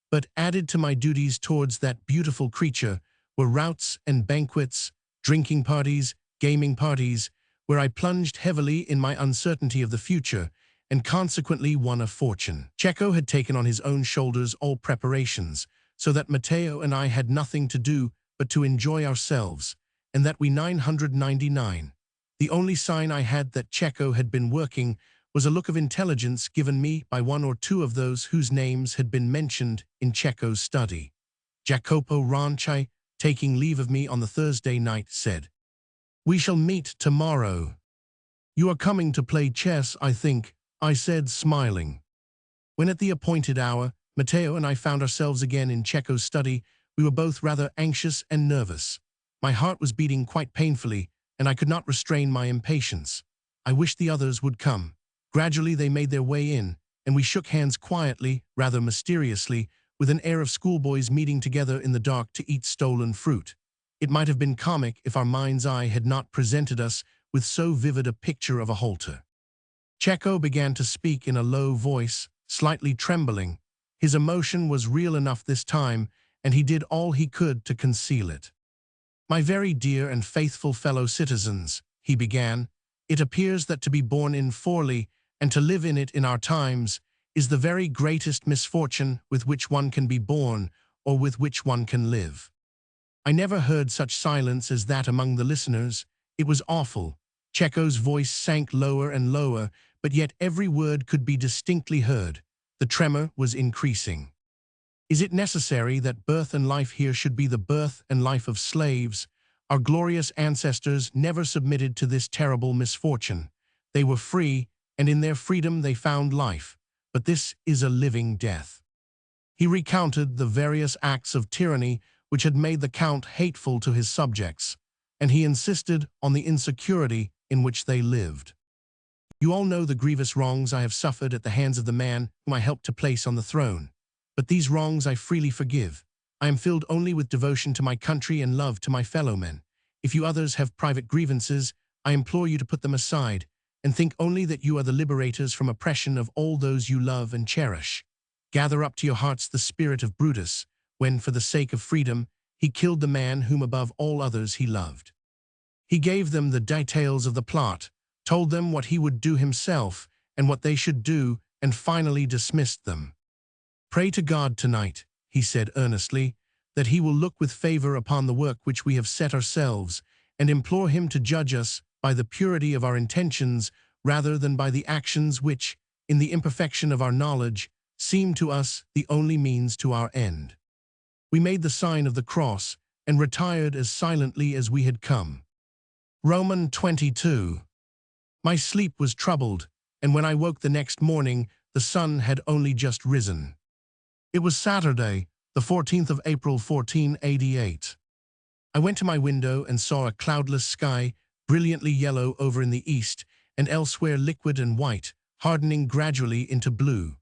But added to my duties towards that beautiful creature were routs and banquets, drinking parties, gaming parties, where I plunged heavily in my uncertainty of the future and consequently won a fortune. Checo had taken on his own shoulders all preparations, so that Matteo and I had nothing to do but to enjoy ourselves, and that we 999. The only sign I had that Checo had been working was a look of intelligence given me by one or two of those whose names had been mentioned in Checo's study. Jacopo Ranchi, taking leave of me on the Thursday night, said, "We shall meet tomorrow." "You are coming to play chess, I think," I said, smiling. When at the appointed hour, Matteo and I found ourselves again in Checo's study, we were both rather anxious and nervous. My heart was beating quite painfully, and I could not restrain my impatience. I wished the others would come. Gradually they made their way in, and we shook hands quietly, rather mysteriously, with an air of schoolboys meeting together in the dark to eat stolen fruit. It might have been comic if our mind's eye had not presented us with so vivid a picture of a halter. Checo began to speak in a low voice, slightly trembling. His emotion was real enough this time, and he did all he could to conceal it. "My very dear and faithful fellow citizens," he began, "it appears that to be born in Forli and to live in it in our times is the very greatest misfortune with which one can be born or with which one can live." I never heard such silence as that among the listeners. It was awful. Checo's voice sank lower and lower, but yet every word could be distinctly heard. The tremor was increasing. "Is it necessary that birth and life here should be the birth and life of slaves? Our glorious ancestors never submitted to this terrible misfortune. They were free, and in their freedom they found life. But this is a living death." He recounted the various acts of tyranny which had made the Count hateful to his subjects, and he insisted on the insecurity in which they lived. You all know the grievous wrongs I have suffered at the hands of the man whom I helped to place on the throne. But these wrongs I freely forgive. I am filled only with devotion to my country and love to my fellow men. If you others have private grievances, I implore you to put them aside, and think only that you are the liberators from oppression of all those you love and cherish. Gather up to your hearts the spirit of Brutus, when, for the sake of freedom, he killed the man whom above all others he loved. He gave them the details of the plot, told them what he would do himself and what they should do, and finally dismissed them. Pray to God tonight, he said earnestly, that he will look with favor upon the work which we have set ourselves, and implore him to judge us by the purity of our intentions rather than by the actions which, in the imperfection of our knowledge, seem to us the only means to our end. We made the sign of the cross and retired as silently as we had come. Roman 22. My sleep was troubled, and when I woke the next morning, the sun had only just risen. It was Saturday, the 14th of April, 1488. I went to my window and saw a cloudless sky, brilliantly yellow over in the east, and elsewhere liquid and white, hardening gradually into blue.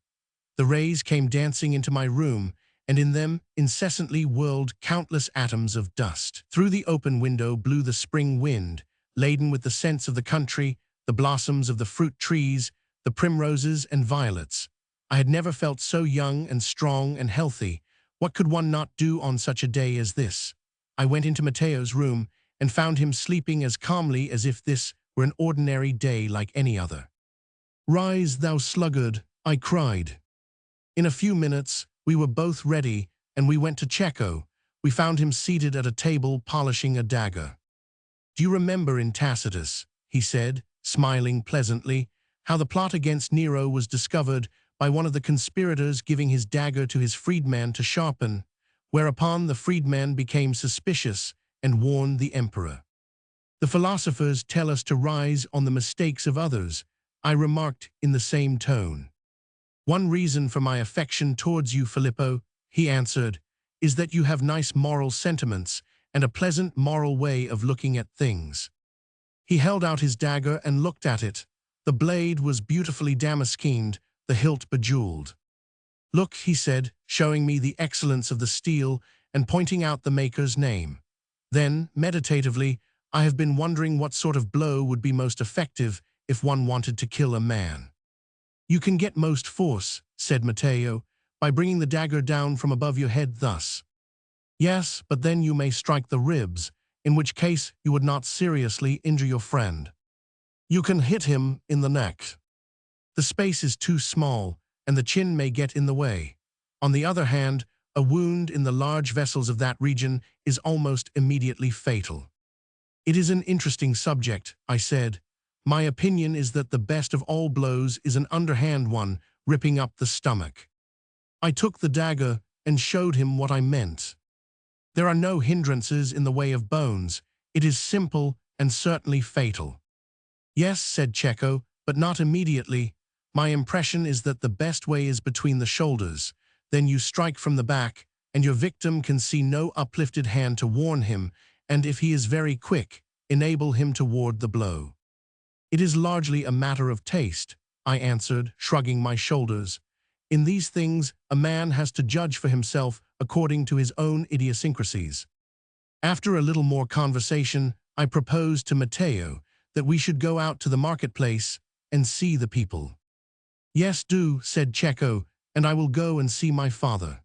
The rays came dancing into my room, and in them incessantly whirled countless atoms of dust. Through the open window blew the spring wind, laden with the scents of the country, the blossoms of the fruit trees, the primroses and violets. I had never felt so young and strong and healthy. What could one not do on such a day as this? I went into Matteo's room and found him sleeping as calmly as if this were an ordinary day like any other. "Rise, thou sluggard," I cried. In a few minutes, we were both ready, and we went to Cecco. We found him seated at a table polishing a dagger. "Do you remember in Tacitus," he said, smiling pleasantly, "how the plot against Nero was discovered by one of the conspirators giving his dagger to his freedman to sharpen, whereupon the freedman became suspicious and warned the emperor? The philosophers tell us to rise on the mistakes of others," I remarked in the same tone. "One reason for my affection towards you, Filippo," he answered, "is that you have nice moral sentiments and a pleasant moral way of looking at things." He held out his dagger and looked at it. The blade was beautifully damascened, the hilt bejeweled. "Look," he said, showing me the excellence of the steel and pointing out the maker's name. Then, meditatively, "I have been wondering what sort of blow would be most effective if one wanted to kill a man." "You can get most force," said Matteo, "by bringing the dagger down from above your head thus." "Yes, but then you may strike the ribs, in which case you would not seriously injure your friend. You can hit him in the neck. The space is too small, and the chin may get in the way. On the other hand, a wound in the large vessels of that region is almost immediately fatal." "It is an interesting subject," I said. "My opinion is that the best of all blows is an underhand one, ripping up the stomach." I took the dagger and showed him what I meant. "There are no hindrances in the way of bones. It is simple and certainly fatal." "Yes," said Cecco, "but not immediately. My impression is that the best way is between the shoulders. Then you strike from the back, and your victim can see no uplifted hand to warn him, and if he is very quick, enable him to ward the blow." "It is largely a matter of taste," I answered, shrugging my shoulders. "In these things, a man has to judge for himself according to his own idiosyncrasies." After a little more conversation, I proposed to Matteo that we should go out to the marketplace and see the people. "Yes, do," said Cecco, "and I will go and see my father."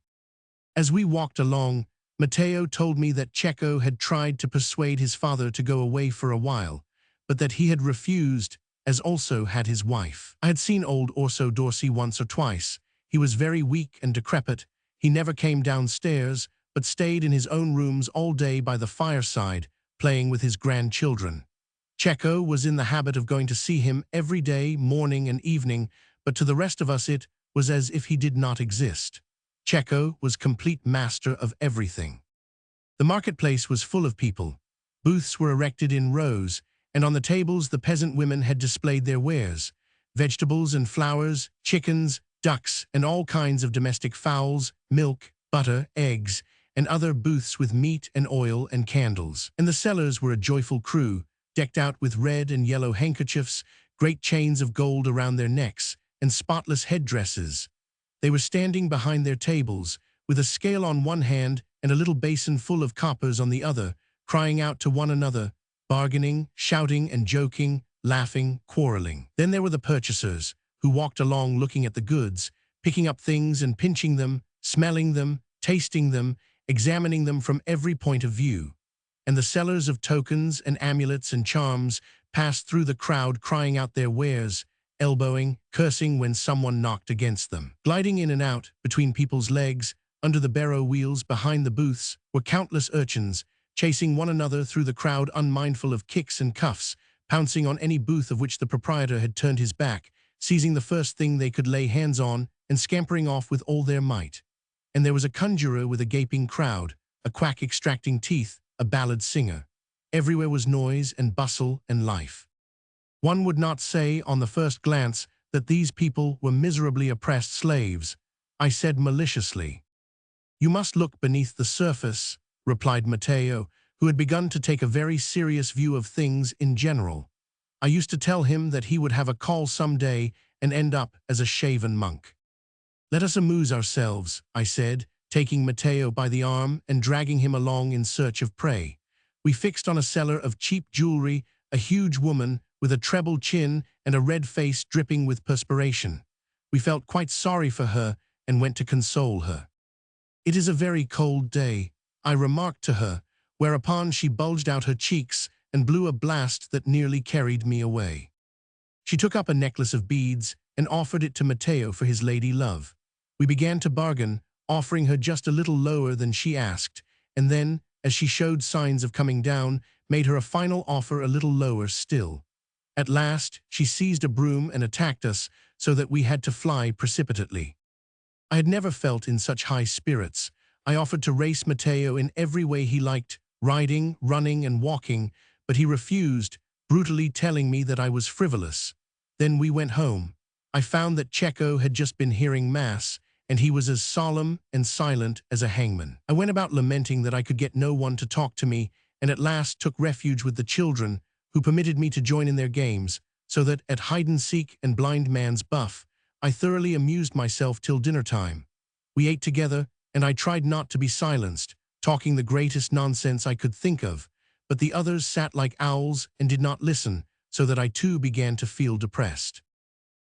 As we walked along, Matteo told me that Cecco had tried to persuade his father to go away for a while, but that he had refused, as also had his wife. I had seen old Orso Dorsey once or twice. He was very weak and decrepit. He never came downstairs, but stayed in his own rooms all day by the fireside, playing with his grandchildren. Cecco was in the habit of going to see him every day, morning and evening, but to the rest of us it was as if he did not exist. Cecco was complete master of everything. The marketplace was full of people. Booths were erected in rows, and on the tables the peasant women had displayed their wares: vegetables and flowers, chickens, ducks, and all kinds of domestic fowls, milk, butter, eggs, and other booths with meat and oil and candles. And the sellers were a joyful crew, decked out with red and yellow handkerchiefs, great chains of gold around their necks, and spotless headdresses. They were standing behind their tables, with a scale on one hand and a little basin full of coppers on the other, crying out to one another, bargaining, shouting and joking, laughing, quarreling. Then there were the purchasers, who walked along looking at the goods, picking up things and pinching them, smelling them, tasting them, examining them from every point of view. And the sellers of tokens and amulets and charms passed through the crowd crying out their wares, elbowing, cursing when someone knocked against them. Gliding in and out, between people's legs, under the barrow wheels behind the booths, were countless urchins, chasing one another through the crowd unmindful of kicks and cuffs, pouncing on any booth of which the proprietor had turned his back, seizing the first thing they could lay hands on, and scampering off with all their might. And there was a conjurer with a gaping crowd, a quack extracting teeth, a ballad singer. Everywhere was noise and bustle and life. One would not say, on the first glance, that these people were miserably oppressed slaves. I said maliciously. "You must look beneath the surface," replied Matteo, who had begun to take a very serious view of things in general. I used to tell him that he would have a call some day and end up as a shaven monk. "Let us amuse ourselves," I said, taking Matteo by the arm and dragging him along in search of prey. We fixed on a seller of cheap jewelry, a huge woman with a treble chin and a red face dripping with perspiration. We felt quite sorry for her and went to console her. "It is a very cold day," I remarked to her, whereupon she bulged out her cheeks and blew a blast that nearly carried me away. She took up a necklace of beads and offered it to Matteo for his lady love. We began to bargain, offering her just a little lower than she asked, and then, as she showed signs of coming down, made her a final offer a little lower still. At last, she seized a broom and attacked us, so that we had to fly precipitately. I had never felt in such high spirits. I offered to race Matteo in every way he liked, riding, running, and walking, but he refused, brutally telling me that I was frivolous. Then we went home. I found that Cecco had just been hearing Mass, and he was as solemn and silent as a hangman. I went about lamenting that I could get no one to talk to me, and at last took refuge with the children, who permitted me to join in their games, so that, at hide-and-seek and blind man's buff, I thoroughly amused myself till dinner-time. We ate together, and I tried not to be silenced, talking the greatest nonsense I could think of, but the others sat like owls and did not listen, so that I too began to feel depressed.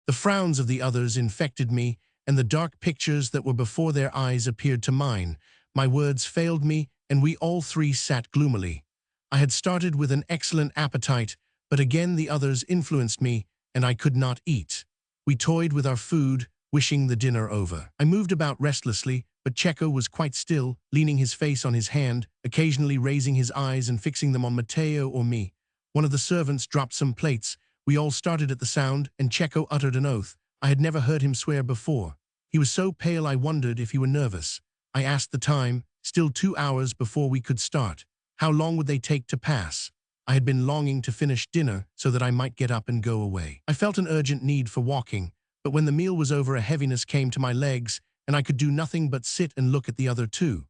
The frowns of the others infected me, and the dark pictures that were before their eyes appeared to mine. My words failed me, and we all three sat gloomily. I had started with an excellent appetite, but again the others influenced me, and I could not eat. We toyed with our food, wishing the dinner over. I moved about restlessly, but Cecco was quite still, leaning his face on his hand, occasionally raising his eyes and fixing them on Matteo or me. One of the servants dropped some plates. We all started at the sound, and Cecco uttered an oath. I had never heard him swear before. He was so pale I wondered if he were nervous. I asked the time, still 2 hours before we could start. How long would they take to pass? I had been longing to finish dinner so that I might get up and go away. I felt an urgent need for walking, but when the meal was over a heaviness came to my legs, and I could do nothing but sit and look at the other two.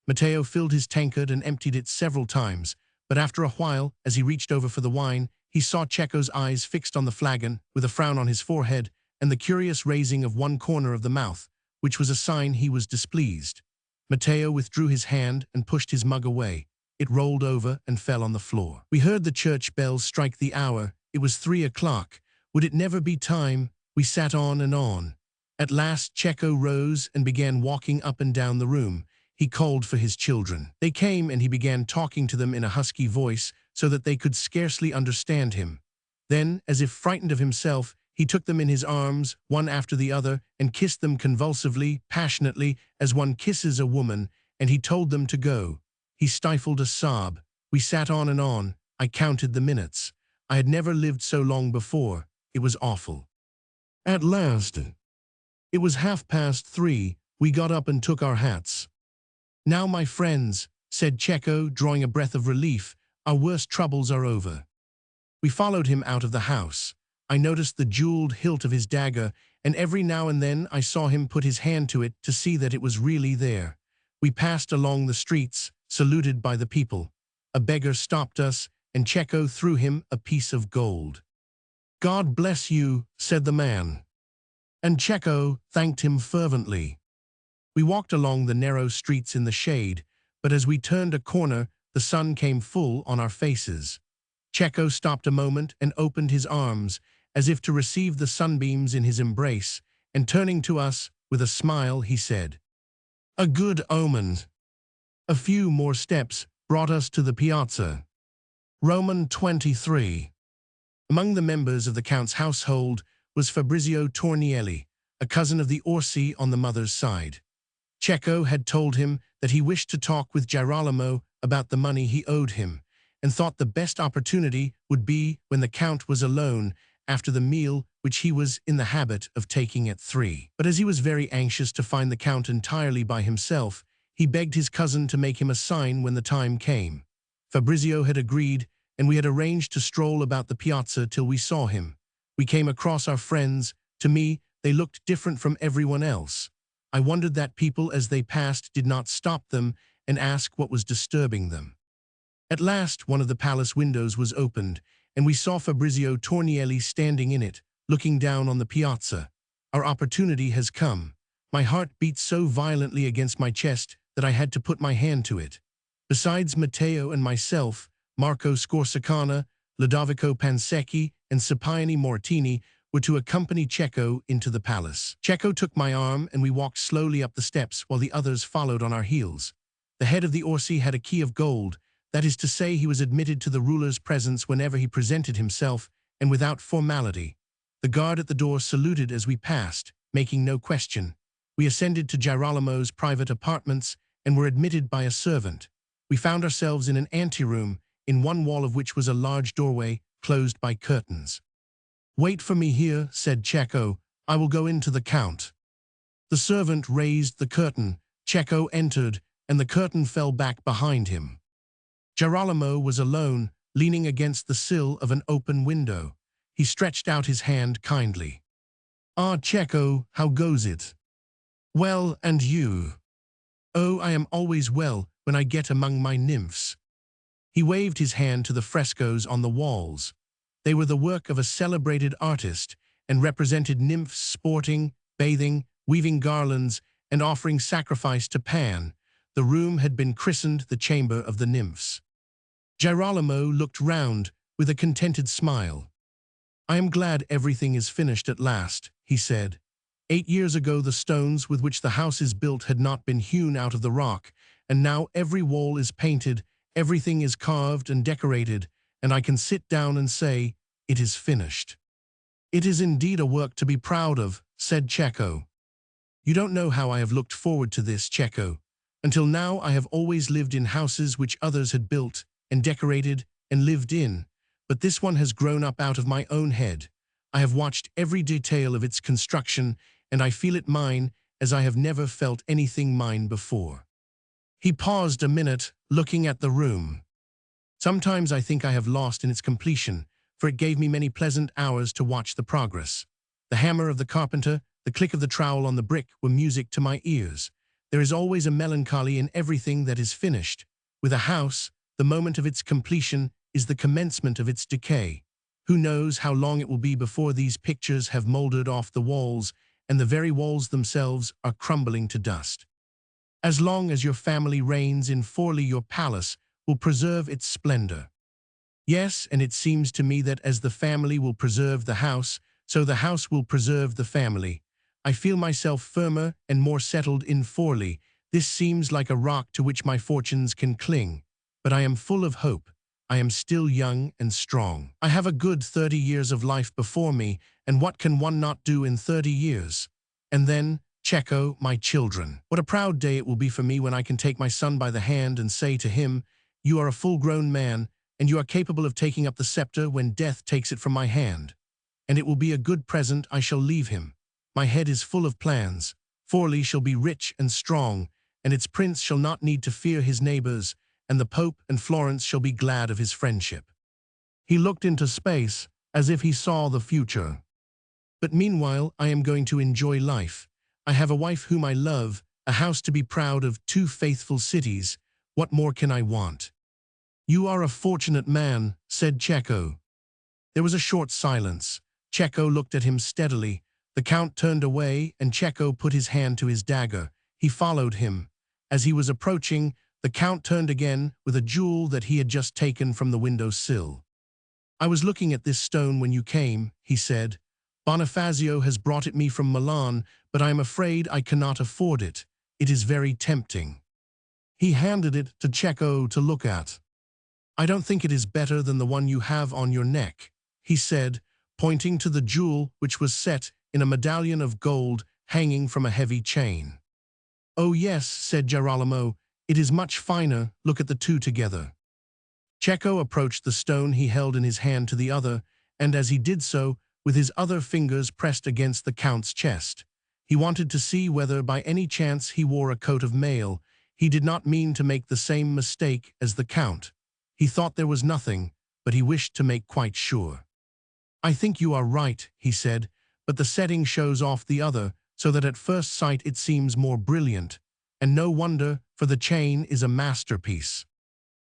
Matteo filled his tankard and emptied it several times, but after a while, as he reached over for the wine, he saw Cecco's eyes fixed on the flagon, with a frown on his forehead, and the curious raising of one corner of the mouth, which was a sign he was displeased. Matteo withdrew his hand and pushed his mug away. It rolled over and fell on the floor. We heard the church bells strike the hour. It was 3 o'clock. Would it never be time? We sat on and on. At last Cecco rose and began walking up and down the room. He called for his children. They came, and he began talking to them in a husky voice so that they could scarcely understand him. Then, as if frightened of himself, he took them in his arms, one after the other, and kissed them convulsively, passionately, as one kisses a woman, and he told them to go. He stifled a sob. We sat on and on. I counted the minutes. I had never lived so long before. It was awful. At last, it was 3:30. We got up and took our hats. "Now, my friends," said Cecco, drawing a breath of relief, "our worst troubles are over." We followed him out of the house. I noticed the jeweled hilt of his dagger, and every now and then I saw him put his hand to it to see that it was really there. We passed along the streets, saluted by the people. A beggar stopped us, and Checo threw him a piece of gold. "God bless you," said the man. And Checo thanked him fervently. We walked along the narrow streets in the shade, but as we turned a corner, the sun came full on our faces. Checo stopped a moment and opened his arms, as if to receive the sunbeams in his embrace, and turning to us with a smile, he said, "A good omen." A few more steps brought us to the piazza. Roman 23. Among the members of the Count's household was Fabrizio Tornielli, a cousin of the Orsi on the mother's side. Checo had told him that he wished to talk with Girolamo about the money he owed him, and thought the best opportunity would be when the Count was alone after the meal which he was in the habit of taking at 3. But as he was very anxious to find the Count entirely by himself, he begged his cousin to make him a sign when the time came. Fabrizio had agreed, and we had arranged to stroll about the piazza till we saw him. We came across our friends. To me, they looked different from everyone else. I wondered that people as they passed did not stop them and ask what was disturbing them. At last one of the palace windows was opened, and we saw Fabrizio Tornielli standing in it, looking down on the piazza. Our opportunity has come. My heart beat so violently against my chest that I had to put my hand to it. Besides Matteo and myself, Marco Scorsicana, Ludovico Pansecchi, and Scipione Mortini were to accompany Checo into the palace. Checo took my arm and we walked slowly up the steps while the others followed on our heels. The head of the Orsi had a key of gold, that is to say he was admitted to the ruler's presence whenever he presented himself and without formality. The guard at the door saluted as we passed, making no question. We ascended to Girolamo's private apartments and were admitted by a servant. We found ourselves in an anteroom, in one wall of which was a large doorway closed by curtains. "Wait for me here," said Checo. "I will go in to the Count." The servant raised the curtain. Checo entered, and the curtain fell back behind him. Girolamo was alone, leaning against the sill of an open window. He stretched out his hand kindly. "Ah, Checo, how goes it?" "Well, and you?" "Oh, I am always well when I get among my nymphs." He waved his hand to the frescoes on the walls. They were the work of a celebrated artist and represented nymphs sporting, bathing, weaving garlands, and offering sacrifice to Pan. The room had been christened the Chamber of the Nymphs. Girolamo looked round with a contented smile. "I am glad everything is finished at last," he said. 8 years ago the stones with which the house is built had not been hewn out of the rock, and now every wall is painted, everything is carved and decorated, and I can sit down and say, it is finished. "It is indeed a work to be proud of," said Checo. "You don't know how I have looked forward to this, Checo. Until now I have always lived in houses which others had built and decorated and lived in, but this one has grown up out of my own head. I have watched every detail of its construction, and I feel it mine as I have never felt anything mine before." He paused a minute, looking at the room. "Sometimes I think I have lost in its completion, for it gave me many pleasant hours to watch the progress. The hammer of the carpenter, the click of the trowel on the brick were music to my ears. There is always a melancholy in everything that is finished. With a house, the moment of its completion is the commencement of its decay. Who knows how long it will be before these pictures have molded off the walls, and the very walls themselves are crumbling to dust. As long as your family reigns in Forli, your palace will preserve its splendor. Yes, and it seems to me that as the family will preserve the house, so the house will preserve the family. I feel myself firmer and more settled in Forli. This seems like a rock to which my fortunes can cling. But I am full of hope. I am still young and strong. I have a good 30 years of life before me, and what can one not do in 30 years? And then, Checo, my children. What a proud day it will be for me when I can take my son by the hand and say to him, "You are a full-grown man, and you are capable of taking up the scepter when death takes it from my hand." And it will be a good present I shall leave him. My head is full of plans. Forli shall be rich and strong, and its prince shall not need to fear his neighbors, and the Pope and Florence shall be glad of his friendship. He looked into space as if he saw the future. But meanwhile I am going to enjoy life. I have a wife whom I love, a house to be proud of, 2 faithful cities. What more can I want? You are a fortunate man, said Cecco. There was a short silence. Cecco looked at him steadily. The Count turned away, and Cecco put his hand to his dagger. He followed him. As he was approaching, the Count turned again with a jewel that he had just taken from the window sill. I was looking at this stone when you came, he said. Bonifacio has brought it me from Milan, but I am afraid I cannot afford it. It is very tempting. He handed it to Cecco to look at. I don't think it is better than the one you have on your neck, he said, pointing to the jewel which was set in a medallion of gold hanging from a heavy chain. Oh yes, said Girolamo, it is much finer, look at the two together. Cecco approached the stone he held in his hand to the other, and as he did so, with his other fingers pressed against the Count's chest. He wanted to see whether by any chance he wore a coat of mail. He did not mean to make the same mistake as the Count. He thought there was nothing, but he wished to make quite sure. I think you are right, he said, but the setting shows off the other, so that at first sight it seems more brilliant. And no wonder, for the chain is a masterpiece.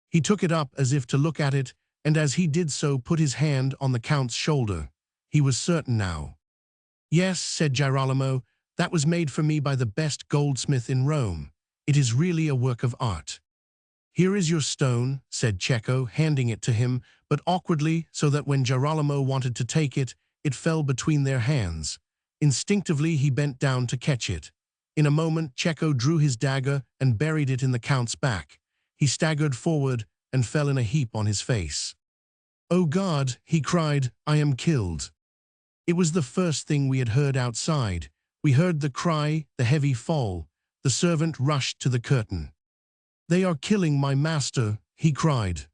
He took it up as if to look at it, and as he did so put his hand on the Count's shoulder. He was certain now. Yes, said Girolamo, that was made for me by the best goldsmith in Rome. It is really a work of art. Here is your stone, said Cecco, handing it to him, but awkwardly so that when Girolamo wanted to take it, it fell between their hands. Instinctively he bent down to catch it. In a moment Cecco drew his dagger and buried it in the Count's back. He staggered forward and fell in a heap on his face. "Oh God," he cried, "I am killed." It was the first thing we had heard outside. We heard the cry, the heavy fall. The servant rushed to the curtain. "They are killing my master," he cried.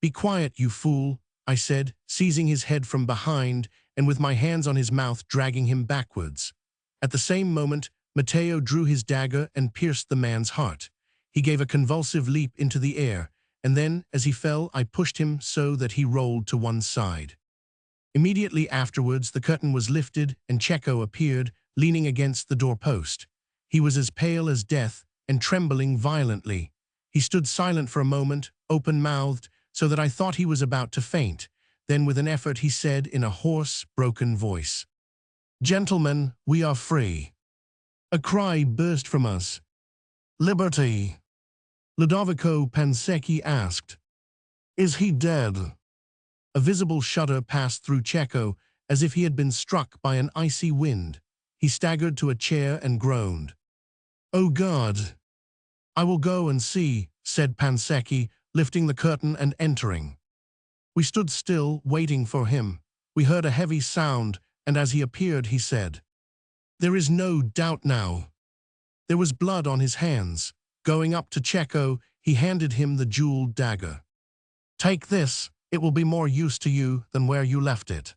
"Be quiet, you fool," I said, seizing his head from behind and with my hands on his mouth dragging him backwards. At the same moment, Matteo drew his dagger and pierced the man's heart. He gave a convulsive leap into the air, and then, as he fell, I pushed him so that he rolled to one side. Immediately afterwards, the curtain was lifted and Cecco appeared, leaning against the doorpost. He was as pale as death and trembling violently. He stood silent for a moment, open-mouthed, so that I thought he was about to faint. Then with an effort he said in a hoarse, broken voice, "Gentlemen, we are free." A cry burst from us. "Liberty!" Ludovico Pansecchi asked, "Is he dead?" A visible shudder passed through Cecco, as if he had been struck by an icy wind. He staggered to a chair and groaned. "Oh God!" "I will go and see," said Pansecchi, lifting the curtain and entering. We stood still, waiting for him. We heard a heavy sound, and as he appeared, he said, "There is no doubt now." There was blood on his hands. Going up to Cecco, he handed him the jeweled dagger. "Take this, it will be more use to you than where you left it."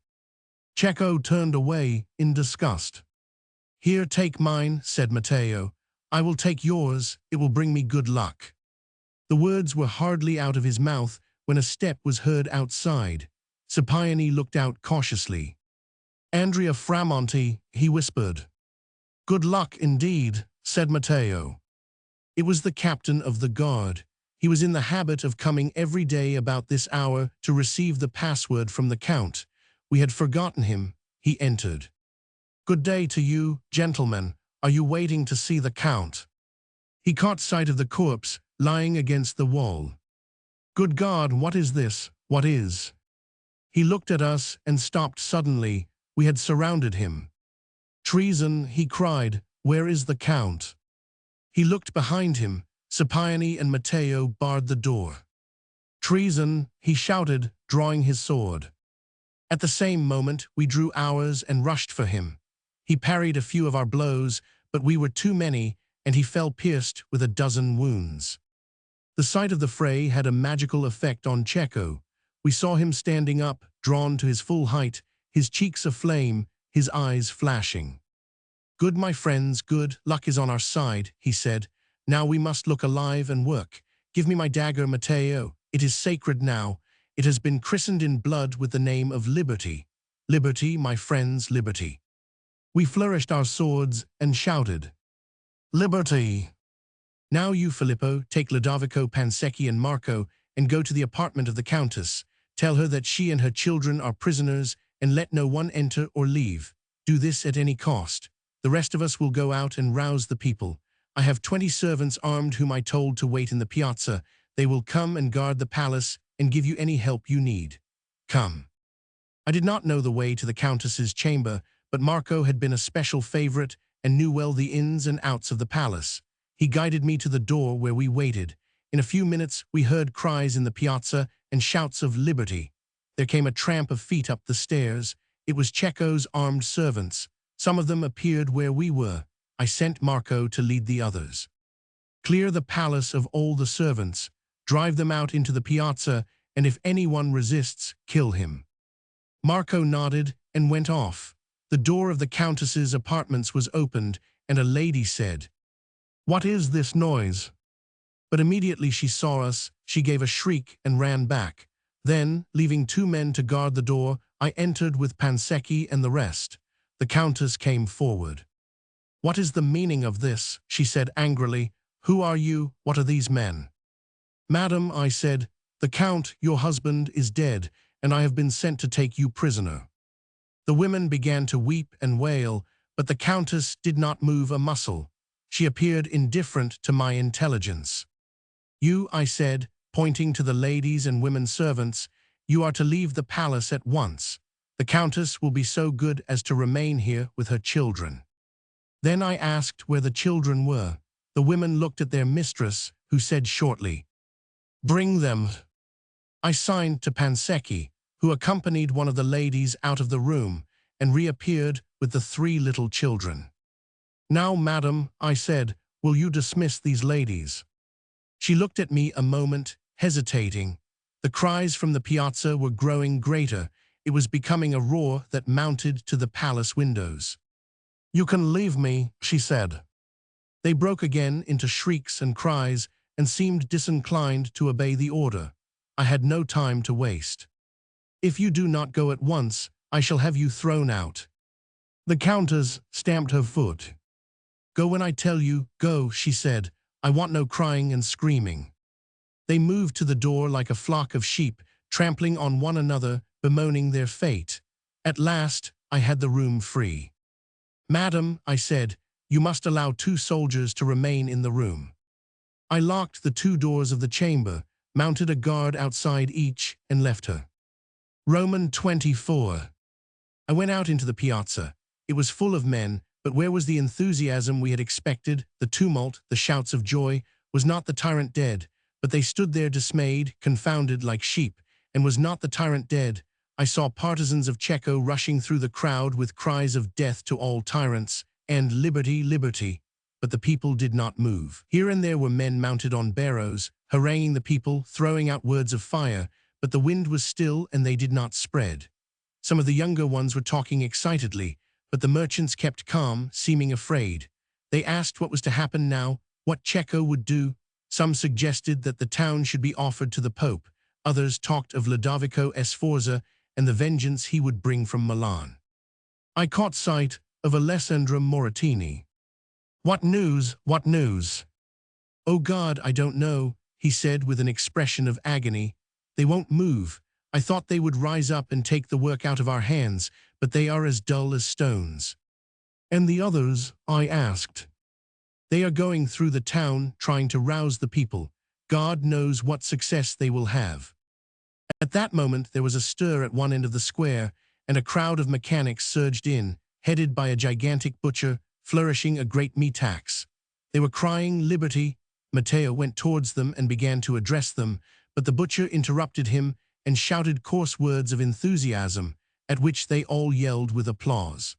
Cecco turned away in disgust. "Here, take mine," said Matteo. "I will take yours, it will bring me good luck." The words were hardly out of his mouth when a step was heard outside. Scipione looked out cautiously. "Andrea Framonti," he whispered. "Good luck indeed," said Matteo. It was the captain of the guard. He was in the habit of coming every day about this hour to receive the password from the Count. We had forgotten him. He entered. "Good day to you, gentlemen. Are you waiting to see the Count?" He caught sight of the corpse lying against the wall. "Good God, what is this? What is?" He looked at us and stopped suddenly. We had surrounded him. "Treason," he cried. "Where is the Count?" He looked behind him. Scipione and Matteo barred the door. "Treason," he shouted, drawing his sword. At the same moment, we drew ours and rushed for him. He parried a few of our blows, but we were too many, and he fell pierced with a dozen wounds. The sight of the fray had a magical effect on Cecco. We saw him standing up, drawn to his full height, his cheeks aflame, his eyes flashing. "Good, my friends, good, luck is on our side," he said. "Now we must look alive and work. Give me my dagger, Matteo. It is sacred now. It has been christened in blood with the name of Liberty. Liberty, my friends, liberty." We flourished our swords and shouted. Liberty. Now you, Filippo, take Lodovico, Pansecchi, and Marco and go to the apartment of the Countess. Tell her that she and her children are prisoners and let no one enter or leave. Do this at any cost. The rest of us will go out and rouse the people. I have 20 servants armed whom I told to wait in the piazza. They will come and guard the palace and give you any help you need. Come. I did not know the way to the Countess's chamber, but Marco had been a special favorite and knew well the ins and outs of the palace. He guided me to the door where we waited. In a few minutes, we heard cries in the piazza and shouts of liberty. There came a tramp of feet up the stairs. It was Cecco's armed servants. Some of them appeared where we were. I sent Marco to lead the others. Clear the palace of all the servants, drive them out into the piazza, and if anyone resists, kill him. Marco nodded and went off. The door of the Countess's apartments was opened, and a lady said, "What is this noise?" But immediately she saw us, she gave a shriek and ran back. Then, leaving 2 men to guard the door, I entered with Pansecchi and the rest. The Countess came forward. "What is the meaning of this?" she said angrily. "Who are you? What are these men?" "Madam," I said, "the Count, your husband, is dead, and I have been sent to take you prisoner." The women began to weep and wail, but the Countess did not move a muscle. She appeared indifferent to my intelligence. "You," I said, pointing to the ladies and women servants, "you are to leave the palace at once. The Countess will be so good as to remain here with her children." Then I asked where the children were. The women looked at their mistress, who said shortly, "Bring them." I signed to Pansecchi, who accompanied one of the ladies out of the room and reappeared with the 3 little children. "Now, madam," I said, "will you dismiss these ladies?" She looked at me a moment, hesitating. The cries from the piazza were growing greater. It was becoming a roar that mounted to the palace windows. "You can leave me," she said. They broke again into shrieks and cries and seemed disinclined to obey the order. I had no time to waste. "If you do not go at once, I shall have you thrown out." The Countess stamped her foot. "Go when I tell you, go," she said. "I want no crying and screaming." They moved to the door like a flock of sheep, trampling on one another, bemoaning their fate. At last, I had the room free. "Madam," I said, "you must allow 2 soldiers to remain in the room." I locked the 2 doors of the chamber, mounted a guard outside each, and left her. Roman 24. I went out into the piazza. It was full of men, but where was the enthusiasm we had expected, the tumult, the shouts of joy? Was not the tyrant dead? But they stood there dismayed, confounded like sheep. And was not the tyrant dead? I saw partisans of Cecco rushing through the crowd with cries of death to all tyrants, and liberty, liberty. But the people did not move. Here and there were men mounted on barrows, haranguing the people, throwing out words of fire, but the wind was still and they did not spread. Some of the younger ones were talking excitedly, but the merchants kept calm, seeming afraid. They asked what was to happen now, what Cecco would do. Some suggested that the town should be offered to the Pope. Others talked of Lodovico Sforza and the vengeance he would bring from Milan. I caught sight of Alessandro Moratini. "What news? What news?" "Oh God, I don't know," he said with an expression of agony. "They won't move. I thought they would rise up and take the work out of our hands, but they are as dull as stones." "And the others?" I asked. "They are going through the town, trying to rouse the people. God knows what success they will have." At that moment there was a stir at one end of the square, and a crowd of mechanics surged in, headed by a gigantic butcher, flourishing a great meat axe. They were crying liberty. Matteo went towards them and began to address them, but the butcher interrupted him and shouted coarse words of enthusiasm, at which they all yelled with applause.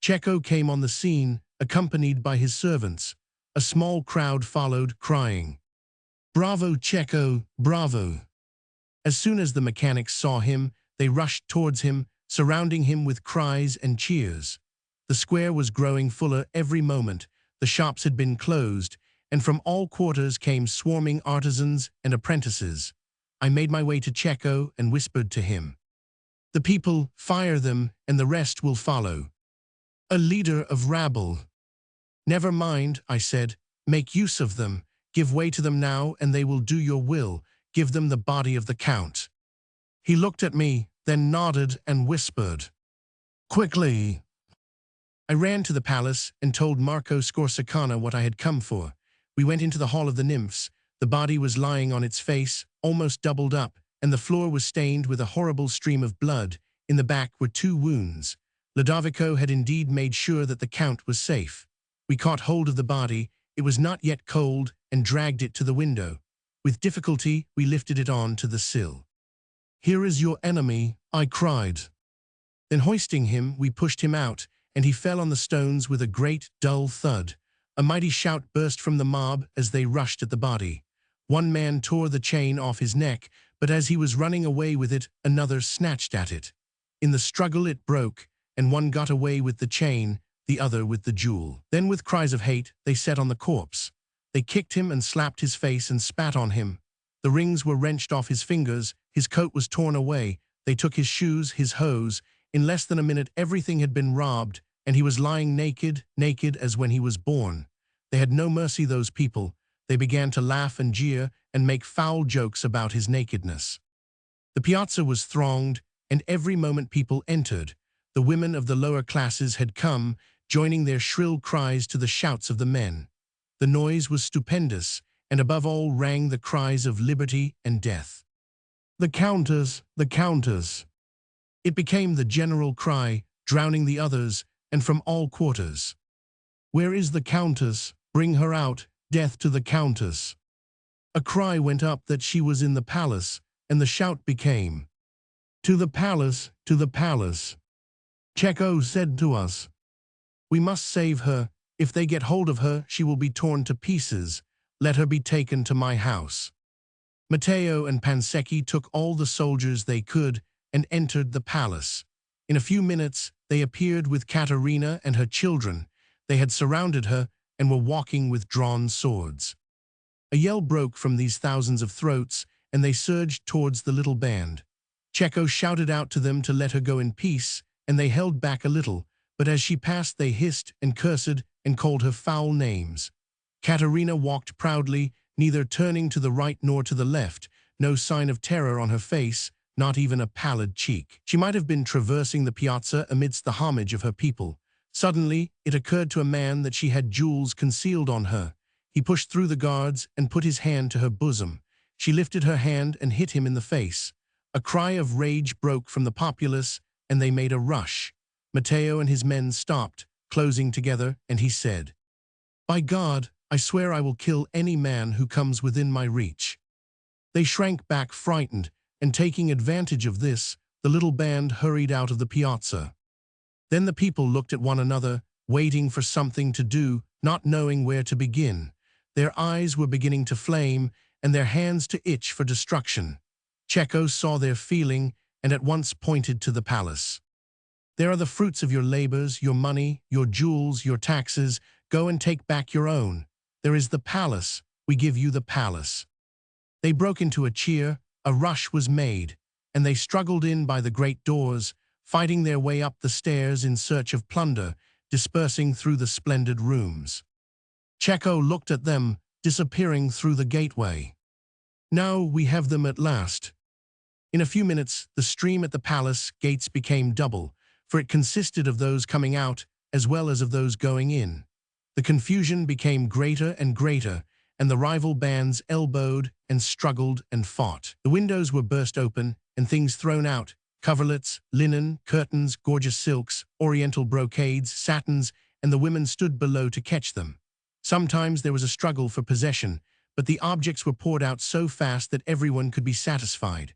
Cecco came on the scene, accompanied by his servants. A small crowd followed, crying, "Bravo, Cecco, bravo!" As soon as the mechanics saw him, they rushed towards him, surrounding him with cries and cheers. The square was growing fuller every moment. The shops had been closed, and from all quarters came swarming artisans and apprentices. I made my way to Cecco and whispered to him, "The people, fire them, and the rest will follow." A leader of rabble. "Never mind," I said. "Make use of them. Give way to them now, and they will do your will. Give them the body of the Count." He looked at me, then nodded and whispered, "Quickly." I ran to the palace and told Marco Scorsicana what I had come for. We went into the hall of the nymphs. The body was lying on its face, almost doubled up, and the floor was stained with a horrible stream of blood. In the back were 2 wounds. Ludovico had indeed made sure that the Count was safe. We caught hold of the body. It was not yet cold, and dragged it to the window. With difficulty, we lifted it on to the sill. "Here is your enemy," I cried. Then hoisting him, we pushed him out, and he fell on the stones with a great, dull thud. A mighty shout burst from the mob as they rushed at the body. One man tore the chain off his neck, but as he was running away with it, another snatched at it. In the struggle it broke, and one got away with the chain, the other with the jewel. Then with cries of hate, they set on the corpse. They kicked him and slapped his face and spat on him. The rings were wrenched off his fingers, his coat was torn away, they took his shoes, his hose. In less than a minute everything had been robbed, and he was lying naked, naked as when he was born. They had no mercy, those people. They began to laugh and jeer and make foul jokes about his nakedness. The piazza was thronged, and every moment people entered. The women of the lower classes had come, joining their shrill cries to the shouts of the men. The noise was stupendous, and above all rang the cries of liberty and death. "The Countess! The Countess!" It became the general cry, drowning the others, and from all quarters. "Where is the Countess? Bring her out! Death to the Countess!" A cry went up that she was in the palace, and the shout became, "To the palace! To the palace!" Cecco said to us, "We must save her. If they get hold of her, she will be torn to pieces. Let her be taken to my house." Matteo and Pansecchi took all the soldiers they could and entered the palace. In a few minutes, they appeared with Caterina and her children. They had surrounded her and were walking with drawn swords. A yell broke from these thousands of throats, and they surged towards the little band. Cecco shouted out to them to let her go in peace, and they held back a little, but as she passed they hissed and cursed and called her foul names. Caterina walked proudly, neither turning to the right nor to the left, no sign of terror on her face, not even a pallid cheek. She might have been traversing the piazza amidst the homage of her people. Suddenly, it occurred to a man that she had jewels concealed on her. He pushed through the guards and put his hand to her bosom. She lifted her hand and hit him in the face. A cry of rage broke from the populace, and they made a rush. Matteo and his men stopped, closing together, and he said, "By God, I swear I will kill any man who comes within my reach." They shrank back frightened, and taking advantage of this, the little band hurried out of the piazza. Then the people looked at one another, waiting for something to do, not knowing where to begin. Their eyes were beginning to flame, and their hands to itch for destruction. Cecco saw their feeling, and at once pointed to the palace. "There are the fruits of your labors, your money, your jewels, your taxes. Go and take back your own. There is the palace. We give you the palace." They broke into a cheer, a rush was made, and they struggled in by the great doors, fighting their way up the stairs in search of plunder, dispersing through the splendid rooms. Cecco looked at them, disappearing through the gateway. "Now we have them at last." In a few minutes, the stream at the palace gates became double, for it consisted of those coming out as well as of those going in. The confusion became greater and greater, and the rival bands elbowed and struggled and fought. The windows were burst open, and things thrown out, coverlets, linen, curtains, gorgeous silks, oriental brocades, satins, and the women stood below to catch them. Sometimes there was a struggle for possession, but the objects were poured out so fast that everyone could be satisfied.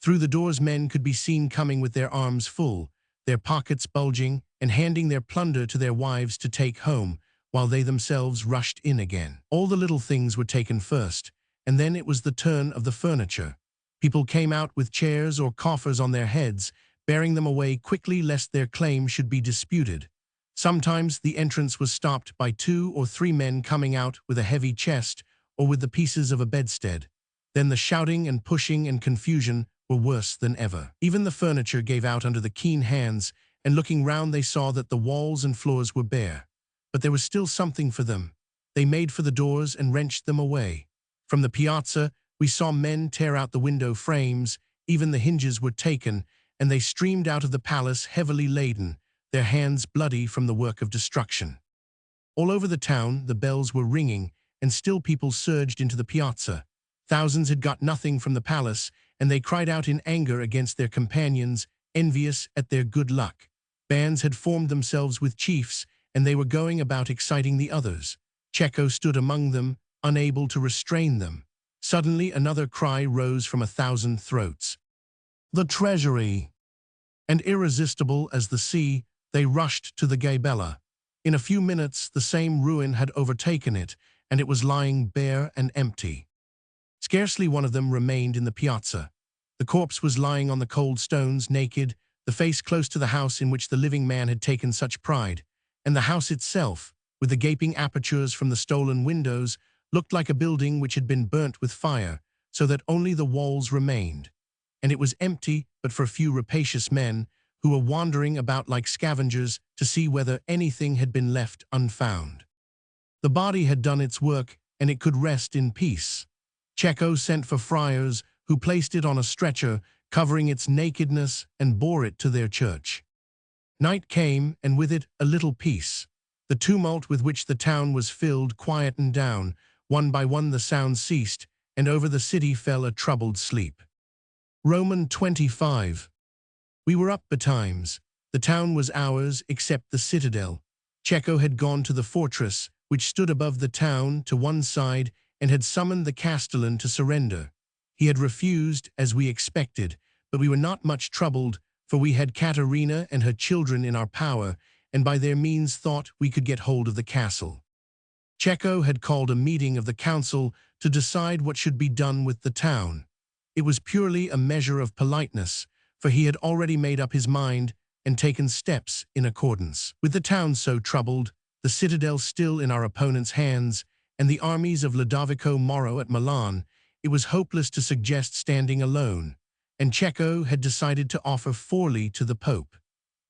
Through the doors men could be seen coming with their arms full, their pockets bulging, and handing their plunder to their wives to take home, while they themselves rushed in again. All the little things were taken first, and then it was the turn of the furniture. People came out with chairs or coffers on their heads, bearing them away quickly lest their claim should be disputed. Sometimes the entrance was stopped by 2 or 3 men coming out with a heavy chest or with the pieces of a bedstead. Then the shouting and pushing and confusion were worse than ever. Even the furniture gave out under the keen hands, and looking round they saw that the walls and floors were bare. but there was still something for them. They made for the doors and wrenched them away. From the piazza, we saw men tear out the window frames, even the hinges were taken, and they streamed out of the palace heavily laden, their hands bloody from the work of destruction. All over the town, the bells were ringing, and still people surged into the piazza. Thousands had got nothing from the palace, and they cried out in anger against their companions, envious at their good luck. Bands had formed themselves with chiefs, and they were going about exciting the others. Cecco stood among them, unable to restrain them. Suddenly another cry rose from 1,000 throats. "The treasury!" And irresistible as the sea, they rushed to the gabella. In a few minutes the same ruin had overtaken it, and it was lying bare and empty. Scarcely one of them remained in the piazza. The corpse was lying on the cold stones, naked, the face close to the house in which the living man had taken such pride, and the house itself, with the gaping apertures from the stolen windows, looked like a building which had been burnt with fire, so that only the walls remained. And it was empty but for a few rapacious men, who were wandering about like scavengers to see whether anything had been left unfound. The body had done its work, and it could rest in peace. Cecco sent for friars, who placed it on a stretcher, covering its nakedness, and bore it to their church. Night came, and with it a little peace. The tumult with which the town was filled quietened down. One by one the sounds ceased, and over the city fell a troubled sleep. Roman 25. We were up betimes. The town was ours except the citadel. Cecco had gone to the fortress, which stood above the town, to one side, and had summoned the castellan to surrender. He had refused, as we expected, but we were not much troubled, for we had Caterina and her children in our power, and by their means thought we could get hold of the castle. Cecco had called a meeting of the council to decide what should be done with the town. It was purely a measure of politeness, for he had already made up his mind and taken steps in accordance. With the town so troubled, the citadel still in our opponent's hands, and the armies of Lodovico Moro at Milan, it was hopeless to suggest standing alone, and Cecco had decided to offer Forli to the Pope.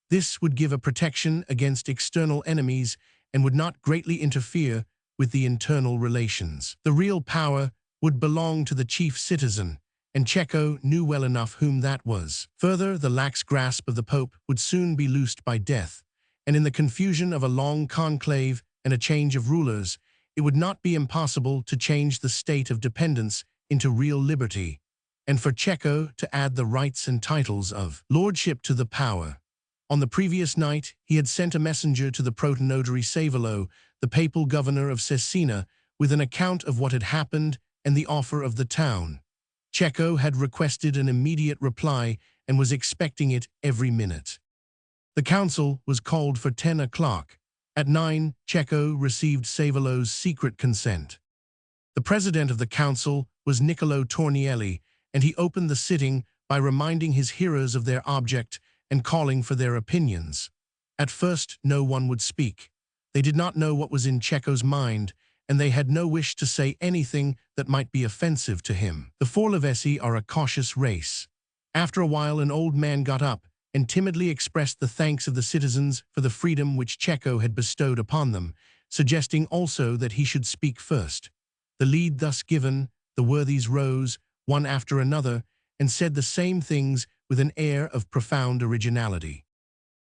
This would give a protection against external enemies and would not greatly interfere with the internal relations. The real power would belong to the chief citizen, and Cecco knew well enough whom that was. Further, the lax grasp of the Pope would soon be loosed by death, and in the confusion of a long conclave and a change of rulers, it would not be impossible to change the state of dependence into real liberty, and for Cecco to add the rights and titles of lordship to the power. On the previous night, he had sent a messenger to the protonotary Savolo, the papal governor of Cesena, with an account of what had happened and the offer of the town. Cecco had requested an immediate reply and was expecting it every minute. The council was called for 10 o'clock. At 9, Cecco received Savolo's secret consent. The president of the council was Niccolo Tornielli, and he opened the sitting by reminding his hearers of their object and calling for their opinions. At first, no one would speak. They did not know what was in Cecco's mind, and they had no wish to say anything that might be offensive to him. The Forlivesi are a cautious race. After a while, an old man got up and timidly expressed the thanks of the citizens for the freedom which Cecco had bestowed upon them, suggesting also that he should speak first. The lead thus given, the worthies rose, one after another, and said the same things with an air of profound originality.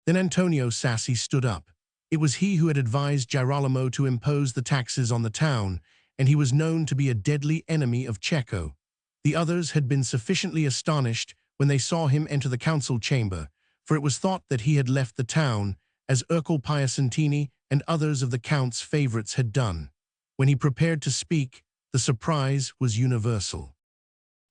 Then Antonio Sassi stood up. It was he who had advised Girolamo to impose the taxes on the town, and he was known to be a deadly enemy of Cecco. The others had been sufficiently astonished when they saw him enter the council chamber, for it was thought that he had left the town, as Ercole Piacentini and others of the count's favorites had done. When he prepared to speak, the surprise was universal.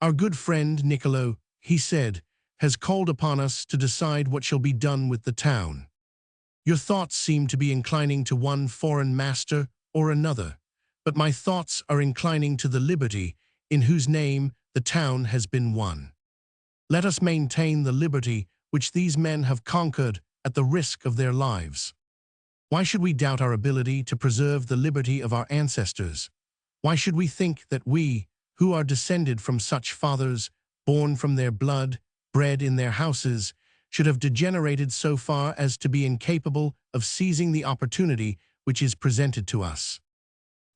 "Our good friend Niccolo," he said, "has called upon us to decide what shall be done with the town. Your thoughts seem to be inclining to one foreign master or another, but my thoughts are inclining to the liberty in whose name the town has been won. Let us maintain the liberty which these men have conquered at the risk of their lives. Why should we doubt our ability to preserve the liberty of our ancestors? Why should we think that we, who are descended from such fathers, born from their blood, bred in their houses, should have degenerated so far as to be incapable of seizing the opportunity which is presented to us.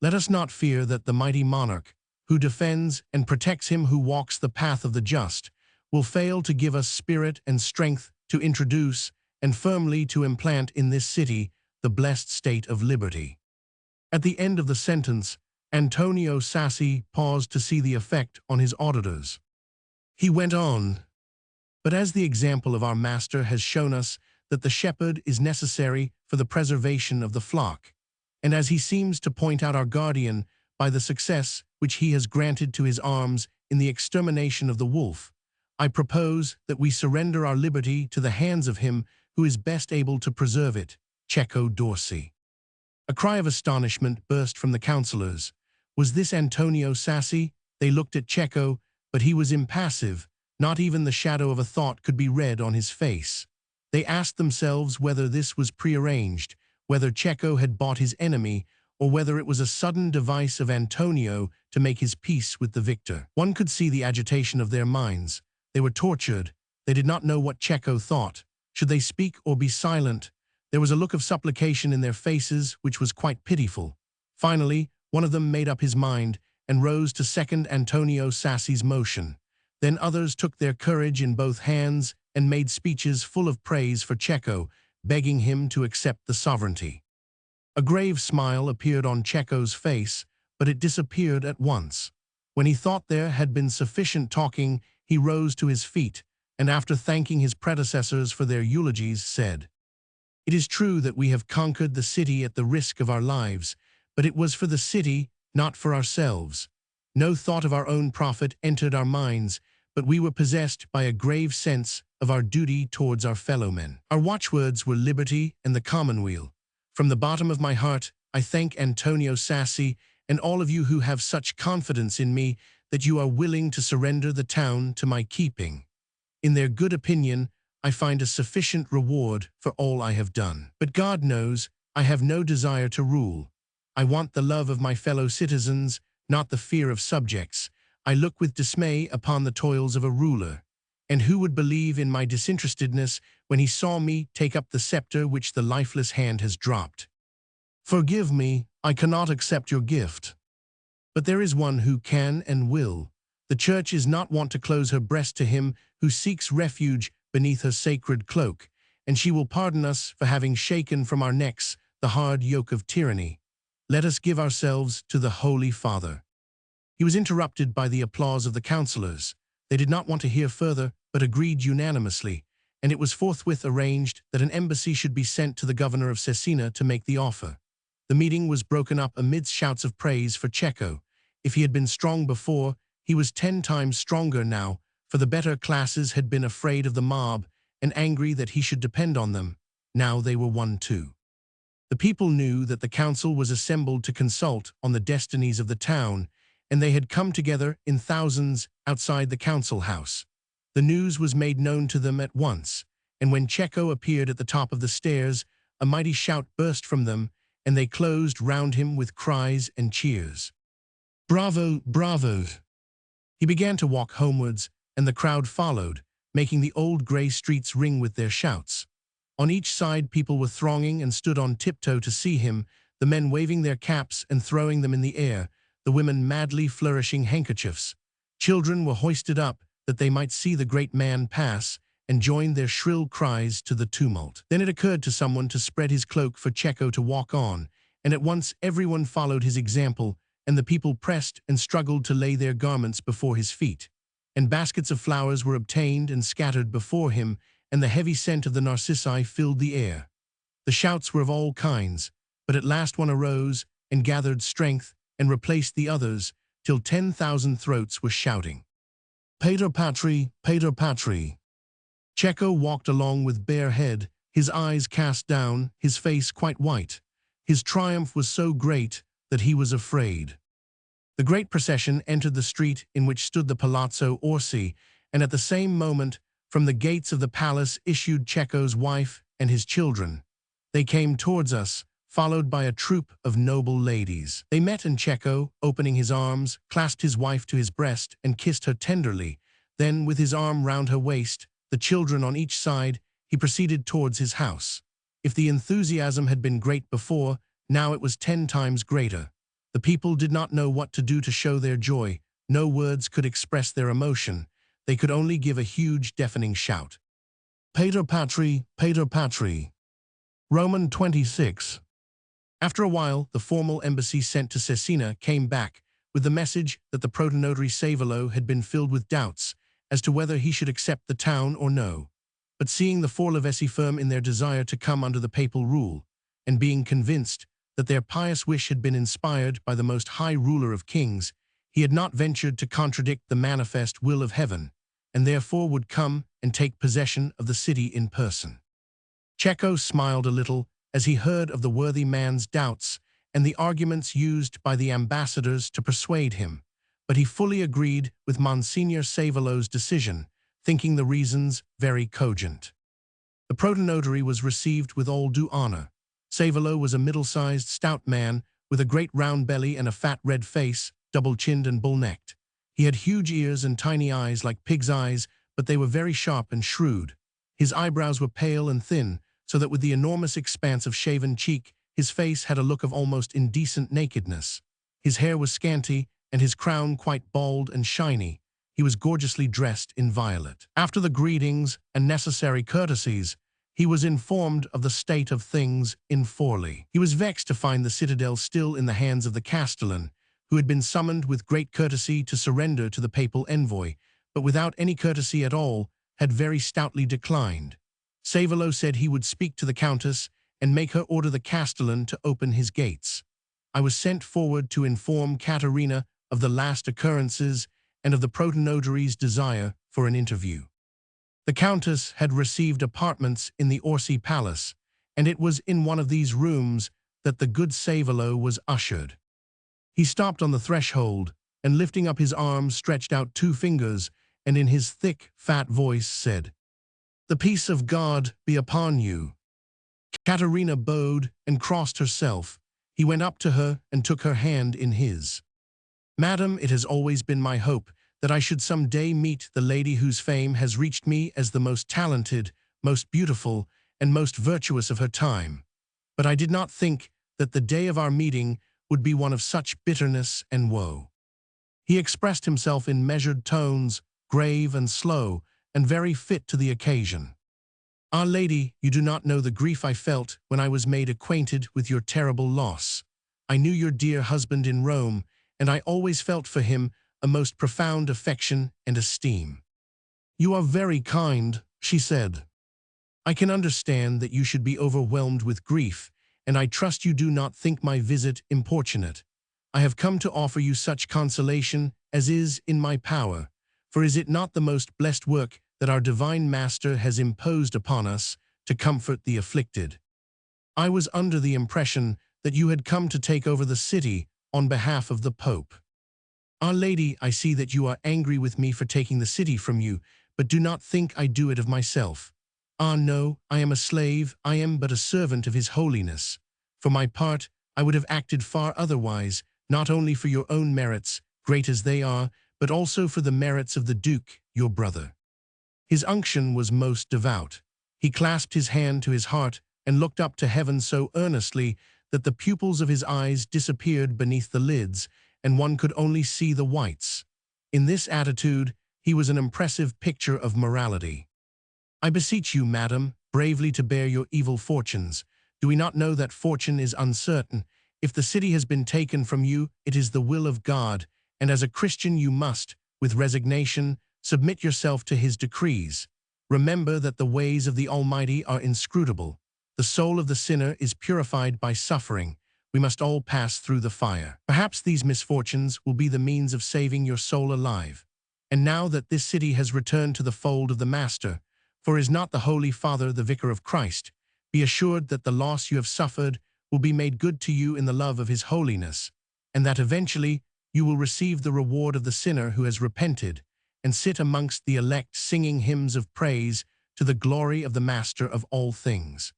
Let us not fear that the mighty monarch, who defends and protects him who walks the path of the just, will fail to give us spirit and strength to introduce and firmly to implant in this city the blessed state of liberty. At the end of the sentence, Antonio Sassi paused to see the effect on his auditors. He went on, "But as the example of our master has shown us that the shepherd is necessary for the preservation of the flock, and as he seems to point out our guardian by the success which he has granted to his arms in the extermination of the wolf, I propose that we surrender our liberty to the hands of him who is best able to preserve it, Cecco d'Orsi." A cry of astonishment burst from the councillors. Was this Antonio Sassi? They looked at Cecco, but he was impassive. Not even the shadow of a thought could be read on his face. They asked themselves whether this was prearranged, whether Cecco had bought his enemy, or whether it was a sudden device of Antonio to make his peace with the victor. One could see the agitation of their minds. They were tortured. They did not know what Cecco thought. Should they speak or be silent? There was a look of supplication in their faces which was quite pitiful. Finally, one of them made up his mind and rose to second Antonio Sassi's motion. Then others took their courage in both hands and made speeches full of praise for Cecco, begging him to accept the sovereignty. A grave smile appeared on Cecco's face, but it disappeared at once. When he thought there had been sufficient talking, he rose to his feet, and after thanking his predecessors for their eulogies, said, "It is true that we have conquered the city at the risk of our lives, but it was for the city, not for ourselves. No thought of our own profit entered our minds, but we were possessed by a grave sense of our duty towards our fellowmen. Our watchwords were liberty and the commonweal. From the bottom of my heart, I thank Antonio Sassi and all of you who have such confidence in me that you are willing to surrender the town to my keeping. In their good opinion, I find a sufficient reward for all I have done. But God knows, I have no desire to rule. I want the love of my fellow citizens, not the fear of subjects. I look with dismay upon the toils of a ruler. And who would believe in my disinterestedness when he saw me take up the scepter which the lifeless hand has dropped? Forgive me, I cannot accept your gift. But there is one who can and will. The Church is not wont to close her breast to him who seeks refuge beneath her sacred cloak, and she will pardon us for having shaken from our necks the hard yoke of tyranny. Let us give ourselves to the Holy Father." He was interrupted by the applause of the councillors. They did not want to hear further, but agreed unanimously, and it was forthwith arranged that an embassy should be sent to the governor of Cesena to make the offer. The meeting was broken up amidst shouts of praise for Cecco. If he had been strong before, he was 10 times stronger now, for the better classes had been afraid of the mob and angry that he should depend on them. Now they were one too. The people knew that the council was assembled to consult on the destinies of the town, and they had come together in thousands outside the council house. The news was made known to them at once, and when Cecco appeared at the top of the stairs, a mighty shout burst from them, and they closed round him with cries and cheers. "Bravo, bravo!" He began to walk homewards, and the crowd followed, making the old grey streets ring with their shouts. On each side people were thronging and stood on tiptoe to see him, the men waving their caps and throwing them in the air, the women madly flourishing handkerchiefs. Children were hoisted up that they might see the great man pass and join their shrill cries to the tumult. Then it occurred to someone to spread his cloak for Cecco to walk on, and at once everyone followed his example, and the people pressed and struggled to lay their garments before his feet. And baskets of flowers were obtained and scattered before him, and the heavy scent of the narcissi filled the air. The shouts were of all kinds, but at last one arose and gathered strength and replaced the others, till 10,000 throats were shouting, "Pater Patri, Pater Patri." Cecco walked along with bare head, his eyes cast down, his face quite white. His triumph was so great that he was afraid. The great procession entered the street in which stood the Palazzo Orsi, and at the same moment, from the gates of the palace issued Cecco's wife and his children. They came towards us, followed by a troop of noble ladies. They met, and Cecco, opening his arms, clasped his wife to his breast and kissed her tenderly. Then, with his arm round her waist, the children on each side, he proceeded towards his house. If the enthusiasm had been great before, Now it was 10 times greater. The people did not know what to do to show their joy. No words could express their emotion. They could only give a huge, deafening shout. Pater Patri, Pater Patri. Roman 26. After a while, the formal embassy sent to Cesena came back with the message that the protonotary Savolo had been filled with doubts as to whether he should accept the town or no. But seeing the Forlivesi firm in their desire to come under the papal rule, and being convinced that their pious wish had been inspired by the most high ruler of kings, he had not ventured to contradict the manifest will of heaven, and therefore would come and take possession of the city in person. Cecco smiled a little as he heard of the worthy man's doubts and the arguments used by the ambassadors to persuade him, but he fully agreed with Monsignor Savolo's decision, thinking the reasons very cogent. The protonotary was received with all due honor. Savolo was a middle-sized, stout man with a great round belly and a fat red face, double-chinned and bull-necked. He had huge ears and tiny eyes like pig's eyes, but they were very sharp and shrewd. His eyebrows were pale and thin, so that with the enormous expanse of shaven cheek, his face had a look of almost indecent nakedness. His hair was scanty, and his crown quite bald and shiny. He was gorgeously dressed in violet. After the greetings and necessary courtesies, he was informed of the state of things in Forli. He was vexed to find the citadel still in the hands of the castellan, who had been summoned with great courtesy to surrender to the papal envoy, but without any courtesy at all, had very stoutly declined. Savolo said he would speak to the countess and make her order the castellan to open his gates. I was sent forward to inform Caterina of the last occurrences and of the protonotary's desire for an interview. The countess had received apartments in the Orsi Palace, and it was in one of these rooms that the good Savolo was ushered. He stopped on the threshold, and lifting up his arms stretched out 2 fingers, and in his thick, fat voice said, "The peace of God be upon you." Caterina bowed and crossed herself. He went up to her and took her hand in his. "Madam, it has always been my hope that I should some day meet the lady whose fame has reached me as the most talented, most beautiful, and most virtuous of her time. But I did not think that the day of our meeting would be one of such bitterness and woe." He expressed himself in measured tones, grave and slow, and very fit to the occasion. "Ah, lady, you do not know the grief I felt when I was made acquainted with your terrible loss. I knew your dear husband in Rome, and I always felt for him a most profound affection and esteem." "You are very kind," she said. "I can understand that you should be overwhelmed with grief, and I trust you do not think my visit importunate. I have come to offer you such consolation as is in my power, for is it not the most blessed work that our divine Master has imposed upon us to comfort the afflicted? I was under the impression that you had come to take over the city on behalf of the Pope. Our Lady, I see that you are angry with me for taking the city from you, but do not think I do it of myself. Ah, no, I am a slave, I am but a servant of His Holiness. For my part, I would have acted far otherwise, not only for your own merits, great as they are, but also for the merits of the Duke, your brother." His unction was most devout. He clasped his hand to his heart and looked up to heaven so earnestly that the pupils of his eyes disappeared beneath the lids, and one could only see the whites. In this attitude, he was an impressive picture of morality. "I beseech you, madam, bravely to bear your evil fortunes. Do we not know that fortune is uncertain? If the city has been taken from you, it is the will of God, and as a Christian you must, with resignation, submit yourself to His decrees. Remember that the ways of the Almighty are inscrutable. The soul of the sinner is purified by suffering. We must all pass through the fire. Perhaps these misfortunes will be the means of saving your soul alive. And now that this city has returned to the fold of the Master, for is not the Holy Father the Vicar of Christ, be assured that the loss you have suffered will be made good to you in the love of His Holiness, and that eventually you will receive the reward of the sinner who has repented, and sit amongst the elect singing hymns of praise to the glory of the Master of all things."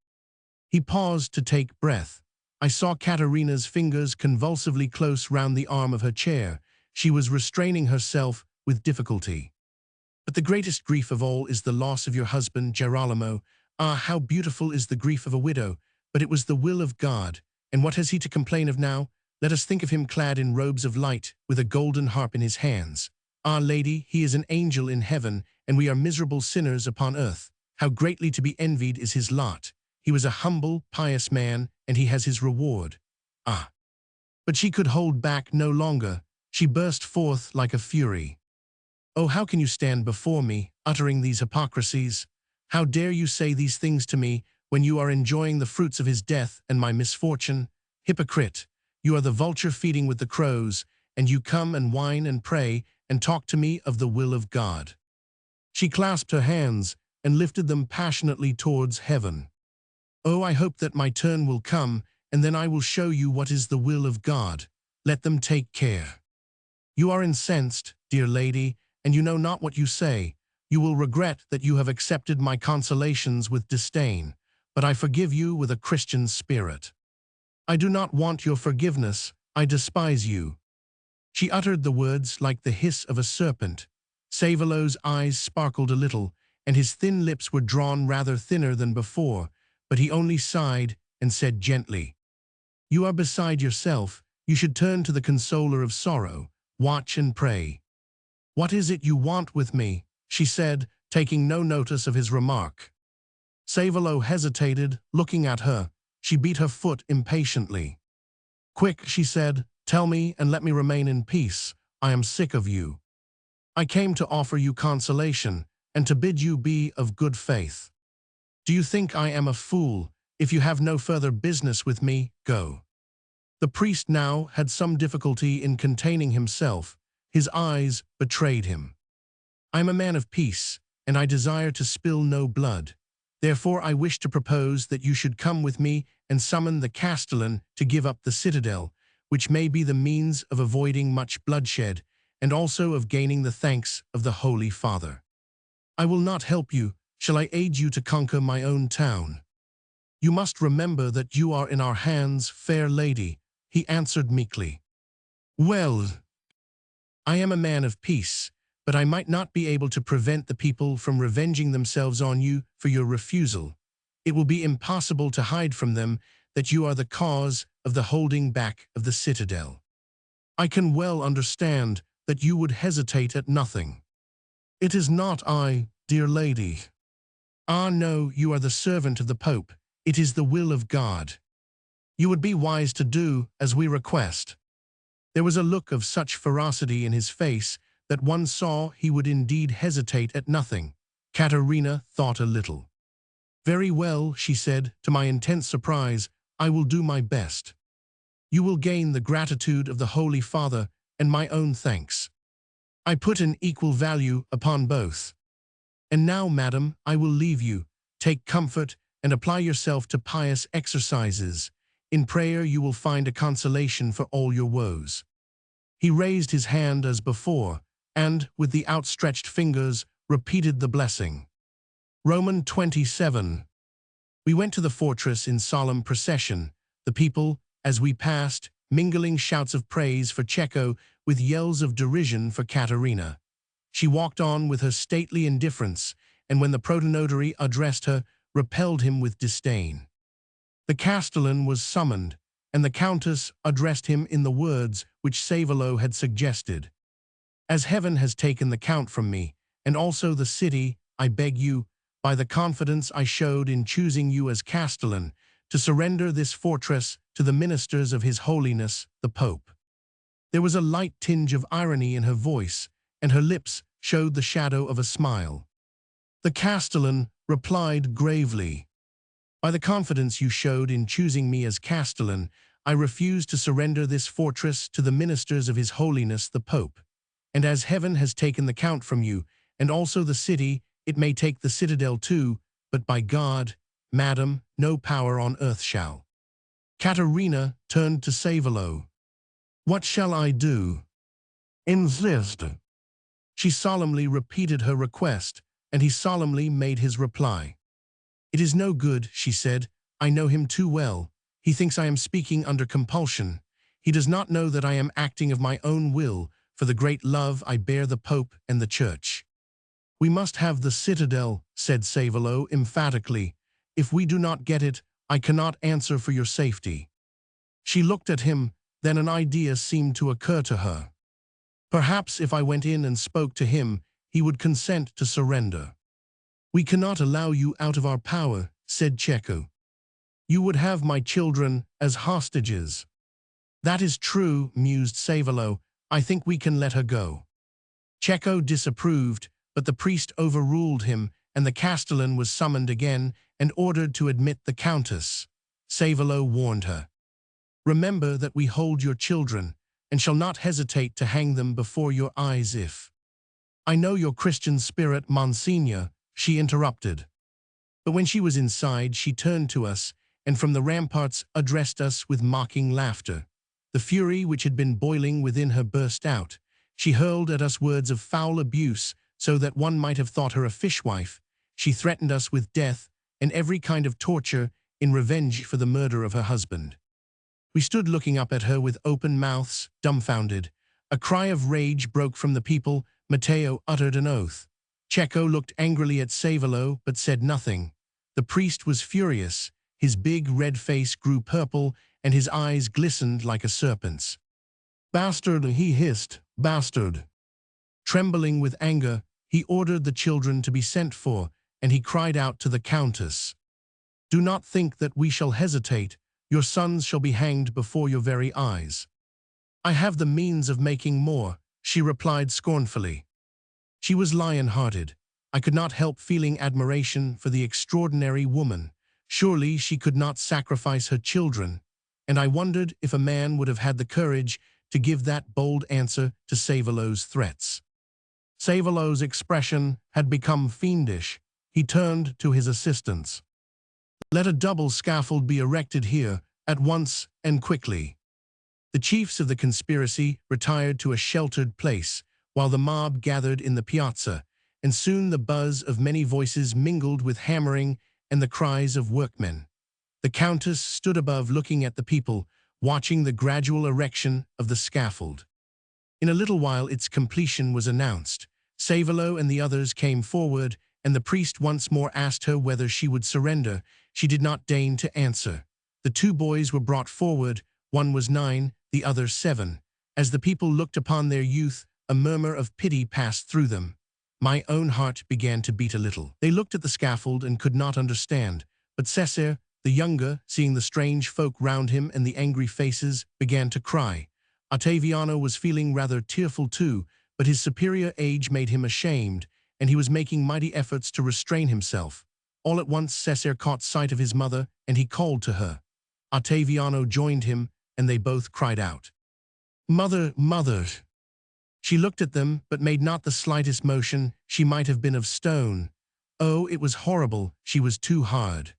He paused to take breath. I saw Caterina's fingers convulsively close round the arm of her chair. She was restraining herself with difficulty. "But the greatest grief of all is the loss of your husband, Gerolamo. Ah, how beautiful is the grief of a widow! But it was the will of God, And what has he to complain of now? Let us think of him clad in robes of light, with a golden harp in his hands. Our Lady, he is an angel in heaven, and we are miserable sinners upon earth. How greatly to be envied is his lot. He was a humble, pious man, and he has his reward. Ah! But she could hold back no longer. She burst forth like a fury. Oh, how can you stand before me, uttering these hypocrisies? How dare you say these things to me, when you are enjoying the fruits of his death and my misfortune? Hypocrite! You are the vulture feeding with the crows, and you come and whine and pray and talk to me of the will of God. She clasped her hands and lifted them passionately towards heaven. Oh, I hope that my turn will come, and then I will show you what is the will of God. Let them take care. You are incensed, dear lady, and you know not what you say. You will regret that you have accepted my consolations with disdain, but I forgive you with a Christian spirit. I do not want your forgiveness, I despise you. She uttered the words like the hiss of a serpent. Savelo's eyes sparkled a little, and his thin lips were drawn rather thinner than before, but he only sighed and said gently, "You are beside yourself. You should turn to the consoler of sorrow. Watch and pray." "What is it you want with me?" she said, taking no notice of his remark. Savelo hesitated, looking at her. She beat her foot impatiently. "Quick," she said, "tell me and let me remain in peace. I am sick of you. I came to offer you consolation and to bid you be of good faith. Do you think I am a fool? If you have no further business with me, go." The priest now had some difficulty in containing himself. His eyes betrayed him. "I am a man of peace, and I desire to spill no blood. Therefore I wish to propose that you should come with me and summon the castellan to give up the citadel, which may be the means of avoiding much bloodshed, and also of gaining the thanks of the Holy Father. I will not help you. Shall I aid you to conquer my own town?" "You must remember that you are in our hands, fair lady," he answered meekly. "Well, I am a man of peace, but I might not be able to prevent the people from revenging themselves on you for your refusal. It will be impossible to hide from them that you are the cause of the holding back of the citadel. I can well understand that you would hesitate at nothing." "It is not I, dear lady." "Ah, no, you are the servant of the Pope. It is the will of God. You would be wise to do as we request." There was a look of such ferocity in his face that one saw he would indeed hesitate at nothing. Caterina thought a little. "Very well," she said, "to my intense surprise, I will do my best. You will gain the gratitude of the Holy Father and my own thanks. I put an equal value upon both. And now, madam, I will leave you. Take comfort and apply yourself to pious exercises. In prayer you will find a consolation for all your woes." He raised his hand as before, and, with the outstretched fingers, repeated the blessing. Roman 27. We went to the fortress in solemn procession, the people, as we passed, mingling shouts of praise for Cecco with yells of derision for Caterina. She walked on with her stately indifference, and when the protonotary addressed her, repelled him with disdain. The castellan was summoned, and the countess addressed him in the words which Savelo had suggested. "As heaven has taken the count from me, and also the city, I beg you, by the confidence I showed in choosing you as castellan, to surrender this fortress to the ministers of His Holiness, the Pope." There was a light tinge of irony in her voice, and her lips showed the shadow of a smile. The castellan replied gravely, "By the confidence you showed in choosing me as castellan, I refuse to surrender this fortress to the ministers of His Holiness the Pope. And as heaven has taken the count from you, and also the city, it may take the citadel too, but by God, madam, no power on earth shall." Caterina turned to Savelo. "What shall I do?" "Insist." She solemnly repeated her request, and he solemnly made his reply. "It is no good," she said. "I know him too well. He thinks I am speaking under compulsion. He does not know that I am acting of my own will for the great love I bear the Pope and the Church." "We must have the citadel," said Savelo emphatically. "If we do not get it, I cannot answer for your safety." She looked at him, then an idea seemed to occur to her. Perhaps if I went in and spoke to him, he would consent to surrender. "We cannot allow you out of our power," said Cecco. "You would have my children as hostages." "That is true," mused Savolo. "I think we can let her go." Cecco disapproved, but the priest overruled him, and the castellan was summoned again and ordered to admit the countess. Savolo warned her. "Remember that we hold your children, and shall not hesitate to hang them before your eyes if—" "I know your Christian spirit, Monsignor," she interrupted. But when she was inside, she turned to us, and from the ramparts addressed us with mocking laughter. The fury which had been boiling within her burst out. She hurled at us words of foul abuse, so that one might have thought her a fishwife. She threatened us with death and every kind of torture in revenge for the murder of her husband. We stood looking up at her with open mouths, dumbfounded. A cry of rage broke from the people. Matteo uttered an oath. Cecco looked angrily at Savolo, but said nothing. The priest was furious. His big red face grew purple, and his eyes glistened like a serpent's. "Bastard," he hissed, "bastard." Trembling with anger, he ordered the children to be sent for, and he cried out to the countess, "Do not think that we shall hesitate. Your sons shall be hanged before your very eyes." "I have the means of making more," she replied scornfully. She was lion-hearted. I could not help feeling admiration for the extraordinary woman. Surely she could not sacrifice her children, and I wondered if a man would have had the courage to give that bold answer to Savolo's threats. Savolo's expression had become fiendish. He turned to his assistants. "Let a double scaffold be erected here, at once and quickly." The chiefs of the conspiracy retired to a sheltered place, while the mob gathered in the piazza, and soon the buzz of many voices mingled with hammering and the cries of workmen. The countess stood above looking at the people, watching the gradual erection of the scaffold. In a little while its completion was announced. Savolo and the others came forward, and the priest once more asked her whether she would surrender. She did not deign to answer. The two boys were brought forward. One was 9, the other 7. As the people looked upon their youth, a murmur of pity passed through them. My own heart began to beat a little. They looked at the scaffold and could not understand, but Cesare, the younger, seeing the strange folk round him and the angry faces, began to cry. Ottaviano was feeling rather tearful too, but his superior age made him ashamed, and he was making mighty efforts to restrain himself. All at once Cesare caught sight of his mother, and he called to her. Ottaviano joined him, and they both cried out, "Mother, mother!" She looked at them, but made not the slightest motion. She might have been of stone. Oh, it was horrible. She was too hard.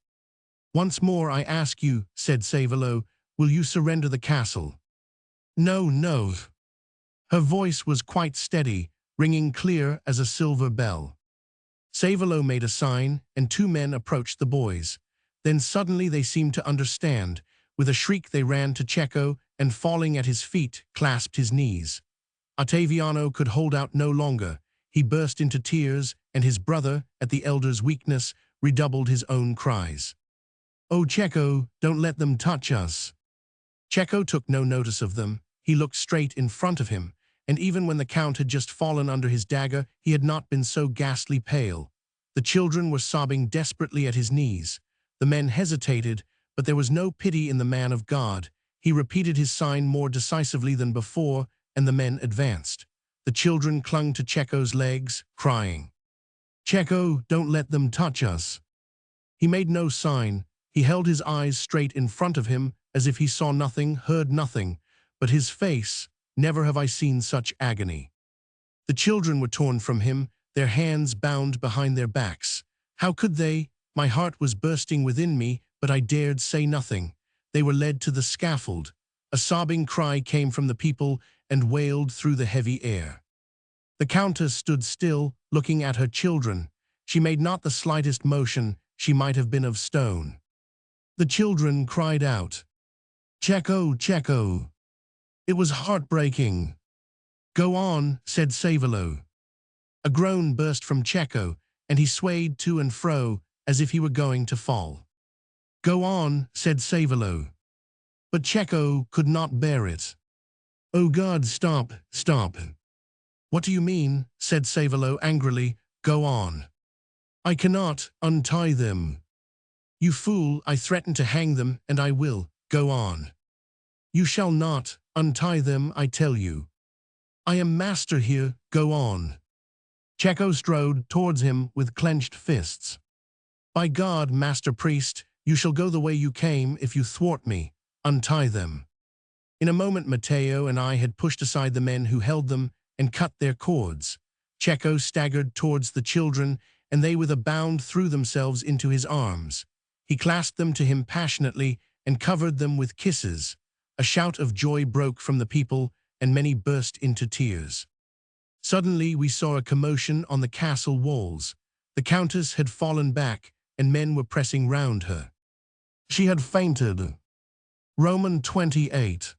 "Once more I ask you," said Savolo, "will you surrender the castle?" "No, no." Her voice was quite steady, ringing clear as a silver bell. Savolo made a sign, and 2 men approached the boys. Then suddenly they seemed to understand. With a shriek they ran to Cecco, and falling at his feet, clasped his knees. Ottaviano could hold out no longer. He burst into tears, and his brother, at the elder's weakness, redoubled his own cries. "Oh, Cecco, don't let them touch us." Cecco took no notice of them. He looked straight in front of him, and even when the Count had just fallen under his dagger, he had not been so ghastly pale. The children were sobbing desperately at his knees. The men hesitated, but there was no pity in the man of God. He repeated his sign more decisively than before, and the men advanced. The children clung to Cecco's legs, crying, "Cecco, don't let them touch us." He made no sign. He held his eyes straight in front of him, as if he saw nothing, heard nothing. But his face, never have I seen such agony. The children were torn from him, their hands bound behind their backs. How could they? My heart was bursting within me, but I dared say nothing. They were led to the scaffold. A sobbing cry came from the people and wailed through the heavy air. The Countess stood still, looking at her children. She made not the slightest motion. She might have been of stone. The children cried out, "Cecco, Cecco!" It was heartbreaking. "Go on," said Savolo. A groan burst from Cecco, and he swayed to and fro as if he were going to fall. "Go on," said Savolo. But Cecco could not bear it. "Oh God, stop, stop." "What do you mean?" said Savolo angrily. "Go on." "I cannot untie them." "You fool, I threaten to hang them, and I will. Go on." "You shall not untie them, I tell you. I am master here. Go on." Cecco strode towards him with clenched fists. "By God, master priest, you shall go the way you came if you thwart me. Untie them." In a moment Matteo and I had pushed aside the men who held them and cut their cords. Cecco staggered towards the children, and they with a bound threw themselves into his arms. He clasped them to him passionately and covered them with kisses. A shout of joy broke from the people, and many burst into tears. Suddenly we saw a commotion on the castle walls. The countess had fallen back, and men were pressing round her. She had fainted. Roman 28.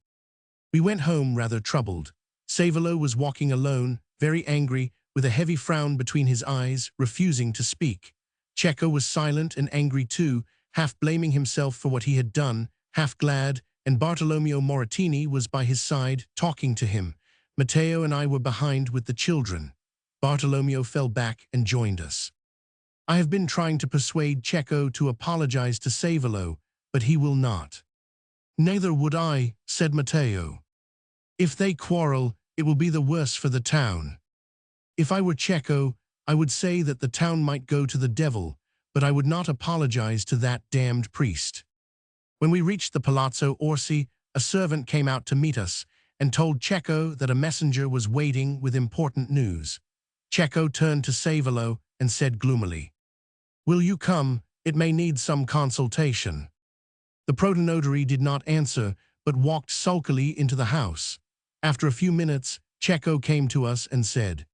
We went home rather troubled. Savolo was walking alone, very angry, with a heavy frown between his eyes, refusing to speak. Cecco was silent and angry too, half blaming himself for what he had done, half glad, and Bartolomeo Moratini was by his side, talking to him. Matteo and I were behind with the children. Bartolomeo fell back and joined us. "I have been trying to persuade Cecco to apologize to Savolo, but he will not." "Neither would I," said Matteo. "If they quarrel, it will be the worse for the town. If I were Cecco, I would say that the town might go to the devil, but I would not apologize to that damned priest." When we reached the Palazzo Orsi, a servant came out to meet us and told Cecco that a messenger was waiting with important news. Cecco turned to Savolo and said gloomily, "Will you come? It may need some consultation." The protonotary did not answer, but walked sulkily into the house. After a few minutes, Cecco came to us and said,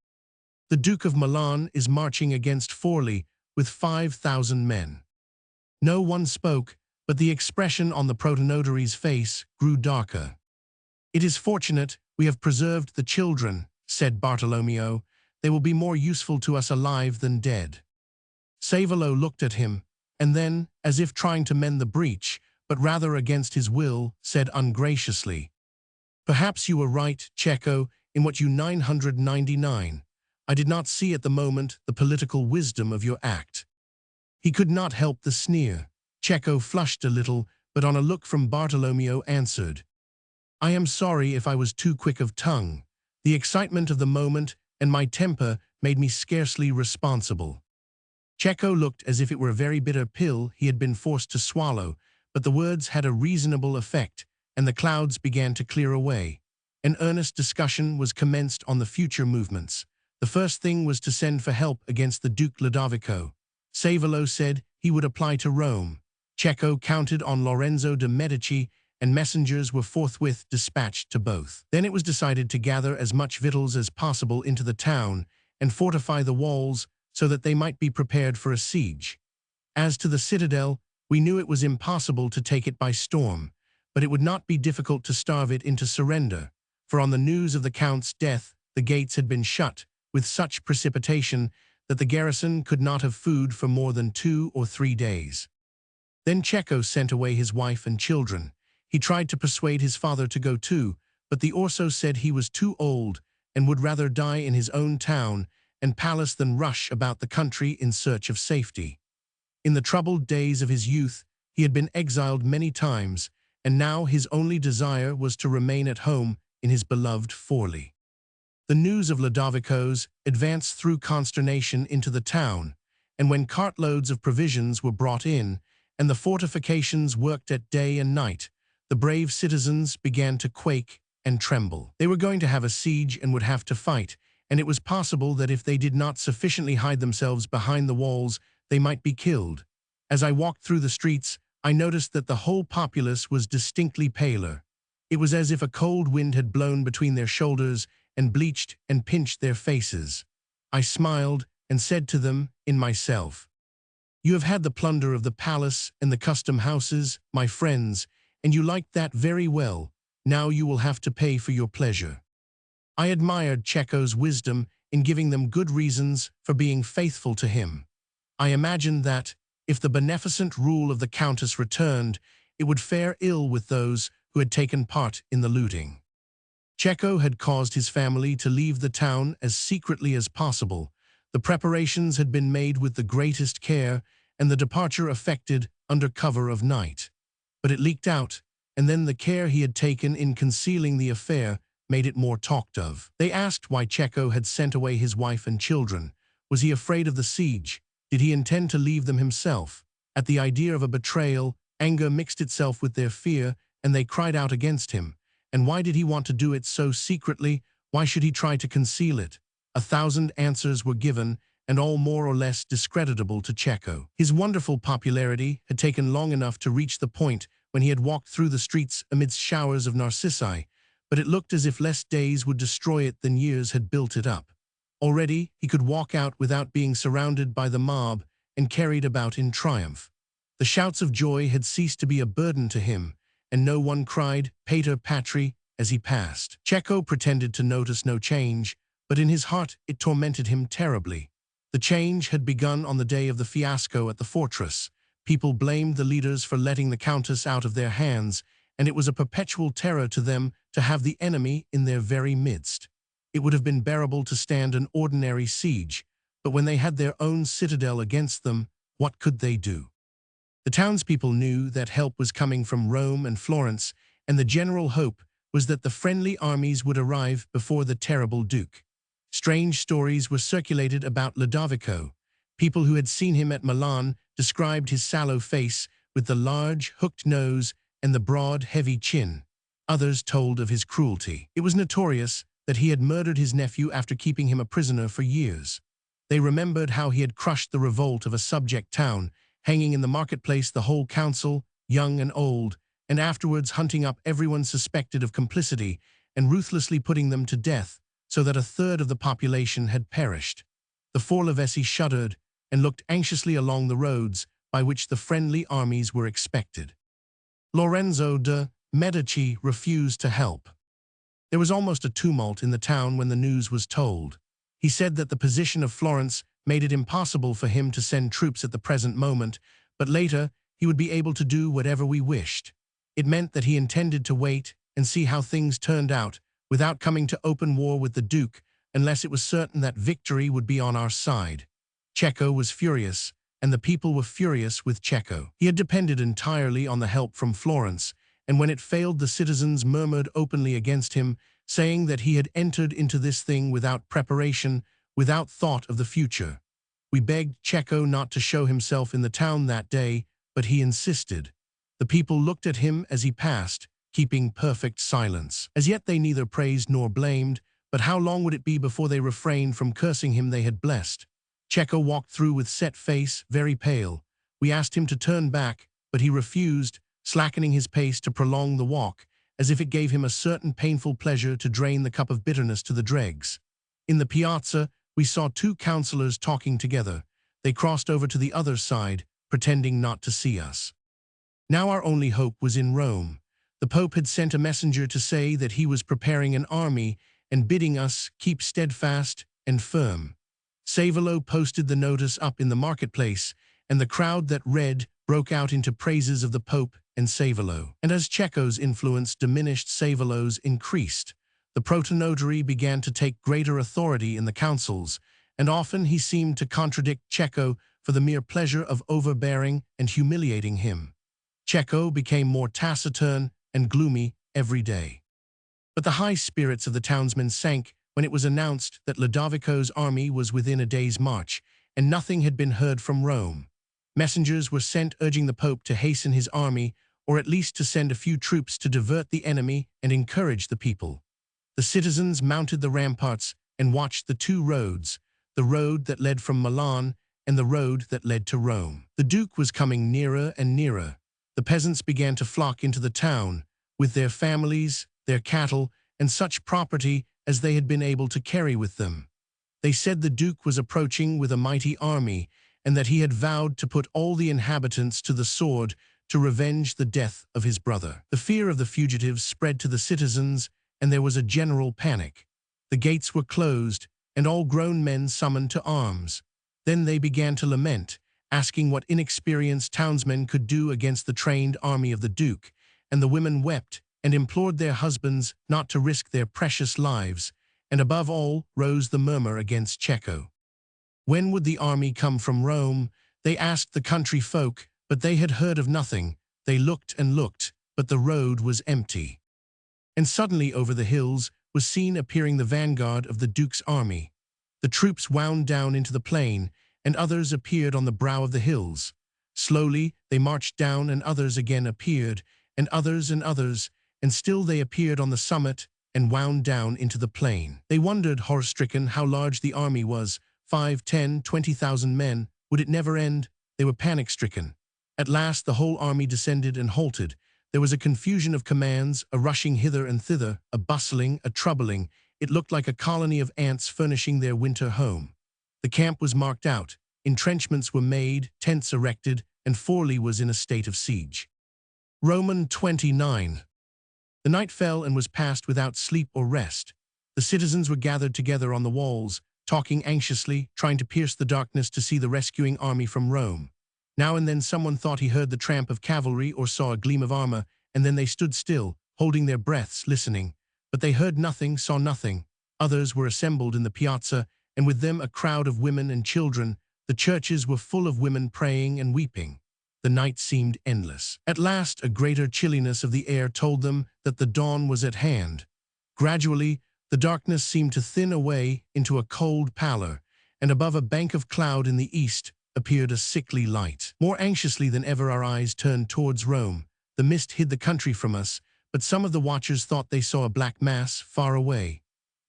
"The Duke of Milan is marching against Forli with 5,000 men." No one spoke, but the expression on the protonotary's face grew darker. "It is fortunate we have preserved the children," said Bartolomeo. "They will be more useful to us alive than dead." Savolo looked at him, and then, as if trying to mend the breach, but rather against his will, said ungraciously, "Perhaps you were right, Cecco, in what you 999. I did not see at the moment the political wisdom of your act." He could not help the sneer. Cecco flushed a little, but on a look from Bartolomeo answered, "I am sorry if I was too quick of tongue. The excitement of the moment and my temper made me scarcely responsible." Cecco looked as if it were a very bitter pill he had been forced to swallow, but the words had a reasonable effect, and the clouds began to clear away. An earnest discussion was commenced on the future movements. The first thing was to send for help against the Duke Lodovico. Savolo said he would apply to Rome. Cecco counted on Lorenzo de' Medici, and messengers were forthwith dispatched to both. Then it was decided to gather as much victuals as possible into the town and fortify the walls so that they might be prepared for a siege. As to the citadel, we knew it was impossible to take it by storm, but it would not be difficult to starve it into surrender, for on the news of the Count's death, the gates had been shut with such precipitation that the garrison could not have food for more than 2 or 3 days. Then Cecco sent away his wife and children. He tried to persuade his father to go too, but the Orso said he was too old and would rather die in his own town and palace than rush about the country in search of safety. In the troubled days of his youth, he had been exiled many times, and now his only desire was to remain at home in his beloved Forli. The news of Lodovico's advanced through consternation into the town, and when cartloads of provisions were brought in, and the fortifications worked at day and night, the brave citizens began to quake and tremble. They were going to have a siege and would have to fight, and it was possible that if they did not sufficiently hide themselves behind the walls, they might be killed. As I walked through the streets, I noticed that the whole populace was distinctly paler. It was as if a cold wind had blown between their shoulders and bleached and pinched their faces. I smiled and said to them, in myself, "You have had the plunder of the palace and the custom houses, my friends, and you liked that very well. Now you will have to pay for your pleasure." I admired Cecco's wisdom in giving them good reasons for being faithful to him. I imagined that, if the beneficent rule of the Countess returned, it would fare ill with those who had taken part in the looting. Cecco had caused his family to leave the town as secretly as possible. The preparations had been made with the greatest care, and the departure effected under cover of night. But it leaked out, and then the care he had taken in concealing the affair made it more talked of. They asked why Cecco had sent away his wife and children. Was he afraid of the siege? Did he intend to leave them himself? At the idea of a betrayal, anger mixed itself with their fear, and they cried out against him. And why did he want to do it so secretly? Why should he try to conceal it? 1,000 answers were given, and all more or less discreditable to Cecco. His wonderful popularity had taken long enough to reach the point when he had walked through the streets amidst showers of narcissi, but it looked as if less days would destroy it than years had built it up. Already, he could walk out without being surrounded by the mob and carried about in triumph. The shouts of joy had ceased to be a burden to him, and no one cried, "Pater Patri," as he passed. Cecco pretended to notice no change, but in his heart it tormented him terribly. The change had begun on the day of the fiasco at the fortress. People blamed the leaders for letting the countess out of their hands, and it was a perpetual terror to them to have the enemy in their very midst. It would have been bearable to stand an ordinary siege, but when they had their own citadel against them, what could they do? The townspeople knew that help was coming from Rome and Florence, and the general hope was that the friendly armies would arrive before the terrible Duke. Strange stories were circulated about Lodovico. People who had seen him at Milan described his sallow face with the large, hooked nose and the broad, heavy chin. Others told of his cruelty. It was notorious that he had murdered his nephew after keeping him a prisoner for years. They remembered how he had crushed the revolt of a subject town, hanging in the marketplace the whole council, young and old, and afterwards hunting up everyone suspected of complicity and ruthlessly putting them to death, so that 1/3 of the population had perished. The Forlivesi shuddered and looked anxiously along the roads by which the friendly armies were expected. Lorenzo de' Medici refused to help. There was almost a tumult in the town when the news was told. He said that the position of Florence made it impossible for him to send troops at the present moment, but later he would be able to do whatever we wished. It meant that he intended to wait and see how things turned out without coming to open war with the Duke unless it was certain that victory would be on our side. Cecco was furious, and the people were furious with Cecco. He had depended entirely on the help from Florence, and when it failed, the citizens murmured openly against him, saying that he had entered into this thing without preparation, without thought of the future. We begged Cecco not to show himself in the town that day, but he insisted. The people looked at him as he passed, keeping perfect silence. As yet they neither praised nor blamed, but how long would it be before they refrained from cursing him they had blessed? Cecco walked through with set face, very pale. We asked him to turn back, but he refused, slackening his pace to prolong the walk, as if it gave him a certain painful pleasure to drain the cup of bitterness to the dregs. In the piazza, we saw 2 councillors talking together. They crossed over to the other side, pretending not to see us. Now our only hope was in Rome. The Pope had sent a messenger to say that he was preparing an army and bidding us keep steadfast and firm. Savolo posted the notice up in the marketplace, and the crowd that read broke out into praises of the Pope and Savolo. And as Cecco's influence diminished, Savolo's increased. The protonotary began to take greater authority in the councils, and often he seemed to contradict Cecco for the mere pleasure of overbearing and humiliating him. Cecco became more taciturn and gloomy every day. But the high spirits of the townsmen sank when it was announced that Lodovico's army was within a day's march, and nothing had been heard from Rome. Messengers were sent urging the Pope to hasten his army, or at least to send a few troops to divert the enemy and encourage the people. The citizens mounted the ramparts and watched the 2 roads, the road that led from Milan and the road that led to Rome. The Duke was coming nearer and nearer. The peasants began to flock into the town, with their families, their cattle, and such property as they had been able to carry with them. They said the Duke was approaching with a mighty army, and that he had vowed to put all the inhabitants to the sword to revenge the death of his brother. The fear of the fugitives spread to the citizens, and there was a general panic. The gates were closed, and all grown men summoned to arms. Then they began to lament, asking what inexperienced townsmen could do against the trained army of the Duke, and the women wept and implored their husbands not to risk their precious lives, and above all rose the murmur against Cecco. When would the army come from Rome? They asked the country folk, but they had heard of nothing. They looked and looked, but the road was empty. And suddenly over the hills was seen appearing the vanguard of the Duke's army. The troops wound down into the plain, and others appeared on the brow of the hills. Slowly they marched down, and others again appeared, and others, and still they appeared on the summit and wound down into the plain. They wondered, horror-stricken, how large the army was. 5, 10, 20,000 men. Would it never end? They were panic-stricken. At last the whole army descended and halted. There was a confusion of commands, a rushing hither and thither, a bustling, a troubling. It looked like a colony of ants furnishing their winter home. The camp was marked out. Entrenchments were made, tents erected, and Forli was in a state of siege. Roman 29. The night fell and was passed without sleep or rest. The citizens were gathered together on the walls, talking anxiously, trying to pierce the darkness to see the rescuing army from Rome. Now and then someone thought he heard the tramp of cavalry or saw a gleam of armor, and then they stood still, holding their breaths, listening. But they heard nothing, saw nothing. Others were assembled in the piazza, and with them a crowd of women and children. The churches were full of women praying and weeping. The night seemed endless. At last, a greater chilliness of the air told them that the dawn was at hand. Gradually, the darkness seemed to thin away into a cold pallor, and above a bank of cloud in the east appeared a sickly light. More anxiously than ever our eyes turned towards Rome. The mist hid the country from us, but some of the watchers thought they saw a black mass far away.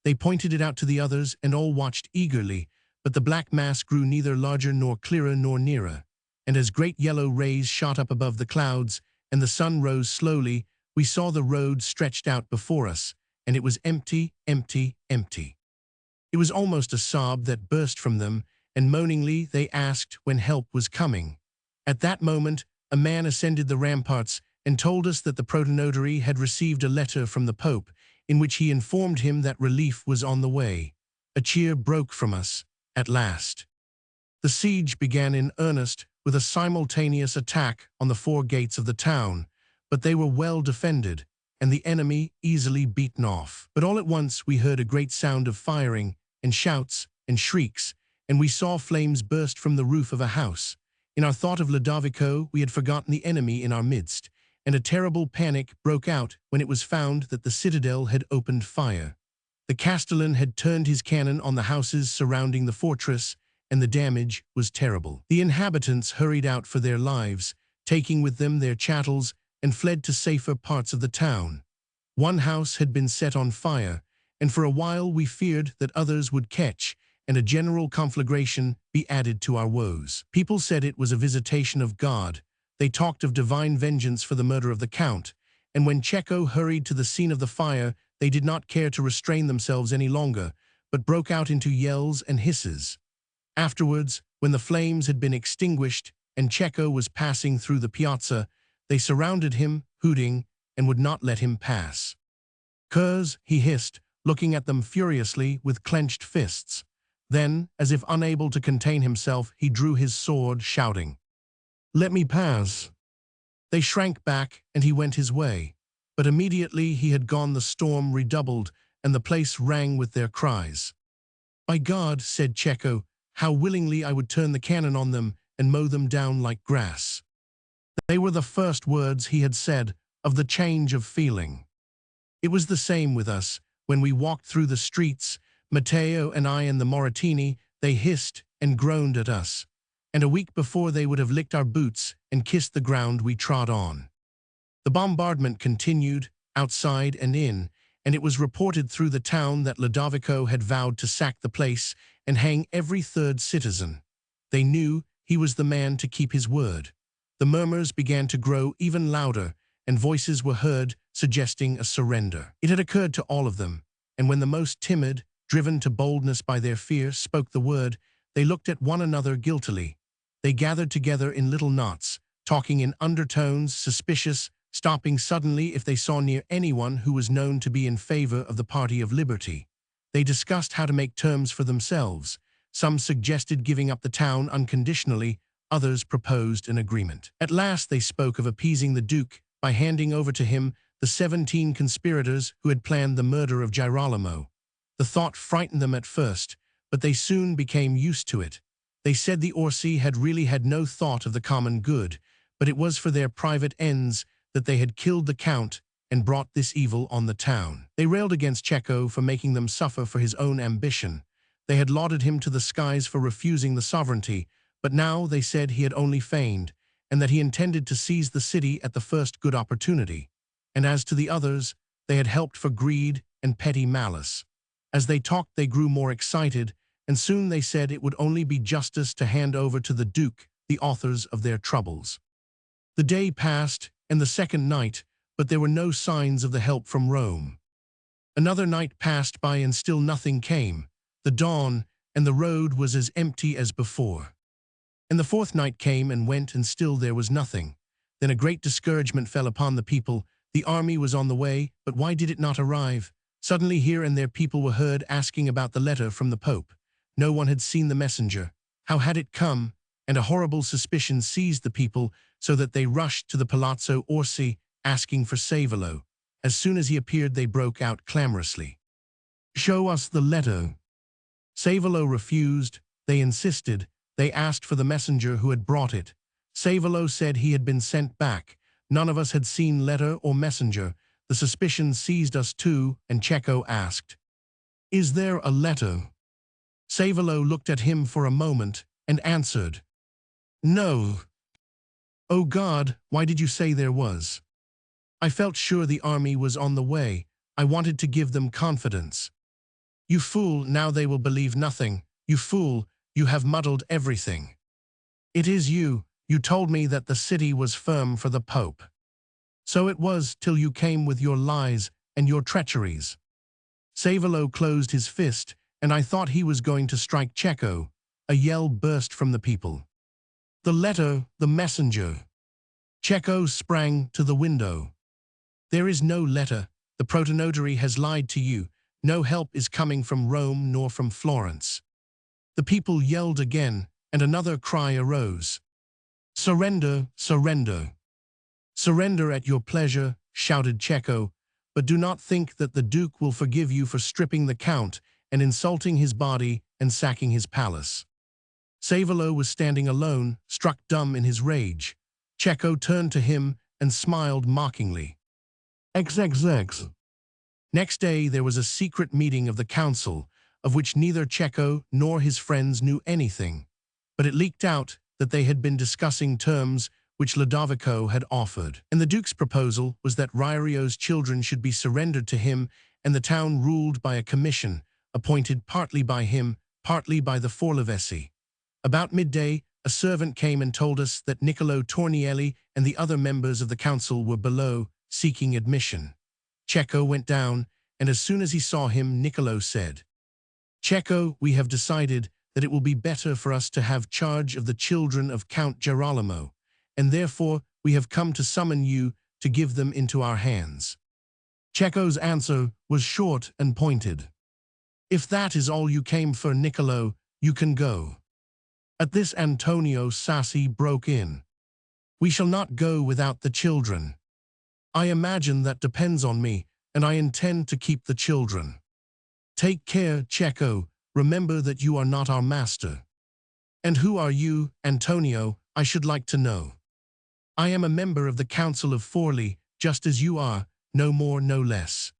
They pointed it out to the others, and all watched eagerly, but the black mass grew neither larger nor clearer nor nearer. And as great yellow rays shot up above the clouds, and the sun rose slowly, we saw the road stretched out before us, and it was empty, empty, empty. It was almost a sob that burst from them, and moaningly they asked when help was coming. At that moment, a man ascended the ramparts and told us that the protonotary had received a letter from the Pope, in which he informed him that relief was on the way. A cheer broke from us, at last. The siege began in earnest, with a simultaneous attack on the 4 gates of the town, but they were well defended, and the enemy easily beaten off. But all at once we heard a great sound of firing, and shouts, and shrieks, and we saw flames burst from the roof of a house. In our thought of Lodovico, we had forgotten the enemy in our midst, and a terrible panic broke out when it was found that the citadel had opened fire. The castellan had turned his cannon on the houses surrounding the fortress, and the damage was terrible. The inhabitants hurried out for their lives, taking with them their chattels, and fled to safer parts of the town. One house had been set on fire, and for a while we feared that others would catch, and a general conflagration be added to our woes. People said it was a visitation of God. They talked of divine vengeance for the murder of the Count, and when Cecco hurried to the scene of the fire, they did not care to restrain themselves any longer, but broke out into yells and hisses. Afterwards, when the flames had been extinguished and Cecco was passing through the piazza, they surrounded him, hooting, and would not let him pass. "Curs," he hissed, looking at them furiously with clenched fists. Then, as if unable to contain himself, he drew his sword, shouting, "Let me pass." They shrank back, and he went his way. But immediately he had gone, the storm redoubled, and the place rang with their cries. "By God," said Cecco, "how willingly I would turn the cannon on them and mow them down like grass." They were the first words he had said of the change of feeling. It was the same with us. When we walked through the streets, Matteo and I and the Moratini, they hissed and groaned at us. And a week before they would have licked our boots and kissed the ground we trod on. The bombardment continued, outside and in, and it was reported through the town that Lodovico had vowed to sack the place and hang every 3rd citizen. They knew he was the man to keep his word. The murmurs began to grow even louder, and voices were heard suggesting a surrender. It had occurred to all of them, and when the most timid, driven to boldness by their fear, spoke the word, they looked at one another guiltily. They gathered together in little knots, talking in undertones, suspicious, stopping suddenly if they saw near anyone who was known to be in favor of the party of liberty. They discussed how to make terms for themselves. Some suggested giving up the town unconditionally, others proposed an agreement. At last they spoke of appeasing the Duke by handing over to him the 17 conspirators who had planned the murder of Girolamo. The thought frightened them at first, but they soon became used to it. They said the Orsi had really had no thought of the common good, but it was for their private ends that they had killed the Count and brought this evil on the town. They railed against Cecco for making them suffer for his own ambition. They had lauded him to the skies for refusing the sovereignty, but now they said he had only feigned, and that he intended to seize the city at the first good opportunity. And as to the others, they had helped for greed and petty malice. As they talked, they grew more excited, and soon they said it would only be justice to hand over to the Duke the authors of their troubles. The day passed, and the second night, but there were no signs of the help from Rome. Another night passed by and still nothing came. The dawn, and the road was as empty as before. And the fourth night came and went, and still there was nothing. Then a great discouragement fell upon the people. The army was on the way, but why did it not arrive? Suddenly here and there people were heard asking about the letter from the Pope. No one had seen the messenger. How had it come? And a horrible suspicion seized the people, so that they rushed to the Palazzo Orsi, asking for Savolo. As soon as he appeared, they broke out clamorously. "Show us the letter." Savolo refused. They insisted. They asked for the messenger who had brought it. Savolo said he had been sent back. None of us had seen letter or messenger. The suspicion seized us too, and Cecco asked, "Is there a letter?" Savolo looked at him for a moment and answered, "No." "Oh God, why did you say there was?" "I felt sure the army was on the way. I wanted to give them confidence." "You fool, now they will believe nothing. You fool, you have muddled everything. It is you. You told me that the city was firm for the Pope. So it was till you came with your lies and your treacheries." Savolo closed his fist, and I thought he was going to strike Cecco. A yell burst from the people. "The letter, the messenger!" Cecco sprang to the window. "There is no letter. The protonotary has lied to you. No help is coming from Rome nor from Florence." The people yelled again, and another cry arose. "Surrender, surrender." "Surrender at your pleasure," shouted Cecco, "but do not think that the Duke will forgive you for stripping the Count and insulting his body and sacking his palace." Savolo was standing alone, struck dumb in his rage. Cecco turned to him and smiled mockingly. XXX. Next day there was a secret meeting of the council, of which neither Cecco nor his friends knew anything, but it leaked out that they had been discussing terms which Lodovico had offered. And the Duke's proposal was that Riario's children should be surrendered to him and the town ruled by a commission, appointed partly by him, partly by the Forlivesi. About midday, a servant came and told us that Niccolo Tornielli and the other members of the council were below, seeking admission. Cecco went down, and as soon as he saw him, Niccolo said, "Cecco, we have decided that it will be better for us to have charge of the children of Count Girolamo, and therefore we have come to summon you to give them into our hands." Cecco's answer was short and pointed. "If that is all you came for, Niccolo, you can go." At this Antonio Sassi broke in. "We shall not go without the children. I imagine that depends on me, and I intend to keep the children." "Take care, Cecco. Remember that you are not our master." "And who are you, Antonio, I should like to know?" "I am a member of the Council of Forli, just as you are, no more, no less."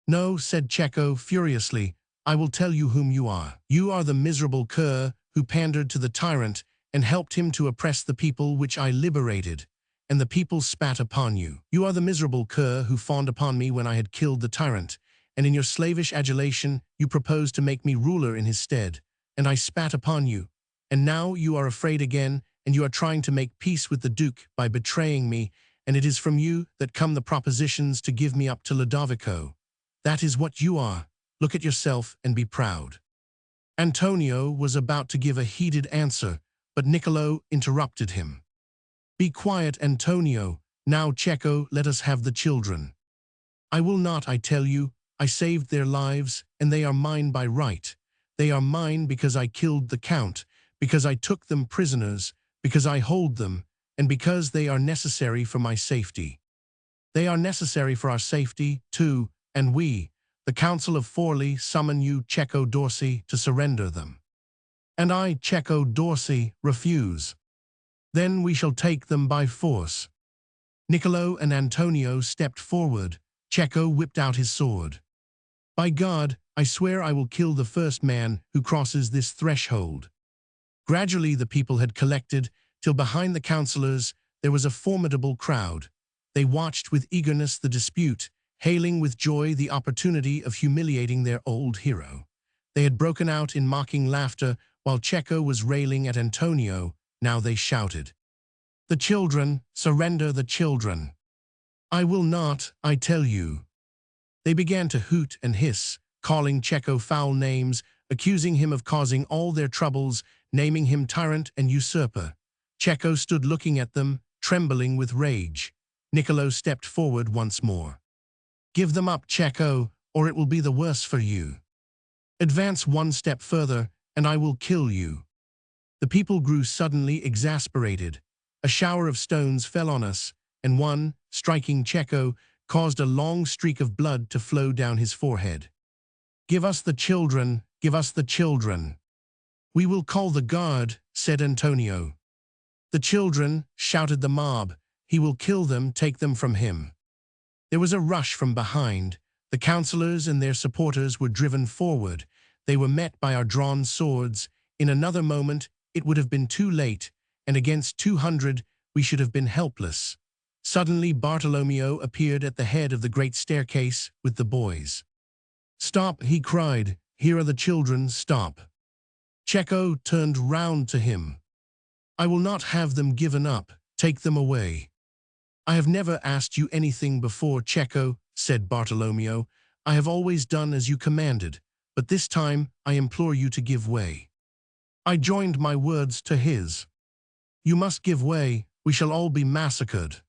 "No," said Cecco furiously, "I will tell you whom you are. You are the miserable cur who pandered to the tyrant and helped him to oppress the people which I liberated, and the people spat upon you. You are the miserable cur who fawned upon me when I had killed the tyrant, and in your slavish adulation you proposed to make me ruler in his stead, and I spat upon you. And now you are afraid again, and you are trying to make peace with the Duke by betraying me, and it is from you that come the propositions to give me up to Lodovico. That is what you are. Look at yourself and be proud." Antonio was about to give a heated answer, but Niccolo interrupted him. "Be quiet, Antonio. Now, Cecco, let us have the children." "I will not, I tell you. I saved their lives, and they are mine by right. They are mine because I killed the Count, because I took them prisoners, because I hold them, and because they are necessary for my safety." They are necessary for our safety, too, and we, the Council of Forli, summon you, Cecco d'Orsi, to surrender them. And I, Cecco d'Orsi, refuse. Then we shall take them by force. Niccolo and Antonio stepped forward. Cecco whipped out his sword. By God, I swear I will kill the first man who crosses this threshold. Gradually the people had collected, till behind the councillors there was a formidable crowd. They watched with eagerness the dispute, hailing with joy the opportunity of humiliating their old hero. They had broken out in mocking laughter while Cecco was railing at Antonio. Now they shouted, "The children, surrender the children." "I will not, I tell you." They began to hoot and hiss, calling Cecco foul names, accusing him of causing all their troubles, naming him tyrant and usurper. Cecco stood looking at them, trembling with rage. Niccolo stepped forward once more. "Give them up, Cecco, or it will be the worse for you. Advance one step further, and I will kill you." The people grew suddenly exasperated. A shower of stones fell on us, and one, striking Cecco, caused a long streak of blood to flow down his forehead. "Give us the children, give us the children." "We will call the guard," said Antonio. "The children," shouted the mob. "He will kill them, take them from him." There was a rush from behind. The councillors and their supporters were driven forward. They were met by our drawn swords. In another moment, it would have been too late, and against 200 we should have been helpless. Suddenly Bartolomeo appeared at the head of the great staircase with the boys. "Stop," he cried. "Here are the children, stop." Cecco turned round to him. "I will not have them given up. Take them away." "I have never asked you anything before, Cecco," said Bartolomeo. "I have always done as you commanded, but this time I implore you to give way." I joined my words to his. "You must give way. We shall all be massacred."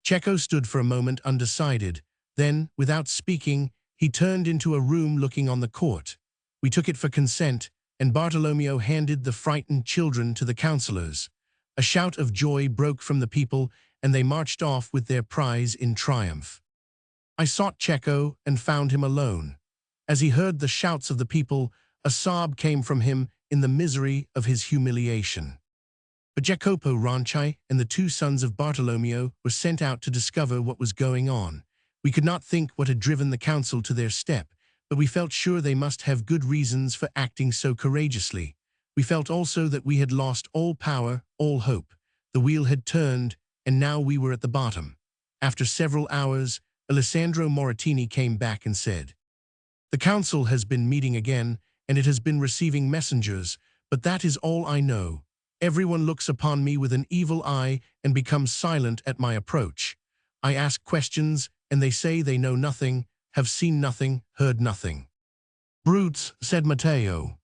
Cecco stood for a moment undecided. Then, without speaking, he turned into a room looking on the court. We took it for consent, and Bartolomeo handed the frightened children to the councillors. A shout of joy broke from the people, and they marched off with their prize in triumph. I sought Cecco and found him alone. As he heard the shouts of the people, a sob came from him in the misery of his humiliation. But Jacopo Ronchi and the two sons of Bartolomeo were sent out to discover what was going on. We could not think what had driven the council to their step, but we felt sure they must have good reasons for acting so courageously. We felt also that we had lost all power, all hope. The wheel had turned, and now we were at the bottom. After several hours, Alessandro Moratini came back and said, "The council has been meeting again, and it has been receiving messengers, but that is all I know. Everyone looks upon me with an evil eye and becomes silent at my approach. I ask questions, and they say they know nothing, have seen nothing, heard nothing." "Brutes," said Matteo.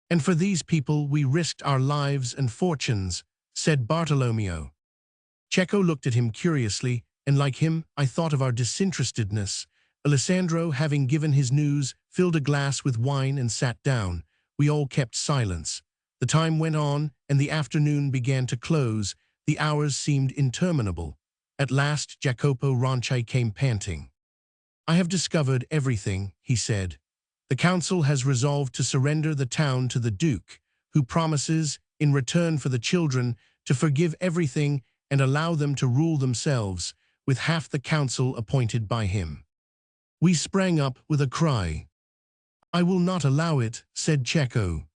"And for these people we risked our lives and fortunes," said Bartolomeo. Cecco looked at him curiously, and like him, I thought of our disinterestedness. Alessandro, having given his news, filled a glass with wine and sat down. We all kept silence. The time went on, and the afternoon began to close. The hours seemed interminable. At last Jacopo Ronchi came panting. "I have discovered everything," he said. "The council has resolved to surrender the town to the Duke, who promises, in return for the children, to forgive everything and allow them to rule themselves, with half the council appointed by him." We sprang up with a cry. "I will not allow it," said Cecco.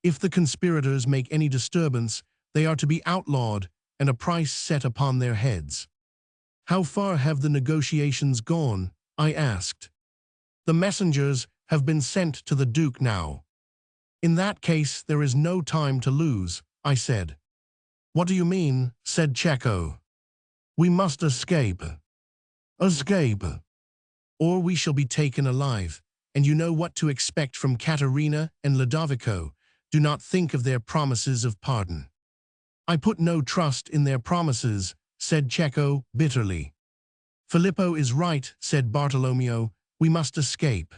"If the conspirators make any disturbance, they are to be outlawed and a price set upon their heads." "How far have the negotiations gone?" I asked. "The messengers have been sent to the Duke now." "In that case, there is no time to lose," I said. "What do you mean?" said Cecco. "We must escape." "Escape? Or we shall be taken alive, and you know what to expect from Caterina and Ludovico. Do not think of their promises of pardon." "I put no trust in their promises," said Cecco bitterly. "Filippo is right," said Bartolomeo. "We must escape."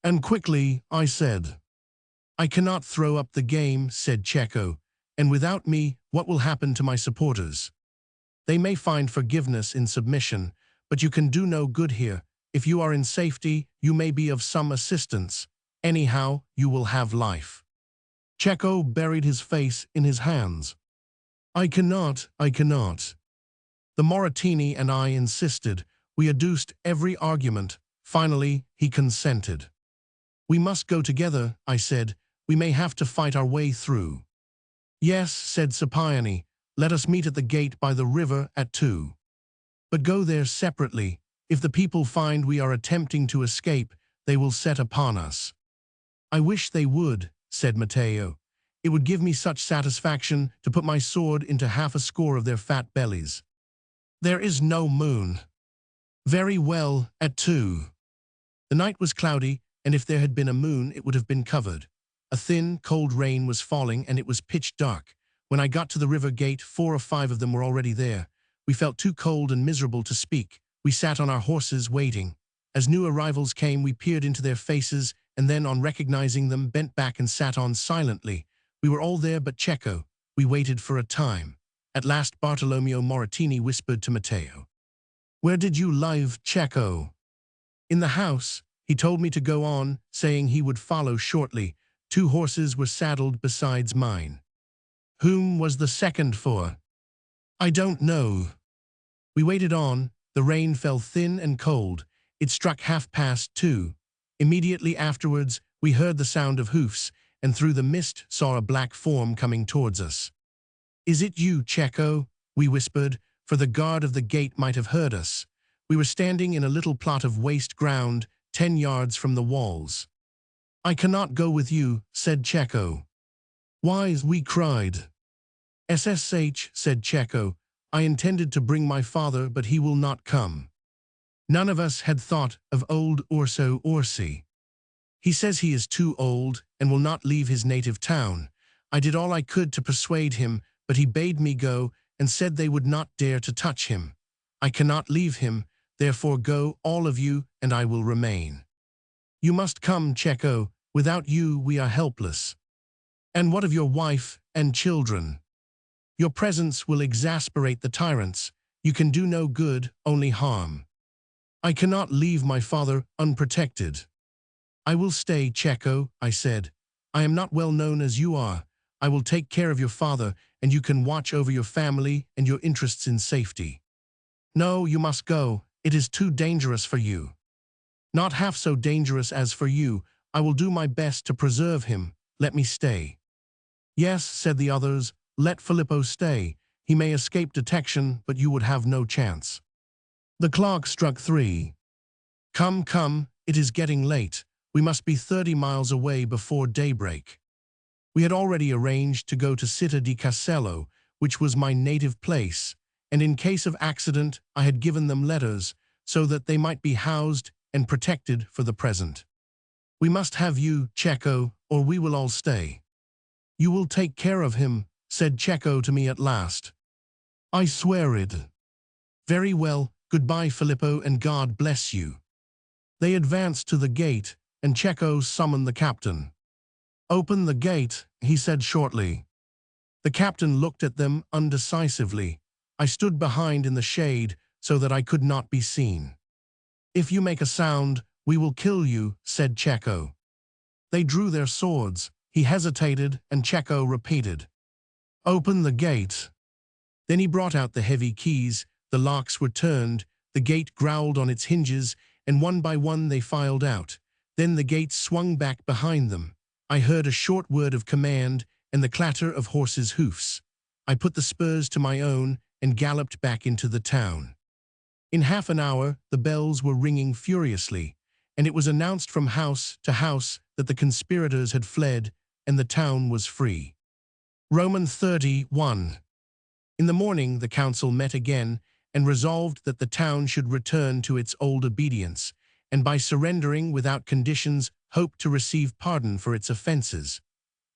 "And quickly," I said. "I cannot throw up the game," said Cecco. "And without me, what will happen to my supporters? They may find forgiveness in submission, but you can do no good here. If you are in safety, you may be of some assistance. Anyhow, you will have life." Cecco buried his face in his hands. I cannot. The Moratini and I insisted. We adduced every argument. Finally, he consented. "We must go together," I said. "We may have to fight our way through." "Yes," said Scipione. "Let us meet at the gate by the river at 2. But go there separately. If the people find we are attempting to escape, they will set upon us." "I wish they would," said Matteo. "It would give me such satisfaction to put my sword into 60 of their fat bellies." "There is no moon." "Very well, at 2. The night was cloudy, and if there had been a moon, it would have been covered. A thin, cold rain was falling, and it was pitch dark. When I got to the river gate, 4 or 5 of them were already there. We felt too cold and miserable to speak. We sat on our horses, waiting. As new arrivals came, we peered into their faces, and then, on recognizing them, bent back and sat on silently. We were all there but Cecco. We waited for a time. At last Bartolomeo Moratini whispered to Matteo, "Where did you leave Cecco?" "In the house. He told me to go on, saying he would follow shortly. 2 horses were saddled besides mine." "Whom was the second for?" "I don't know." We waited on. The rain fell thin and cold. It struck 2:30. Immediately afterwards, we heard the sound of hoofs, and through the mist saw a black form coming towards us. "Is it you, Cecco?" we whispered, for the guard of the gate might have heard us. We were standing in a little plot of waste ground, 10 yards from the walls. "I cannot go with you," said Cecco. "Why?" we cried. "SSH," said Cecco. "I intended to bring my father, but he will not come." None of us had thought of old Orso Orsi. "He says he is too old and will not leave his native town. I did all I could to persuade him, but he bade me go and said they would not dare to touch him. I cannot leave him, therefore go, all of you, and I will remain." "You must come, Cecco. Without you we are helpless." "And what of your wife and children?" "Your presence will exasperate the tyrants. You can do no good, only harm." "I cannot leave my father unprotected." "I will stay, Cecco," I said. "I am not well known as you are. I will take care of your father, and you can watch over your family and your interests in safety." "No, you must go. It is too dangerous for you." "Not half so dangerous as for you. I will do my best to preserve him. Let me stay." "Yes," said the others, "let Filippo stay. He may escape detection, but you would have no chance." The clock struck 3. Come, it is getting late. We must be 30 miles away before daybreak." We had already arranged to go to Città di Castello, which was my native place, and in case of accident I had given them letters, so that they might be housed and protected for the present. "We must have you, Cecco, or we will all stay." "You will take care of him," said Cecco to me at last. "I swear it." "Very well, goodbye, Filippo, and God bless you." They advanced to the gate, and Cecco summoned the captain. "Open the gate," he said shortly. The captain looked at them undecisively. I stood behind in the shade so that I could not be seen. "If you make a sound, we will kill you," said Cecco. They drew their swords. He hesitated, and Cecco repeated, "Open the gate." Then he brought out the heavy keys. The locks were turned, the gate growled on its hinges, and one by one they filed out. Then the gate swung back behind them. I heard a short word of command and the clatter of horses' hoofs. I put the spurs to my own and galloped back into the town. In half an hour, the bells were ringing furiously, and it was announced from house to house that the conspirators had fled and the town was free. Roman 31. In the morning, the council met again and resolved that the town should return to its old obedience, and by surrendering without conditions, hoped to receive pardon for its offenses.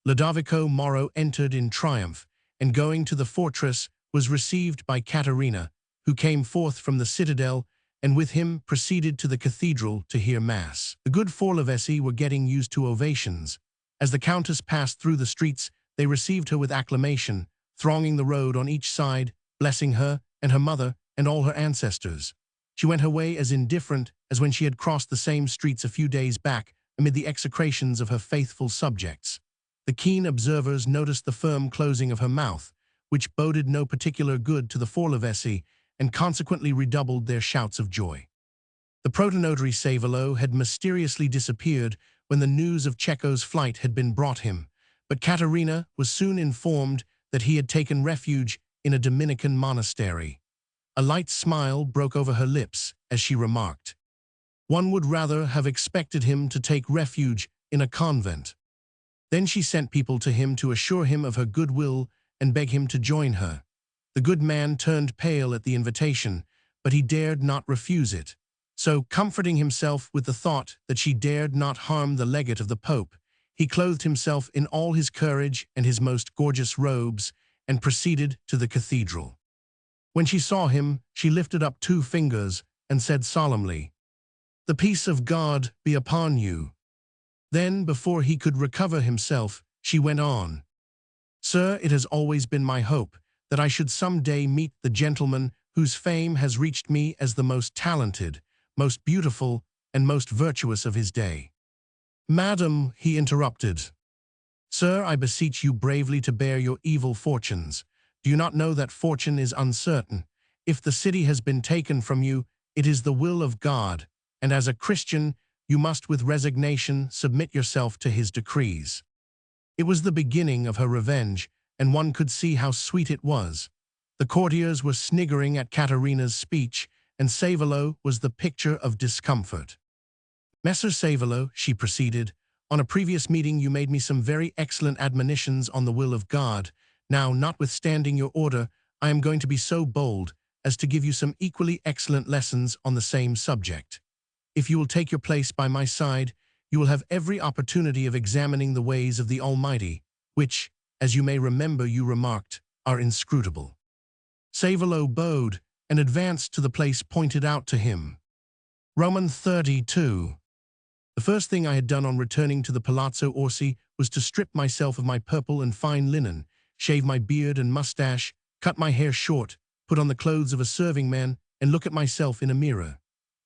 Lodovico Moro entered in triumph, and going to the fortress, was received by Caterina, who came forth from the citadel, and with him proceeded to the cathedral to hear Mass. The good Forlivesi were getting used to ovations. As the Countess passed through the streets, they received her with acclamation, thronging the road on each side, blessing her and her mother and all her ancestors. She went her way as indifferent as when she had crossed the same streets a few days back amid the execrations of her faithful subjects. The keen observers noticed the firm closing of her mouth, which boded no particular good to the Forlivesi, and consequently redoubled their shouts of joy. The protonotary Savolo had mysteriously disappeared when the news of Cecco's flight had been brought him, but Caterina was soon informed that he had taken refuge in a Dominican monastery. A light smile broke over her lips as she remarked, "One would rather have expected him to take refuge in a convent." Then she sent people to him to assure him of her goodwill and beg him to join her. The good man turned pale at the invitation, but he dared not refuse it. So, comforting himself with the thought that she dared not harm the legate of the Pope, he clothed himself in all his courage and his most gorgeous robes and proceeded to the cathedral. When she saw him, she lifted up 2 fingers and said solemnly, "The peace of God be upon you." Then, before he could recover himself, she went on, "Sir, it has always been my hope that I should some day meet the gentleman whose fame has reached me as the most talented, most beautiful, and most virtuous of his day." "Madam," he interrupted, "Sir, I beseech you bravely to bear your evil fortunes. Do you not know that fortune is uncertain? If the city has been taken from you, it is the will of God, and as a Christian, you must with resignation submit yourself to his decrees." It was the beginning of her revenge, and one could see how sweet it was. The courtiers were sniggering at Caterina's speech, and Savolo was the picture of discomfort. "Messer Savolo," she proceeded, "on a previous meeting you made me some very excellent admonitions on the will of God. Now, notwithstanding your order, I am going to be so bold as to give you some equally excellent lessons on the same subject. If you will take your place by my side, you will have every opportunity of examining the ways of the Almighty, which, as you may remember you remarked, are inscrutable." Savolo bowed and advanced to the place pointed out to him. Roman 32. The first thing I had done on returning to the Palazzo Orsi was to strip myself of my purple and fine linen, shave my beard and mustache, cut my hair short, put on the clothes of a serving man, and look at myself in a mirror.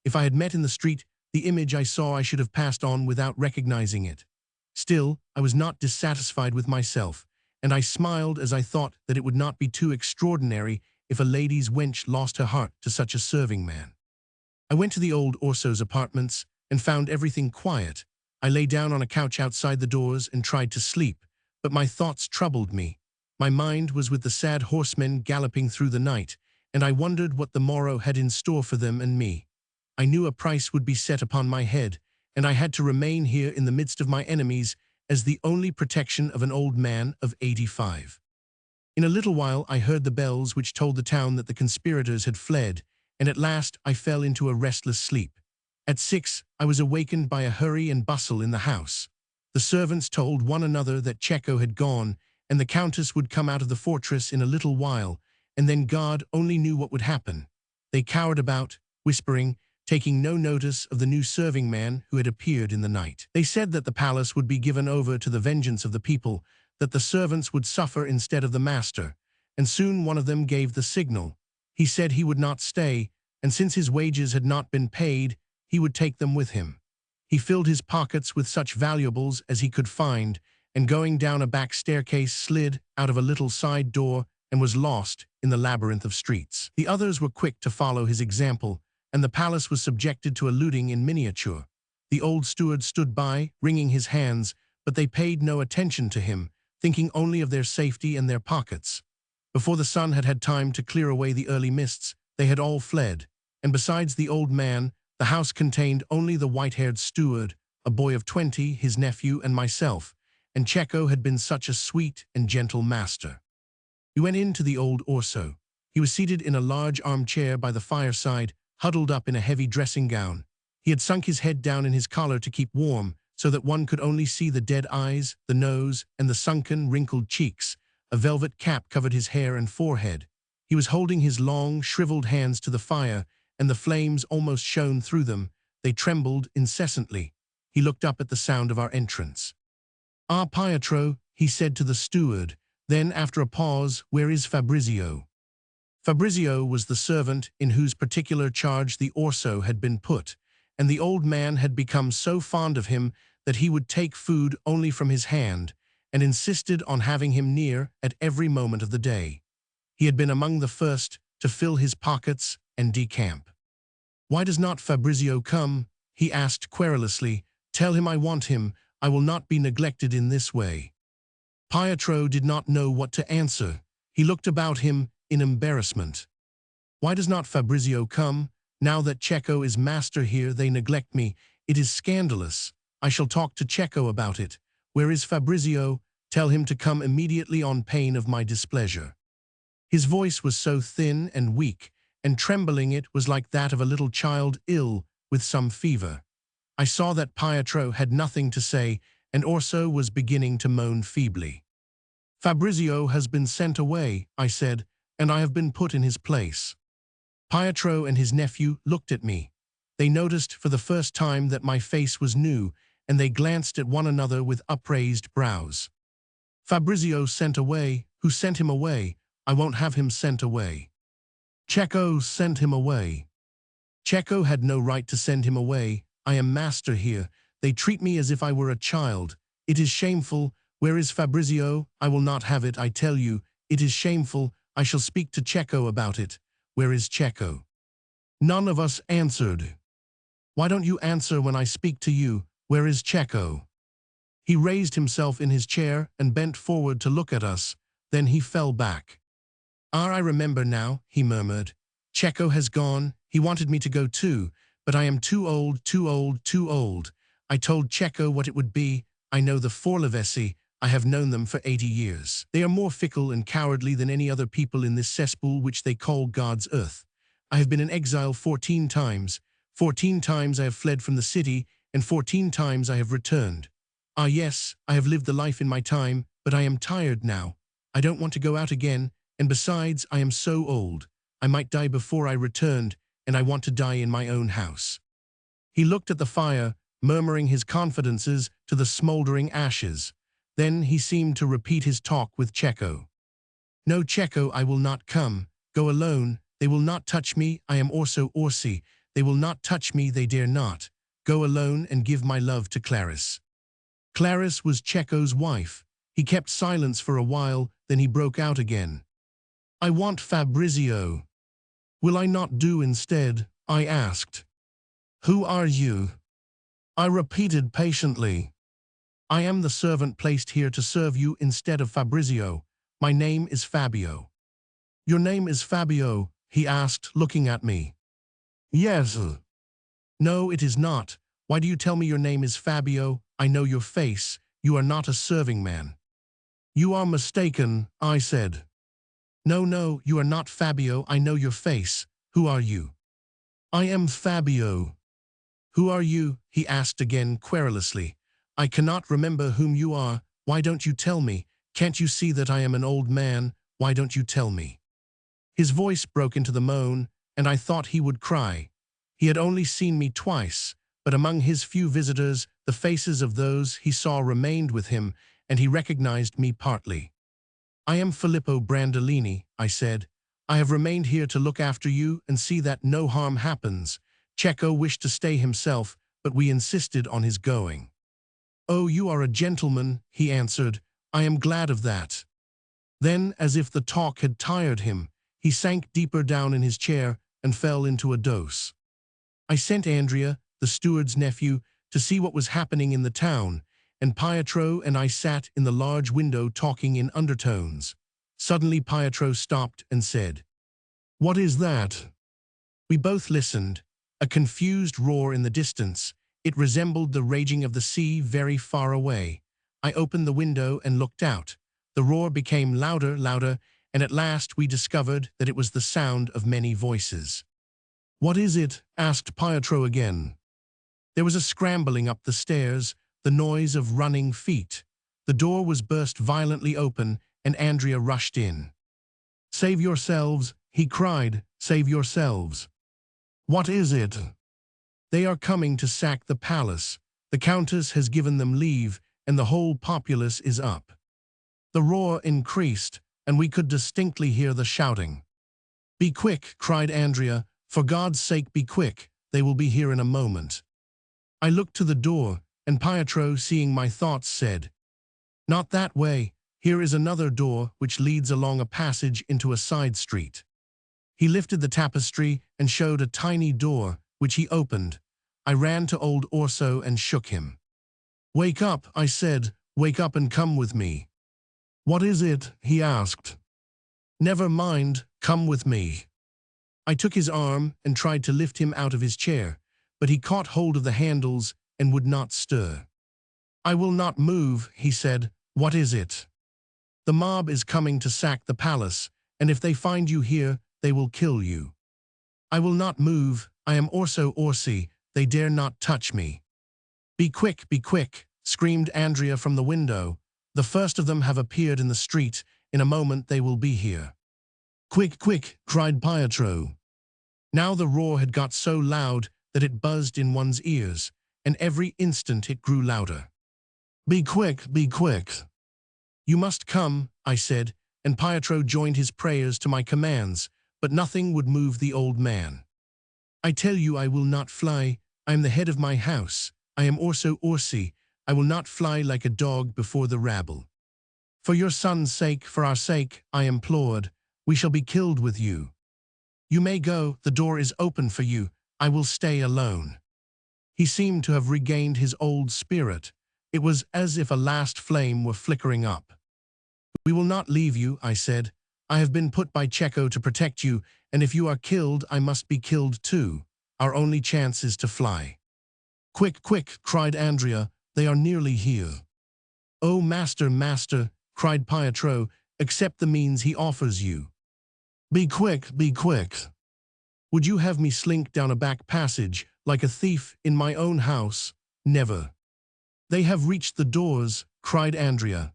If I had met in the street the image I saw, I should have passed on without recognizing it. Still, I was not dissatisfied with myself, and I smiled as I thought that it would not be too extraordinary if a lady's wench lost her heart to such a serving man. I went to the old Orso's apartments and found everything quiet. I lay down on a couch outside the doors and tried to sleep, but my thoughts troubled me. My mind was with the sad horsemen galloping through the night, and I wondered what the morrow had in store for them and me. I knew a price would be set upon my head, and I had to remain here in the midst of my enemies as the only protection of an old man of 85. In a little while I heard the bells which told the town that the conspirators had fled, and at last I fell into a restless sleep. At 6, I was awakened by a hurry and bustle in the house. The servants told one another that Cecco had gone, and the Countess would come out of the fortress in a little while, and then God only knew what would happen. They cowered about, whispering, taking no notice of the new serving man who had appeared in the night. They said that the palace would be given over to the vengeance of the people, that the servants would suffer instead of the master, and soon one of them gave the signal. He said he would not stay, and since his wages had not been paid, he would take them with him. He filled his pockets with such valuables as he could find, and going down a back staircase slid out of a little side door and was lost in the labyrinth of streets. The others were quick to follow his example, and the palace was subjected to a looting in miniature. The old steward stood by, wringing his hands, but they paid no attention to him, thinking only of their safety and their pockets. Before the sun had had time to clear away the early mists, they had all fled, and besides the old man, the house contained only the white-haired steward, a boy of 20, his nephew, and myself, and Cecco had been such a sweet and gentle master. We went in to the old Orso. He was seated in a large armchair by the fireside, huddled up in a heavy dressing gown. He had sunk his head down in his collar to keep warm, so that one could only see the dead eyes, the nose, and the sunken, wrinkled cheeks. A velvet cap covered his hair and forehead. He was holding his long, shriveled hands to the fire, and the flames almost shone through them. They trembled incessantly. He looked up at the sound of our entrance. "Ah, Pietro," he said to the steward. Then, after a pause, "Where is Fabrizio?" Fabrizio was the servant in whose particular charge the orso had been put, and the old man had become so fond of him that he would take food only from his hand, and insisted on having him near at every moment of the day. He had been among the first to fill his pockets and decamp. "Why does not Fabrizio come?" he asked querulously. "Tell him I want him. I will not be neglected in this way." Pietro did not know what to answer. He looked about him in embarrassment. "Why does not Fabrizio come? Now that Cecco is master here, they neglect me. It is scandalous. I shall talk to Cecco about it. Where is Fabrizio? Tell him to come immediately on pain of my displeasure." His voice was so thin and weak, and trembling it was like that of a little child ill with some fever. I saw that Pietro had nothing to say, and Orso was beginning to moan feebly. "Fabrizio has been sent away," I said, "and I have been put in his place." Pietro and his nephew looked at me. They noticed for the first time that my face was new, and they glanced at one another with upraised brows. "Fabrizio sent away? Who sent him away? I won't have him sent away." "Cecco sent him away." "Cecco had no right to send him away. I am master here. They treat me as if I were a child. It is shameful. Where is Fabrizio? I will not have it, I tell you. It is shameful. I shall speak to Cecco about it. Where is Cecco?" None of us answered. "Why don't you answer when I speak to you? Where is Cecco?" He raised himself in his chair and bent forward to look at us. Then he fell back. "Ah, I remember now," he murmured. "Cecco has gone. He wanted me to go too, but I am too old, too old, too old. I told Cecco what it would be. I know the Forlivesi. I have known them for 80 years. They are more fickle and cowardly than any other people in this cesspool which they call God's earth. I have been in exile 14 times. 14 times I have fled from the city, and 14 times I have returned. Ah yes, I have lived the life in my time, but I am tired now. I don't want to go out again, and besides, I am so old. I might die before I returned, and I want to die in my own house." He looked at the fire, murmuring his confidences to the smoldering ashes. Then he seemed to repeat his talk with Cecco. "No, Cecco, I will not come. Go alone. They will not touch me. I am Orso Orsi. They will not touch me. They dare not. Go alone and give my love to Clarice." Clarice was Cecco's wife. He kept silence for a while, then he broke out again. "I want Fabrizio." "Will I not do instead?" I asked. "Who are you?" I repeated patiently. "I am the servant placed here to serve you instead of Fabrizio. My name is Fabio." "Your name is Fabio?" he asked, looking at me. "Yes." "No, it is not. Why do you tell me your name is Fabio? I know your face. You are not a serving man." "You are mistaken," I said. "No, no, you are not Fabio. I know your face. Who are you?" "I am Fabio." "Who are you?" he asked again querulously. "I cannot remember whom you are. Why don't you tell me? Can't you see that I am an old man? Why don't you tell me?" His voice broke into the moan, and I thought he would cry. He had only seen me twice, but among his few visitors, the faces of those he saw remained with him, and he recognized me partly. "I am Filippo Brandolini," I said. "I have remained here to look after you and see that no harm happens. Cecco wished to stay himself, but we insisted on his going." "Oh, you are a gentleman," he answered. "I am glad of that." Then, as if the talk had tired him, he sank deeper down in his chair and fell into a doze. I sent Andrea, the steward's nephew, to see what was happening in the town, and Pietro and I sat in the large window talking in undertones. Suddenly Pietro stopped and said, "What is that?" We both listened. A confused roar in the distance. It resembled the raging of the sea very far away. I opened the window and looked out. The roar became louder, louder, and at last we discovered that it was the sound of many voices. "What is it?" asked Pietro again. There was a scrambling up the stairs, the noise of running feet. The door was burst violently open, and Andrea rushed in. "Save yourselves," he cried, "save yourselves." "What is it?" "They are coming to sack the palace. The Countess has given them leave, and the whole populace is up." The roar increased, and we could distinctly hear the shouting. Be quick, cried Andrea. For God's sake, be quick. They will be here in a moment. I looked to the door, and Pietro, seeing my thoughts, said, Not that way. Here is another door which leads along a passage into a side street. He lifted the tapestry and showed a tiny door, which he opened. I ran to old Orso and shook him. Wake up, I said, wake up and come with me. What is it? He asked. Never mind, come with me. I took his arm and tried to lift him out of his chair, but he caught hold of the handles and would not stir. I will not move, he said. What is it? The mob is coming to sack the palace, and if they find you here, they will kill you. I will not move. I am Orso Orsi. They dare not touch me. Be quick, screamed Andrea from the window. The first of them have appeared in the street. In a moment they will be here. Quick, cried Pietro. Now the roar had got so loud that it buzzed in one's ears, and every instant it grew louder. Be quick. You must come, I said, and Pietro joined his prayers to my commands, but nothing would move the old man. I tell you I will not fly. I am the head of my house. I am Orso Orsi. I will not fly like a dog before the rabble. For your son's sake, for our sake, I implored, we shall be killed with you. You may go, the door is open for you. I will stay alone. He seemed to have regained his old spirit. It was as if a last flame were flickering up. We will not leave you, I said. I have been put by Cecco to protect you, and if you are killed, I must be killed too. Our only chance is to fly. Quick, cried Andrea. They are nearly here. Oh, master, cried Pietro, accept the means he offers you. Be quick. Would you have me slink down a back passage like a thief in my own house? Never. They have reached the doors, cried Andrea.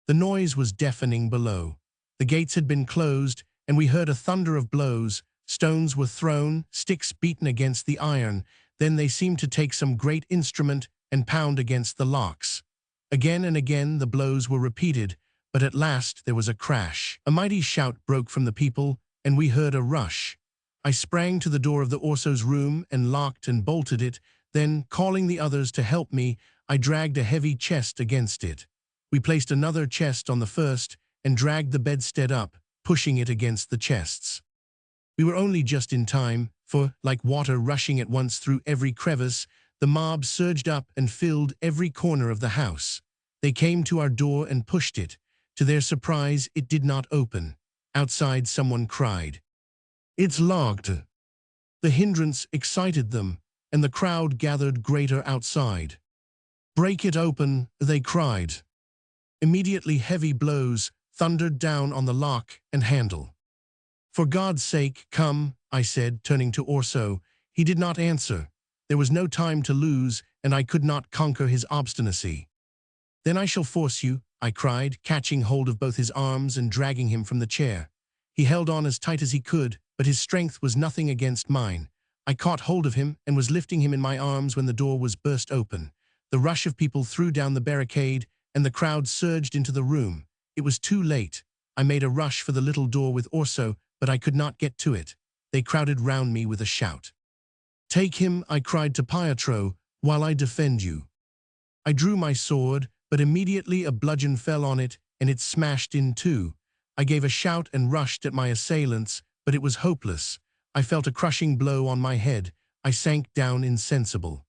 The noise was deafening below. The gates had been closed, and we heard a thunder of blows. Stones were thrown, sticks beaten against the iron. Then they seemed to take some great instrument and pound against the locks. Again and again the blows were repeated, but at last there was a crash. A mighty shout broke from the people, and we heard a rush. I sprang to the door of the Orso's room and locked and bolted it. Then, calling the others to help me, I dragged a heavy chest against it. We placed another chest on the first and dragged the bedstead up, pushing it against the chests. We were only just in time, for, like water rushing at once through every crevice, the mob surged up and filled every corner of the house. They came to our door and pushed it. To their surprise, it did not open. Outside, someone cried, "It's locked." The hindrance excited them, and the crowd gathered greater outside. "Break it open," they cried. Immediately heavy blows thundered down on the lock and handle. "For God's sake, come," I said, turning to Orso. He did not answer. There was no time to lose, and I could not conquer his obstinacy. "Then I shall force you," I cried, catching hold of both his arms and dragging him from the chair. He held on as tight as he could, but his strength was nothing against mine. I caught hold of him and was lifting him in my arms when the door was burst open. The rush of people threw down the barricade, and the crowd surged into the room. It was too late. I made a rush for the little door with Orso, but I could not get to it. They crowded round me with a shout. "Take him," I cried to Pietro, "while I defend you." I drew my sword, but immediately a bludgeon fell on it, and it smashed in two. I gave a shout and rushed at my assailants, but it was hopeless. I felt a crushing blow on my head. I sank down insensible.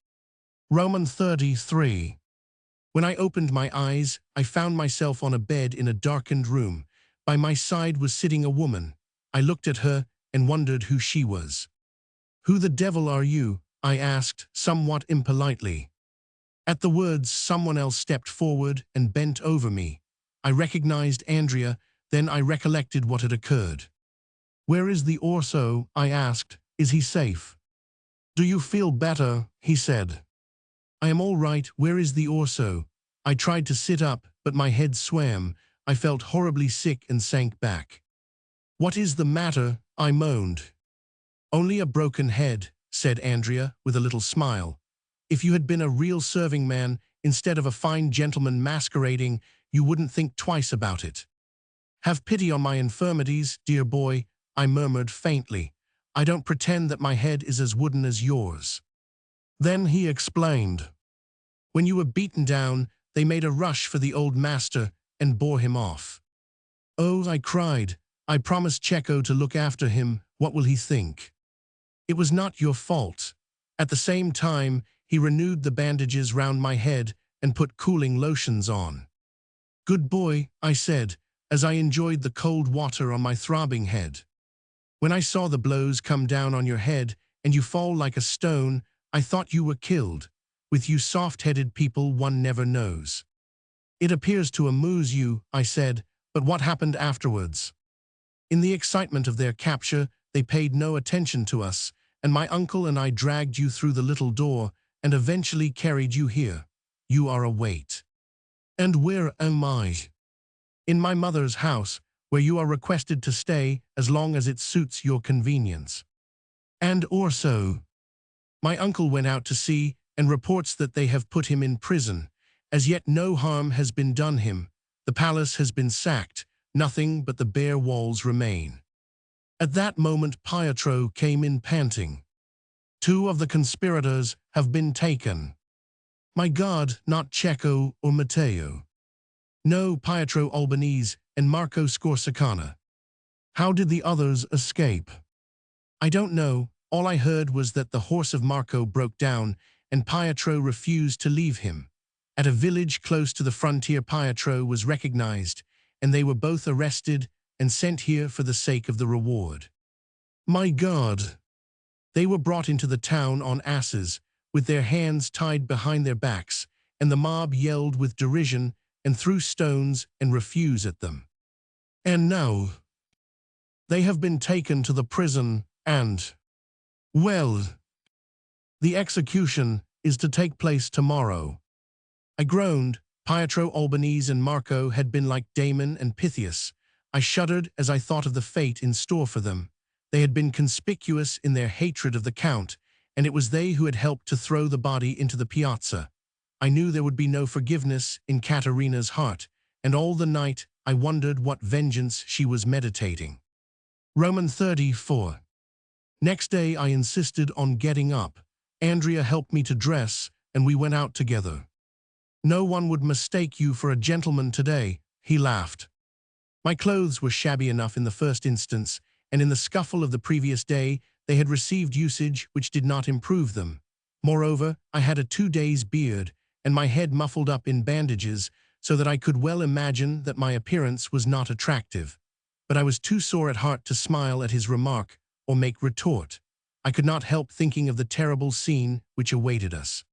Romans 33. When I opened my eyes, I found myself on a bed in a darkened room. By my side was sitting a woman. I looked at her and wondered who she was. "Who the devil are you?" I asked, somewhat impolitely. At the words, someone else stepped forward and bent over me. I recognized Andrea, then I recollected what had occurred. "Where is the Orso?" I asked. "Is he safe?" "Do you feel better?" he said. "I am all right. Where is the Orso?" I tried to sit up, but my head swam. I felt horribly sick and sank back. "What is the matter?" I moaned. "Only a broken head," said Andrea with a little smile. "If you had been a real serving man, instead of a fine gentleman masquerading, you wouldn't think twice about it. Have pity on my infirmities, dear boy. I murmured faintly. "I don't pretend that my head is as wooden as yours." Then he explained. "When you were beaten down, they made a rush for the old master and bore him off." "Oh," I cried, "I promised Checo to look after him. What will he think?" "It was not your fault." At the same time, he renewed the bandages round my head and put cooling lotions on. "Good boy," I said, as I enjoyed the cold water on my throbbing head. "When I saw the blows come down on your head and you fall like a stone, I thought you were killed. With you soft-headed people, one never knows." "It appears to amuse you," I said, "but what happened afterwards?" "In the excitement of their capture, they paid no attention to us, and my uncle and I dragged you through the little door and eventually carried you here. You are a weight." "And where am I?" "In my mother's house, where you are requested to stay as long as it suits your convenience." "And Orso?" "My uncle went out to sea and reports that they have put him in prison. As yet no harm has been done him. The palace has been sacked. Nothing but the bare walls remain." At that moment Pietro came in panting. "Two of the conspirators have been taken." "My God, not Checo or Matteo?" "No, Pietro Albanese and Marco Scorsicana." "How did the others escape?" "I don't know. All I heard was that the horse of Marco broke down and Pietro refused to leave him. At a village close to the frontier, Pietro was recognized, and they were both arrested and sent here for the sake of the reward." "My God!" "They were brought into the town on asses, with their hands tied behind their backs, and the mob yelled with derision and threw stones and refuse at them." "And now?" "They have been taken to the prison and, well, the execution is to take place tomorrow." I groaned. Pietro Albanese and Marco had been like Damon and Pythias. I shuddered as I thought of the fate in store for them. They had been conspicuous in their hatred of the Count, and it was they who had helped to throw the body into the piazza. I knew there would be no forgiveness in Caterina's heart, and all the night I wondered what vengeance she was meditating. Roman 34. Next day I insisted on getting up. Andrea helped me to dress, and we went out together. "No one would mistake you for a gentleman today," he laughed. My clothes were shabby enough in the first instance, and in the scuffle of the previous day they had received usage which did not improve them. Moreover, I had a 2 days' beard, and my head muffled up in bandages, so that I could well imagine that my appearance was not attractive. But I was too sore at heart to smile at his remark or make retort. I could not help thinking of the terrible scene which awaited us.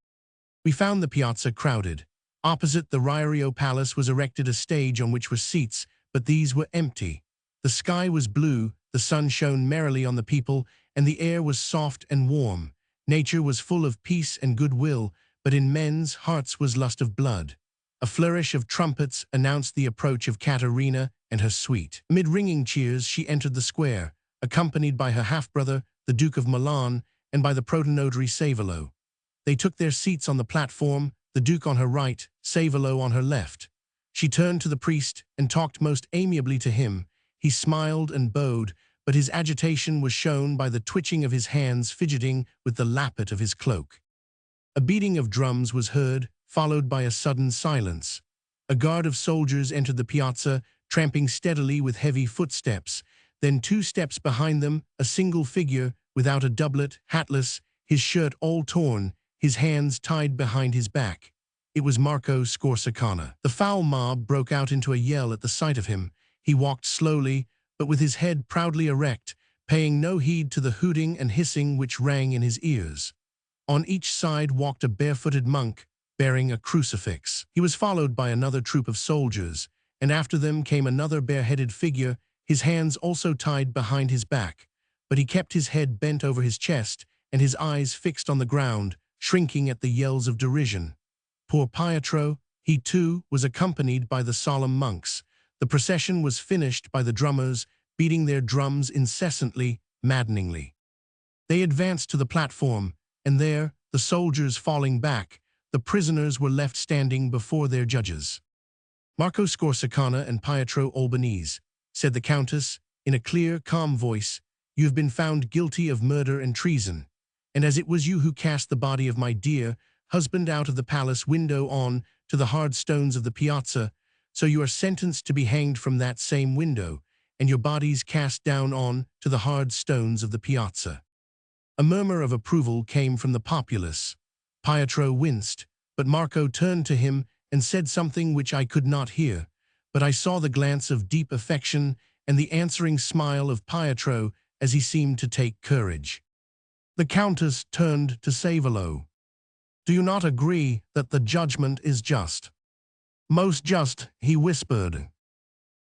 We found the piazza crowded. Opposite the Riario Palace was erected a stage on which were seats, but these were empty. The sky was blue, the sun shone merrily on the people, and the air was soft and warm. Nature was full of peace and goodwill, but in men's hearts was lust of blood. A flourish of trumpets announced the approach of Caterina and her suite. Amid ringing cheers she entered the square, accompanied by her half-brother, the Duke of Milan, and by the protonotary Savolo. They took their seats on the platform, the Duke on her right, Savolo on her left. She turned to the priest and talked most amiably to him. He smiled and bowed, but his agitation was shown by the twitching of his hands fidgeting with the lappet of his cloak. A beating of drums was heard, followed by a sudden silence. A guard of soldiers entered the piazza, tramping steadily with heavy footsteps. Then 2 steps behind them, a single figure, without a doublet, hatless, his shirt all torn, his hands tied behind his back. It was Marco Scorsicana. The foul mob broke out into a yell at the sight of him. He walked slowly, but with his head proudly erect, paying no heed to the hooting and hissing which rang in his ears. On each side walked a barefooted monk, bearing a crucifix. He was followed by another troop of soldiers, and after them came another bareheaded figure, his hands also tied behind his back. But he kept his head bent over his chest, and his eyes fixed on the ground, shrinking at the yells of derision. Poor Pietro, he too was accompanied by the solemn monks. The procession was finished by the drummers, beating their drums incessantly, maddeningly. They advanced to the platform, and there, the soldiers falling back, the prisoners were left standing before their judges. "Marco Scorsicana and Pietro Albanese," said the Countess, in a clear, calm voice, "You have been found guilty of murder and treason. And as it was you who cast the body of my dear husband out of the palace window on to the hard stones of the piazza, so you are sentenced to be hanged from that same window, and your bodies cast down on to the hard stones of the piazza." A murmur of approval came from the populace. Pietro winced, but Marco turned to him and said something which I could not hear, but I saw the glance of deep affection and the answering smile of Pietro as he seemed to take courage. The Countess turned to Savolo. "Do you not agree that the judgment is just?" "Most just," he whispered.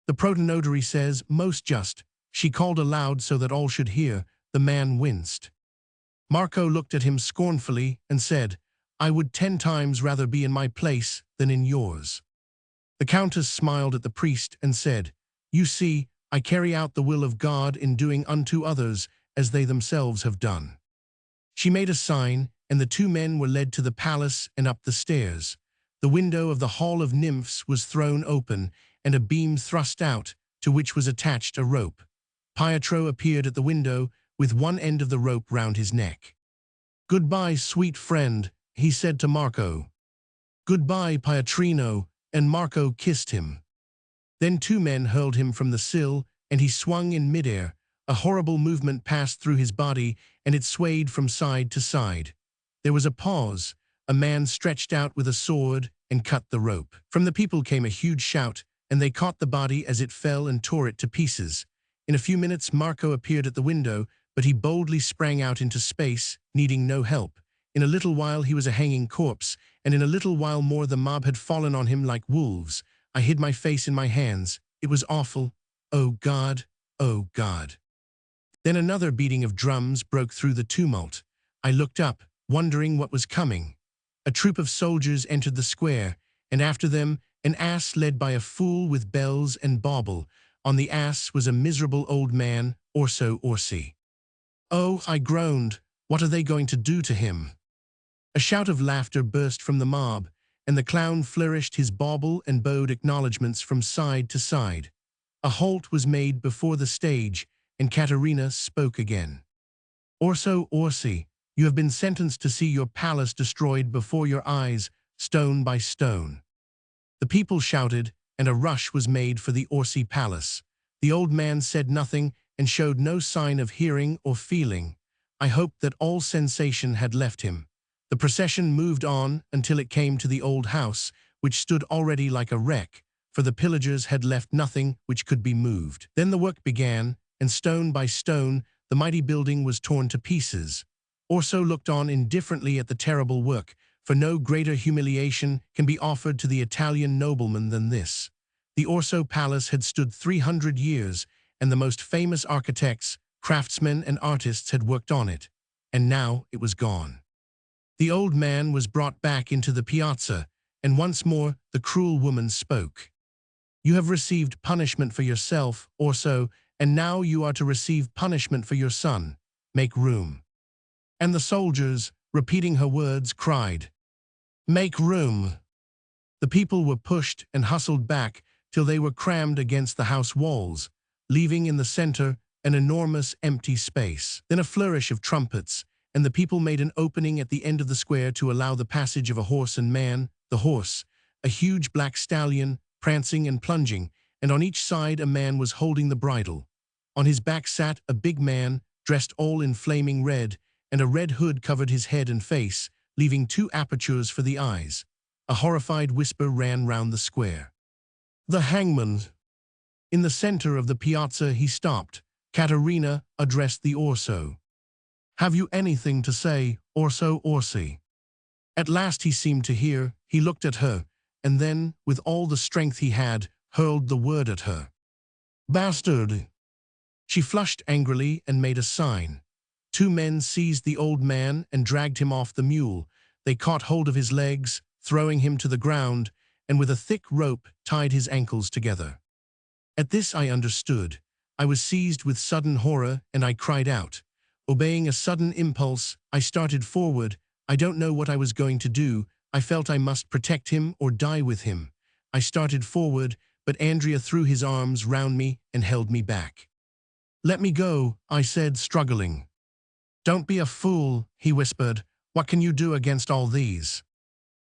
"The protonotary says most just," she called aloud so that all should hear. The man winced. Marco looked at him scornfully and said, "I would 10 times rather be in my place than in yours." The Countess smiled at the priest and said, "You see, I carry out the will of God in doing unto others as they themselves have done." She made a sign, and the 2 men were led to the palace and up the stairs. The window of the Hall of Nymphs was thrown open, and a beam thrust out, to which was attached a rope. Pietro appeared at the window, with one end of the rope round his neck. "Goodbye, sweet friend," he said to Marco. "Goodbye, Pietrino," and Marco kissed him. Then 2 men hurled him from the sill, and he swung in midair. A horrible movement passed through his body, and it swayed from side to side. There was a pause. A man stretched out with a sword and cut the rope. From the people came a huge shout, and they caught the body as it fell and tore it to pieces. In a few minutes Marco appeared at the window, but he boldly sprang out into space, needing no help. In a little while he was a hanging corpse, and in a little while more the mob had fallen on him like wolves. I hid my face in my hands. It was awful. Oh God, oh God. Then another beating of drums broke through the tumult. I looked up, wondering what was coming. A troop of soldiers entered the square, and after them an ass led by a fool with bells and bauble. On the ass was a miserable old man, orso orsi. "Oh," I groaned, "what are they going to do to him?" A shout of laughter burst from the mob, and the clown flourished his bauble and bowed acknowledgments from side to side. A halt was made before the stage, and Caterina spoke again. "Orso orsi, you have been sentenced to see your palace destroyed before your eyes, stone by stone." The people shouted, and a rush was made for the Orsi palace. The old man said nothing and showed no sign of hearing or feeling. I hoped that all sensation had left him. The procession moved on until it came to the old house, which stood already like a wreck, for the pillagers had left nothing which could be moved. Then the work began, and stone by stone the mighty building was torn to pieces. Orso looked on indifferently at the terrible work, for no greater humiliation can be offered to the Italian nobleman than this. The Orso Palace had stood 300 years, and the most famous architects, craftsmen, and artists had worked on it, and now it was gone. The old man was brought back into the piazza, and once more the cruel woman spoke. "You have received punishment for yourself, Orso, and now you are to receive punishment for your son. Make room." And the soldiers, repeating her words, cried, "Make room." The people were pushed and hustled back till they were crammed against the house walls, leaving in the center an enormous empty space. Then a flourish of trumpets, and the people made an opening at the end of the square to allow the passage of a horse and man. The horse, a huge black stallion, prancing and plunging, and on each side a man was holding the bridle. On his back sat a big man, dressed all in flaming red, and a red hood covered his head and face, leaving 2 apertures for the eyes. A horrified whisper ran round the square. "The hangman." In the center of the piazza he stopped. Caterina addressed the Orso. "Have you anything to say, Orso Orsi?" At last he seemed to hear. He looked at her, and then, with all the strength he had, hurled the word at her. "Bastard!" She flushed angrily and made a sign. 2 men seized the old man and dragged him off the mule. They caught hold of his legs, throwing him to the ground, and with a thick rope tied his ankles together. At this I understood. I was seized with sudden horror, and I cried out. Obeying a sudden impulse, I started forward. I don't know what I was going to do. I felt I must protect him or die with him. I started forward, but Andrea threw his arms round me and held me back. "Let me go," I said, struggling. "Don't be a fool," he whispered. "What can you do against all these?"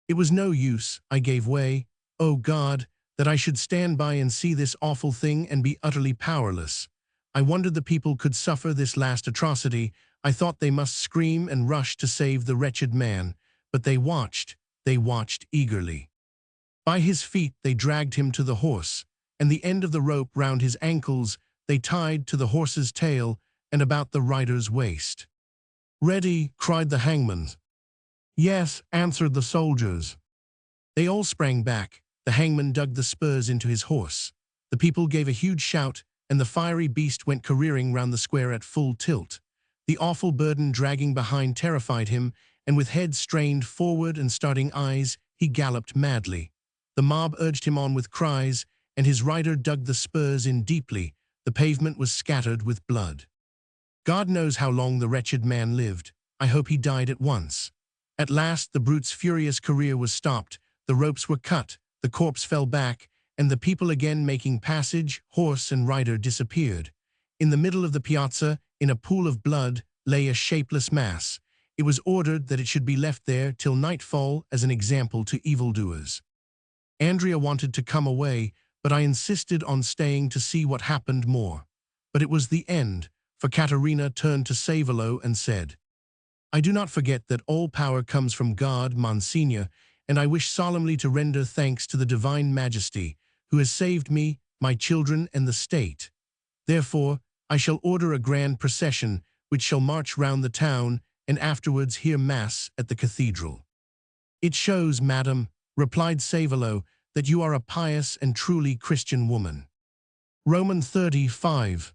It was no use, I gave way. Oh God, that I should stand by and see this awful thing and be utterly powerless. I wondered the people could suffer this last atrocity. I thought they must scream and rush to save the wretched man, but they watched eagerly. By his feet they dragged him to the horse, and the end of the rope round his ankles they tied to the horse's tail and about the rider's waist. "Ready," cried the hangman. "Yes," answered the soldiers. They all sprang back. The hangman dug the spurs into his horse. The people gave a huge shout, and the fiery beast went careering round the square at full tilt. The awful burden dragging behind terrified him, and with head strained forward and starting eyes, he galloped madly. The mob urged him on with cries, and his rider dug the spurs in deeply. The pavement was scattered with blood. God knows how long the wretched man lived. I hope he died at once. At last the brute's furious career was stopped, the ropes were cut, the corpse fell back, and the people again making passage, horse and rider disappeared. In the middle of the piazza, in a pool of blood, lay a shapeless mass. It was ordered that it should be left there till nightfall as an example to evildoers. Andrea wanted to come away, but I insisted on staying to see what happened more. But it was the end, for Caterina turned to Savolo and said, "I do not forget that all power comes from God, Monsignor, and I wish solemnly to render thanks to the Divine Majesty, who has saved me, my children, and the state. Therefore, I shall order a grand procession, which shall march round the town, and afterwards hear Mass at the cathedral." "It shows, madam," replied Savolo, "that you are a pious and truly Christian woman." Roman 35.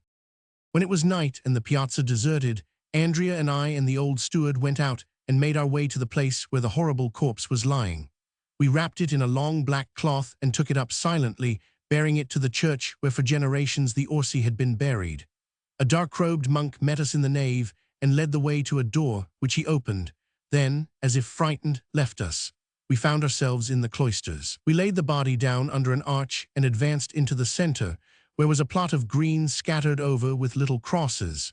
When it was night and the piazza deserted, Andrea and I and the old steward went out and made our way to the place where the horrible corpse was lying. We wrapped it in a long black cloth and took it up silently, bearing it to the church where for generations the Orsi had been buried. A dark-robed monk met us in the nave and led the way to a door, which he opened. Then, as if frightened, left us. We found ourselves in the cloisters. We laid the body down under an arch and advanced into the center, where was a plot of green scattered over with little crosses.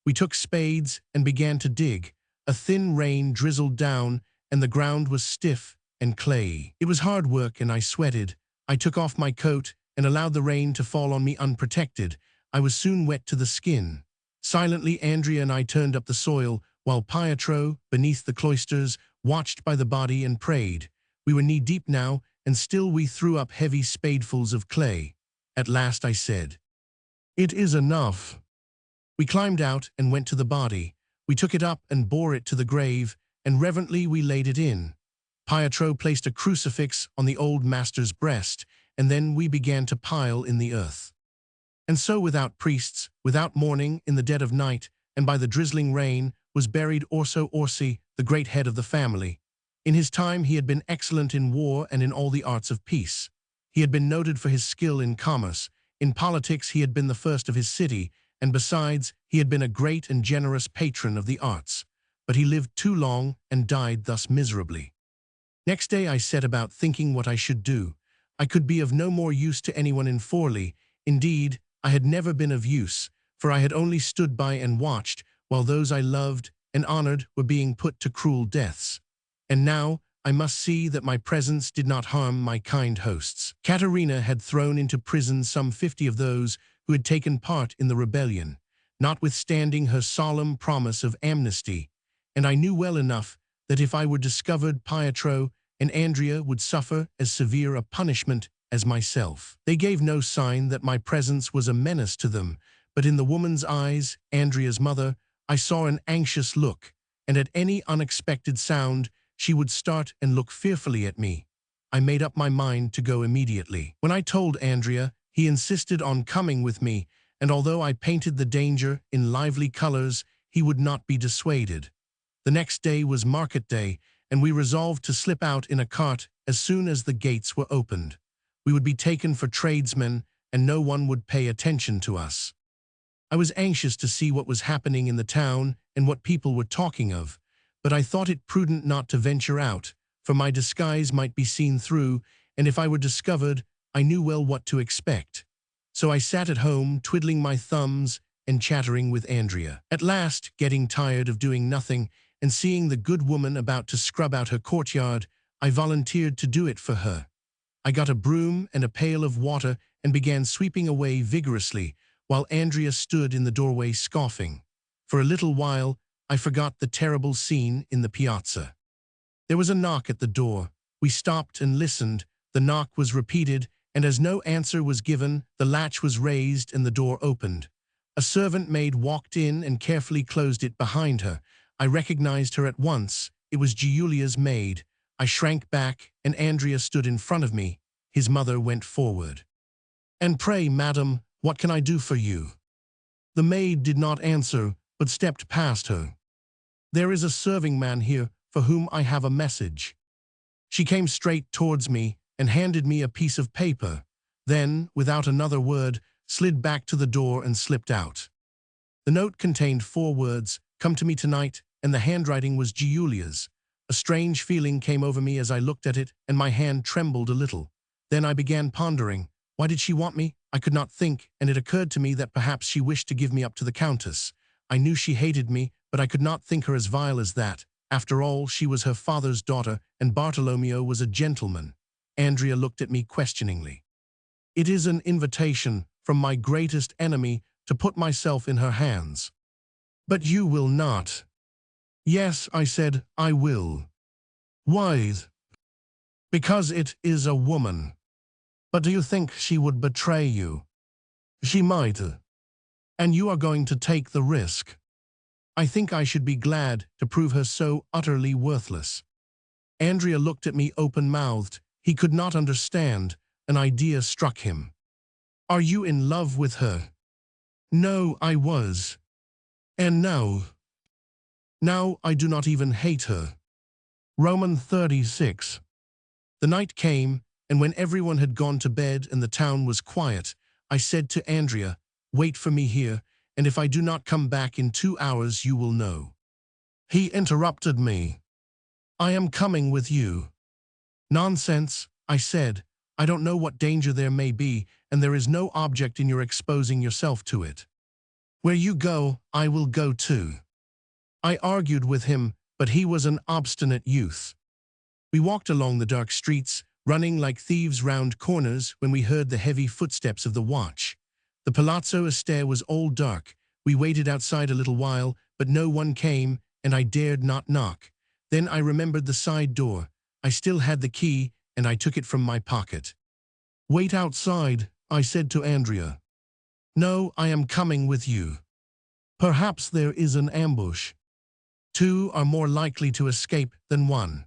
We took spades and began to dig. A thin rain drizzled down, and the ground was stiff and clayey. It was hard work, and I sweated. I took off my coat and allowed the rain to fall on me unprotected. I was soon wet to the skin. Silently, Andrea and I turned up the soil, while Pietro, beneath the cloisters, watched by the body and prayed. We were knee-deep now, and still we threw up heavy spadefuls of clay. At last I said, "It is enough." We climbed out and went to the body. We took it up and bore it to the grave, and reverently we laid it in. Pietro placed a crucifix on the old master's breast, and then we began to pile in the earth. And so, without priests, without mourning, in the dead of night, and by the drizzling rain, was buried Orso Orsi, the great head of the family. In his time he had been excellent in war and in all the arts of peace. He had been noted for his skill in commerce. In politics he had been the first of his city, and besides, he had been a great and generous patron of the arts. But he lived too long and died thus miserably. Next day I set about thinking what I should do. I could be of no more use to anyone in Forli. Indeed, I had never been of use, for I had only stood by and watched while those I loved and honored were being put to cruel deaths. And now I must see that my presence did not harm my kind hosts. Caterina had thrown into prison some 50 of those who had taken part in the rebellion, notwithstanding her solemn promise of amnesty, and I knew well enough that if I were discovered, Pietro and Andrea would suffer as severe a punishment as myself. They gave no sign that my presence was a menace to them, but in the woman's eyes, Andrea's mother, I saw an anxious look, and at any unexpected sound, she would start and look fearfully at me. I made up my mind to go immediately. When I told Andrea, he insisted on coming with me, and although I painted the danger in lively colors, he would not be dissuaded. The next day was market day, and we resolved to slip out in a cart as soon as the gates were opened. We would be taken for tradesmen, and no one would pay attention to us. I was anxious to see what was happening in the town and what people were talking of, but I thought it prudent not to venture out, for my disguise might be seen through, and if I were discovered, I knew well what to expect. So I sat at home, twiddling my thumbs and chattering with Andrea. At last, getting tired of doing nothing and seeing the good woman about to scrub out her courtyard, I volunteered to do it for her. I got a broom and a pail of water and began sweeping away vigorously, while Andrea stood in the doorway scoffing. For a little while, I forgot the terrible scene in the piazza. There was a knock at the door. We stopped and listened. The knock was repeated, and as no answer was given, the latch was raised and the door opened. A servant maid walked in and carefully closed it behind her. I recognized her at once. It was Giulia's maid. I shrank back, and Andrea stood in front of me. His mother went forward. "And pray, madam, what can I do for you?" The maid did not answer, but stepped past her. "There is a serving man here for whom I have a message." She came straight towards me and handed me a piece of paper, then, without another word, slid back to the door and slipped out. The note contained 4 words, "Come to me tonight," and the handwriting was Giulia's. A strange feeling came over me as I looked at it, and my hand trembled a little. Then I began pondering. Why did she want me? I could not think, and it occurred to me that perhaps she wished to give me up to the Countess. I knew she hated me, but I could not think her as vile as that. After all, she was her father's daughter, and Bartolomeo was a gentleman. Andrea looked at me questioningly. "It is an invitation from my greatest enemy to put myself in her hands." "But you will not." "Yes," I said, "I will." "Why?" "Because it is a woman." "But do you think she would betray you?" "She might." "And you are going to take the risk?" "I think I should be glad to prove her so utterly worthless." Andrea looked at me open-mouthed. He could not understand. An idea struck him. "Are you in love with her?" "No, I was." "And now?" "Now I do not even hate her." Roman 36. The night came, and when everyone had gone to bed and the town was quiet, I said to Andrea, "Wait for me here, and if I do not come back in 2 hours you will know." He interrupted me. "I am coming with you." "Nonsense," I said. "I don't know what danger there may be, and there is no object in your exposing yourself to it. Where you go, I will go too." I argued with him, but he was an obstinate youth. We walked along the dark streets, running like thieves round corners when we heard the heavy footsteps of the watch. The Palazzo Este was all dark. We waited outside a little while, but no one came, and I dared not knock. Then I remembered the side door. I still had the key, and I took it from my pocket. "Wait outside," I said to Andrea. "No, I am coming with you. Perhaps there is an ambush. 2 are more likely to escape than 1.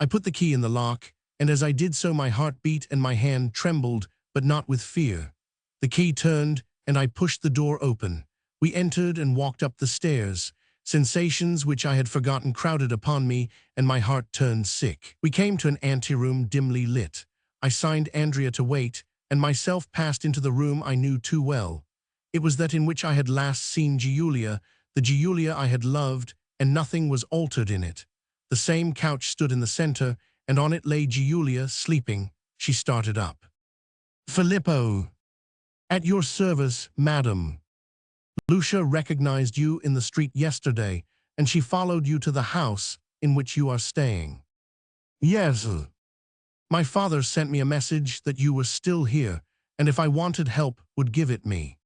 I put the key in the lock, and as I did so my heart beat and my hand trembled, but not with fear. The key turned, and I pushed the door open. We entered and walked up the stairs. Sensations which I had forgotten crowded upon me, and my heart turned sick. We came to an anteroom dimly lit. I signed Andrea to wait, and myself passed into the room I knew too well. It was that in which I had last seen Giulia, the Giulia I had loved, and nothing was altered in it. The same couch stood in the center, and on it lay Giulia, sleeping. She started up. "Filippo." "At your service, madam." "Lucia recognized you in the street yesterday, and she followed you to the house in which you are staying." "Yes." "My father sent me a message that you were still here, and if I wanted help, would give it me.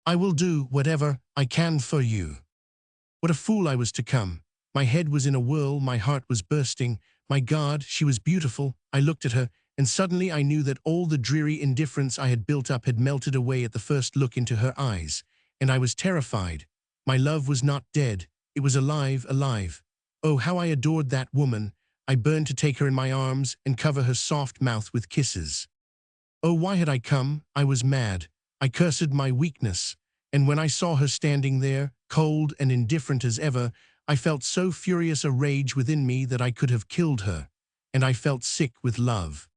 I will do whatever I can for you." What a fool I was to come. My head was in a whirl, my heart was bursting. My God, she was beautiful. I looked at her, and suddenly I knew that all the dreary indifference I had built up had melted away at the first look into her eyes, and I was terrified. My love was not dead. It was alive, alive. Oh, how I adored that woman. I burned to take her in my arms and cover her soft mouth with kisses. Oh, why had I come? I was mad. I cursed my weakness. And when I saw her standing there, cold and indifferent as ever, I felt so furious a rage within me that I could have killed her. And I felt sick with love.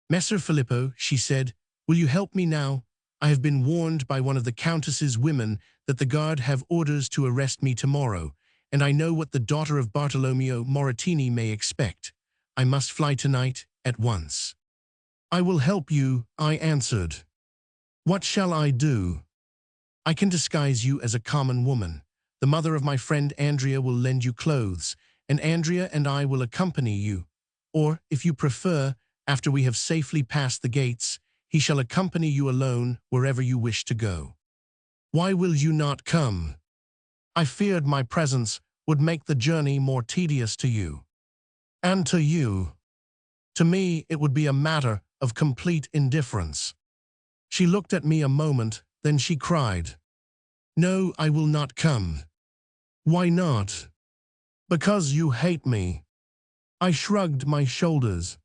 "Messer Filippo," she said, "will you help me now? I have been warned by one of the Countess's women that the guard have orders to arrest me tomorrow, and I know what the daughter of Bartolomeo Moratini may expect. I must fly tonight, at once." "I will help you," I answered. "What shall I do?" I can disguise you as a common woman. The mother of my friend Andrea will lend you clothes, and Andrea and I will accompany you. Or, if you prefer, after we have safely passed the gates, he shall accompany you alone wherever you wish to go. Why will you not come? I feared my presence would make the journey more tedious to you. And to you. To me, it would be a matter of complete indifference. She looked at me a moment, then she cried, "No, I will not come." Why not? Because you hate me. I shrugged my shoulders.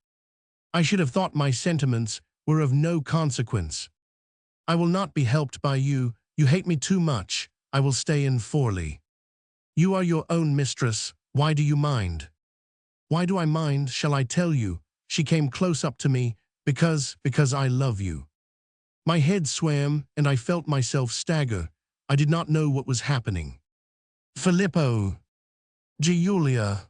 I should have thought my sentiments were of no consequence. I will not be helped by you. You hate me too much. I will stay in Forley. You are your own mistress. Why do you mind? Why do I mind, shall I tell you? She came close up to me, because I love you. My head swam, and I felt myself stagger. I did not know what was happening. Filippo. Giulia.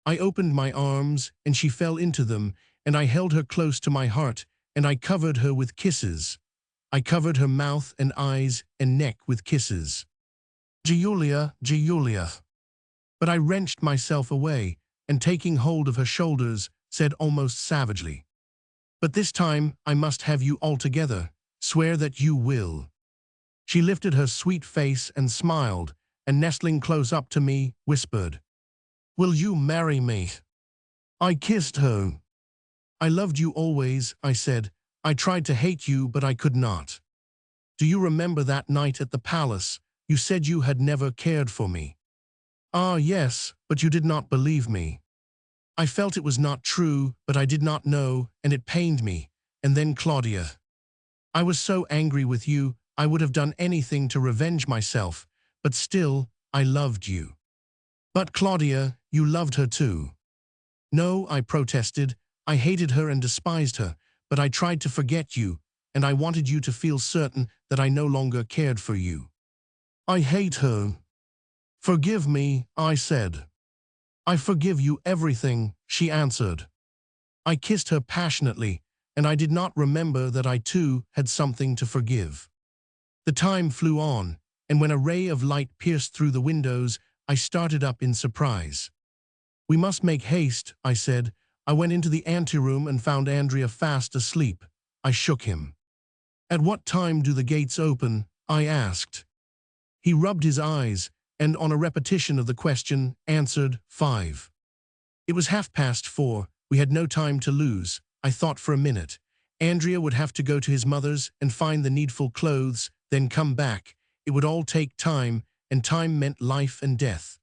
I opened my arms, and she fell into them, and I held her close to my heart, and I covered her with kisses. I covered her mouth and eyes and neck with kisses. Giulia, Giulia. But I wrenched myself away, and taking hold of her shoulders, said almost savagely, "But this time I must have you altogether. Swear that you will." She lifted her sweet face and smiled, and nestling close up to me, whispered, "Will you marry me?" I kissed her. "I loved you always," I said. "I tried to hate you, but I could not. Do you remember that night at the palace? You said you had never cared for me." "Ah, yes, but you did not believe me." I felt it was not true, but I did not know, and it pained me. And then Claudia. I was so angry with you, I would have done anything to revenge myself, but still, I loved you. But Claudia, you loved her too. No, I protested. I hated her and despised her, but I tried to forget you, and I wanted you to feel certain that I no longer cared for you. I hate her. Forgive me, I said. I forgive you everything, she answered. I kissed her passionately, and I did not remember that I too had something to forgive. The time flew on, and when a ray of light pierced through the windows, I started up in surprise. "We must make haste," I said. I went into the anteroom and found Andrea fast asleep. I shook him. "At what time do the gates open?" I asked. He rubbed his eyes, and on a repetition of the question, answered, 5. It was 4:30. We had no time to lose. I thought for a minute. Andrea would have to go to his mother's and find the needful clothes, then come back. It would all take time, and time meant life and death.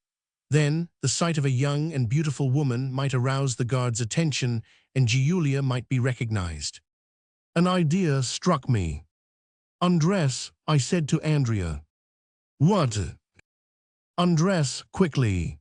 Then, the sight of a young and beautiful woman might arouse the guard's attention, and Giulia might be recognized. An idea struck me. "Undress," I said to Andrea. "What?" "Undress, quickly."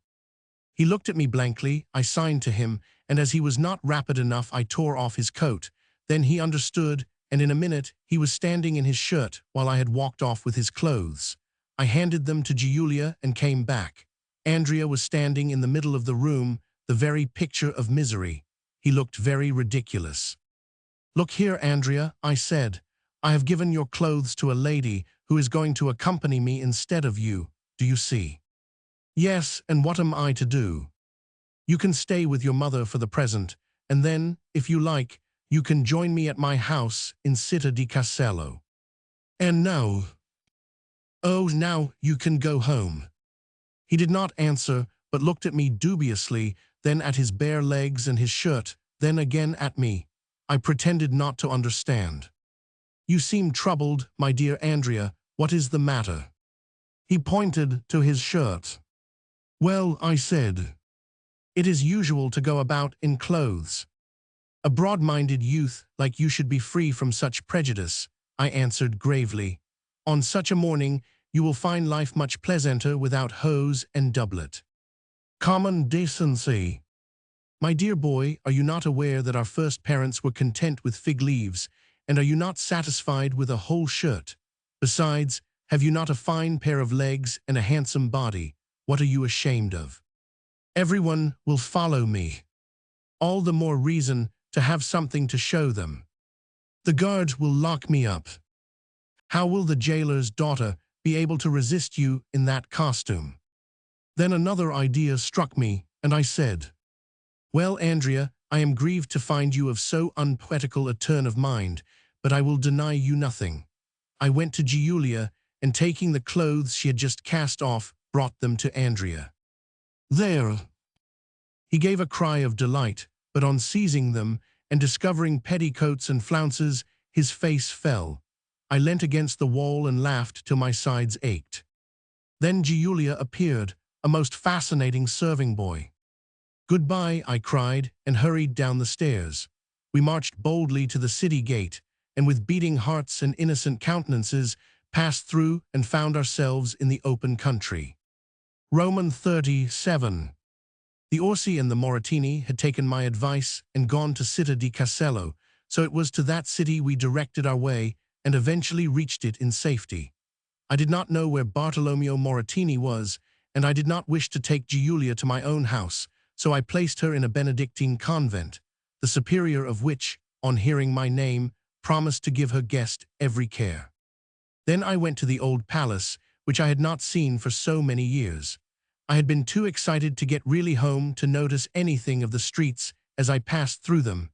He looked at me blankly. I signed to him, and as he was not rapid enough, I tore off his coat. Then he understood, and in a minute he was standing in his shirt while I had walked off with his clothes. I handed them to Giulia and came back. Andrea was standing in the middle of the room, the very picture of misery. He looked very ridiculous. "Look here, Andrea," I said. "I have given your clothes to a lady who is going to accompany me instead of you. Do you see?" "Yes, and what am I to do?" "You can stay with your mother for the present, and then, if you like, you can join me at my house in Città di Castello." "And now?" "Oh, now you can go home." He did not answer, but looked at me dubiously, then at his bare legs and his shirt, then again at me. I pretended not to understand. "You seem troubled, my dear Andrea. What is the matter?" He pointed to his shirt. "Well," I said, "it is usual to go about in clothes." "A broad-minded youth like you should be free from such prejudice," I answered gravely. "On such a morning, you will find life much pleasanter without hose and doublet. Common decency." "My dear boy, are you not aware that our first parents were content with fig leaves, and are you not satisfied with a whole shirt? Besides, have you not a fine pair of legs and a handsome body? What are you ashamed of? Everyone will follow me. All the more reason to have something to show them. The guards will lock me up." How will the jailer's daughter be able to resist you in that costume? Then another idea struck me, and I said, Well, Andrea, I am grieved to find you of so unpoetical a turn of mind, but I will deny you nothing. I went to Giulia, and taking the clothes she had just cast off, brought them to Andrea. There! He gave a cry of delight, but on seizing them and discovering petticoats and flounces, his face fell. I leant against the wall and laughed till my sides ached. Then Giulia appeared, a most fascinating serving boy. Goodbye, I cried, and hurried down the stairs. We marched boldly to the city gate, and with beating hearts and innocent countenances, passed through and found ourselves in the open country. Roman 37. The Orsi and the Moratini had taken my advice and gone to Città di Castello, so it was to that city we directed our way and eventually reached it in safety. I did not know where Bartolomeo Moratini was, and I did not wish to take Giulia to my own house, so I placed her in a Benedictine convent, the superior of which, on hearing my name, promised to give her guest every care. Then I went to the old palace, which I had not seen for so many years. I had been too excited to get really home to notice anything of the streets as I passed through them,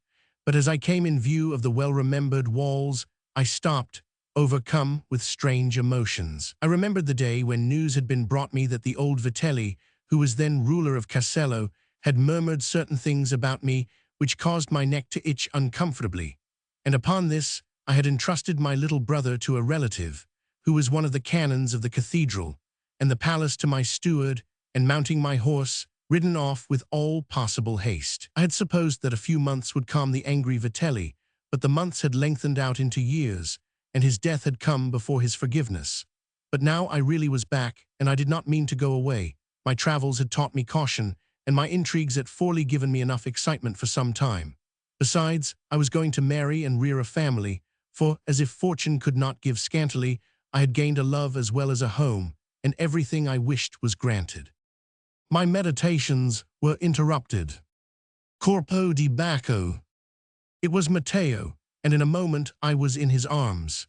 but as I came in view of the well-remembered walls, I stopped, overcome with strange emotions. I remembered the day when news had been brought me that the old Vitelli, who was then ruler of Castello, had murmured certain things about me which caused my neck to itch uncomfortably, and upon this I had entrusted my little brother to a relative, who was one of the canons of the cathedral, and the palace to my steward, and mounting my horse, ridden off with all possible haste. I had supposed that a few months would calm the angry Vitelli, but the months had lengthened out into years, and his death had come before his forgiveness. But now I really was back, and I did not mean to go away. My travels had taught me caution, and my intrigues had forely given me enough excitement for some time. Besides, I was going to marry and rear a family, for, as if fortune could not give scantily, I had gained a love as well as a home, and everything I wished was granted. My meditations were interrupted. Corpo di Bacco. It was Matteo, and in a moment I was in his arms.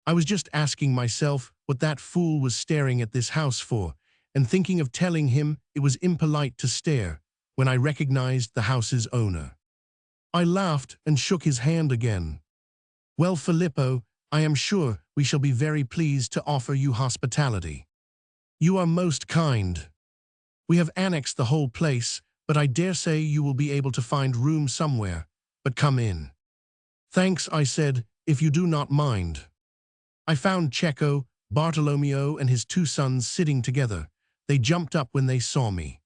I was just asking myself what that fool was staring at this house for, and thinking of telling him it was impolite to stare, when I recognized the house's owner. I laughed and shook his hand again. Well, Filippo, I am sure we shall be very pleased to offer you hospitality. You are most kind. We have annexed the whole place, but I dare say you will be able to find room somewhere. But come in. Thanks, I said, if you do not mind. I found Cecco, Bartolomeo, and his two sons sitting together. They jumped up when they saw me.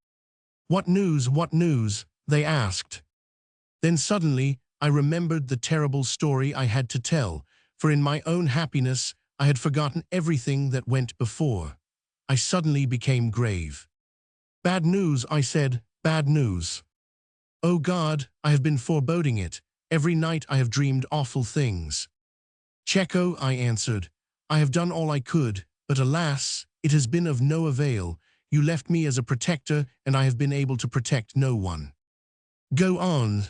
What news, they asked. Then suddenly I remembered the terrible story I had to tell, for in my own happiness I had forgotten everything that went before. I suddenly became grave. Bad news, I said, bad news. Oh God, I have been foreboding it. Every night I have dreamed awful things. Cecco, I answered, I have done all I could, but alas, it has been of no avail. You left me as a protector, and I have been able to protect no one. Go on.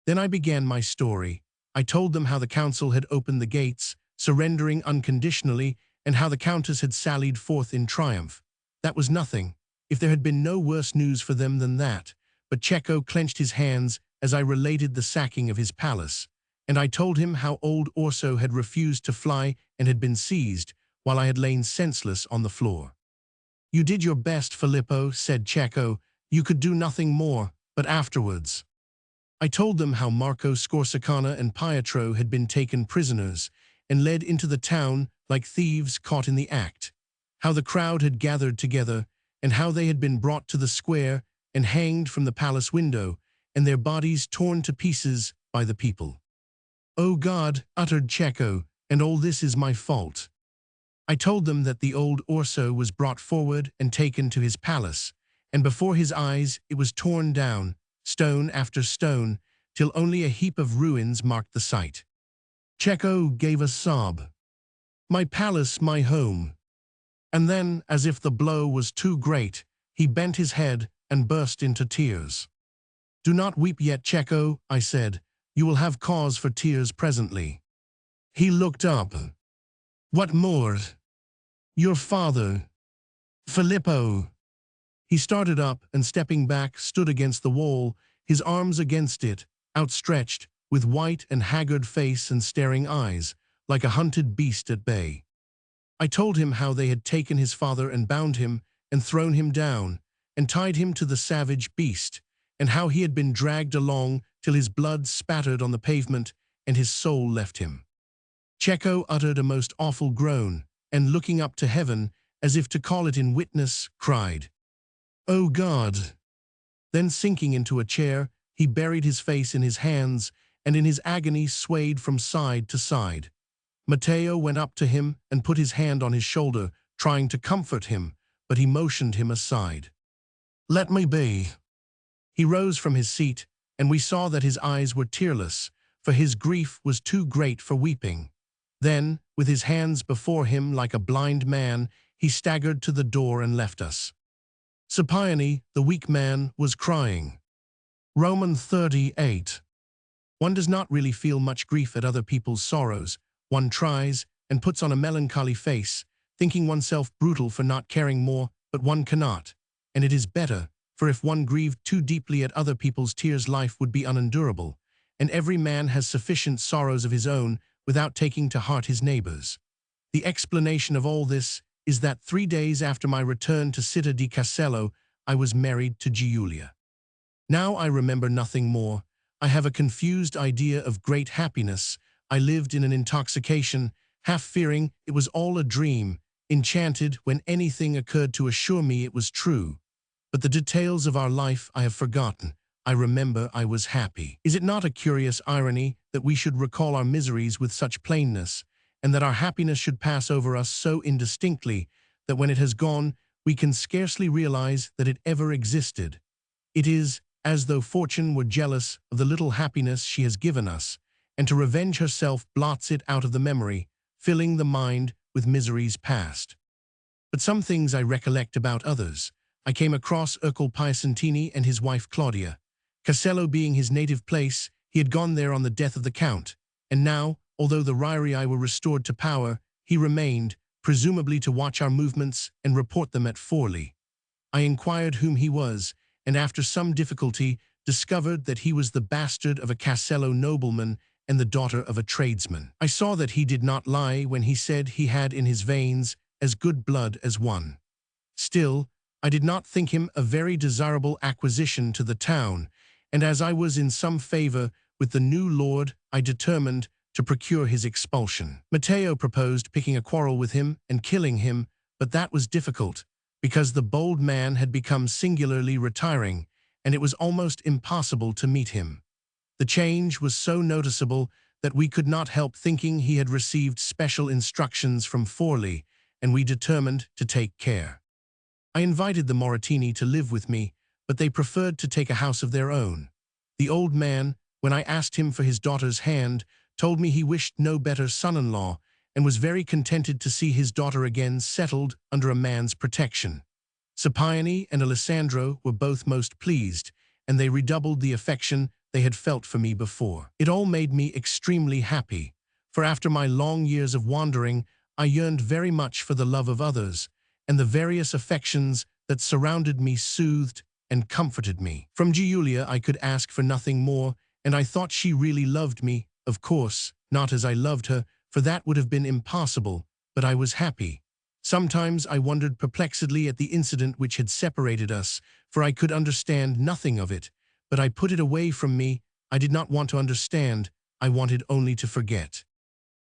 Then I began my story. I told them how the council had opened the gates, surrendering unconditionally, and how the countess had sallied forth in triumph. That was nothing, if there had been no worse news for them than that, but Cecco clenched his hands as I related the sacking of his palace, and I told him how old Orso had refused to fly and had been seized, while I had lain senseless on the floor. You did your best, Filippo, said Cecco. You could do nothing more, but afterwards. I told them how Marco Scorsicana and Pietro had been taken prisoners and led into the town like thieves caught in the act, how the crowd had gathered together, and how they had been brought to the square and hanged from the palace window, and their bodies torn to pieces by the people. Oh God, uttered Cecco, and all this is my fault. I told them that the old Orso was brought forward and taken to his palace, and before his eyes it was torn down, stone after stone, till only a heap of ruins marked the site. Cecco gave a sob. My palace, my home. And then, as if the blow was too great, he bent his head and burst into tears. Do not weep yet, Cecco, I said. You will have cause for tears presently. He looked up. What more? Your father, Filippo. He started up and, stepping back, stood against the wall, his arms against it, outstretched, with white and haggard face and staring eyes, like a hunted beast at bay. I told him how they had taken his father and bound him and thrown him down and tied him to the savage beast, and how he had been dragged along till his blood spattered on the pavement and his soul left him. Cecco uttered a most awful groan, and looking up to heaven, as if to call it in witness, cried, "O God!" Then sinking into a chair, he buried his face in his hands, and in his agony swayed from side to side. Matteo went up to him and put his hand on his shoulder, trying to comfort him, but he motioned him aside. "Let me be." He rose from his seat, and we saw that his eyes were tearless, for his grief was too great for weeping. Then, with his hands before him like a blind man, he staggered to the door and left us. Scipione, the weak man, was crying. Roman 38. One does not really feel much grief at other people's sorrows. One tries and puts on a melancholy face, thinking oneself brutal for not caring more, but one cannot. And it is better, for if one grieved too deeply at other people's tears, life would be unendurable, and every man has sufficient sorrows of his own without taking to heart his neighbor's. The explanation of all this is that 3 days after my return to Città di Castello, I was married to Giulia. Now I remember nothing more. I have a confused idea of great happiness. I lived in an intoxication, half fearing it was all a dream, enchanted when anything occurred to assure me it was true. But the details of our life I have forgotten. I remember I was happy. Is it not a curious irony that we should recall our miseries with such plainness, and that our happiness should pass over us so indistinctly that when it has gone, we can scarcely realize that it ever existed? It is as though fortune were jealous of the little happiness she has given us, and to revenge herself blots it out of the memory, filling the mind with miseries past. But some things I recollect about others. I came across Ercole Piacentini and his wife Claudia. Castello being his native place, he had gone there on the death of the Count, and now, although the Reirii were restored to power, he remained, presumably to watch our movements and report them at Forli. I inquired whom he was, and after some difficulty discovered that he was the bastard of a Castello nobleman and the daughter of a tradesman. I saw that he did not lie when he said he had in his veins as good blood as one. Still, I did not think him a very desirable acquisition to the town, and as I was in some favor with the new lord, I determined to procure his expulsion. Matteo proposed picking a quarrel with him and killing him, but that was difficult, because the bold man had become singularly retiring, and it was almost impossible to meet him. The change was so noticeable that we could not help thinking he had received special instructions from Forli, and we determined to take care. I invited the Moratini to live with me, but they preferred to take a house of their own. The old man, when I asked him for his daughter's hand, told me he wished no better son-in-law, and was very contented to see his daughter again settled under a man's protection. Scipione and Alessandro were both most pleased, and they redoubled the affection they had felt for me before. It all made me extremely happy, for after my long years of wandering, I yearned very much for the love of others, and the various affections that surrounded me soothed and comforted me. From Giulia I could ask for nothing more, and I thought she really loved me, of course, not as I loved her, for that would have been impossible, but I was happy. Sometimes I wondered perplexedly at the incident which had separated us, for I could understand nothing of it, but I put it away from me. I did not want to understand, I wanted only to forget.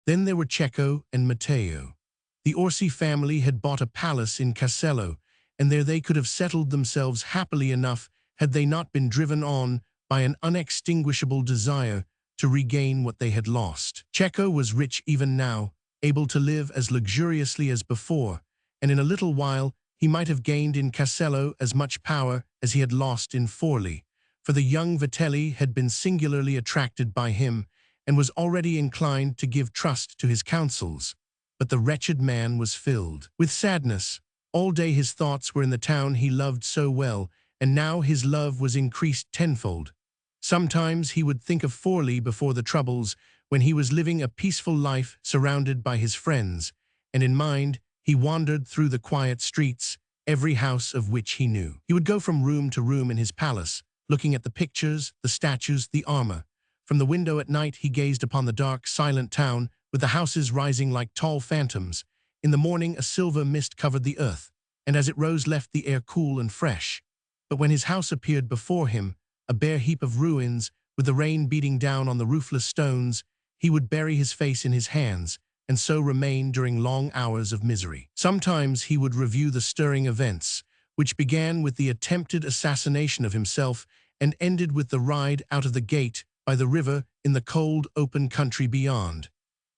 Then there were Cecco and Matteo. The Orsi family had bought a palace in Castello, and there they could have settled themselves happily enough had they not been driven on by an unextinguishable desire to regain what they had lost. Cecco was rich even now, able to live as luxuriously as before, and in a little while he might have gained in Castello as much power as he had lost in Forli, for the young Vitelli had been singularly attracted by him and was already inclined to give trust to his counsels. But the wretched man was filled with sadness. All day his thoughts were in the town he loved so well, and now his love was increased tenfold. Sometimes he would think of Forli before the troubles, when he was living a peaceful life surrounded by his friends, and in mind, he wandered through the quiet streets, every house of which he knew. He would go from room to room in his palace, looking at the pictures, the statues, the armor. From the window at night he gazed upon the dark, silent town, with the houses rising like tall phantoms. In the morning a silver mist covered the earth, and as it rose left the air cool and fresh. But when his house appeared before him, a bare heap of ruins, with the rain beating down on the roofless stones, he would bury his face in his hands, and so remain during long hours of misery. Sometimes he would review the stirring events, which began with the attempted assassination of himself and ended with the ride out of the gate by the river in the cold, open country beyond.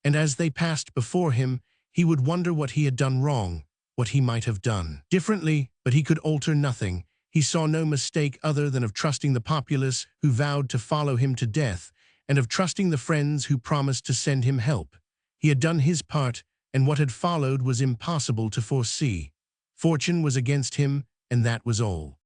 And as they passed before him, he would wonder what he had done wrong, what he might have done differently, but he could alter nothing. He saw no mistake other than of trusting the populace who vowed to follow him to death, and of trusting the friends who promised to send him help. He had done his part, and what had followed was impossible to foresee. Fortune was against him, and that was all.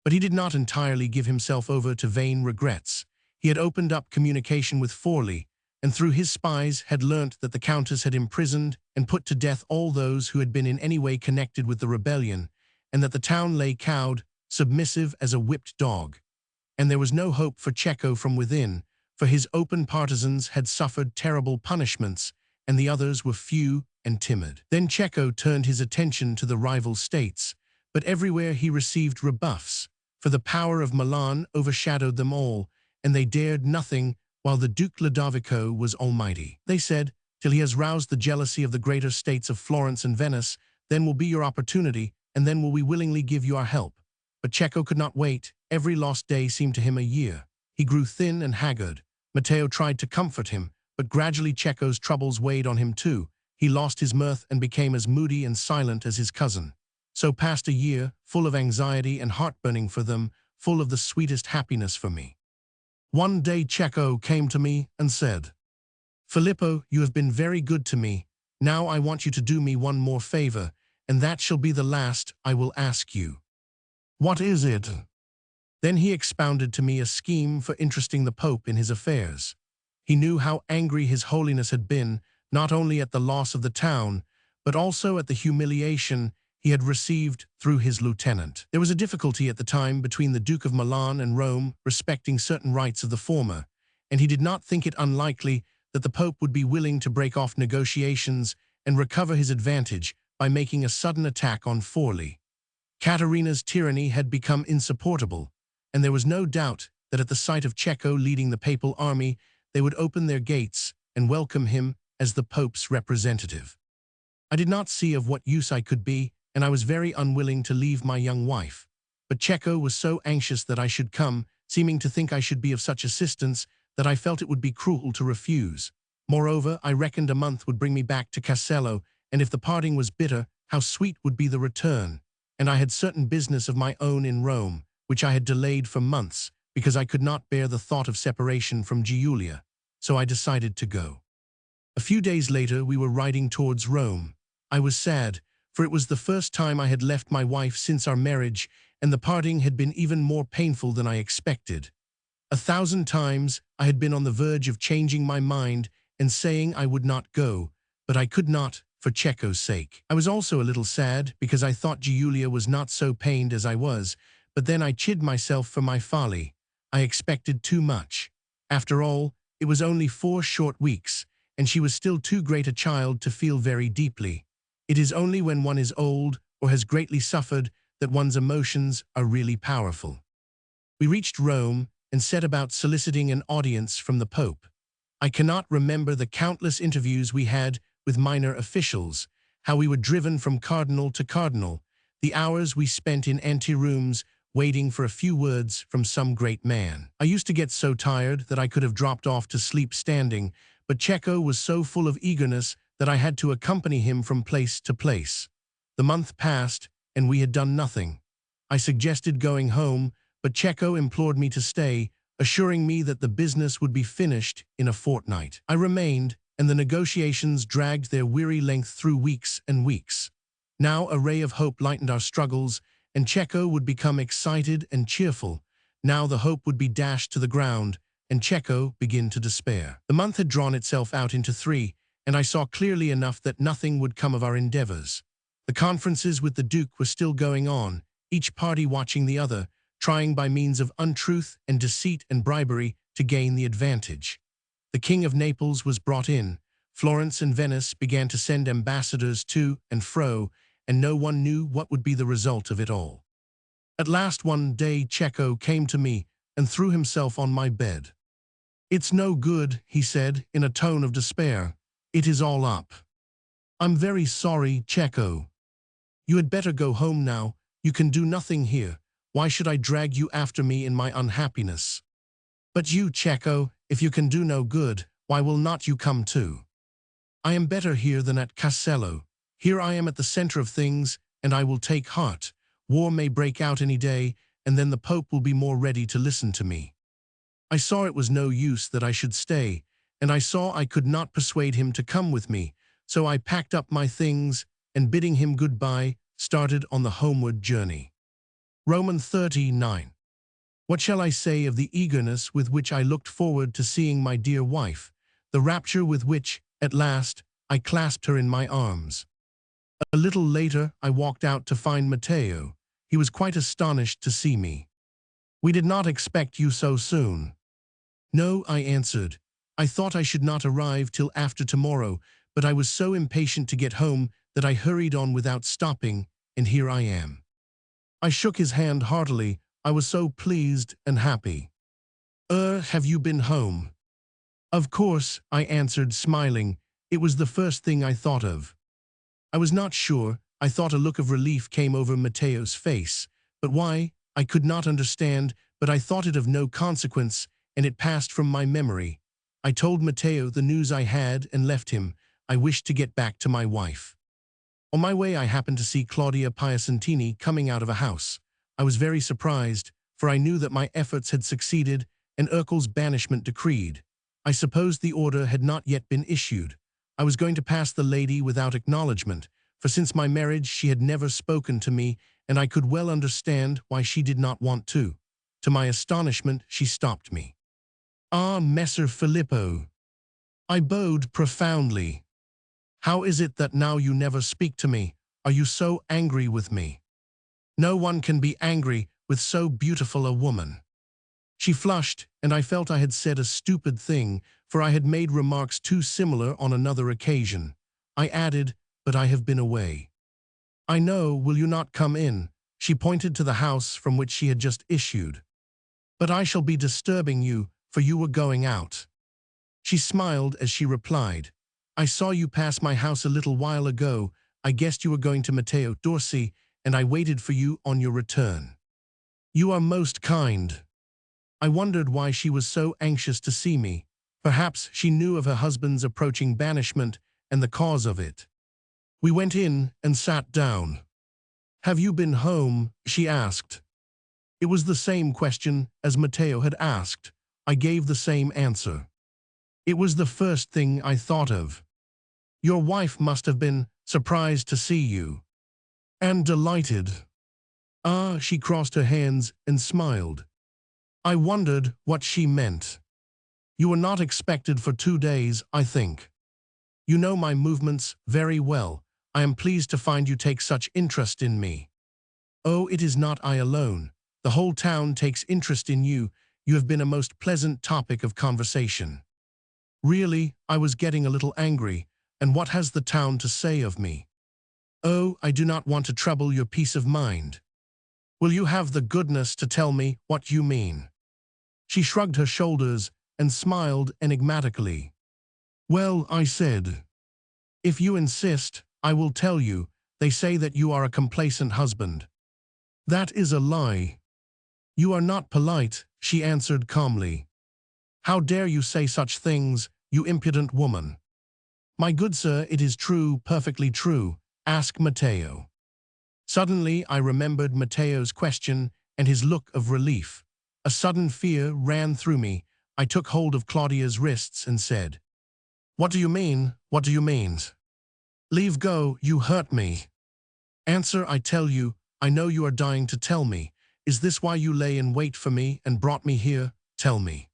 But he did not entirely give himself over to vain regrets. He had opened up communication with Forley, and through his spies had learnt that the Countess had imprisoned and put to death all those who had been in any way connected with the rebellion, and that the town lay cowed, submissive as a whipped dog. And there was no hope for Cecco from within, for his open partisans had suffered terrible punishments, and the others were few and timid. Then Cecco turned his attention to the rival states, but everywhere he received rebuffs, for the power of Milan overshadowed them all, and they dared nothing while the Duke Ludovico was almighty. They said, till he has roused the jealousy of the greater states of Florence and Venice, then will be your opportunity, and then will we willingly give you our help. But Cecco could not wait. Every lost day seemed to him a year. He grew thin and haggard. Matteo tried to comfort him, but gradually Cecco's troubles weighed on him too. He lost his mirth and became as moody and silent as his cousin. So passed a year, full of anxiety and heartburning for them, full of the sweetest happiness for me. One day Cecco came to me and said, "Filippo, you have been very good to me. Now I want you to do me one more favor, and that shall be the last I will ask you." "What is it?" Then he expounded to me a scheme for interesting the Pope in his affairs. He knew how angry His Holiness had been, not only at the loss of the town, but also at the humiliation he had received through his lieutenant. There was a difficulty at the time between the Duke of Milan and Rome respecting certain rights of the former, and he did not think it unlikely that the Pope would be willing to break off negotiations and recover his advantage by making a sudden attack on Forley. Caterina's tyranny had become insupportable, and there was no doubt that at the sight of Cecco leading the papal army, they would open their gates and welcome him as the Pope's representative. I did not see of what use I could be, and I was very unwilling to leave my young wife. But Cecco was so anxious that I should come, seeming to think I should be of such assistance, that I felt it would be cruel to refuse. Moreover, I reckoned a month would bring me back to Castello, and if the parting was bitter, how sweet would be the return. And I had certain business of my own in Rome, which I had delayed for months, because I could not bear the thought of separation from Giulia. So I decided to go. A few days later we were riding towards Rome. I was sad, for it was the first time I had left my wife since our marriage, and the parting had been even more painful than I expected. 1,000 times I had been on the verge of changing my mind and saying I would not go, but I could not, for Cecco's sake. I was also a little sad because I thought Giulia was not so pained as I was, but then I chid myself for my folly. I expected too much. After all, it was only 4 short weeks, and she was still too great a child to feel very deeply. It is only when one is old or has greatly suffered that one's emotions are really powerful. We reached Rome and set about soliciting an audience from the Pope. I cannot remember the countless interviews we had with minor officials, how we were driven from cardinal to cardinal, the hours we spent in anterooms waiting for a few words from some great man. I used to get so tired that I could have dropped off to sleep standing, but Cecco was so full of eagerness that I had to accompany him from place to place. The month passed, and we had done nothing. I suggested going home, but Cecco implored me to stay, assuring me that the business would be finished in a fortnight. I remained, and the negotiations dragged their weary length through weeks and weeks. Now a ray of hope lightened our struggles, and Cecco would become excited and cheerful. Now the hope would be dashed to the ground, and Cecco begin to despair. The month had drawn itself out into 3, and I saw clearly enough that nothing would come of our endeavors. The conferences with the Duke were still going on, each party watching the other, trying by means of untruth and deceit and bribery to gain the advantage. The King of Naples was brought in. Florence and Venice began to send ambassadors to and fro, and no one knew what would be the result of it all. At last one day Cecco came to me and threw himself on my bed. "It's no good," he said in a tone of despair. "It is all up." "I'm very sorry, Cecco. You had better go home now. You can do nothing here. Why should I drag you after me in my unhappiness? But you, Cecco, if you can do no good, why will not you come too? I am better here than at Castello. Here I am at the center of things, and I will take heart. War may break out any day, and then the Pope will be more ready to listen to me." I saw it was no use that I should stay, and I saw I could not persuade him to come with me, so I packed up my things, and bidding him goodbye, started on the homeward journey. Roman 39. What shall I say of the eagerness with which I looked forward to seeing my dear wife, the rapture with which, at last, I clasped her in my arms? A little later I walked out to find Matteo. He was quite astonished to see me. "We did not expect you so soon." "No," I answered. "I thought I should not arrive till after tomorrow, but I was so impatient to get home that I hurried on without stopping, and here I am." I shook his hand heartily. I was so pleased and happy. Have you been home?" "Of course," I answered, smiling. It was the first thing I thought of. I was not sure. I thought a look of relief came over Matteo's face. But why, I could not understand, but I thought it of no consequence, and it passed from my memory. I told Matteo the news I had and left him. I wished to get back to my wife. On my way I happened to see Claudia Piacentini coming out of a house. I was very surprised, for I knew that my efforts had succeeded and Urkel's banishment decreed. I supposed the order had not yet been issued. I was going to pass the lady without acknowledgement, for since my marriage she had never spoken to me, and I could well understand why she did not want to. To my astonishment, she stopped me. "Ah, Messer Filippo." I bowed profoundly. "How is it that now you never speak to me? Are you so angry with me?" "No one can be angry with so beautiful a woman." She flushed, and I felt I had said a stupid thing, for I had made remarks too similar on another occasion. I added, "But I have been away." "I know, will you not come in?" She pointed to the house from which she had just issued. "But I shall be disturbing you, for you were going out." She smiled as she replied, "I saw you pass my house a little while ago. I guessed you were going to Matteo Dorsi, and I waited for you on your return." "You are most kind." I wondered why she was so anxious to see me. Perhaps she knew of her husband's approaching banishment and the cause of it. We went in and sat down. "Have you been home?" she asked. It was the same question as Matteo had asked. I gave the same answer. It was the first thing I thought of. "Your wife must have been surprised to see you." "And delighted." "Ah," she crossed her hands and smiled. I wondered what she meant. "You were not expected for 2 days, I think. You know my movements very well. I am pleased to find you take such interest in me." "Oh, it is not I alone. The whole town takes interest in you. You have been a most pleasant topic of conversation." Really, I was getting a little angry. And what has the town to say of me? "Oh, I do not want to trouble your peace of mind." "Will you have the goodness to tell me what you mean?" She shrugged her shoulders and smiled enigmatically. "Well," I said, "if you insist, I will tell you. They say that you are a complacent husband." "That is a lie." "You are not polite," she answered calmly. "How dare you say such things, you impudent woman?" "My good sir, it is true, perfectly true. Ask Matteo." Suddenly I remembered Matteo's question and his look of relief. A sudden fear ran through me. I took hold of Claudia's wrists and said, "What do you mean? What do you mean?" "Leave go, you hurt me." "Answer, I tell you. I know you are dying to tell me. Is this why you lay in wait for me and brought me here? Tell me."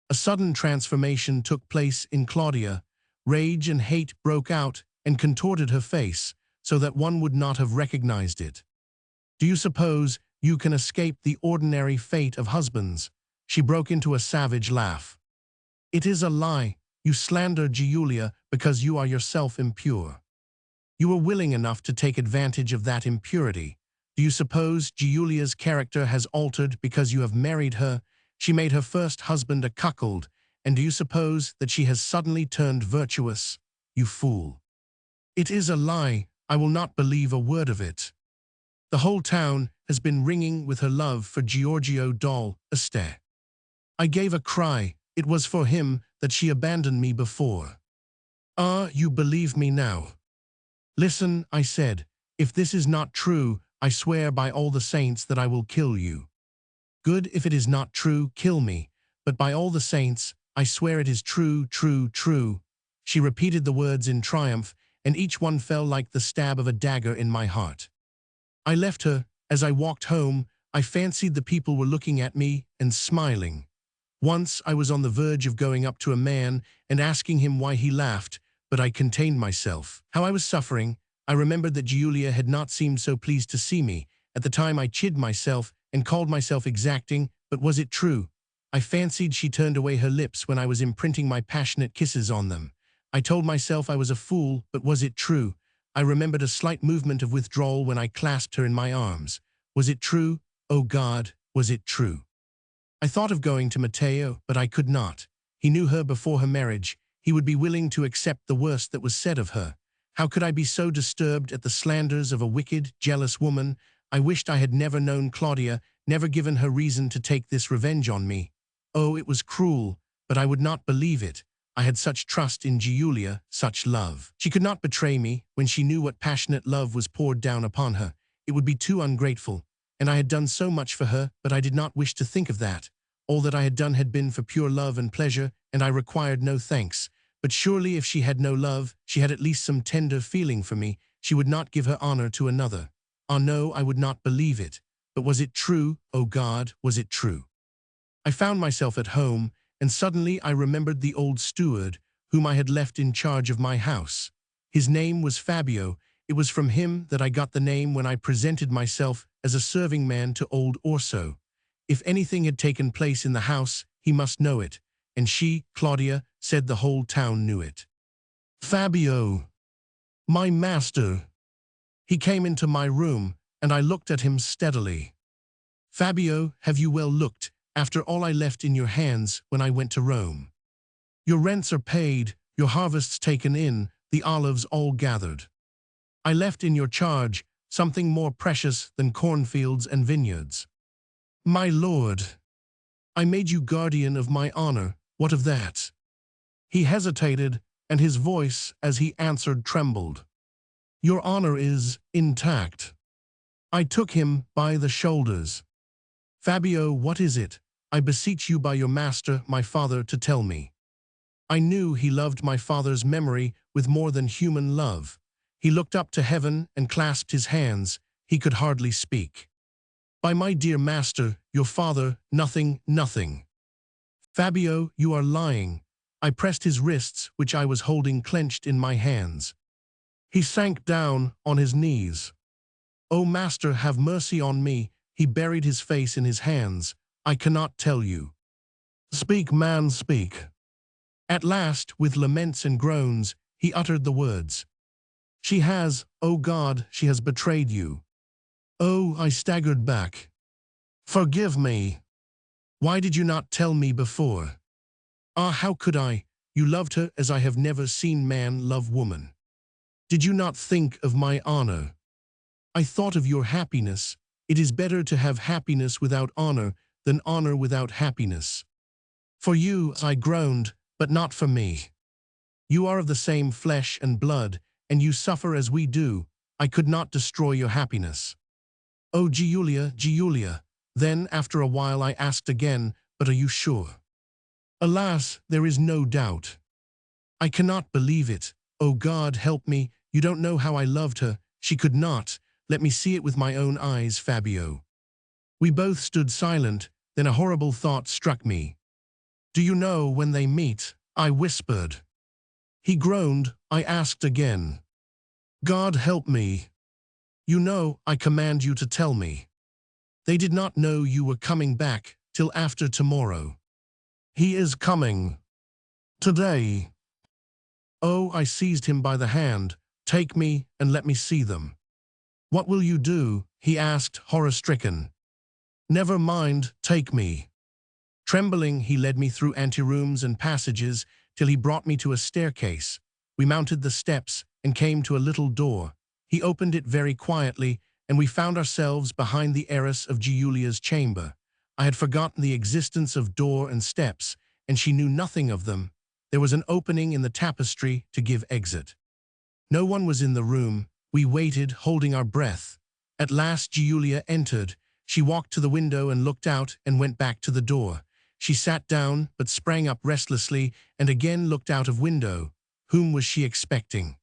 A sudden transformation took place in Claudia. Rage and hate broke out and contorted her face, so that one would not have recognized it. Do you suppose you can escape the ordinary fate of husbands? She broke into a savage laugh. It is a lie. You slander Giulia because you are yourself impure. You were willing enough to take advantage of that impurity. Do you suppose Giulia's character has altered because you have married her? She made her first husband a cuckold, and do you suppose that she has suddenly turned virtuous? You fool. It is a lie. I will not believe a word of it. The whole town has been ringing with her love for Giorgio d'Este. I gave a cry. It was for him that she abandoned me before. Ah, you believe me now. Listen, I said, if this is not true, I swear by all the saints that I will kill you. Good, if it is not true, kill me, but by all the saints, I swear it is true, true, true. She repeated the words in triumph, and each one fell like the stab of a dagger in my heart. I left her. As I walked home, I fancied the people were looking at me and smiling. Once I was on the verge of going up to a man and asking him why he laughed, but I contained myself. How I was suffering. I remembered that Giulia had not seemed so pleased to see me. At the time I chid myself and called myself exacting, but was it true? I fancied she turned away her lips when I was imprinting my passionate kisses on them. I told myself I was a fool, but was it true? I remembered a slight movement of withdrawal when I clasped her in my arms. Was it true? Oh God, was it true? I thought of going to Matteo, but I could not. He knew her before her marriage. He would be willing to accept the worst that was said of her. How could I be so disturbed at the slanders of a wicked, jealous woman? I wished I had never known Claudia, never given her reason to take this revenge on me. Oh, it was cruel, but I would not believe it. I had such trust in Giulia, such love. She could not betray me when she knew what passionate love was poured down upon her. It would be too ungrateful. And I had done so much for her, but I did not wish to think of that. All that I had done had been for pure love and pleasure, and I required no thanks. But surely if she had no love, she had at least some tender feeling for me. She would not give her honor to another. Ah no, I would not believe it. But was it true? Oh God, was it true? I found myself at home, and suddenly I remembered the old steward whom I had left in charge of my house. His name was Fabio. It was from him that I got the name when I presented myself as a serving man to old Orso. If anything had taken place in the house, he must know it, and she, Claudia, said the whole town knew it. Fabio, my master. He came into my room, and I looked at him steadily. Fabio, have you well looked, after all I left in your hands when I went to Rome? Your rents are paid, your harvests taken in, the olives all gathered. I left in your charge something more precious than cornfields and vineyards. My lord, I made you guardian of my honor. What of that? He hesitated, and his voice, as he answered, trembled. Your honor is intact. I took him by the shoulders. Fabio, what is it? I beseech you by your master, my father, to tell me. I knew he loved my father's memory with more than human love. He looked up to heaven and clasped his hands. He could hardly speak. By my dear master, your father, nothing, nothing. Fabio, you are lying. I pressed his wrists, which I was holding clenched in my hands. He sank down on his knees. O master, have mercy on me. He buried his face in his hands. I cannot tell you. Speak, man, speak. At last, with laments and groans, he uttered the words. She has, O God, she has betrayed you. Oh, I staggered back. Forgive me. Why did you not tell me before? Ah, how could I? You loved her as I have never seen man love woman. Did you not think of my honor? I thought of your happiness. It is better to have happiness without honor than honor without happiness. For you, I groaned, but not for me. You are of the same flesh and blood, and you suffer as we do. I could not destroy your happiness. Oh, Giulia, Giulia. Then, after a while, I asked again, but are you sure? Alas, there is no doubt. I cannot believe it. Oh God, help me. You don't know how I loved her. She could not. Let me see it with my own eyes, Fabio. We both stood silent. Then a horrible thought struck me. Do you know when they meet? I whispered. He groaned. I asked again. God help me. You know, I command you to tell me. They did not know you were coming back till after tomorrow. He is coming. Today. Oh, I seized him by the hand. Take me and let me see them. What will you do? He asked, horror-stricken. Never mind, take me. Trembling, he led me through anterooms and passages till he brought me to a staircase. We mounted the steps and came to a little door. He opened it very quietly, and we found ourselves behind the heiress of Giulia's chamber. I had forgotten the existence of door and steps, and she knew nothing of them. There was an opening in the tapestry to give exit. No one was in the room. We waited, holding our breath. At last Giulia entered. She walked to the window and looked out and went back to the door. She sat down, but sprang up restlessly and again looked out of window. Whom was she expecting?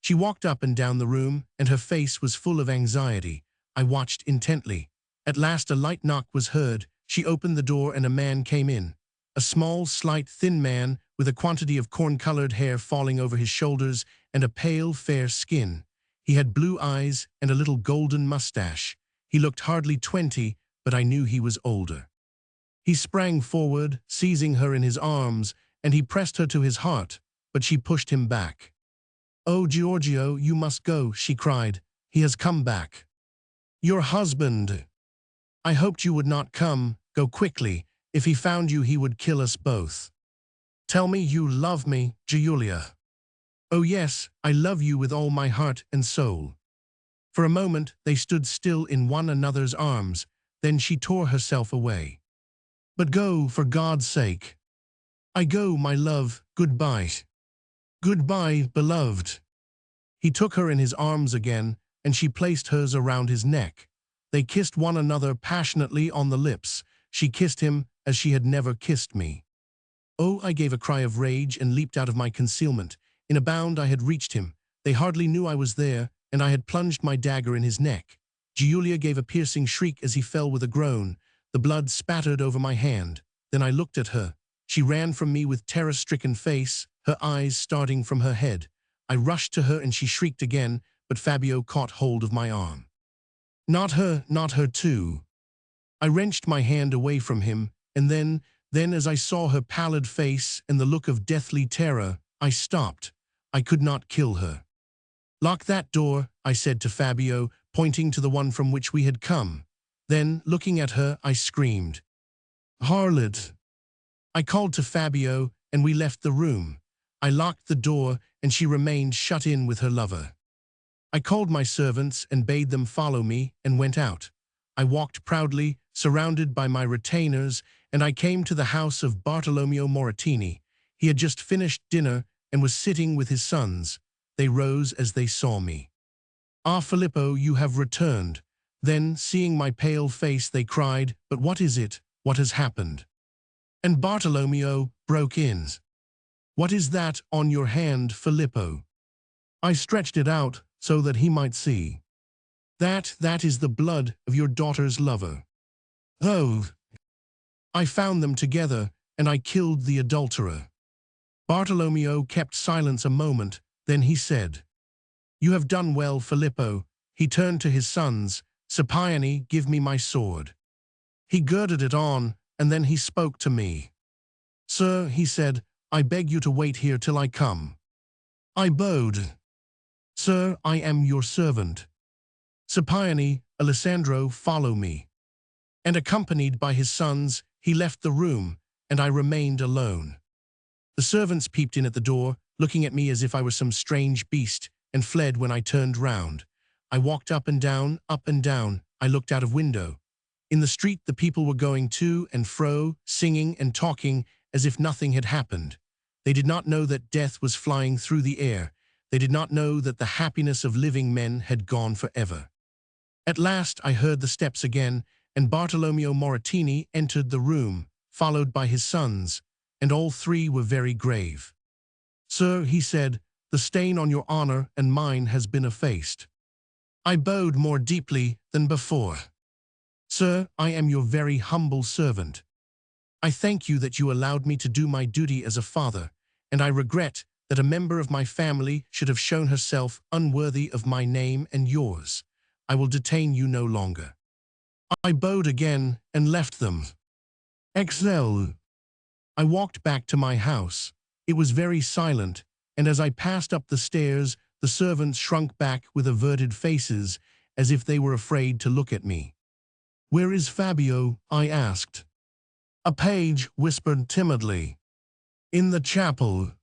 She walked up and down the room, and her face was full of anxiety. I watched intently. At last a light knock was heard. She opened the door and a man came in. A small, slight, thin man, with a quantity of corn-colored hair falling over his shoulders and a pale, fair skin. He had blue eyes and a little golden mustache. He looked hardly 20, but I knew he was older. He sprang forward, seizing her in his arms, and he pressed her to his heart, but she pushed him back. "Oh, Giorgio, you must go," she cried. "He has come back." "Your husband. I hoped you would not come. Go quickly. If he found you, he would kill us both. Tell me you love me, Giulia." "Oh yes, I love you with all my heart and soul." For a moment they stood still in one another's arms, then she tore herself away. "But go, for God's sake." "I go, my love, goodbye." "Goodbye, beloved." He took her in his arms again, and she placed hers around his neck. They kissed one another passionately on the lips. She kissed him as she had never kissed me. Oh, I gave a cry of rage and leaped out of my concealment. In a bound I had reached him. They hardly knew I was there, and I had plunged my dagger in his neck. Giulia gave a piercing shriek as he fell with a groan. The blood spattered over my hand. Then I looked at her. She ran from me with terror-stricken face, her eyes starting from her head. I rushed to her and she shrieked again, but Fabio caught hold of my arm. Not her too. I wrenched my hand away from him, and then as I saw her pallid face and the look of deathly terror, I stopped. I could not kill her. "Lock that door," I said to Fabio, pointing to the one from which we had come. Then, looking at her, I screamed, "Harlot!" I called to Fabio, and we left the room. I locked the door, and she remained shut in with her lover. I called my servants and bade them follow me, and went out. I walked proudly, surrounded by my retainers, and I came to the house of Bartolomeo Moratini. He had just finished dinner and was sitting with his sons. They rose as they saw me. "Ah, Filippo, you have returned." Then, seeing my pale face, they cried, "But what is it? What has happened?" And Bartolomeo broke in. "What is that on your hand, Filippo?" I stretched it out so that he might see. That is the blood of your daughter's lover." "Oh." "I found them together, and I killed the adulterer." Bartolomeo kept silence a moment, then he said, "You have done well, Filippo." He turned to his sons. "Scipione, give me my sword." He girded it on, and then he spoke to me. "Sir," he said, "I beg you to wait here till I come." I bowed. "Sir, I am your servant." "Scipione, Alessandro, follow me." And accompanied by his sons, he left the room, and I remained alone. The servants peeped in at the door, looking at me as if I were some strange beast, and fled when I turned round. I walked up and down, I looked out of window. In the street the people were going to and fro, singing and talking as if nothing had happened. They did not know that death was flying through the air. They did not know that the happiness of living men had gone forever. At last I heard the steps again, and Bartolomeo Moratini entered the room, followed by his sons, and all three were very grave. "Sir," he said, "the stain on your honor and mine has been effaced." I bowed more deeply than before. "Sir, I am your very humble servant. I thank you that you allowed me to do my duty as a father, and I regret that a member of my family should have shown herself unworthy of my name and yours. I will detain you no longer." I bowed again and left them. Excel. I walked back to my house. It was very silent, and as I passed up the stairs, the servants shrunk back with averted faces, as if they were afraid to look at me. "Where is Fabio?" I asked. A page whispered timidly. "In the chapel."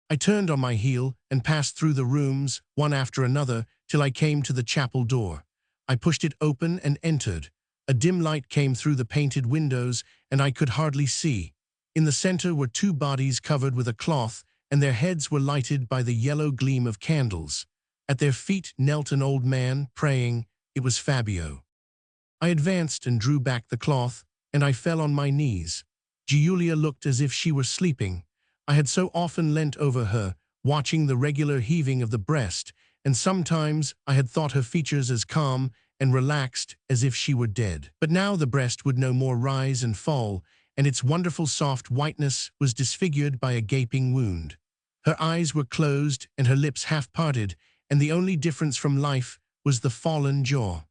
I turned on my heel and passed through the rooms, one after another, till I came to the chapel door. I pushed it open and entered. A dim light came through the painted windows, and I could hardly see. In the center were two bodies covered with a cloth, and their heads were lighted by the yellow gleam of candles. At their feet knelt an old man, praying. It was Fabio. I advanced and drew back the cloth, and I fell on my knees. Giulia looked as if she were sleeping. I had so often leant over her, watching the regular heaving of the breast, and sometimes I had thought her features as calm and relaxed as if she were dead. But now the breast would no more rise and fall, and its wonderful soft whiteness was disfigured by a gaping wound. Her eyes were closed and her lips half-parted, and the only difference from life was the fallen jaw.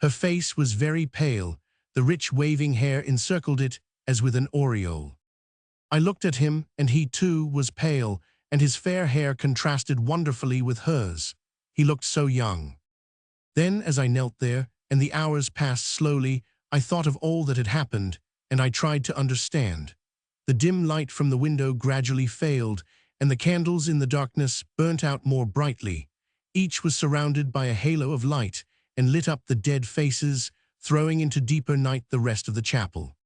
Her face was very pale. The rich waving hair encircled it as with an aureole. I looked at him, and he too was pale, and his fair hair contrasted wonderfully with hers. He looked so young. Then, as I knelt there, and the hours passed slowly, I thought of all that had happened, and I tried to understand. The dim light from the window gradually failed, and the candles in the darkness burnt out more brightly. Each was surrounded by a halo of light, and lit up the dead faces, throwing into deeper night the rest of the chapel.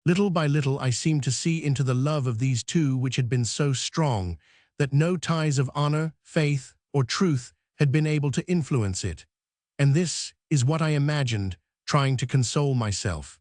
Little by little I seemed to see into the love of these two which had been so strong that no ties of honor, faith, or truth had been able to influence it. And this is what I imagined, trying to console myself.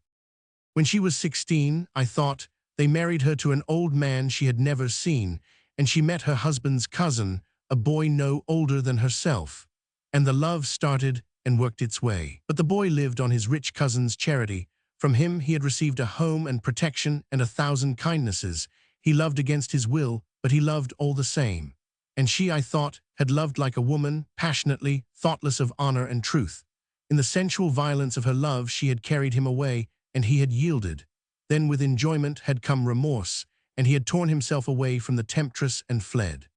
When she was 16, I thought, they married her to an old man she had never seen, and she met her husband's cousin, a boy no older than herself. And the love started and worked its way. But the boy lived on his rich cousin's charity. From him he had received a home and protection and 1,000 kindnesses. He loved against his will, but he loved all the same. And she, I thought, had loved like a woman, passionately, thoughtless of honor and truth. In the sensual violence of her love she had carried him away, and he had yielded. Then with enjoyment had come remorse, and he had torn himself away from the temptress and fled.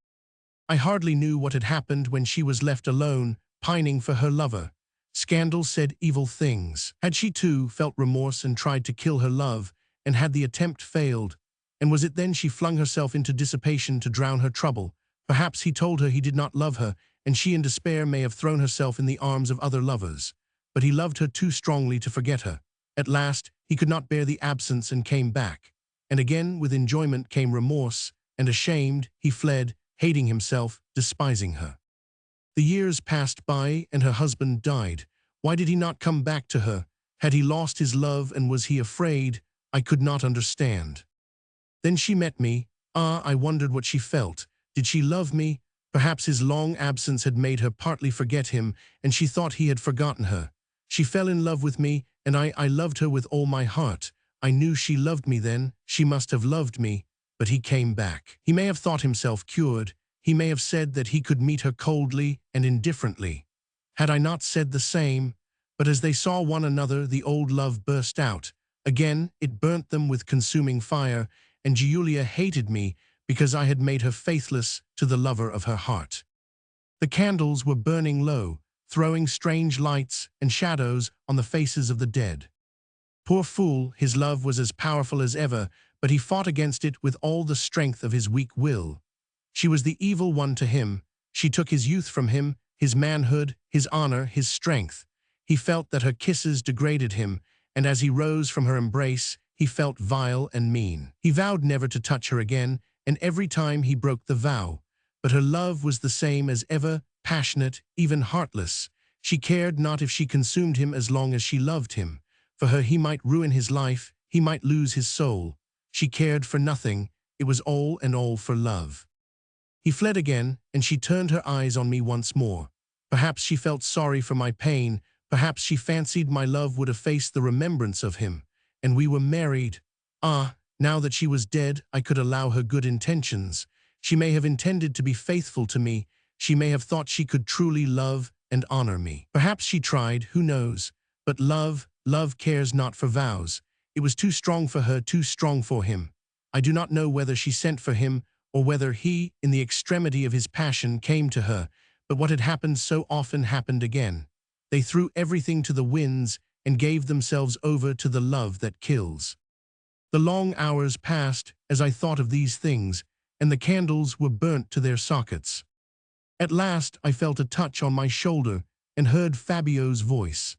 I hardly knew what had happened when she was left alone, pining for her lover. Scandal said evil things. Had she too felt remorse and tried to kill her love, and had the attempt failed? And was it then she flung herself into dissipation to drown her trouble? Perhaps he told her he did not love her, and she in despair may have thrown herself in the arms of other lovers. But he loved her too strongly to forget her. At last, he could not bear the absence and came back. And again with enjoyment came remorse, and ashamed, he fled, hating himself, despising her. The years passed by, and her husband died. Why did he not come back to her? Had he lost his love, and was he afraid? I could not understand. Then she met me. I wondered what she felt. Did she love me? Perhaps his long absence had made her partly forget him, and she thought he had forgotten her. She fell in love with me, and I loved her with all my heart. I knew she loved me then. She must have loved me. But he came back. He may have thought himself cured. He may have said that he could meet her coldly and indifferently. Had I not said the same? But as they saw one another, the old love burst out. Again, it burnt them with consuming fire, and Giulia hated me because I had made her faithless to the lover of her heart. The candles were burning low, throwing strange lights and shadows on the faces of the dead. Poor fool, his love was as powerful as ever, but he fought against it with all the strength of his weak will. She was the evil one to him. She took his youth from him, his manhood, his honor, his strength. He felt that her kisses degraded him, and as he rose from her embrace, he felt vile and mean. He vowed never to touch her again, and every time he broke the vow. But her love was the same as ever, passionate, even heartless. She cared not if she consumed him as long as she loved him. For her he might ruin his life, he might lose his soul. She cared for nothing. It was all and all for love. He fled again, and she turned her eyes on me once more. Perhaps she felt sorry for my pain. Perhaps she fancied my love would efface the remembrance of him. And we were married. Now that she was dead, I could allow her good intentions. She may have intended to be faithful to me. She may have thought she could truly love and honor me. Perhaps she tried, who knows? But love cares not for vows. It was too strong for her, too strong for him. I do not know whether she sent for him or whether he, in the extremity of his passion, came to her, but what had happened so often happened again. They threw everything to the winds and gave themselves over to the love that kills. The long hours passed as I thought of these things, and the candles were burnt to their sockets. At last I felt a touch on my shoulder and heard Fabio's voice.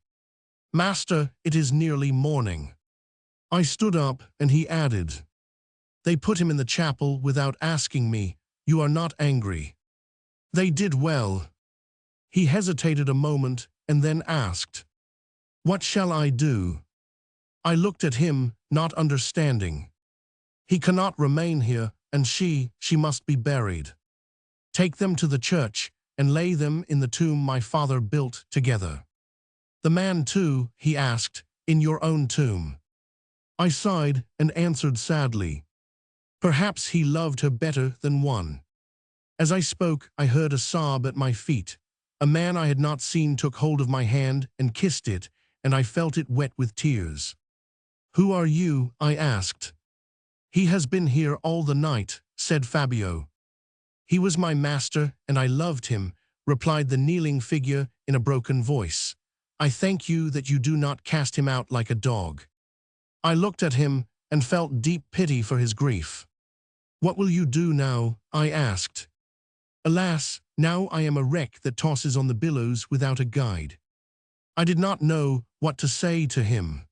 "Master, it is nearly morning." I stood up, and he added, "They put him in the chapel without asking me. You are not angry?" "They did well." He hesitated a moment and then asked, "What shall I do?" I looked at him, not understanding. "He cannot remain here, and she must be buried. Take them to the church and lay them in the tomb my father built together." "The man too," he asked, "in your own tomb?" I sighed and answered sadly, "Perhaps he loved her better than one." As I spoke, I heard a sob at my feet. A man I had not seen took hold of my hand and kissed it, and I felt it wet with tears. "Who are you?" I asked. "He has been here all the night," said Fabio. "He was my master, and I loved him," replied the kneeling figure in a broken voice. "I thank you that you do not cast him out like a dog." I looked at him and felt deep pity for his grief. "What will you do now?" I asked. "Alas, now I am a wreck that tosses on the billows without a guide." I did not know what to say to him.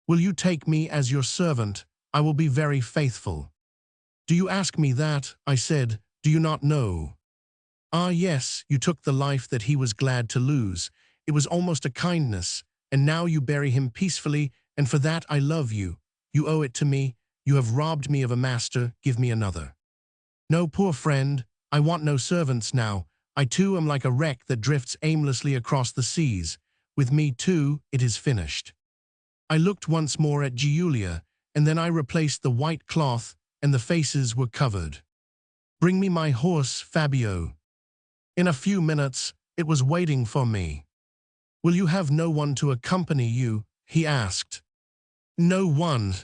"Will you take me as your servant? I will be very faithful." "Do you ask me that?" I said. "Do you not know?" "Ah, yes, you took the life that he was glad to lose. It was almost a kindness, and now you bury him peacefully, and for that I love you. You owe it to me. You have robbed me of a master. Give me another." "No, poor friend, I want no servants now. I too am like a wreck that drifts aimlessly across the seas. With me too, it is finished." I looked once more at Giulia, and then I replaced the white cloth, and the faces were covered. "Bring me my horse, Fabio." In a few minutes, it was waiting for me. "Will you have no one to accompany you?" he asked. "No one."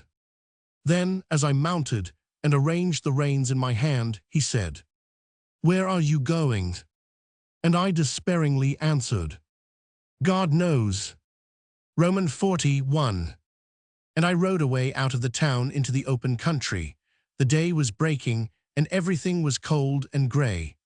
Then, as I mounted and arranged the reins in my hand, he said, "Where are you going?" And I despairingly answered, "God knows." Roman 41. And I rode away out of the town into the open country. The day was breaking, and everything was cold and grey.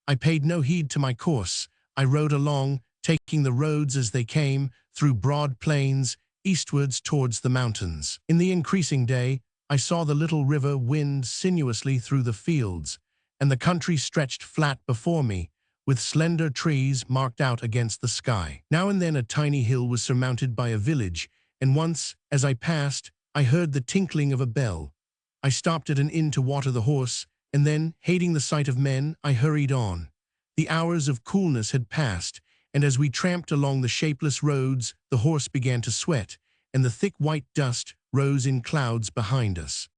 I paid no heed to my course. I rode along, taking the roads as they came, through broad plains, eastwards towards the mountains. In the increasing day, I saw the little river wind sinuously through the fields, and the country stretched flat before me, with slender trees marked out against the sky. Now and then a tiny hill was surmounted by a village, and once, as I passed, I heard the tinkling of a bell. I stopped at an inn to water the horse, and then, hating the sight of men, I hurried on. The hours of coolness had passed, and as we tramped along the shapeless roads, the horse began to sweat, and the thick white dust rose in clouds behind us.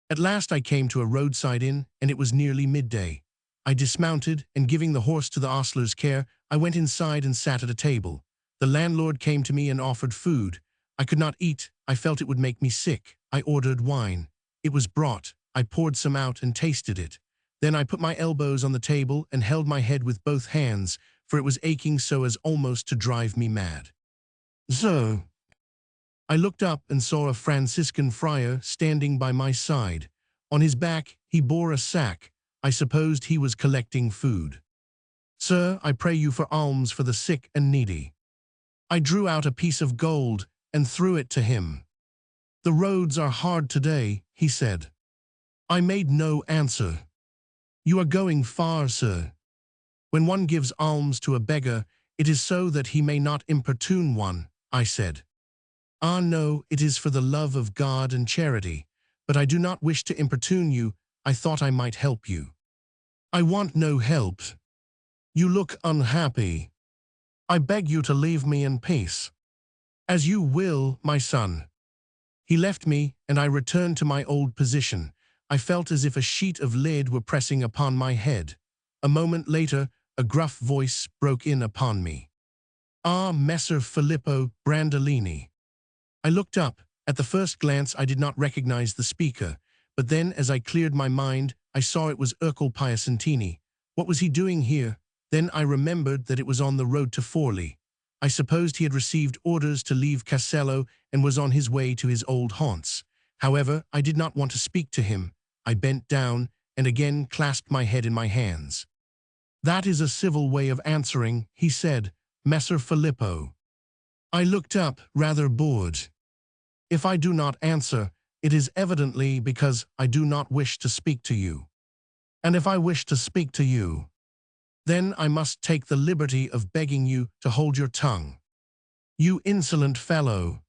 At last I came to a roadside inn, and it was nearly midday. I dismounted, and giving the horse to the ostler's care, I went inside and sat at a table. The landlord came to me and offered food. I could not eat. I felt it would make me sick. I ordered wine. It was brought. I poured some out and tasted it. Then I put my elbows on the table and held my head with both hands, for it was aching so as almost to drive me mad. "So." I looked up and saw a Franciscan friar standing by my side. On his back he bore a sack. I supposed he was collecting food. "Sir, I pray you for alms for the sick and needy." I drew out a piece of gold and threw it to him. "The roads are hard today," he said. I made no answer. "You are going far, sir." "When one gives alms to a beggar, it is so that he may not importune one," I said. "Ah, no, it is for the love of God and charity. But I do not wish to importune you. I thought I might help you." "I want no help. You look unhappy. I beg you to leave me in peace." "As you will, my son." He left me, and I returned to my old position. I felt as if a sheet of lead were pressing upon my head. A moment later, a gruff voice broke in upon me. "Ah, Messer Filippo Brandolini." I looked up. At the first glance, I did not recognize the speaker, but then, as I cleared my mind, I saw it was Ercole Piacentini. What was he doing here? Then I remembered that it was on the road to Forlì. I supposed he had received orders to leave Castello and was on his way to his old haunts. However, I did not want to speak to him. I bent down and again clasped my head in my hands. "That is a civil way of answering," he said, "Messer Filippo." I looked up, rather bored. "If I do not answer, it is evidently because I do not wish to speak to you. And if I wish to speak to you, then I must take the liberty of begging you to hold your tongue. You insolent fellow."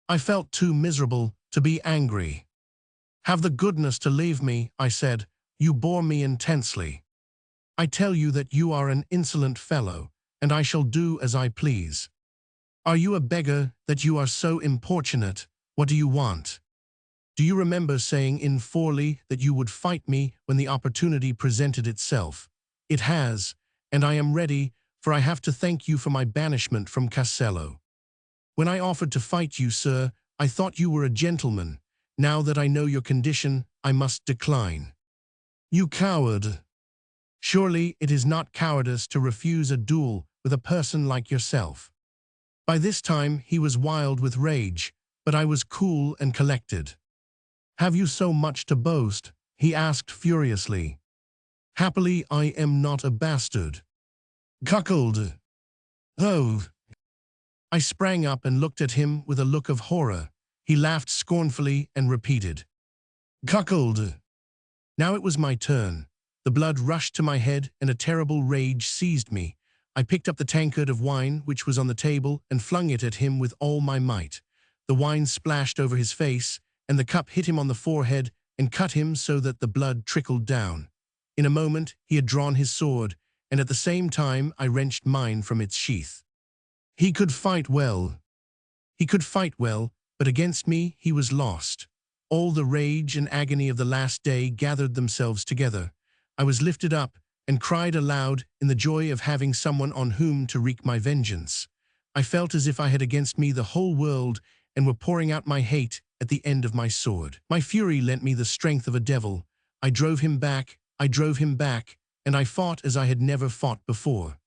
I felt too miserable to be angry. "Have the goodness to leave me," I said. "You bore me intensely. I tell you that you are an insolent fellow, and I shall do as I please. Are you a beggar that you are so importunate? What do you want? Do you remember saying in Forlì that you would fight me when the opportunity presented itself? It has, and I am ready, for I have to thank you for my banishment from Castello. When I offered to fight you, sir, I thought you were a gentleman. Now that I know your condition, I must decline." "You coward! Surely it is not cowardice to refuse a duel with a person like yourself." By this time he was wild with rage, but I was cool and collected. "Have you so much to boast?" he asked furiously. "Happily I am not a bastard." "Cuckold! Oh!" I sprang up and looked at him with a look of horror. He laughed scornfully and repeated, "Cuckold!" Now it was my turn. The blood rushed to my head and a terrible rage seized me. I picked up the tankard of wine which was on the table and flung it at him with all my might. The wine splashed over his face, and the cup hit him on the forehead and cut him so that the blood trickled down. In a moment he had drawn his sword, and at the same time I wrenched mine from its sheath. He could fight well. He could fight well, but against me he was lost. All the rage and agony of the last day gathered themselves together. I was lifted up and cried aloud in the joy of having someone on whom to wreak my vengeance. I felt as if I had against me the whole world and were pouring out my hate at the end of my sword. My fury lent me the strength of a devil. I drove him back, and I fought as I had never fought before.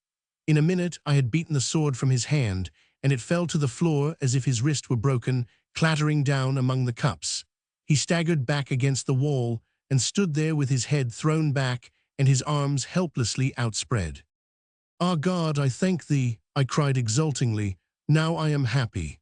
In a minute I had beaten the sword from his hand, and it fell to the floor as if his wrist were broken, clattering down among the cups. He staggered back against the wall and stood there with his head thrown back and his arms helplessly outspread. "Ah, God, I thank thee," I cried exultingly. "Now I am happy."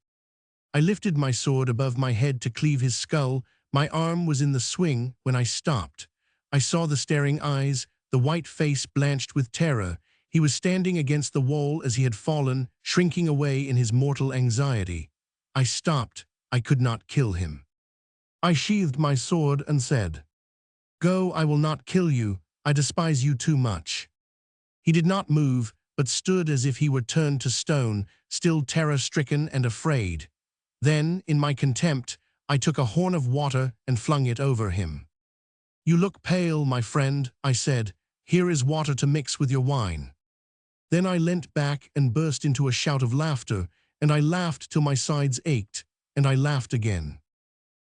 I lifted my sword above my head to cleave his skull. My arm was in the swing when I stopped. I saw the staring eyes, the white face blanched with terror. He was standing against the wall as he had fallen, shrinking away in his mortal anxiety. I stopped. I could not kill him. I sheathed my sword and said, "Go, I will not kill you. I despise you too much." He did not move, but stood as if he were turned to stone, still terror-stricken and afraid. Then, in my contempt, I took a horn of water and flung it over him. "You look pale, my friend," I said. "Here is water to mix with your wine." Then I leant back and burst into a shout of laughter, and I laughed till my sides ached, and I laughed again.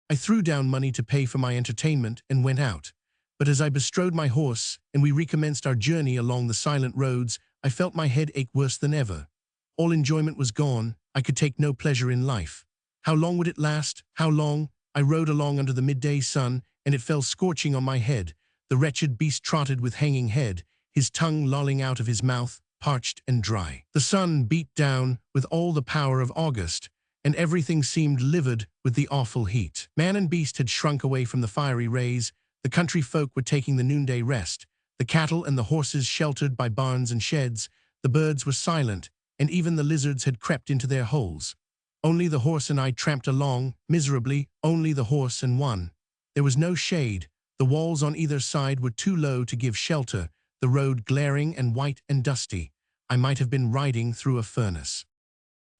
I threw down money to pay for my entertainment and went out. But as I bestrode my horse and we recommenced our journey along the silent roads, I felt my head ache worse than ever. All enjoyment was gone. I could take no pleasure in life. How long would it last? How long? I rode along under the midday sun, and it fell scorching on my head. The wretched beast trotted with hanging head, his tongue lolling out of his mouth, parched and dry. The sun beat down with all the power of August, and everything seemed livid with the awful heat. Man and beast had shrunk away from the fiery rays. The country folk were taking the noonday rest. The cattle and the horses sheltered by barns and sheds. The birds were silent, and even the lizards had crept into their holes. Only the horse and I tramped along, miserably, only the horse and one. There was no shade. The walls on either side were too low to give shelter, the road glaring and white and dusty. I might have been riding through a furnace.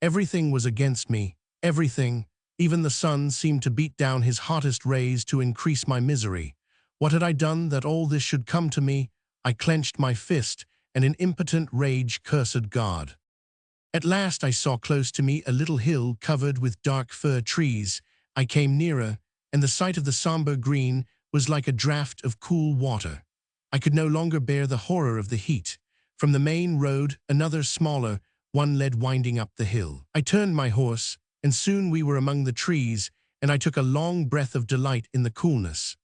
Everything was against me, everything. Even the sun seemed to beat down his hottest rays to increase my misery. What had I done that all this should come to me? I clenched my fist, and in impotent rage cursed God. At last I saw close to me a little hill covered with dark fir trees. I came nearer, and the sight of the somber green was like a draught of cool water. I could no longer bear the horror of the heat. From the main road, another smaller one led winding up the hill. I turned my horse, and soon we were among the trees, and I took a long breath of delight in the coolness.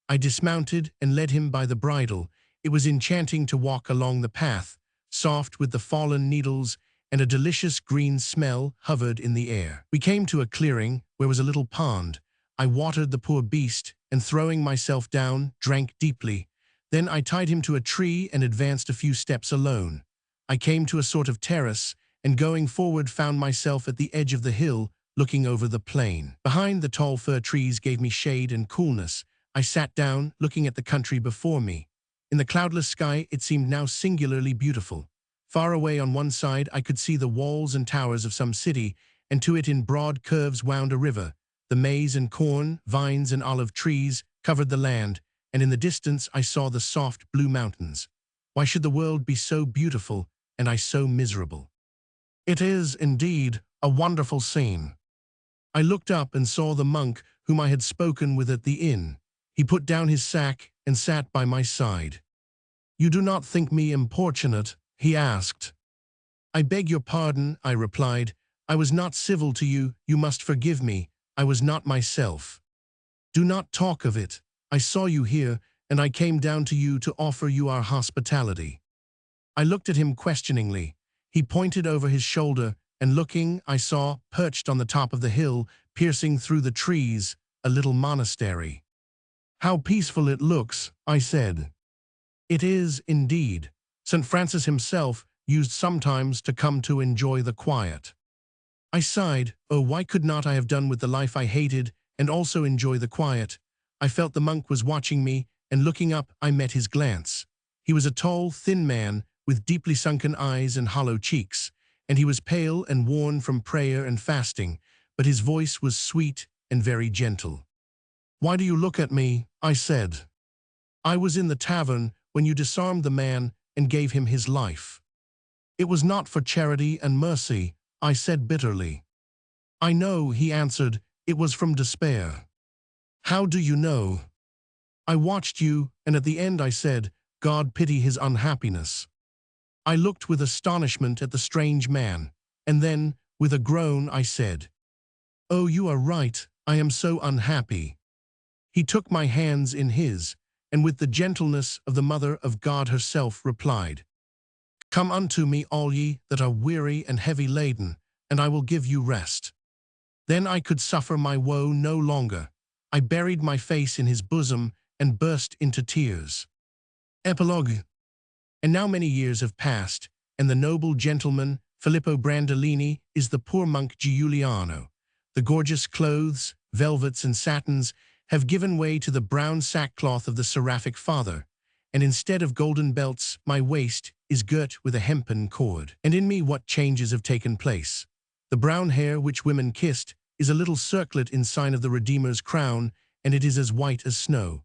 I dismounted and led him by the bridle. It was enchanting to walk along the path, soft with the fallen needles, and a delicious green smell hovered in the air. We came to a clearing where was a little pond. I watered the poor beast, and throwing myself down, drank deeply. Then I tied him to a tree and advanced a few steps alone. I came to a sort of terrace, and going forward found myself at the edge of the hill, looking over the plain. Behind the tall fir trees gave me shade and coolness. I sat down, looking at the country before me. In the cloudless sky it seemed now singularly beautiful. Far away on one side I could see the walls and towers of some city, and to it in broad curves wound a river. The maize and corn, vines and olive trees covered the land, and in the distance I saw the soft blue mountains. Why should the world be so beautiful, and I so miserable? It is, indeed, a wonderful scene. I looked up and saw the monk whom I had spoken with at the inn. He put down his sack and sat by my side. "You do not think me importunate?" he asked. "I beg your pardon," I replied. "I was not civil to you. You must forgive me. I was not myself." "Do not talk of it. I saw you here, and I came down to you to offer you our hospitality." I looked at him questioningly. He pointed over his shoulder, and looking, I saw, perched on the top of the hill, piercing through the trees, a little monastery. "How peaceful it looks," I said. "It is, indeed. St. Francis himself used sometimes to come to enjoy the quiet." I sighed. Oh, why could not I have done with the life I hated and also enjoy the quiet? I felt the monk was watching me, and looking up, I met his glance. He was a tall, thin man with deeply sunken eyes and hollow cheeks, and he was pale and worn from prayer and fasting, but his voice was sweet and very gentle. "Why do you look at me?" I said. "I was in the tavern when you disarmed the man and gave him his life." "It was not for charity and mercy," I said bitterly. "I know," he answered, "it was from despair." "How do you know?" "I watched you, and at the end I said, 'God pity his unhappiness.'" I looked with astonishment at the strange man, and then, with a groan, I said, "Oh, you are right, I am so unhappy." He took my hands in his, and with the gentleness of the Mother of God herself replied, "Come unto me, all ye that are weary and heavy laden, and I will give you rest." Then I could suffer my woe no longer. I buried my face in his bosom and burst into tears. Epilogue. And now many years have passed, and the noble gentleman, Filippo Brandolini, is the poor monk Giuliano. The gorgeous clothes, velvets and satins have given way to the brown sackcloth of the seraphic father, and instead of golden belts, my waist is girt with a hempen cord. And in me what changes have taken place? The brown hair which women kissed is a little circlet in sign of the Redeemer's crown, and it is as white as snow.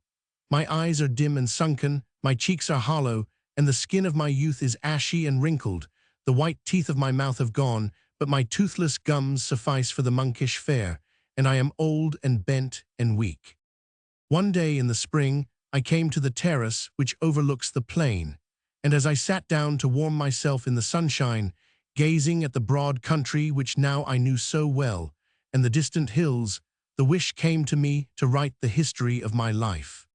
My eyes are dim and sunken, my cheeks are hollow, and the skin of my youth is ashy and wrinkled. The white teeth of my mouth have gone, but my toothless gums suffice for the monkish fare, and I am old and bent and weak. One day in the spring, I came to the terrace which overlooks the plain, and as I sat down to warm myself in the sunshine, gazing at the broad country which now I knew so well, and the distant hills, the wish came to me to write the history of my life.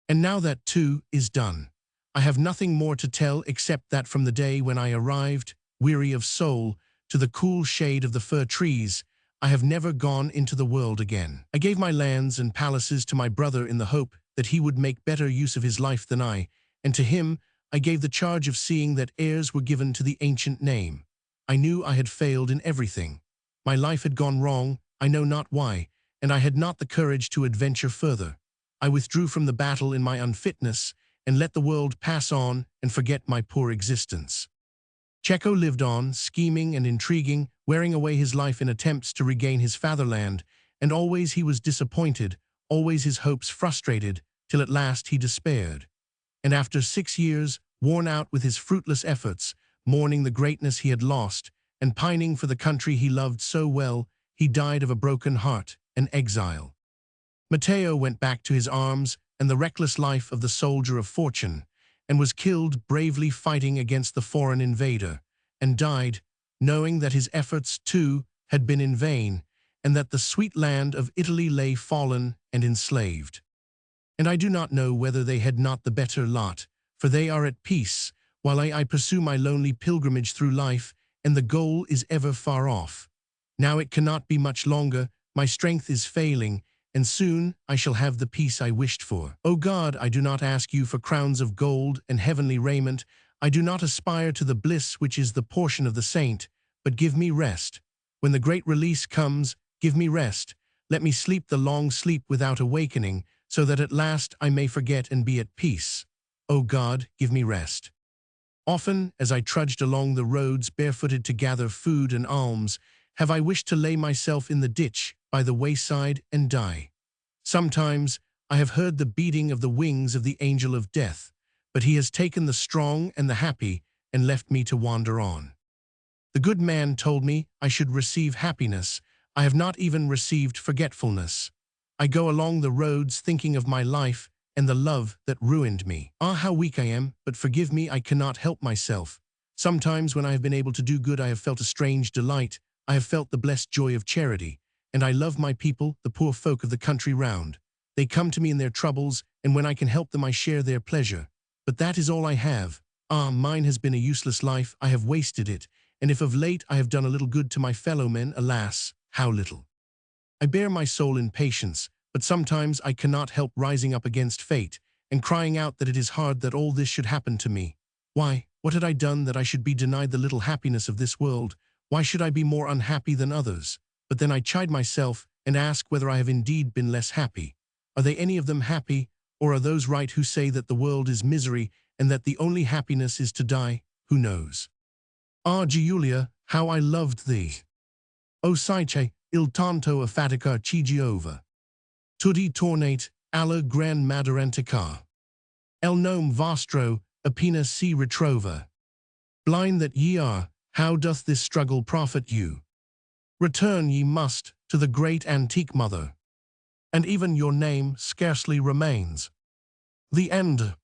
And now that, too, is done. I have nothing more to tell except that from the day when I arrived, weary of soul, to the cool shade of the fir trees, I have never gone into the world again. I gave my lands and palaces to my brother in the hope that he would make better use of his life than I, and to him I gave the charge of seeing that heirs were given to the ancient name. I knew I had failed in everything. My life had gone wrong, I know not why, and I had not the courage to adventure further. I withdrew from the battle in my unfitness, and let the world pass on and forget my poor existence. Cecco lived on, scheming and intriguing, wearing away his life in attempts to regain his fatherland, and always he was disappointed, always his hopes frustrated, till at last he despaired. And after 6 years, worn out with his fruitless efforts, mourning the greatness he had lost, and pining for the country he loved so well, he died of a broken heart, an exile. Matteo went back to his arms and the reckless life of the soldier of fortune, and was killed bravely fighting against the foreign invader, and died, knowing that his efforts, too, had been in vain, and that the sweet land of Italy lay fallen and enslaved. And I do not know whether they had not the better lot, for they are at peace, while I pursue my lonely pilgrimage through life, and the goal is ever far off. Now it cannot be much longer, my strength is failing, and soon I shall have the peace I wished for. O God, I do not ask you for crowns of gold and heavenly raiment. I do not aspire to the bliss which is the portion of the saint, but give me rest. When the great release comes, give me rest. Let me sleep the long sleep without awakening, so that at last I may forget and be at peace. O God, give me rest. Often, as I trudged along the roads barefooted to gather food and alms, have I wished to lay myself in the ditch by the wayside and die. Sometimes I have heard the beating of the wings of the angel of death, but he has taken the strong and the happy and left me to wander on. The good man told me I should receive happiness. I have not even received forgetfulness. I go along the roads thinking of my life and the love that ruined me. Ah, how weak I am, but forgive me, I cannot help myself. Sometimes when I have been able to do good, I have felt a strange delight. I have felt the blessed joy of charity, and I love my people, the poor folk of the country round. They come to me in their troubles, and when I can help them I share their pleasure. But that is all I have. Ah, mine has been a useless life, I have wasted it, and if of late I have done a little good to my fellow men, alas, how little. I bear my soul in patience, but sometimes I cannot help rising up against fate, and crying out that it is hard that all this should happen to me. Why, what had I done that I should be denied the little happiness of this world? Why should I be more unhappy than others? But then I chide myself and ask whether I have indeed been less happy. Are they any of them happy, or are those right who say that the world is misery and that the only happiness is to die? Who knows? Ah, Giulia, how I loved thee! O Saice, il tanto a fatica ci giova. Tutti tornate alla gran madorantica. El nome vostro appena si ritrova. Blind that ye are, how doth this struggle profit you? Return ye must to the great antique mother, and even your name scarcely remains. The end.